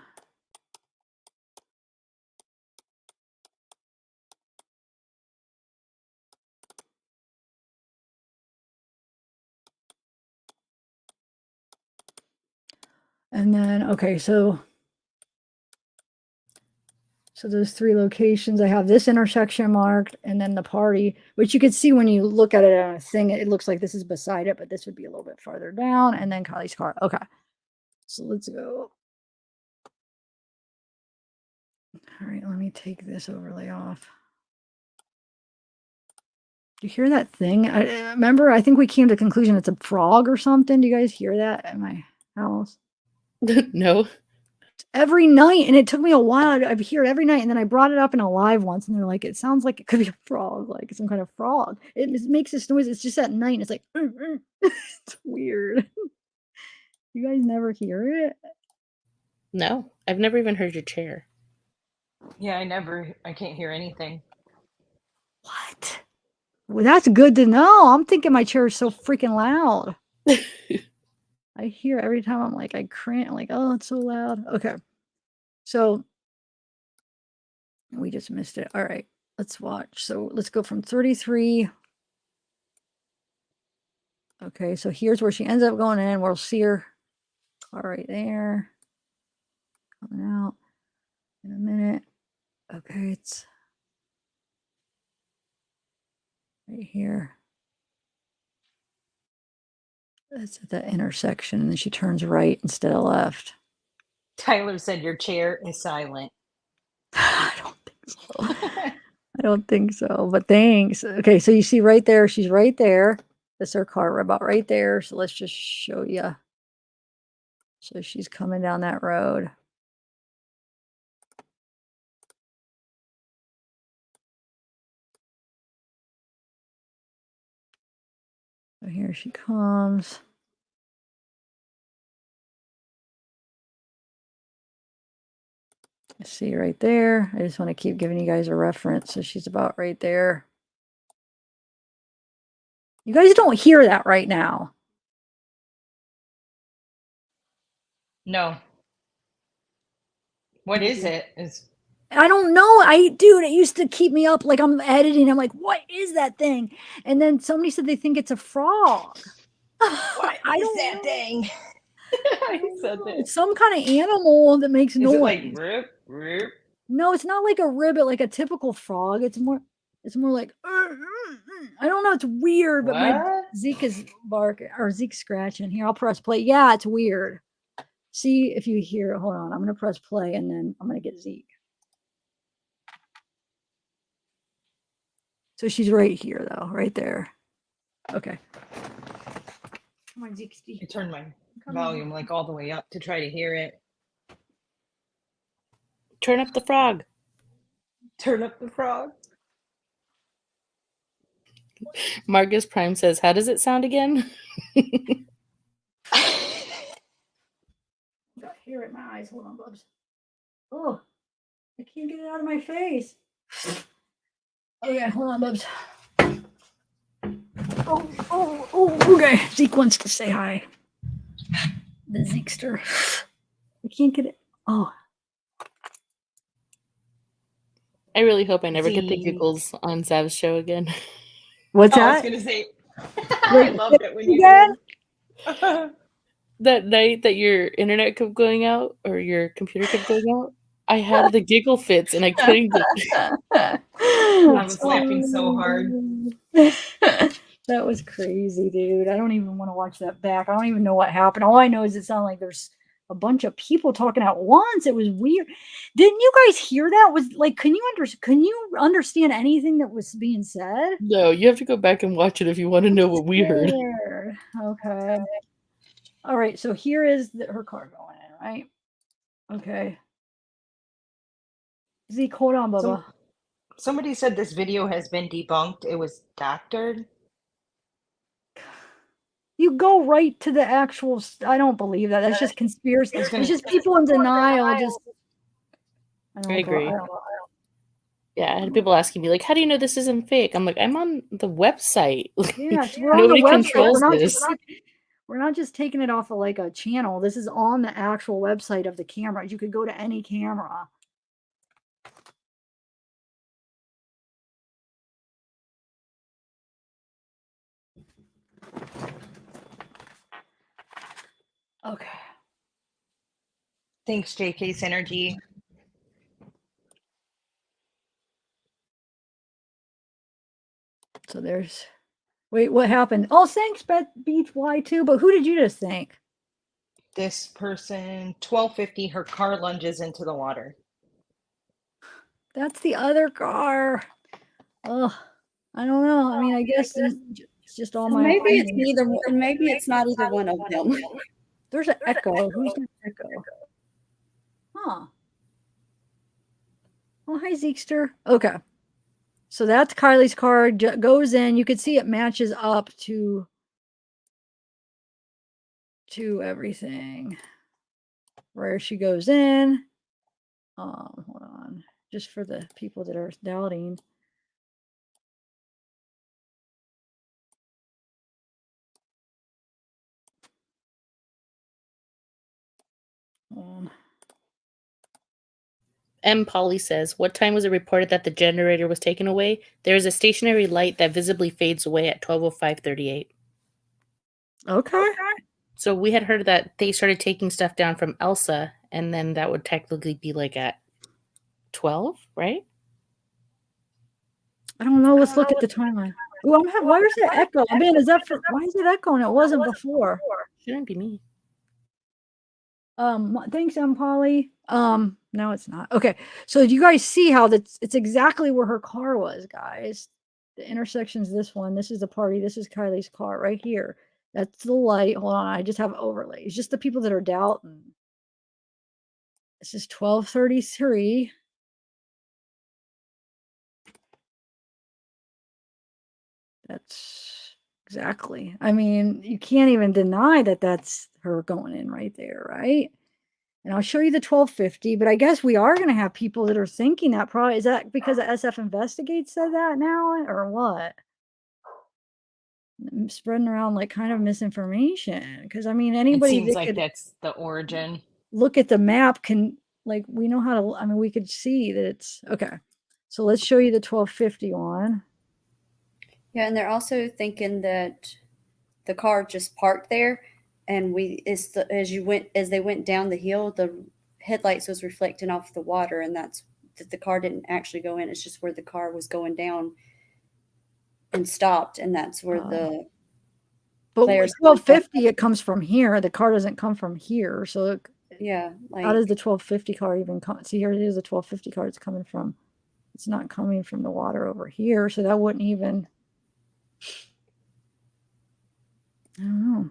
And then, okay, so those 3 locations, I have this intersection marked and then the party, which you could see when you look at it on a thing, it looks like this is beside it, but this would be a little bit farther down, and then Kylie's car. Okay. So let's go. All right, let me take this overlay off. Do you hear that thing? I remember, I think we came to the conclusion it's a frog or something. Do you guys hear that at my house? No. Every night, and it took me a while. I'd hear it every night, and then I brought it up in a live once, and they're like, "It sounds like it could be a frog, like some kind of frog." It makes this noise. It's just at night. And it's like, it's weird. You guys never hear it? No. I've never even heard your chair. Yeah, I can't hear anything. What? Well, that's good to know. I'm thinking my chair is so freaking loud. I hear every time I'm like, I crank, I'm like, oh, it's so loud. Okay. So we just missed it. All right, let's watch. So let's go from 33. Okay, so here's where she ends up going in. We'll see her car right there. Coming out in a minute. Okay, it's right here. That's at that intersection, and then she turns right instead of left. Tyler said your chair is silent. I don't think so. I don't think so, but thanks. Okay, so you see right there, she's right there. That's her car about right there. So let's just show you. So she's coming down that road. So here she comes. See right there. I just want to keep giving you guys a reference. So she's about right there. You guys don't hear that right now. No. What is it? I don't know. Dude, it used to keep me up. Like I'm editing. I'm like, what is that thing? And then somebody said they think it's a frog. What I is don't that know. thing? I said that. It's some kind of animal that makes Is noise. it like rip, rip? No, it's not like a ribbit, like a typical frog. It's more like I don't know. It's weird, but my What? Zeke is barking or Zeke's scratching. Here, I'll press play. Yeah, it's weird. See if you hear it. Hold on. I'm gonna press play and then I'm gonna get Zeke. So she's right here though, right there. Okay. Come on, Zeke. I turned my volume like all the way up to try to hear it. Turn up the frog. Turn up the frog. Marcus Prime says, how does it sound again? Got hair in my eyes. Hold on, Bubs. Oh, I can't get it out of my face. Okay, hold on, Bubs. Oh, okay. Zeke wants to say hi. The Zekester. I can't get it. Oh. I really hope I never get the Zeke. giggles on Zav's show again. What's I was that? gonna say. I loved it when you Again? did. That night that your internet kept going out or your computer kept going out, I had the giggle fits and I couldn't get. I was laughing so hard. That was crazy, dude. I don't even want to watch that back. I don't even know what happened. All I know is it sounded like there's a bunch of people talking at once. It was weird. Didn't you guys hear that? Was like, can you understand anything that was being said? No, you have to go back and watch it if you want to know what we heard. Weird. Okay. All right. So here is her car going in, right? Okay. Zeke, hold on, Bubba. Somebody said this video has been debunked. It was doctored. You go right to the actual. I don't believe that. That's just conspiracy. It's just people in denial. I agree. Yeah, I had people asking me like, "How do you know this isn't fake?" I'm like, "I'm on the website." Yes, we're on Nobody the website. controls this. We're not just taking it off of like a channel. This is on the actual website of the camera. You could go to any camera. Okay. Thanks, JK Synergy. So there's, wait, what happened? Oh, thanks, Beach Y2. But who did you just thank? This person, 1250, her car lunges into the water. That's the other car. Oh, I don't know. I mean, I guess it's just all my Maybe it's opinion. neither. Maybe it's not either one of them. There's an echo. Who's an echo? Huh. Oh, hi, Zeekster. Okay. So that's Kylie's car. Goes in. You can see it matches up to everything. Where she goes in. Hold on. Just for the people that are doubting. M. Polly says, what time was it reported that the generator was taken away? There is a stationary light that visibly fades away at 12:05:38. Okay. So we had heard that they started taking stuff down from Elsa, and then that would technically be like at 12, right? I don't know. Let's look at the timeline. Ooh, why is it echo? Man, is that for, why is it echoing? It wasn't before. Shouldn't be me. Thanks, Polly. No, it's not. Okay. So you guys see how it's exactly where her car was, guys. The intersection's this one. This is the party. This is Kylie's car right here. That's the light. Hold on. I just have overlays. It's just the people that are doubting. This is 12:33. That's exactly. I mean, you can't even deny that that's her going in right there, right? And I'll show you the 1250, but I guess we are going to have people that are thinking that probably, is that because the SF Investigates said that now or what? I'm spreading around like kind of misinformation. Because I mean, It anybody seems that like could that's the origin. look at the map can, like, we know how to, I mean, we could see that it's, okay. So let's show you the 1250 one. Yeah, and they're also thinking that the car just parked there, and as they went down the hill, the headlights was reflecting off the water, and that's that the car didn't actually go in. It's just where the car was going down and stopped, and that's where the But players. 1250, it comes from here. The car doesn't come from here. So Yeah, how does the 1250 car even come? See, here it is, the 1250 car. It's coming from, it's not coming from the water over here. So that wouldn't even, I don't know.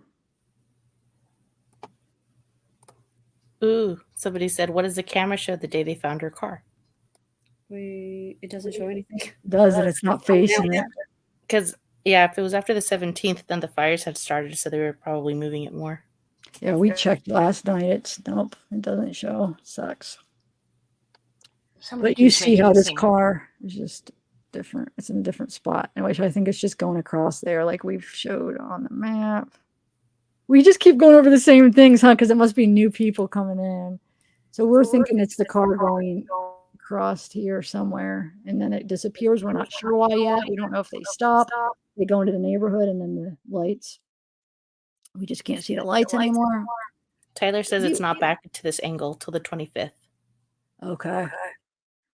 Ooh, somebody said, what does the camera show the day they found her car? It doesn't show anything. Does it? It's not facing it. Because, yeah, if it was after the 17th, then the fires had started, so they were probably moving it more. Yeah, we checked last night. It's, nope, it doesn't show. Sucks. Somebody But you keeps see making how it this seem- car is just different. It's in a different spot, which I think it's just going across there like we've showed on the map. We just keep going over the same things, huh? Because it must be new people coming in. So we're thinking it's the car going across here somewhere, and then it disappears. We're not sure why yet. We don't know if they stop. They go into the neighborhood, and then the lights. We just can't see the lights anymore. Tyler says it's not back to this angle till the 25th. Okay.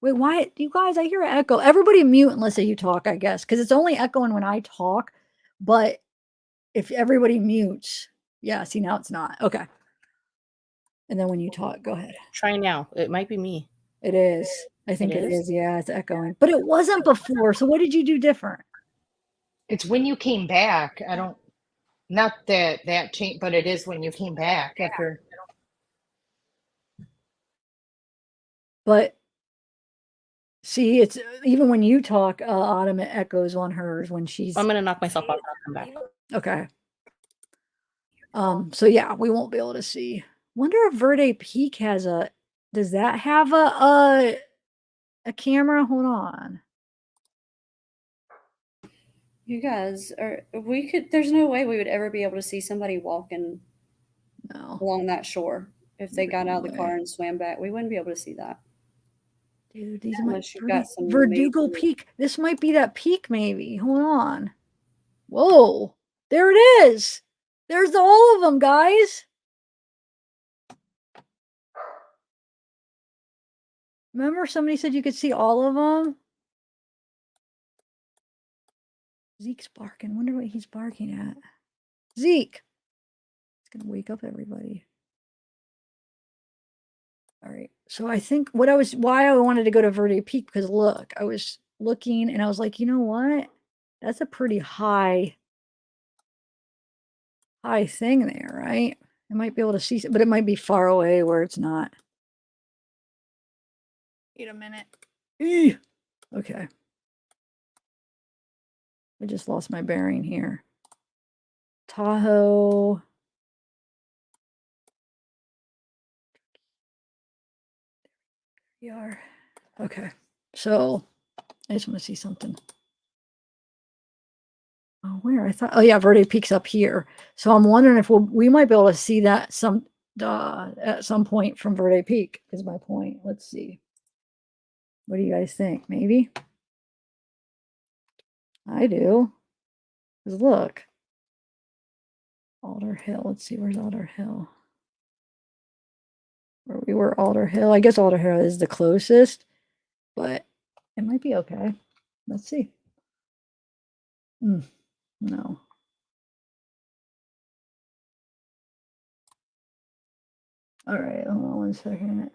Wait, why? You guys, I hear an echo. Everybody mute unless you talk, I guess, because it's only echoing when I talk. But if everybody mutes, yeah, see, now it's not. Okay. And then when you talk, go ahead. Try now. It might be me. It is. I think it is? is. Yeah, it's echoing. But it wasn't before. So what did you do different? It's when you came back. I don't, not that change, but it is when you came back after. But see, it's even when you talk, Autumn, it echoes on hers when she's. I'm going to knock myself out and come back. Okay. So yeah, we won't be able to see. Wonder if Verde Peak has a, does that have a camera? Hold on. You guys there's no way we would ever be able to see somebody walking No. along that shore if they got out of the way. car and swam back. We wouldn't be able to see that. Dude, these Unless might you've got some Verdugo major- Peak. This might be that peak, maybe. Hold on. Whoa. There it is. There's all of them, guys. Remember somebody said you could see all of them? Zeke's barking. Wonder what he's barking at. Zeke! It's gonna wake up everybody. All right. So I think why I wanted to go to Verde Peak, because look, I was looking and I was like, you know what? That's a pretty high thing there, right? I might be able to see, but it might be far away where it's not. Wait a minute. Eeh. Okay. I just lost my bearing here. Tahoe. We are. Okay. So I just want to see something. Oh, where? I thought, oh yeah, Verde Peak's up here. So I'm wondering if we might be able to see that at some point from Verde Peak is my point. Let's see. What do you guys think? Maybe? I do. Because look. Alder Hill. Let's see, where's Alder Hill? Where we were, Alder Hill. I guess Alder Hill is the closest, but it might be okay. Let's see. No. All right, hold on 1 second.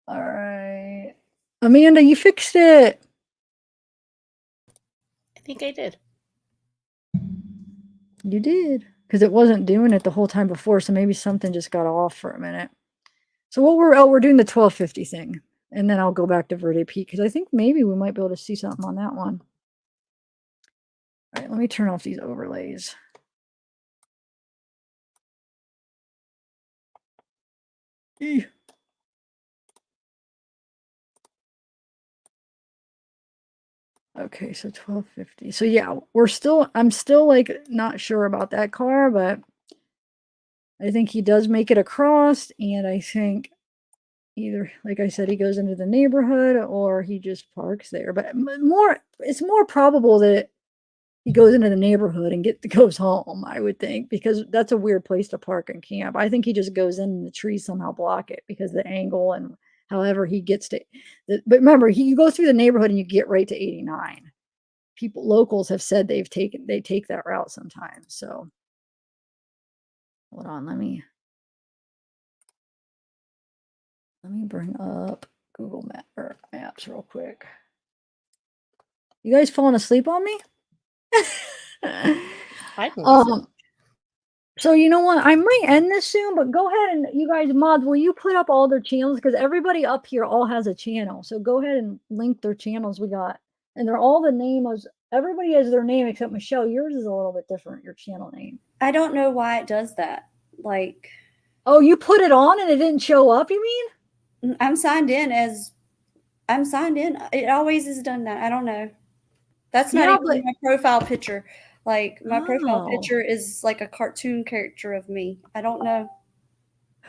All right. Amanda, you fixed it. I think I did. You did. Because it wasn't doing it the whole time before, so maybe something just got off for a minute. So what we're doing the 1250 thing. And then I'll go back to Verde Peak, because I think maybe we might be able to see something on that one. All right, let me turn off these overlays. Eeh. Okay, so 1250. So yeah, I'm still like not sure about that car, but I think he does make it across, and I think either, like I said, he goes into the neighborhood or he just parks there. But it's more probable that he goes into the neighborhood and goes home, I would think, because that's a weird place to park and camp. I think he just goes in and the trees somehow block it because the angle and however he gets to. But remember, you go through the neighborhood and you get right to 89. Locals have said they take that route sometimes. So hold on, let me bring up Google Maps real quick. You guys falling asleep on me? I can listen. So you know what? I might end this soon, but go ahead and you guys mods, will you put up all their channels? Because everybody up here all has a channel. So go ahead and link their channels we got. And they're all the name of everybody has their name except Michelle. Yours is a little bit different, your channel name. I don't know why it does that. Like, oh, you put it on and it didn't show up, you mean? I'm signed in. It always has done that. I don't know. That's not even my profile picture. Like, my profile picture is like a cartoon character of me. I don't know.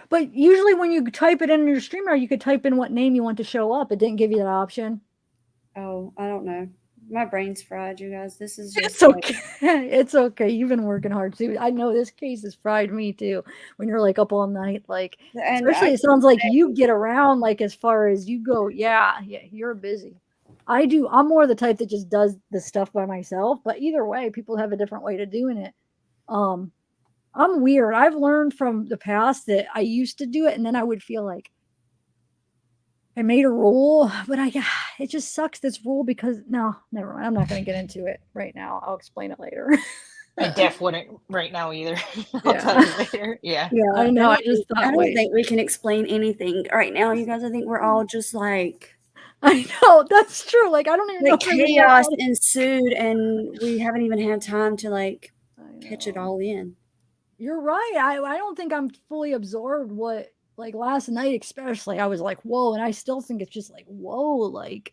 But usually when you type it in your streamer, you could type in what name you want to show up. It didn't give you that option. Oh, I don't know. My brain's fried, you guys. This is just it's okay. It's okay. You've been working hard too. I know this case has fried me too. When you're like up all night, like especially it sounds like you get around like as far as you go. Yeah, you're busy. I'm more the type that just does the stuff by myself. But either way, people have a different way to doing it. I'm weird. I've learned from the past that I used to do it, and then I would feel like I made a rule, but it just sucks, this rule, because no, never mind. I'm not going to get into it right now. I'll explain it later. I def wouldn't right now either. I'll tell you later. Yeah. Yeah, I know. I don't think we can explain anything right now, you guys. I think we're all just like, I know, that's true. Like, I don't even know. Chaos ensued, and we haven't even had time to like catch it all in. You're right. I don't think I'm fully absorbed what, like last night especially, I was like, whoa, and I still think it's just like, whoa, like,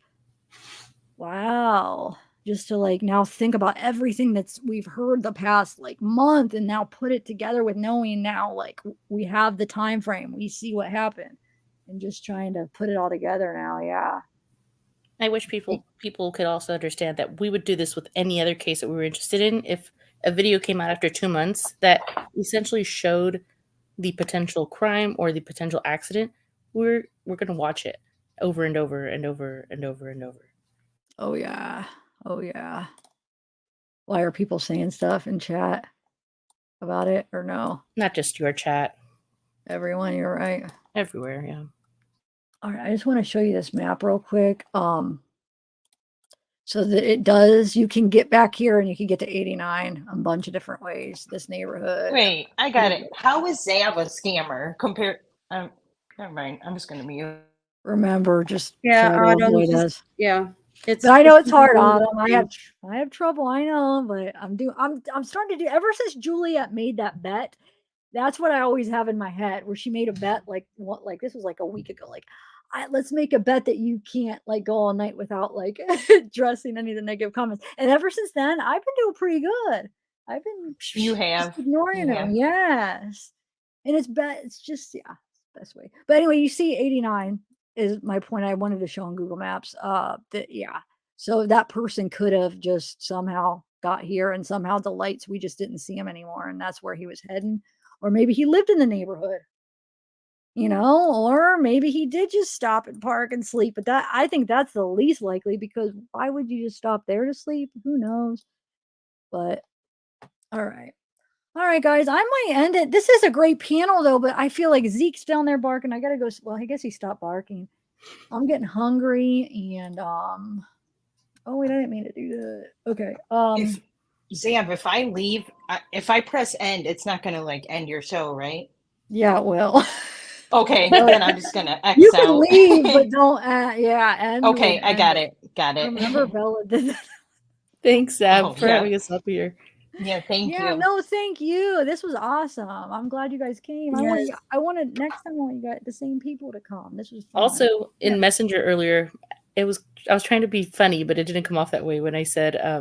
wow. Just to like now think about everything we've heard the past like month, and now put it together with knowing now like we have the time frame, we see what happened, and just trying to put it all together now. Yeah. I wish people could also understand that we would do this with any other case that we were interested in. If a video came out after 2 months that essentially showed the potential crime or the potential accident, we're gonna watch it over and over and over and over and over. Oh yeah. Oh yeah. Why are people saying stuff in chat about it or no? Not just your chat, Everyone, you're right. everywhere. Yeah. All right, I just want to show you this map real quick. So that it does, you can get back here and you can get to 89 a bunch of different ways. This neighborhood. Wait, I got it. How is Zav a scammer compared? Never mind. I'm just gonna mute. Remember, just Yeah, try to Autumn, avoid just- us. Yeah. It's But I know it's hard, difficult. Autumn. I have trouble. I know, but I'm starting to do. Ever since Juliet made that bet, that's what I always have in my head. Where she made a bet, like this was like a week ago. Like, let's make a bet that you can't like go all night without like addressing any of the negative comments. And ever since then, I've been doing pretty good. I've been You just have. ignoring You them. have. Yes, and it's bet. It's just it's the best way. But anyway, you see 89 is my point. I wanted to show on Google Maps. So that person could have just somehow got here, and somehow the lights, we just didn't see him anymore, and that's where he was heading. Or maybe he lived in the neighborhood, or maybe he did just stop and park and sleep. But I think that's the least likely, because why would you just stop there to sleep? Who knows? But all right. All right, guys, I might end it. This is a great panel, though, but I feel like Zeke's down there barking. I got to go. Well, I guess he stopped barking. I'm getting hungry, and oh wait, I didn't mean to do that. Okay. If Zav, if I leave, if I press end, it's not gonna like end your show, right? Yeah, well. Okay, then I'm just gonna X You out. can leave, but don't. And Okay, I got it. Got it. Remember, Bella did that. Thanks, Zab, Oh, for yeah. having us up here. Yeah, thank Yeah, you. no, thank you. This was awesome. I'm glad you guys came. Yes. I wanted next time I want you guys, the same people, to come. This was fun. Also, in Messenger earlier, I was trying to be funny, but it didn't come off that way when I said, I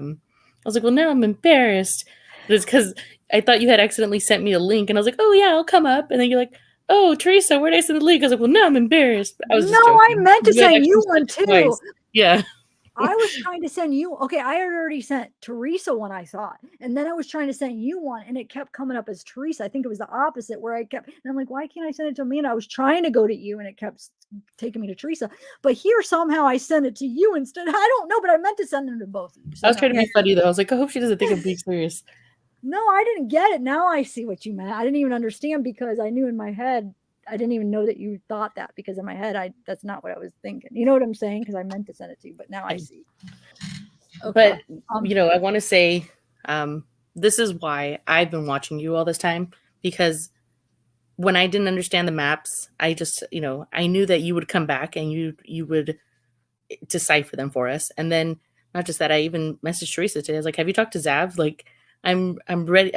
was like, well, now I'm embarrassed. It's because I thought you had accidentally sent me a link, and I was like, oh yeah, I'll come up. And then you're like, oh, Teresa, where'd I send the link? I was like, well, now I'm embarrassed. I was just No, I joking. meant to You had send you actually one sent it twice. too. Yeah. I was trying to send you. Okay, I had already sent Teresa one, I thought, and then I was trying to send you one, and it kept coming up as Teresa. I think it was the opposite, where I kept, and I'm like, why can't I send it to Amanda? I was trying to go to you, and it kept taking me to Teresa. But here somehow I sent it to you instead. I don't know, but I meant to send them to both of you. So I was trying to no. be funny though. I was like, I hope she doesn't think I'm being serious. No, I didn't get it. Now I see what you meant. I didn't even understand, because I knew in my head, I didn't even know that you thought that, because in my head, that's not what I was thinking. You know what I'm saying? Because I meant to send it to you, but now I see. Okay. But I want to say, this is why I've been watching you all this time, because when I didn't understand the maps, I just, I knew that you would come back and you would decipher them for us. And then not just that, I even messaged Teresa today. I was like, have you talked to Zav? Like, I'm ready.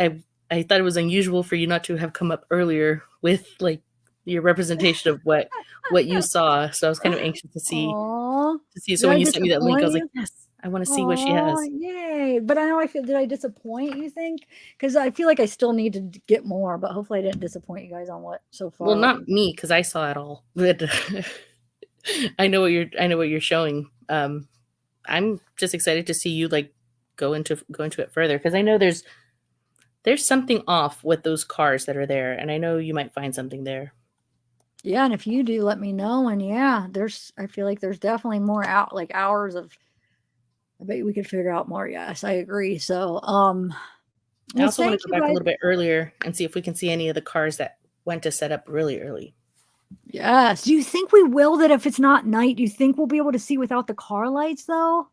I thought it was unusual for you not to have come up earlier with like your representation of what you saw. So I was kind of anxious to see. Aww. So when you sent me that link, I was like, yes, I want to see what she has. Yay. But I know did I disappoint, you think? Because I feel like I still need to get more, but hopefully I didn't disappoint you guys on what so far. Well, not me, because I saw it all. But I know what you're showing. I'm just excited to see you like go into it further, because I know there's something off with those cars that are there, and I know you might find something there. Yeah, and if you do, let me know. And yeah, I feel like there's definitely more hours of, I bet we could figure out more. Yes, I agree. So, I also want to go back a little bit earlier and see if we can see any of the cars that went to set up really early. Yes. Do you think we will, that if it's not night, do you think we'll be able to see without the car lights though?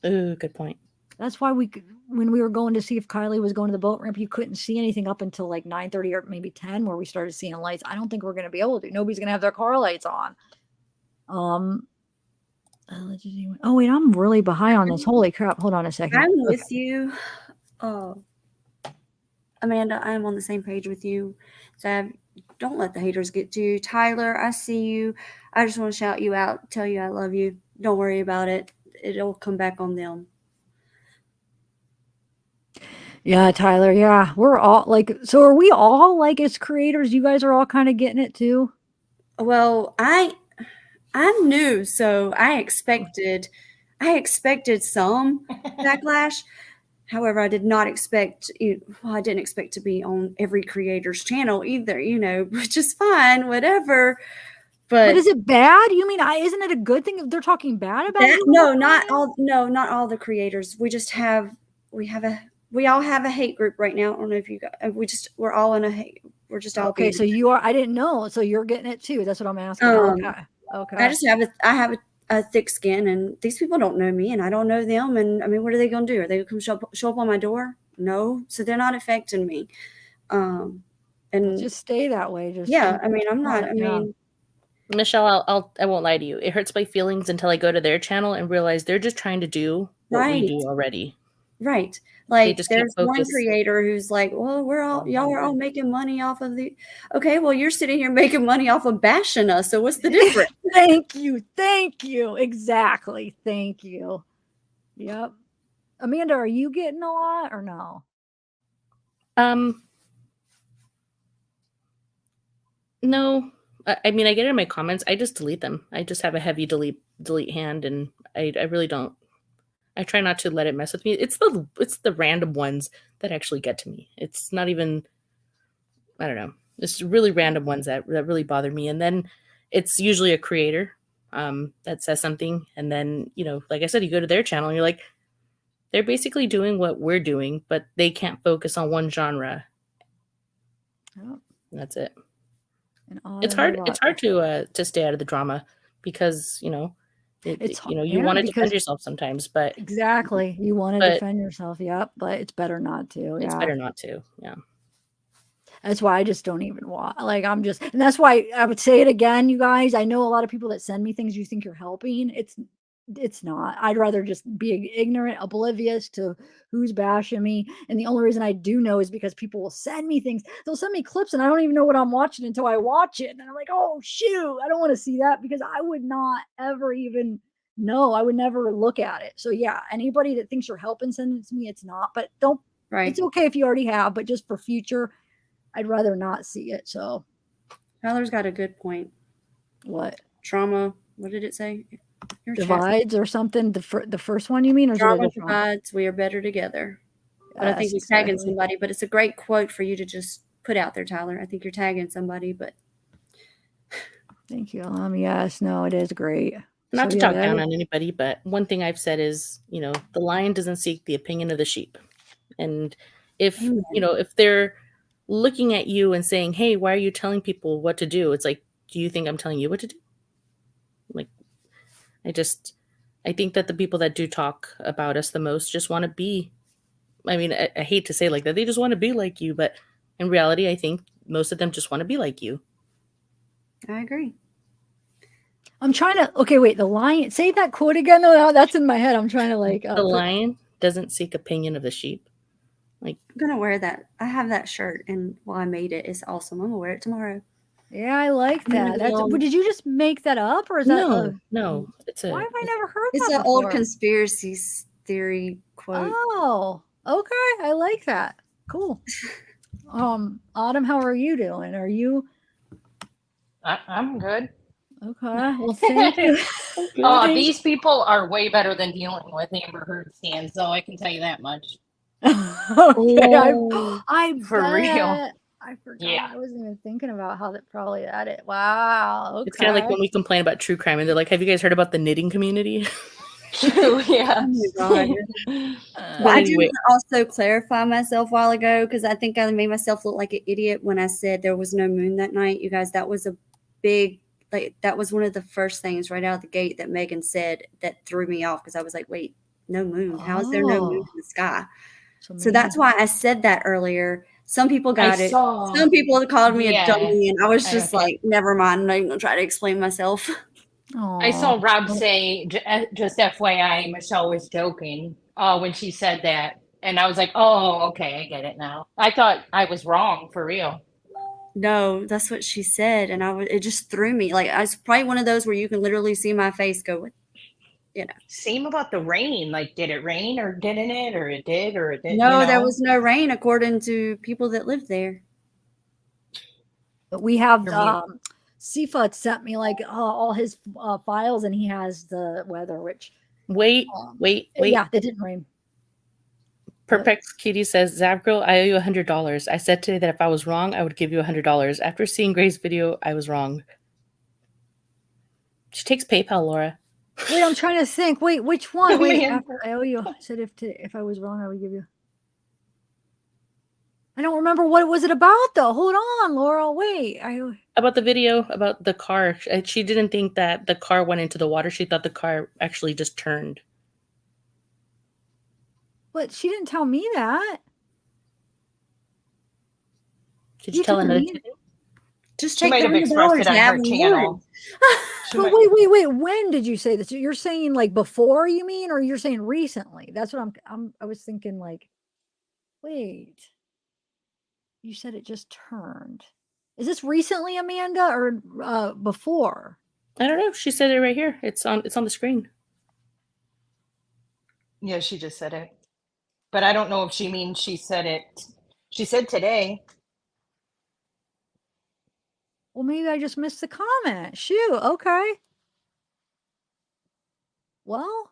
Ooh, good point. That's why when we were going to see if Kiely was going to the boat ramp, you couldn't see anything up until like 9:30 or maybe 10, where we started seeing lights. I don't think we're going to be able to. Nobody's going to have their car lights on. Oh wait, I'm really behind on this. Holy crap. Hold on a second. I'm with you. Amanda, I'm on the same page with you. So don't let the haters get to you. Tyler, I see you. I just want to shout you out, tell you I love you. Don't worry about it. It'll come back on them. Yeah, Tyler. Yeah, we're all like, so are we all like, as creators, you guys are all kind of getting it too? Well, I I'm new, so I expected some backlash. However, I did not expect, I didn't expect to be on every creator's channel either, which is fine, whatever. But But is it bad? You mean isn't it a good thing if they're talking bad about that, you? no, not all the creators. We all have a hate group right now. I don't know if you got, we're all in a hate. We're just all Okay, being, so you are. I didn't know. So you're getting it too. That's what I'm asking. Okay. Okay. I have a thick skin, and these people don't know me, and I don't know them. And I mean, what are they going to do? Are they going to show up on my door? No, so they're not affecting me. And just stay that way. Just yeah, I mean, I'm not. I yeah. mean, Michelle, I won't lie to you. It hurts my feelings until I go to their channel and realize they're just trying to do what we right, do already. right. They Like, just can't there's one focus. creator who's like, well, y'all are all making money off of the. Okay, well, you're sitting here making money off of bashing us. So what's the difference? Thank you. Exactly. Thank you. Yep. Amanda, are you getting a lot or no? No. I mean, I get it in my comments. I just delete them. I just have a heavy delete hand, and I really don't. I try not to let it mess with me. It's the random ones that actually get to me. It's not even, I don't know. It's really random ones that really bother me. And then it's usually a creator that says something, and then, like I said, you go to their channel and you're like, they're basically doing what we're doing, but they can't focus on one genre. Yep. That's it. It's hard to stay out of the drama because you want to defend yourself sometimes, but exactly, you want to defend yourself. Yep, but it's better not to. It's better not to. Yeah, that's why I just don't even watch. Like, and that's why I would say it again, you guys. I know a lot of people that send me things you think you're helping. It's not. I'd rather just be ignorant, oblivious to who's bashing me. And the only reason I do know is because people will send me things. They'll send me clips and I don't even know what I'm watching until I watch it. And I'm like, oh, shoot, I don't want to see that because I would not ever even know. I would never look at it. So, yeah, anybody that thinks you're helping send it to me, it's not. But don't. Right. It's okay if you already have, but just for future, I'd rather not see it. So Tyler's got a good point. What? Trauma. What did it say? Divides or something. The first one you mean, or trauma divides? We are better together. Yes, but I think he's tagging somebody. But it's a great quote for you to just put out there, Tyler. I think you're tagging somebody. But thank you. Yes, no, it is great. Not to talk down on anybody, but one thing I've said is, the lion doesn't seek the opinion of the sheep, and if if they're looking at you and saying, "Hey, why are you telling people what to do?" It's like, do you think I'm telling you what to do? Like, I think that the people that do talk about us the most just want to be, I mean, I hate to say like that, they just want to be like you, but in reality, I think most of them just want to be like you. I agree. I'm trying to, okay, wait, the lion, say that quote again, though, that's in my head. I'm trying to the lion doesn't seek opinion of the sheep. Like, I'm going to wear that. I have that shirt, and I made it. It's awesome. I'm going to wear it tomorrow. Yeah, I like that. Did you just make that up, or is that no? Why have I never heard it's that? It's an old conspiracy theory quote. Oh, okay. I like that. Cool. Autumn, how are you doing? Are you? I'm good. Okay. Well, thank you. These people are way better than dealing with Amber Heard stands, though. I can tell you that much. Okay. I for real. I forgot. Yeah. I wasn't even thinking about how that probably at it. Wow. Okay. It's kind of like when we complain about true crime and they're like, have you guys heard about the knitting community? True, yeah. Oh my God. But I did also clarify myself a while ago because I think I made myself look like an idiot when I said there was no moon that night. You guys, that was a big, that was one of the first things right out of the gate that Megan said that threw me off because I was like, wait, no moon. How is there no moon in the sky? So that's why I said that earlier. Some people got it. Some people called me a dummy, and I was just like, never mind. I'm not even going to try to explain myself. I saw Rob say, just FYI, Michelle was joking when she said that. And I was like, oh, okay, I get it now. I thought I was wrong, for real. No, that's what she said. And it just threw me. Like, I was probably one of those where you can literally see my face go, Same about the rain. Like, did it rain or didn't it? Or it did or it didn't? No, there was no rain according to people that lived there. But we have Sifa sent me like all his files, and he has the weather, which Wait. yeah, it didn't rain. Perpex Kitty says, Zavgirl, I owe you $100. I said today that if I was wrong, I would give you $100. After seeing Gray's video, I was wrong. She takes PayPal, Laura. Wait, I'm trying to think. Wait, which one? Wait, Man. after I owe you. I said if I was wrong, I would give you. I don't remember what was it about though. Hold on, Laura. Wait, About the video about the car. She didn't think that the car went into the water. She thought the car actually just turned. but she didn't tell me that. Did you tell told another me? kid? Just She take might the have expressed $100 it and on have her one. channel. She But might- wait. When did you say this? You're saying like before, you mean, or you're saying recently? That's what I was thinking. Like, wait, you said it just turned. Is this recently, Amanda, or before? I don't know. She said it right here. It's on the screen. Yeah, she just said it. But I don't know if she means she said it. She said today. Well, maybe I just missed the comment. Shoot. Okay. Well,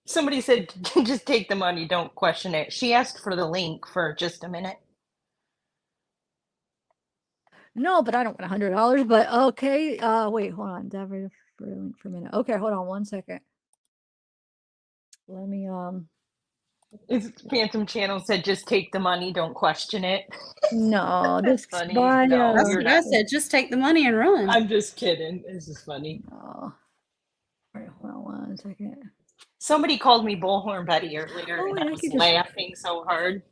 Somebody said, just take the money, don't question it. She asked for the link for just a minute. no, but I don't want $100. But okay. Wait, hold on. Deborah, for a link for a minute. Okay, hold on 1 second. Let me His Phantom Channel said, just take the money, don't question it. No, That's this funny. bio. No, That's you're what I not. said. Just take the money and run. I'm just kidding. This is funny. Oh. Wait, hold on 1 second. Somebody called me Bullhorn Betty earlier, Oh, and and I I was could just- laughing so hard.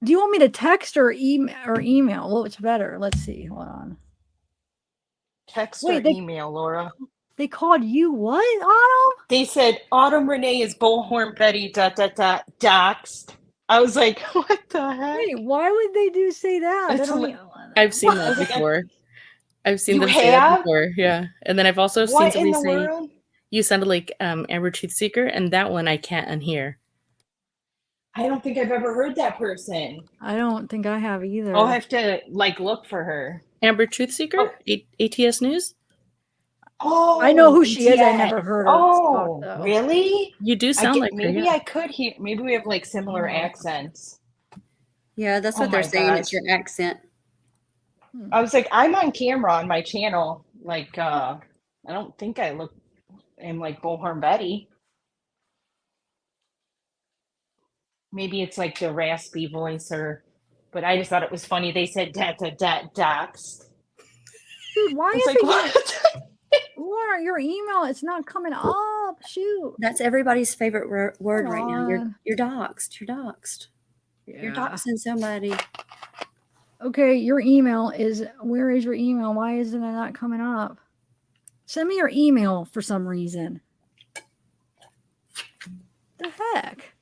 Do you want me to text or email? What's better? Let's see. Hold on. Text Wait, or they- email, Laura. They called you what, Autumn? They said Autumn Renee is Bullhorn Betty ... doxed. I was like, what the heck? Wait, why would they say that? It's I've seen I that was like, before. I've seen You them say that have? before. Yeah. And then I've also seen What in somebody the say, world? you sounded like Amber Truth Seeker, and that one I can't unhear. I don't think I've ever heard that person. I don't think I have either. I'll have to look for her. Amber Truth Seeker? ATS News? Oh, I know who she is. I yes. never heard her Oh, talk, though. really? You do sound like her, maybe yeah. I could hear. Maybe we have similar Oh. accents. Yeah, that's Oh what they're my saying. gosh. It's your accent. I was like, I'm on camera on my channel. I don't think I am like Bullhorn Betty. Maybe it's like the raspy voice, but I just thought it was funny. They said doxed. Dude, why I was is like, it? what? Laura, your email, it's not coming up. Shoot. That's everybody's favorite word Come right now. on. You're doxed. You're doxed. You're doxing somebody. Okay, your email is, where is your email? Why isn't it not coming up? Send me your email for some reason. The heck?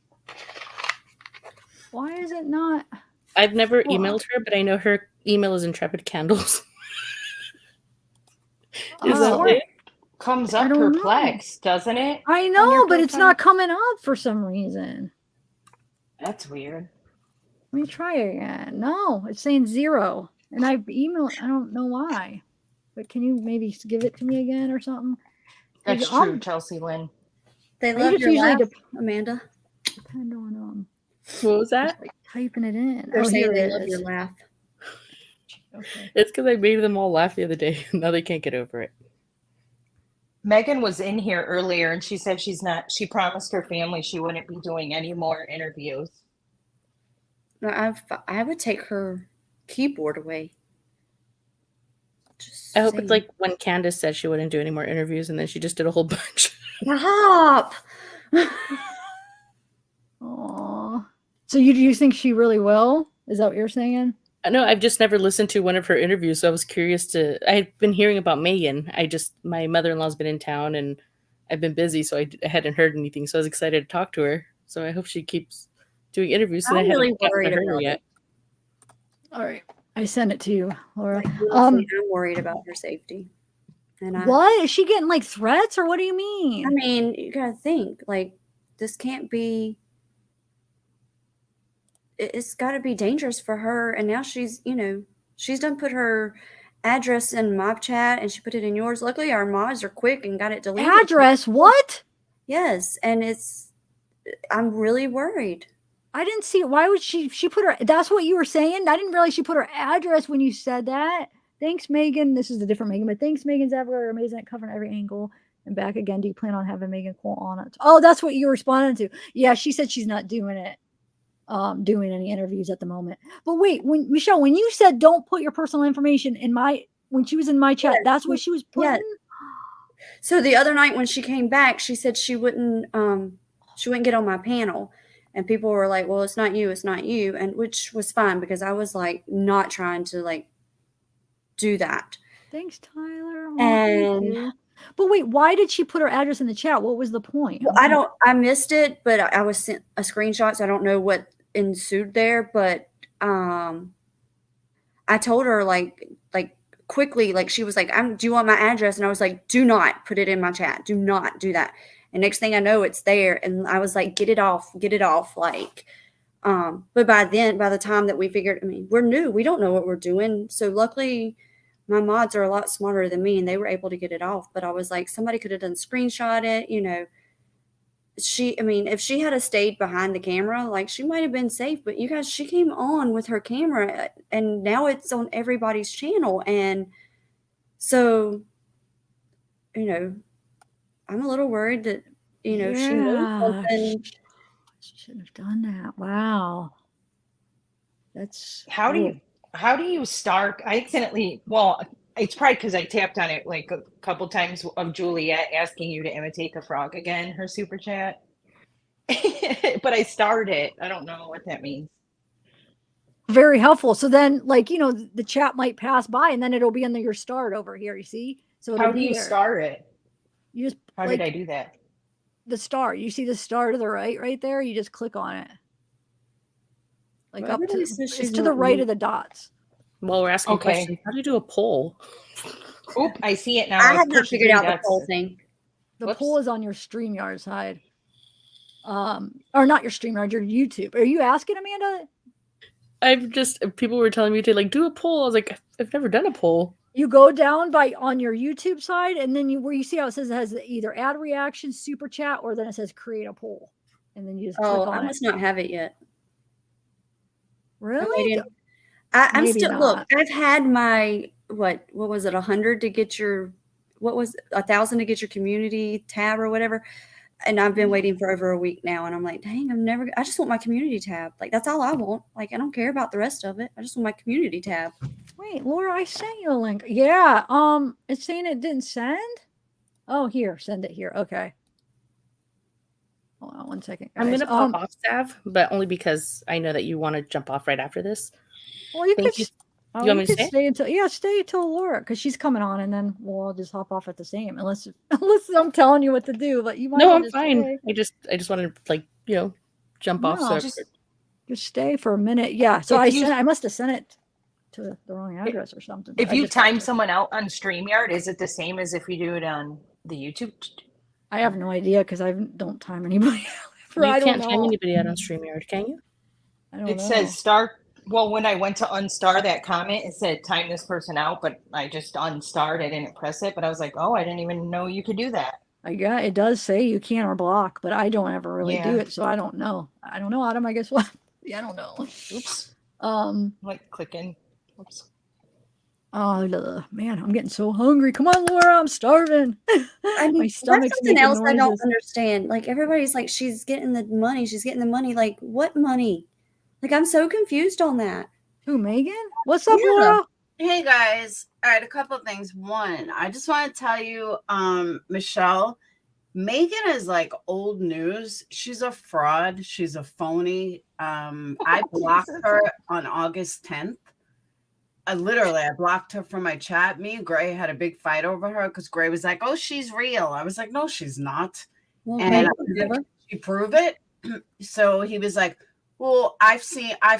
Why is it not? I've never Hold on. emailed her, but I know her email is Intrepid Candles. Is that Oh, it? Comes I up don't know. perplexed, doesn't it? I on know, your but it's profile? not coming up for some reason. That's weird. Let me try again. No, it's saying 0. And I've emailed, I don't know why. But can you maybe give it to me again or something? That's Like, true, I'm- Chelsea Lynn. They I love just your usually laugh, Amanda. depend on What was that? like typing it in. They're saying Here they it love is. your laugh. Okay. It's because I made them all laugh the other day. Now they can't get over it. Megan was in here earlier and she said she promised her family she wouldn't be doing any more interviews. No, I would take her keyboard away. Just I hope saying. it's like when Candace said she wouldn't do any more interviews and then she just did a whole bunch. Stop. Aw. So do you think she really will? Is that what you're saying? No, I've just never listened to one of her interviews, so I was curious I had been hearing about Megan. My mother-in-law's been in town and I've been busy, so I hadn't heard anything, so I was excited to talk to her. So I hope she keeps doing interviews. And I'm I haven't really gotten to worried her about yet. All right. I sent it to you, Laura. Like, honestly, I'm worried about her safety. And What? Is she getting like threats or what do you I mean? mean, you gotta think, like, this can't be. It's got to be dangerous for her. And now she's done put her address in my chat and she put it in yours. Luckily, our mods are quick and got it deleted. Address? What? Yes, and I'm really worried. I didn't see it. Why would she put her, that's what you were saying? I didn't realize she put her address when you said that. Thanks, Megan. This is a different Megan, but thanks, Megan Zavgirl. You're amazing at covering every angle. And back again, do you plan on having Megan Cole on it? Oh, that's what you responded to. Yeah, she said she's not doing it, doing any interviews at the moment. But wait, Michelle, when you said don't put your personal information in when she was in my chat, that's what she was putting? Yeah. So the other night when she came back, she said she wouldn't get on my panel. And people were like, well, it's not you, and which was fine because I was like not trying to like do that. Thanks, Tyler. And but wait, why did she put her address in the chat? What was the point? Well, I missed it, but I was sent a screenshot, so I don't know what ensued there. But I told her like quickly, like she was like, do you want my address? And I was like, do not put it in my chat. Do not do that. And next thing I know, it's there. And I was like, get it off. Like, but by the time that we figured, I mean, we're new. We don't know what we're doing. So luckily my mods are a lot smarter than me and they were able to get it off. But I was like, somebody could have done screenshot it, you know. If she had stayed behind the camera, like she might have been safe, but you guys, she came on with her camera and now it's on everybody's channel. And so, you know, I'm a little worried that, you know, she knows something. She shouldn't have done that. Wow. That's how do you start? I accidentally, well, it's probably because I tapped on it like a couple times of Juliet asking you to imitate the frog again, her super chat. But I started it. I don't know what that means. very helpful. So then, like, you know, the chat might pass by and then it'll be under your start over here, you see? So how do you start it? You just how did I do that? The star. You see the star to the right there? You just click on it. Like up to it's to the right of the dots. While we're asking questions, how do you do a poll? Oop, I see it now. I have not figured out the poll thing. The poll is on your StreamYard side. Or not your StreamYard, your YouTube. Are you asking, Amanda? People were telling me to like do a poll. I was like, I've never done a poll. You go down on your YouTube side, and then where you see how it says it has either add reaction, super chat, or then it says create a poll. And then you just click on I must not have it yet. Really? I'm still not. Look, I've had my what was it, 100 to get your 1,000 to get your community tab or whatever. And I've been waiting for over a week now. And I'm like, dang, I just want my community tab. Like, that's all I want. Like, I don't care about the rest of it. I just want my community tab. Wait, Laura, I sent you a link. Yeah. It's saying it didn't send. Oh, here, send it here. Okay. Hold on 1 second, guys. I'm gonna pop off, Sav, but only because I know that you want to jump off right after this. Well, you could. You want me to stay until Laura, because she's coming on, and then we'll all just hop off at the same. Unless I'm telling you what to do, but you might. No, I'm fine. Stay. I just wanted to jump off. So just stay for a minute. Yeah. So I must have sent it to the wrong address or something. If you time someone out on StreamYard, is it the same as if you do it on the YouTube? I have no idea because I don't time anybody out. You can't time anybody out on StreamYard, can you? I don't know. Says start. Well, when I went to unstar that comment, it said time this person out, but I just unstarred. I didn't press it, but I was like, oh, I didn't even know you could do that. Yeah, it does say you can or block, but I don't ever really do it, so I don't know. I don't know, Adam. I guess what? Yeah, I don't know. Oops. Like clicking. Oops. Oh man, I'm getting so hungry. Come on, Laura, I'm starving. My stomach's that's something else I don't understand. Like everybody's like, she's getting the money. Like, what money? Like, I'm so confused on that. Who, Megan? What's up, Laura? Hey guys. All right, a couple of things. One, I just want to tell you, Michelle, Megan is like old news. She's a fraud. She's a phony. I blocked her on August 10th. I blocked her from my chat. Me and Gray had a big fight over her because Gray was like, oh, she's real. I was like, no, she's not. Well, and she proved it. So he was like, well, I've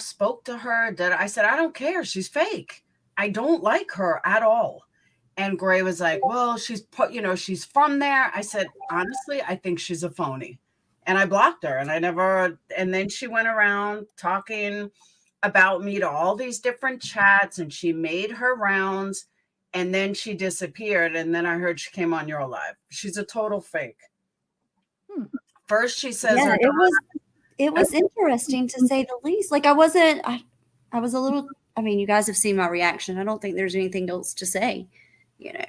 spoke to her. I said, I don't care. She's fake. I don't like her at all. And Gray was like, well, she's from there. I said, honestly, I think she's a phony. And I blocked her and then she went around talking about me to all these different chats and she made her rounds. and then she disappeared, and then I heard she came on your live. She's a total fake. First she says Yeah, her it was interesting to say the least. Like I was a little, I mean, you guys have seen my reaction. I don't think there's anything else to say, you know.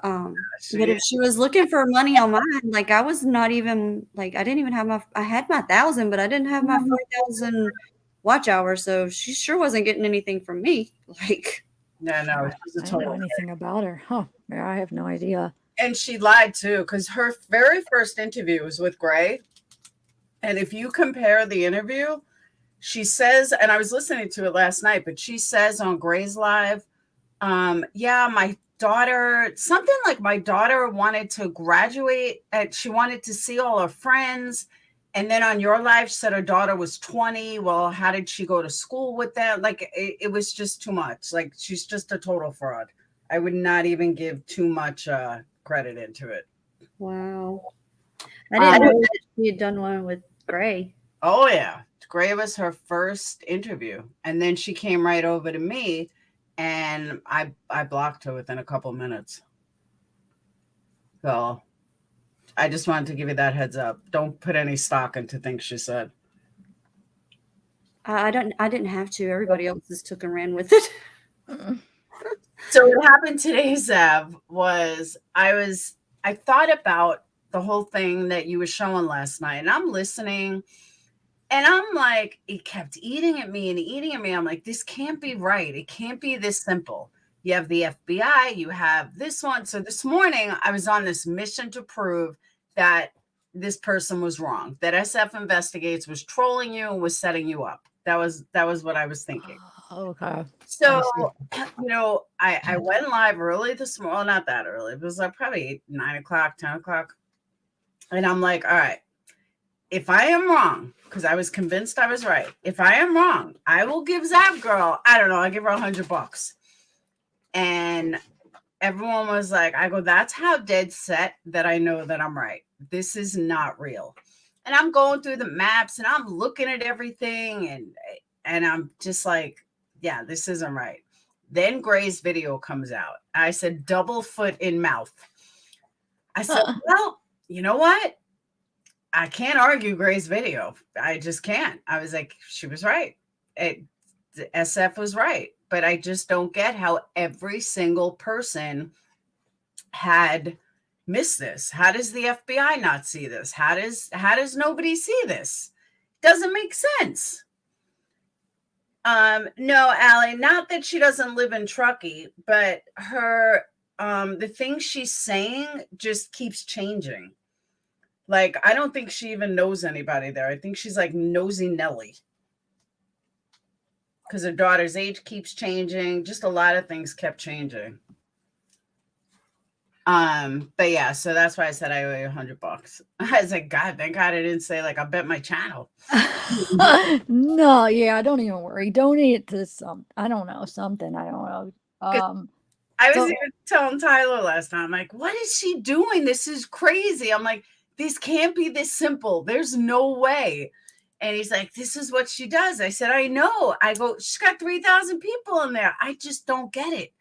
But if she was looking for money on mine, like I was not even like I didn't even have I had my 1,000, but I didn't have my 4,000 watch hours, so she sure wasn't getting anything from me. Like, no, she's a I don't know total anything about her. Huh. Yeah, I have no idea. and she lied too, because her very first interview was with Gray. And if you compare the interview, she says, and I was listening to it last night, but she says on Gray's Live, yeah, my daughter, something like my daughter wanted to graduate and she wanted to see all her friends. And then on your live, she said her daughter was 20. Well, how did she go to school with that? Like, it was just too much. Like, she's just a total fraud. I would not even give too much credit into it. wow. I didn't know that she had done one with Gray. Oh, yeah. Gray was her first interview. And then she came right over to me, and I blocked her within a couple minutes. So I just wanted to give you that heads up. Don't put any stock into things she said. I didn't have to. Everybody else just took and ran with it. So what happened today, Zav, was I thought about the whole thing that you were showing last night, and I'm listening, and I'm like, it kept eating at me and eating at me. I'm like, this can't be right. It can't be this simple. You have the FBI, you have this one. So this morning I was on this mission to prove that this person was wrong, that SF Investigates was trolling you and was setting you up. That was what I was thinking. Okay. So, I went live early this morning. Well, not that early. It was like probably 9 o'clock, 10 o'clock. And I'm like, all right, if I am wrong, because I was convinced I was right. If I am wrong, I will give zavgirl, I don't know, I'll give her $100. And everyone was like, I go, that's how dead set that I know that I'm right. This is not real. And I'm going through the maps and I'm looking at everything and I'm just like, yeah, this isn't right. Then Gray's video comes out. I said, double foot in mouth. I said, well, you know what? I can't argue Gray's video. I just can't. I was like, she was right. SF was right. But I just don't get how every single person had missed this. How does the FBI not see this? How does nobody see this? Doesn't make sense. No, Allie, not that she doesn't live in Truckee, but her the thing she's saying just keeps changing. Like, I don't think she even knows anybody there. I think she's like nosy Nelly. Because her daughter's age keeps changing. Just a lot of things kept changing. But yeah, so that's why I said I owe you $100. I was like, God, thank God I didn't say like I bet my channel. No, yeah, don't even worry. Donate it to some, I don't know, something. I don't know. I was even telling Tyler last night, I'm like, what is she doing? This is crazy. I'm like, this can't be this simple. There's no way. And he's like, this is what she does. I said, I know. I go, she's got 3,000 people in there. I just don't get it.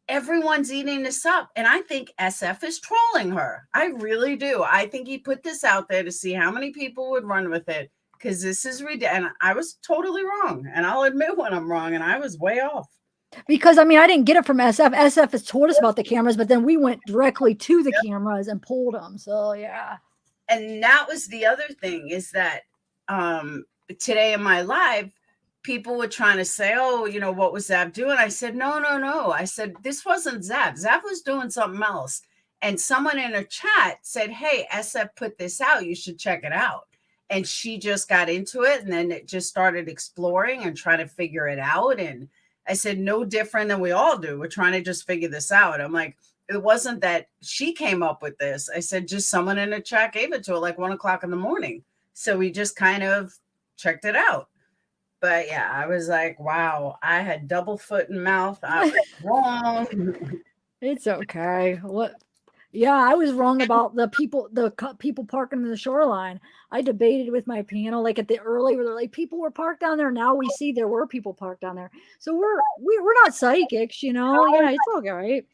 Everyone's eating this up. And I think SF is trolling her. I really do. I think he put this out there to see how many people would run with it. Because this is ridiculous. And I was totally wrong. And I'll admit when I'm wrong. And I was way off. Because, I mean, I didn't get it from SF. SF has told us about the cameras, but then we went directly to the cameras and pulled them. So, yeah. And that was the other thing is that today in my live, people were trying to say, oh, you know, what was Zav doing? I said, no. I said, this wasn't Zav. Zav was doing something else. And someone in a chat said, hey, SF put this out. You should check it out. And she just got into it. And then it just started exploring and trying to figure it out. And I said, no different than we all do. We're trying to just figure this out. I'm like, it wasn't that she came up with this. I said, just someone in the chat gave it to her like 1 o'clock in the morning. So we just kind of checked it out. But yeah, I was like, wow, I had double foot in mouth. I was wrong. It's okay. What? Yeah, I was wrong about the people parking in the shoreline. I debated with my panel, like at the early, where they're like, people were parked down there. Now we see there were people parked down there. So we're not psychics, you know. Yeah, it's all right.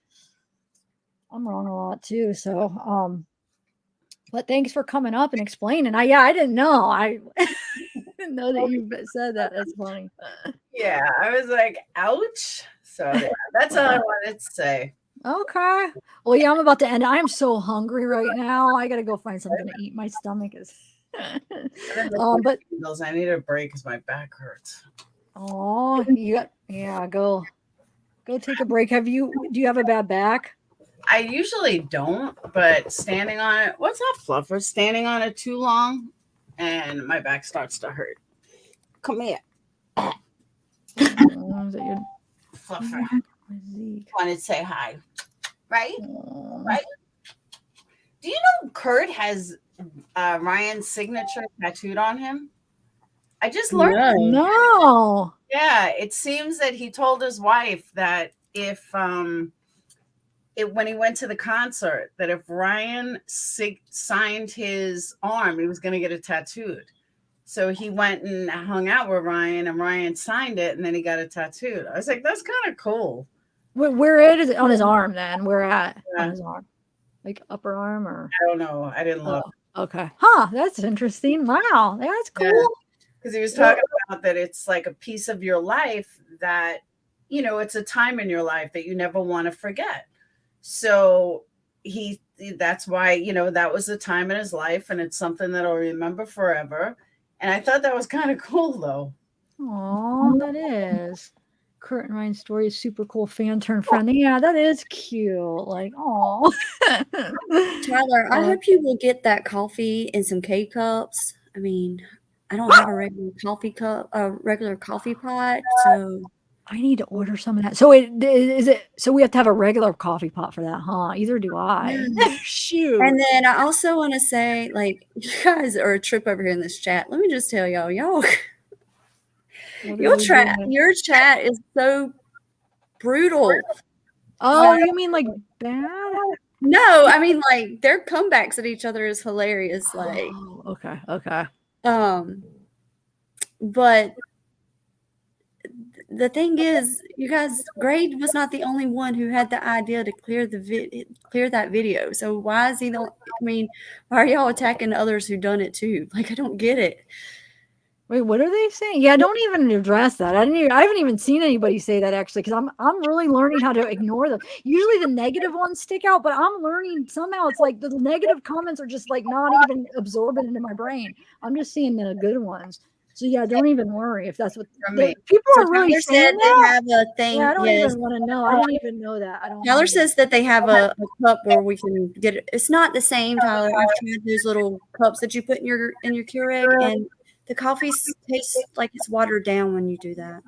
I'm wrong a lot too. So, but thanks for coming up and explaining. I didn't know. I didn't know that you said that. That's funny. Yeah, I was like, ouch. So yeah, that's all I wanted to say. Okay. Well, yeah, I'm about to end. I'm so hungry right now. I gotta go find something to eat. My stomach is. But I need a break because my back hurts. oh, go take a break. Do you have a bad back? I usually don't, but standing on it, what's up, Fluffer? Standing on it too long, and my back starts to hurt. Come here, Is that your Fluffer. Zeke? Wanted to say hi, right? Aw. Right. Do you know Kurt has Ryan's signature tattooed on him? I just learned. No. Yeah, it seems that he told his wife that if when he went to the concert, that if Ryan signed his arm, he was going to get it tattooed. So he went and hung out with Ryan, and Ryan signed it, and then he got it tattooed. I was like, that's kind of cool. Where is it on his arm then? Where at on his arm? Like upper arm or? I don't know. I didn't look. Okay. Huh. That's interesting. Wow. That's cool. Because he was talking about that it's like a piece of your life that, it's a time in your life that you never want to forget. So that's why, that was a time in his life, and it's something that I'll remember forever. And I thought that was kind of cool, though. Oh, that is. Kurt and Ryan's story is super cool. Fan turn friend. Yeah, that is cute. Like, oh. Tyler, I hope you will get that coffee in some K cups. I mean, I don't have a regular coffee cup, a regular coffee pot, so I need to order some of that. So is it? So we have to have a regular coffee pot for that, huh? Either do I. Shoot. And then I also want to say, like, you guys are a trip over here in this chat. Let me just tell y'all, your chat is so brutal. Oh, you mean like bad? No, I mean like their comebacks at each other is hilarious. Like, oh, okay. But the thing is, you guys, Grade was not the only one who had the idea to clear that video. So why is he the? I mean, why are y'all attacking others who done it too? Like, I don't get it. Wait, what are they saying? Yeah, don't even address that. I haven't even seen anybody say that actually, because I'm really learning how to ignore them. Usually the negative ones stick out, but I'm learning somehow it's like the negative comments are just like not even absorbing into my brain. I'm just seeing the good ones. So yeah, don't even worry if that's what people are really saying. They have a thing. Yeah, I don't even want to know. I didn't even know that. Tyler says that they have a cup where we can get it. It's not the same, Tyler. I've tried those little cups that you put in your Keurig, and the coffee tastes like it's watered down when you do that.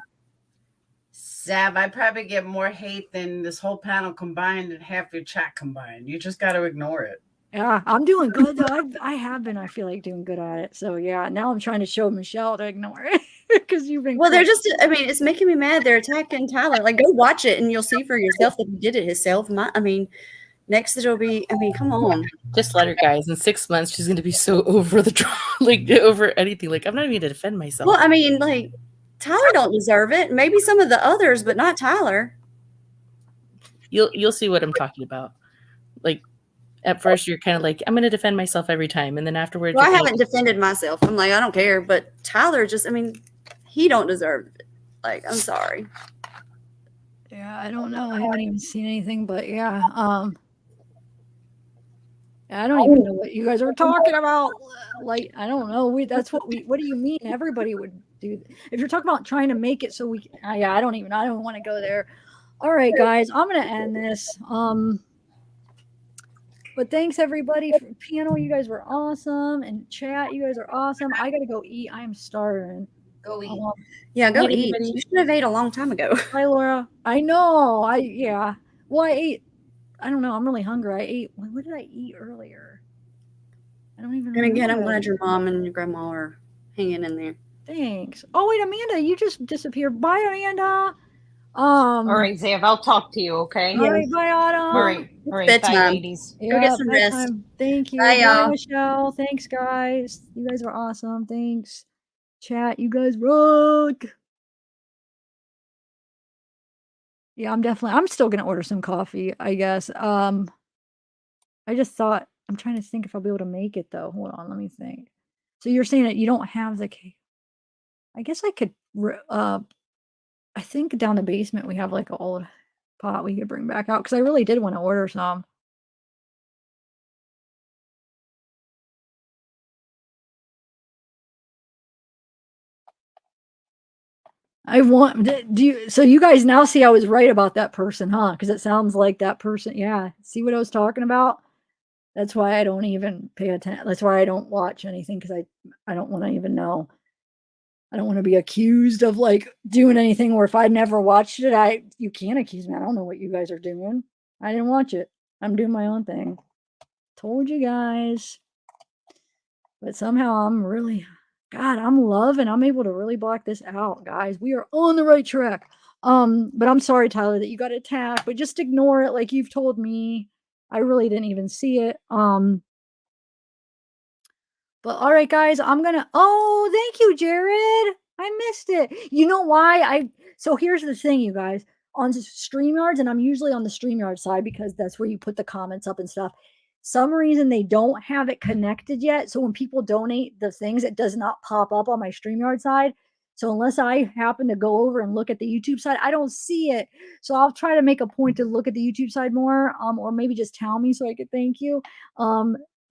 Zav, I probably get more hate than this whole panel combined and half your chat combined. You just got to ignore it. Yeah, I'm doing good though. I have been. I feel like doing good at it. So yeah, now I'm trying to show Michelle to ignore it because you've been. Well, they're just. I mean, it's making me mad. They're attacking Tyler. Like, go watch it and you'll see for yourself that he did it himself. Next it'll be. I mean, come on. Just let her, guys. In 6 months, she's gonna be so over the like over anything. Like, I'm not even gonna defend myself. Well, I mean, like, Tyler don't deserve it. Maybe some of the others, but not Tyler. You'll see what I'm talking about. Like, at first you're kind of like, I'm gonna defend myself every time, and then afterwards, well, I haven't defended myself. I'm like, I don't care. But Tyler just, I mean, he don't deserve it. Like, I'm sorry. Yeah, I don't know. I haven't even seen anything, but yeah. I don't even know what you guys are talking about. Like, I don't know. What do you mean? Everybody would do. If you're talking about trying to make it so we can, yeah, I don't want to go there. All right, guys, I'm going to end this. But thanks everybody for panel. You guys were awesome. And chat, you guys are awesome. I got to go eat. I am starving. Go eat. Yeah, go eat. You should have ate a long time ago. Hi, Laura. I know. Well, I ate. I don't know. I'm really hungry. I ate. What did I eat earlier? I don't even. And again, I'm glad your mom and your grandma are hanging in there. Thanks. Oh wait, Amanda, you just disappeared. Bye, Amanda. All right, Zav, I'll talk to you. Okay. All right. Bye, Autumn. All right. Bye, ladies. Go get some rest. Thank you. Bye, y'all. Michelle. Thanks, guys. You guys are awesome. Thanks. Chat. You guys rock. Yeah, I'm still gonna order some coffee, I guess. I just thought, I'm trying to think if I'll be able to make it though. Hold on, let me think. So you're saying that you don't have the cake. I guess I could, I think down the basement we have like an old pot we could bring back out because I really did want to order some. I want, do you, so you guys now see I was right about that person, huh? Because it sounds like that person, yeah. See what I was talking about? That's why I don't even pay attention. That's why I don't watch anything because I don't want to even know. I don't want to be accused of like doing anything where if I never watched it, you can't accuse me. I don't know what you guys are doing. I didn't watch it. I'm doing my own thing. Told you guys. But somehow I'm really, God, I'm able to really block this out, guys. We are on the right track. But I'm sorry, Tyler, that you got attacked, but just ignore it like you've told me. I really didn't even see it. But all right, guys, oh, thank you, Jared. I missed it. You know why? So here's the thing, you guys. On StreamYards, and I'm usually on the StreamYard side because that's where you put the comments up and stuff. Some reason they don't have it connected yet. So when people donate the things, it does not pop up on my StreamYard side. So unless I happen to go over and look at the YouTube side, I don't see it. So I'll try to make a point to look at the YouTube side more, or maybe just tell me so I could thank you.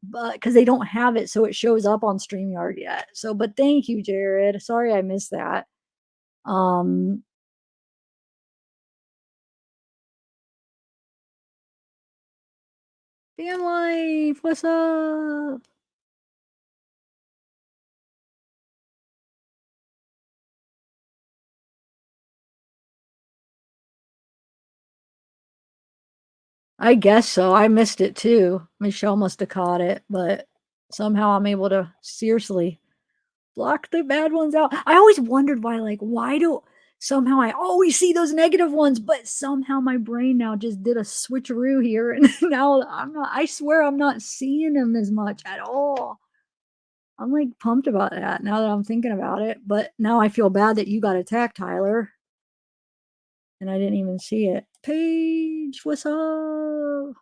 But because they don't have it, so it shows up on StreamYard yet. So, but thank you, Jared. Sorry I missed that. Fan life, what's up? I guess so. I missed it too. Michelle must have caught it, but somehow I'm able to seriously block the bad ones out. I always wondered why do somehow I always see those negative ones, but somehow my brain now just did a switcheroo here, and now I swear I'm not seeing them as much at all. I'm like pumped about that now that I'm thinking about it, but now I feel bad that you got attacked, Tyler, and I didn't even see it. Paige, what's up?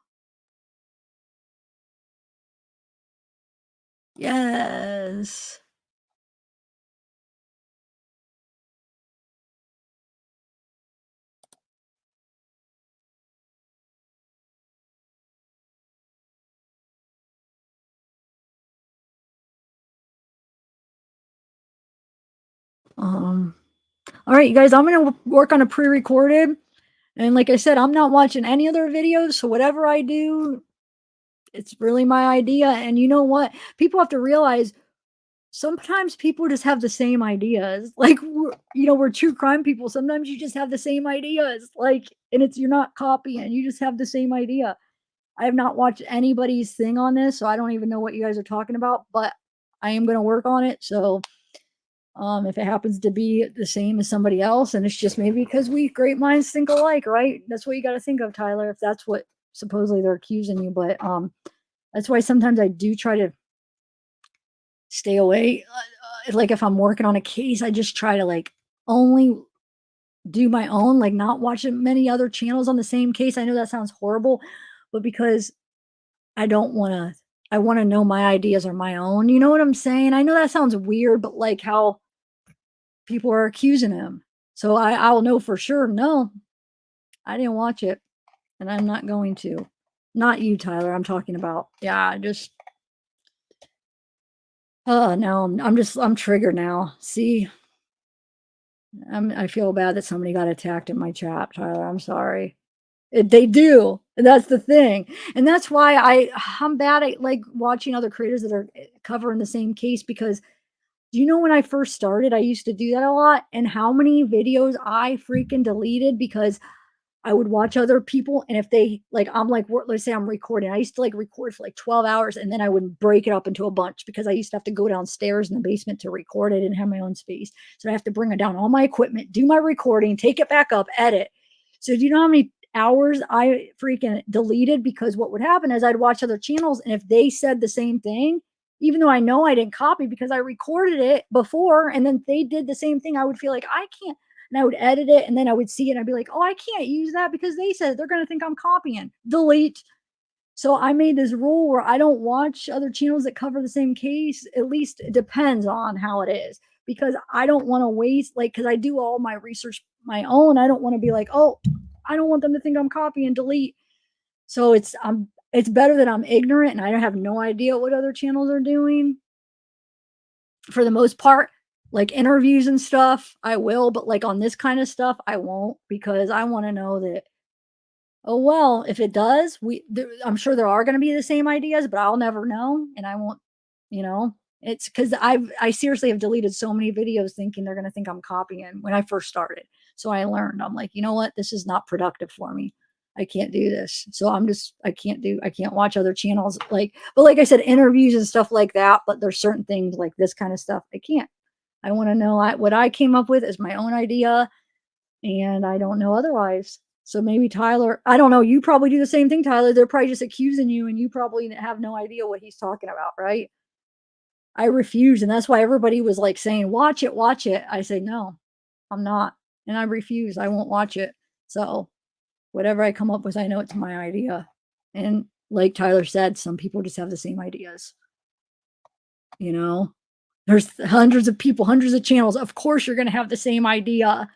Yes. All right, you guys, I'm gonna work on a pre-recorded, and like I said, I'm not watching any other videos, so whatever I do, it's really my idea. And you know what? People have to realize sometimes people just have the same ideas. Like we're true crime people. Sometimes you just have the same ideas. And you're not copying. You just have the same idea. I have not watched anybody's thing on this, so I don't even know what you guys are talking about. But I am going to work on it. So, if it happens to be the same as somebody else, and it's just maybe because we great minds think alike, right? That's what you got to think of, Tyler. If that's what supposedly they're accusing you, but that's why sometimes I do try to stay away. Like if I'm working on a case, I just try to only do my own, not watch many other channels on the same case. I know that sounds horrible, but because I don't want to, I want to know my ideas are my own. You know what I'm saying? I know that sounds weird, but like how people are accusing him. So I'll know for sure. No, I didn't watch it, and I'm not going to. Not you, Tyler. I'm talking about. Yeah, just. Now I'm triggered now. See, I feel bad that somebody got attacked in my chat, Tyler. I'm sorry. They do. And that's the thing. And that's why I'm bad at watching other creators that are covering the same case, because do you know when I first started, I used to do that a lot, and how many videos I freaking deleted because I would watch other people, and if they let's say I'm recording. I used to record for 12 hours, and then I would break it up into a bunch because I used to have to go downstairs in the basement to record. I didn't have my own space. So I have to bring it down all my equipment, do my recording, take it back up, edit. So do you know how many hours I freaking deleted? Because what would happen is I'd watch other channels, and if they said the same thing, even though I know I didn't copy because I recorded it before, and then they did the same thing, I would feel like I can't. And I would edit it, and then I would see it, and I'd be like, oh, I can't use that because they said they're going to think I'm copying. Delete. So I made this rule where I don't watch other channels that cover the same case. At least it depends on how it is, because I don't want to waste, like, because I do all my research my own. I don't want to be like, oh, I don't want them to think I'm copy and delete. So it's better that I'm ignorant and I don't have no idea what other channels are doing. For the most part, like interviews and stuff, I will, but like on this kind of stuff, I won't, because I want to know that, oh well, if it does, I'm sure there are going to be the same ideas, but I'll never know, and I won't, you know. It's because I seriously have deleted so many videos thinking they're going to think I'm copying when I first started. So I learned, I'm like, you know what, this is not productive for me. I can't do this. So I can't watch other channels, like, but like I said, interviews and stuff like that. But there's certain things like this kind of stuff I can't. I want to know what I came up with is my own idea, and I don't know otherwise. So maybe Tyler, I don't know. You probably do the same thing, Tyler. They're probably just accusing you, and you probably have no idea what he's talking about, right? I refuse, and that's why everybody was like saying, "Watch it, watch it." I say, "No, I'm not," and I refuse. I won't watch it. So whatever I come up with, I know it's my idea. And like Tyler said, some people just have the same ideas. You know, there's hundreds of people, hundreds of channels. Of course, you're going to have the same idea.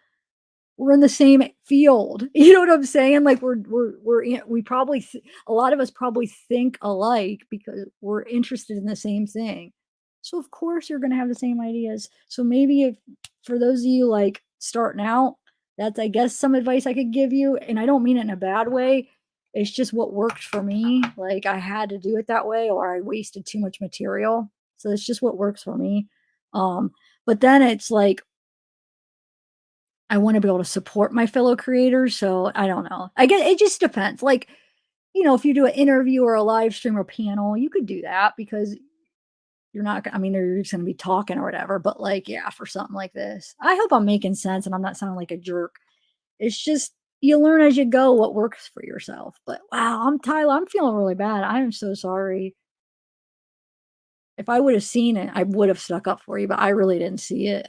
We're in the same field. You know what I'm saying? Like we probably, a lot of us probably think alike because we're interested in the same thing. So of course you're going to have the same ideas. So maybe if, for those of you like starting out, that's, I guess, some advice I could give you. And I don't mean it in a bad way. It's just what worked for me. Like I had to do it that way or I wasted too much material. So it's just what works for me. But then it's like, I want to be able to support my fellow creators. So I don't know. I guess it just depends. Like, you know, if you do an interview or a live stream or panel, you could do that because you're not, I mean, you're just going to be talking or whatever. But like, yeah, for something like this, I hope I'm making sense and I'm not sounding like a jerk. It's just, you learn as you go what works for yourself. But wow, I'm Tyler. I'm feeling really bad. I am so sorry. If I would have seen it, I would have stuck up for you, but I really didn't see it.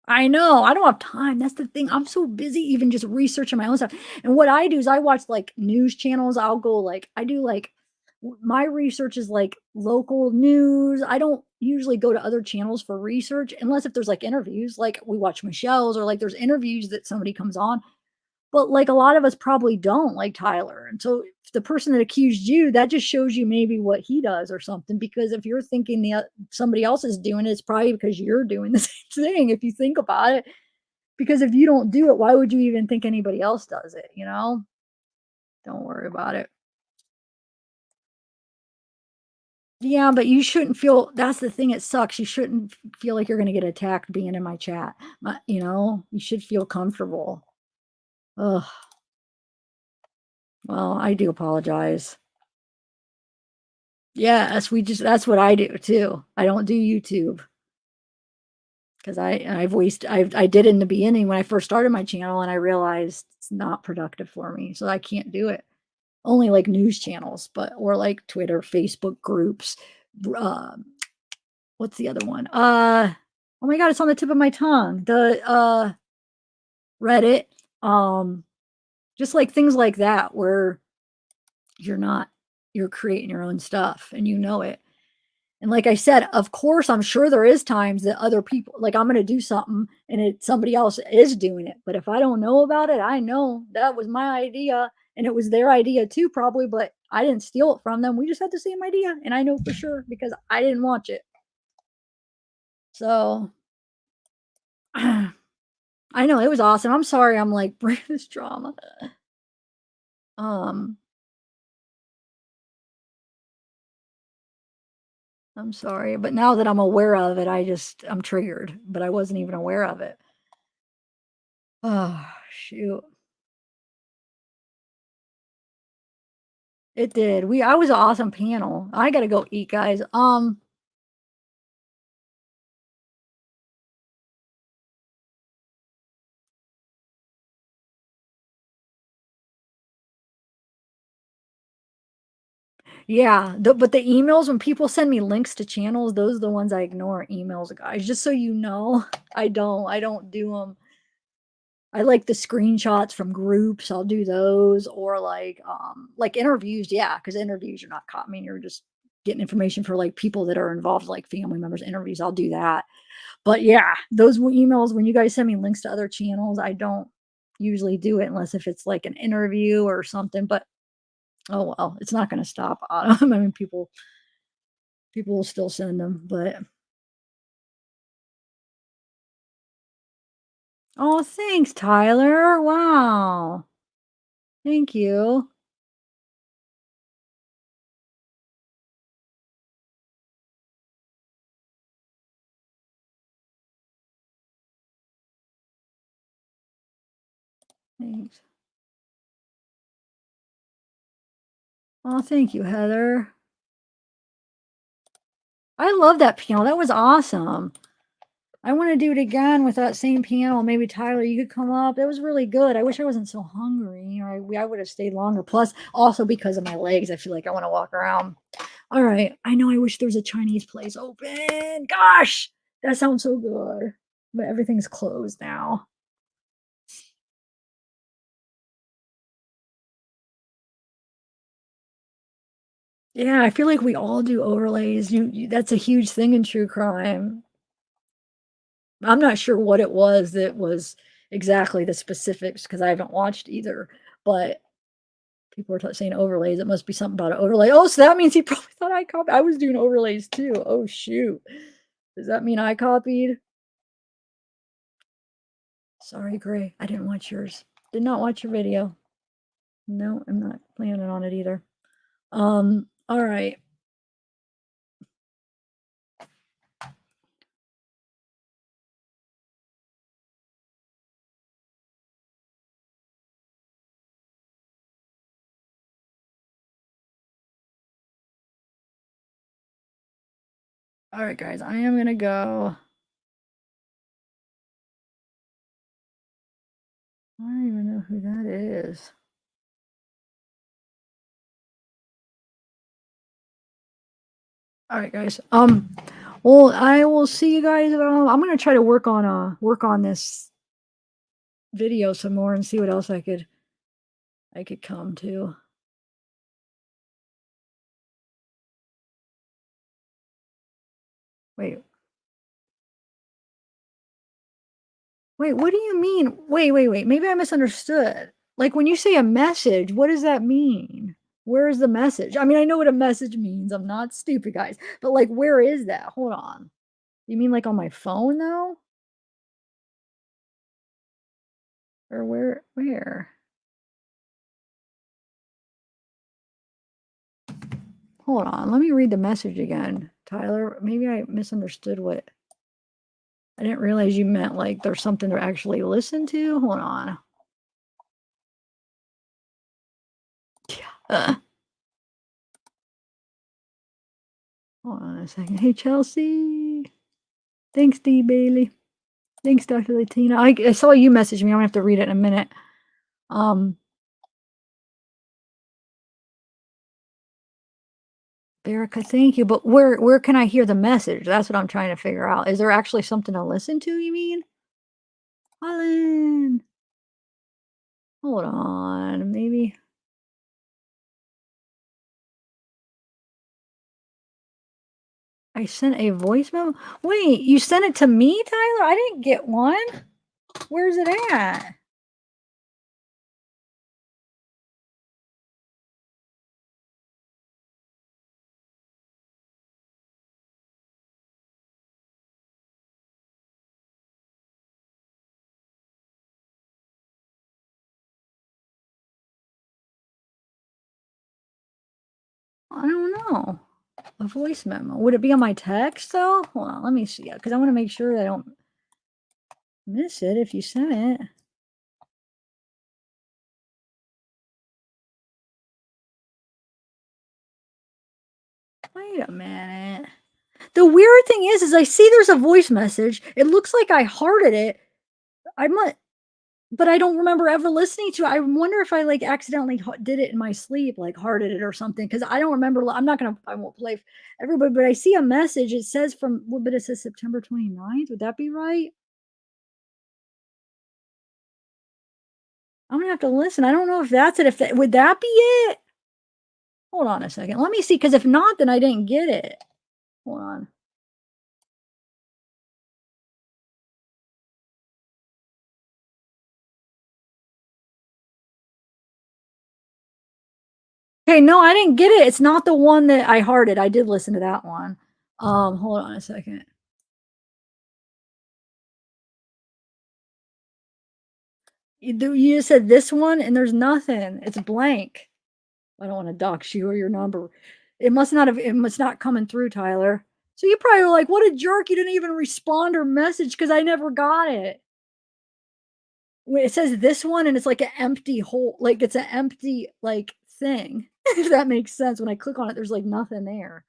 I know. I don't have time. That's the thing. I'm so busy even just researching my own stuff. And what I do is I watch like news channels. I'll go like, I do like, my research is like local news. I don't usually go to other channels for research unless if there's like interviews, like we watch Michelle's or like there's interviews that somebody comes on. But like a lot of us probably don't, like Tyler. And so if the person that accused you, that just shows you maybe what he does or something. Because if you're thinking somebody else is doing it, it's probably because you're doing the same thing. If you think about it, because if you don't do it, why would you even think anybody else does it? You know, don't worry about it. Yeah, but you shouldn't feel, that's the thing. It sucks. You shouldn't feel like you're going to get attacked being in my chat. You know, you should feel comfortable. Ugh. Well, I do apologize. Yes, that's what I do too. I don't do YouTube. Because I did in the beginning when I first started my channel and I realized it's not productive for me. So I can't do it. Only like news channels, or like Twitter, Facebook groups. What's the other one? Oh my God, it's on the tip of my tongue. The Reddit. Just like things like that where you're creating your own stuff and you know it. And like I said, of course, I'm sure there is times that other people, like I'm going to do something and somebody else is doing it. But if I don't know about it, I know that was my idea and it was their idea too, probably, but I didn't steal it from them. We just had the same idea. And I know for sure because I didn't watch it. So I know it was awesome. I'm sorry. I'm like bringing this drama. I'm sorry, but now that I'm aware of it, I'm triggered, but I wasn't even aware of it. Oh, shoot. It did. I was an awesome panel. I gotta go eat, guys. Yeah, but the emails, when people send me links to channels, those are the ones I ignore emails, guys. Just so you know, I don't do them. I like the screenshots from groups. I'll do those or like interviews. Yeah, because interviews you're not caught. I mean, you're just getting information for like people that are involved, like family members. Interviews, I'll do that. But yeah, those emails when you guys send me links to other channels, I don't usually do it unless if it's like an interview or something. But oh well, it's not going to stop. I mean, people will still send them, but oh, thanks, Tyler. Wow. Thank you. Thanks. Oh, thank you, Heather. I love that panel. That was awesome. I want to do it again with that same panel. Maybe Tyler, you could come up. That was really good. I wish I wasn't so hungry, or I would have stayed longer. Plus, also because of my legs, I feel like I want to walk around. All right. I know. I wish there was a Chinese place open. Gosh, that sounds so good. But everything's closed now. Yeah, I feel like we all do overlays. That's a huge thing in true crime. I'm not sure what it was that was exactly the specifics because I haven't watched either. But people are saying overlays. It must be something about an overlay. Oh, so that means he probably thought I copied. I was doing overlays too. Oh shoot. Does that mean I copied? Sorry, Gray. I didn't watch yours. Did not watch your video. No, I'm not planning on it either. All right. All right, guys, I am going to go. I don't even know who that is. All right, guys. Well, I will see you guys. I'm going to try to work on this video some more and see what else I could come to. Wait. Wait, what do you mean? Wait. Maybe I misunderstood. Like when you say a message, what does that mean? Where is the message? I mean, I know what a message means. I'm not stupid, guys. But like, where is that? Hold on. You mean like on my phone though? Or where? Hold on. Let me read the message again. Tyler, maybe I misunderstood what I didn't realize you meant like there's something to actually listen to. Hold on. Uh, hold on a second. Hey, Chelsea. Thanks, D. Bailey. Thanks, Dr. Latina. I saw you message me. I'm gonna have to read it in a minute. Erica, thank you. But where can I hear the message? That's what I'm trying to figure out. Is there actually something to listen to, you mean? Holland. Hold on. Maybe. I sent a voice memo. Wait, you sent it to me, Tyler? I didn't get one. Where's it at? I don't know. A voice memo. Would it be on my text though? Hold on, let me see. Because I want to make sure I don't miss it if you sent it. Wait a minute. The weird thing is I see there's a voice message. It looks like I hearted it. But I don't remember ever listening to it. I wonder if I like accidentally did it in my sleep, like hearted it or something. Because I don't remember. I won't play everybody, but I see a message. It says but it says September 29th. Would that be right? I'm gonna have to listen. I don't know if that's it. If that, would that be it? Hold on a second. Let me see. Because if not, then I didn't get it. Hold on. Okay, no, I didn't get it. It's not the one that I hearted. I did listen to that one. Hold on a second. You just said this one, and there's nothing. It's blank. I don't want to dox you or your number. It must not coming through, Tyler. So you probably were like, what a jerk. You didn't even respond or message because I never got it. It says this one and it's like an empty hole. Like it's an empty like thing. If that makes sense. When I click on it, there's like nothing there.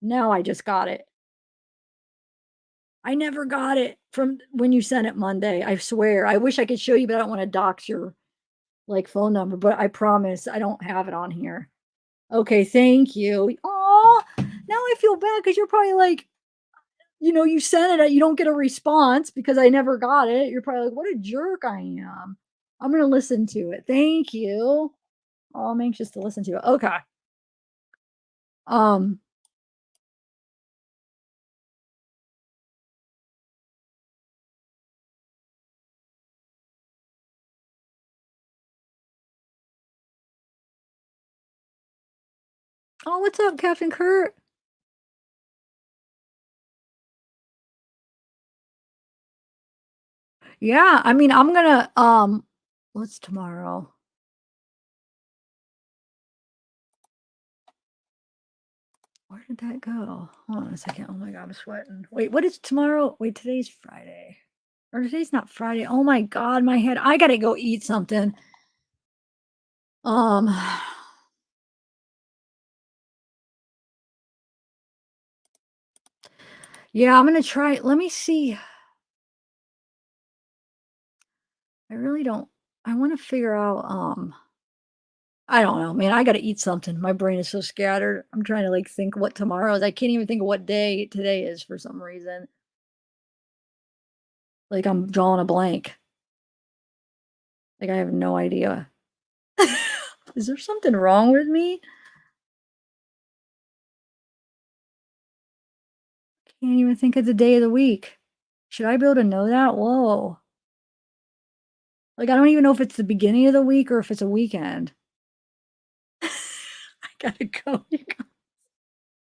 Now I just got it. I never got it from when you sent it Monday. I swear. I wish I could show you, but I don't want to dox your like phone number. But I promise I don't have it on here. Okay, thank you. Oh, now I feel bad because you're probably like, you sent it, you don't get a response because I never got it. You're probably like, what a jerk I am. I'm gonna listen to it. Thank you. Oh, I'm anxious to listen to it. Okay. Um. Oh, what's up, Captain Kurt? Yeah, I mean, I'm gonna what's tomorrow? Where did that go? Hold on a second. Oh my god, I'm sweating. Wait, what is tomorrow? Wait, today's Friday. Or today's not Friday. Oh my god, my head. I gotta go eat something. Um Yeah, I'm gonna try. Let me see. I really don't. I want to figure out. I don't know, man. I got to eat something. My brain is so scattered. I'm trying to like think what tomorrow is. I can't even think of what day today is for some reason. Like I'm drawing a blank. Like I have no idea. Is there something wrong with me? Can't even think of the day of the week. Should I be able to know that? Whoa. Like I don't even know if it's the beginning of the week or if it's a weekend. I gotta go.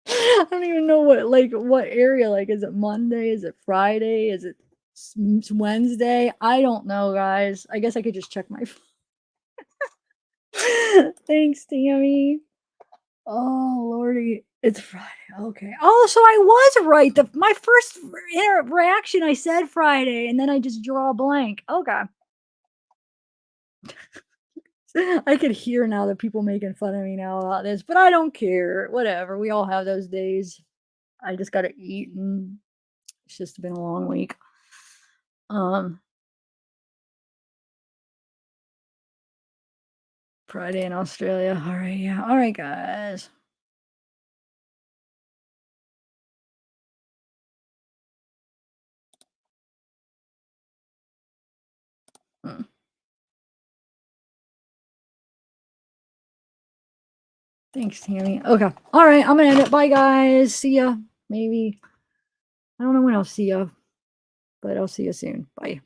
I don't even know what area. Like, is it Monday? Is it Friday? Is it Wednesday? I don't know, guys. I guess I could just check my phone. Thanks, Tammy. Oh, Lordy. It's Friday. Okay. Oh, so I was right. My first reaction, I said Friday, and then I just draw a blank. Okay. I could hear now the people making fun of me now about this, but I don't care. Whatever. We all have those days. I just got to eat, and it's just been a long week. Friday in Australia. All right, yeah. All right, guys. Hmm. Thanks, Tammy. Okay. All right, I'm gonna end it. Bye, guys. See ya. Maybe. I don't know when I'll see ya, but I'll see you soon. Bye.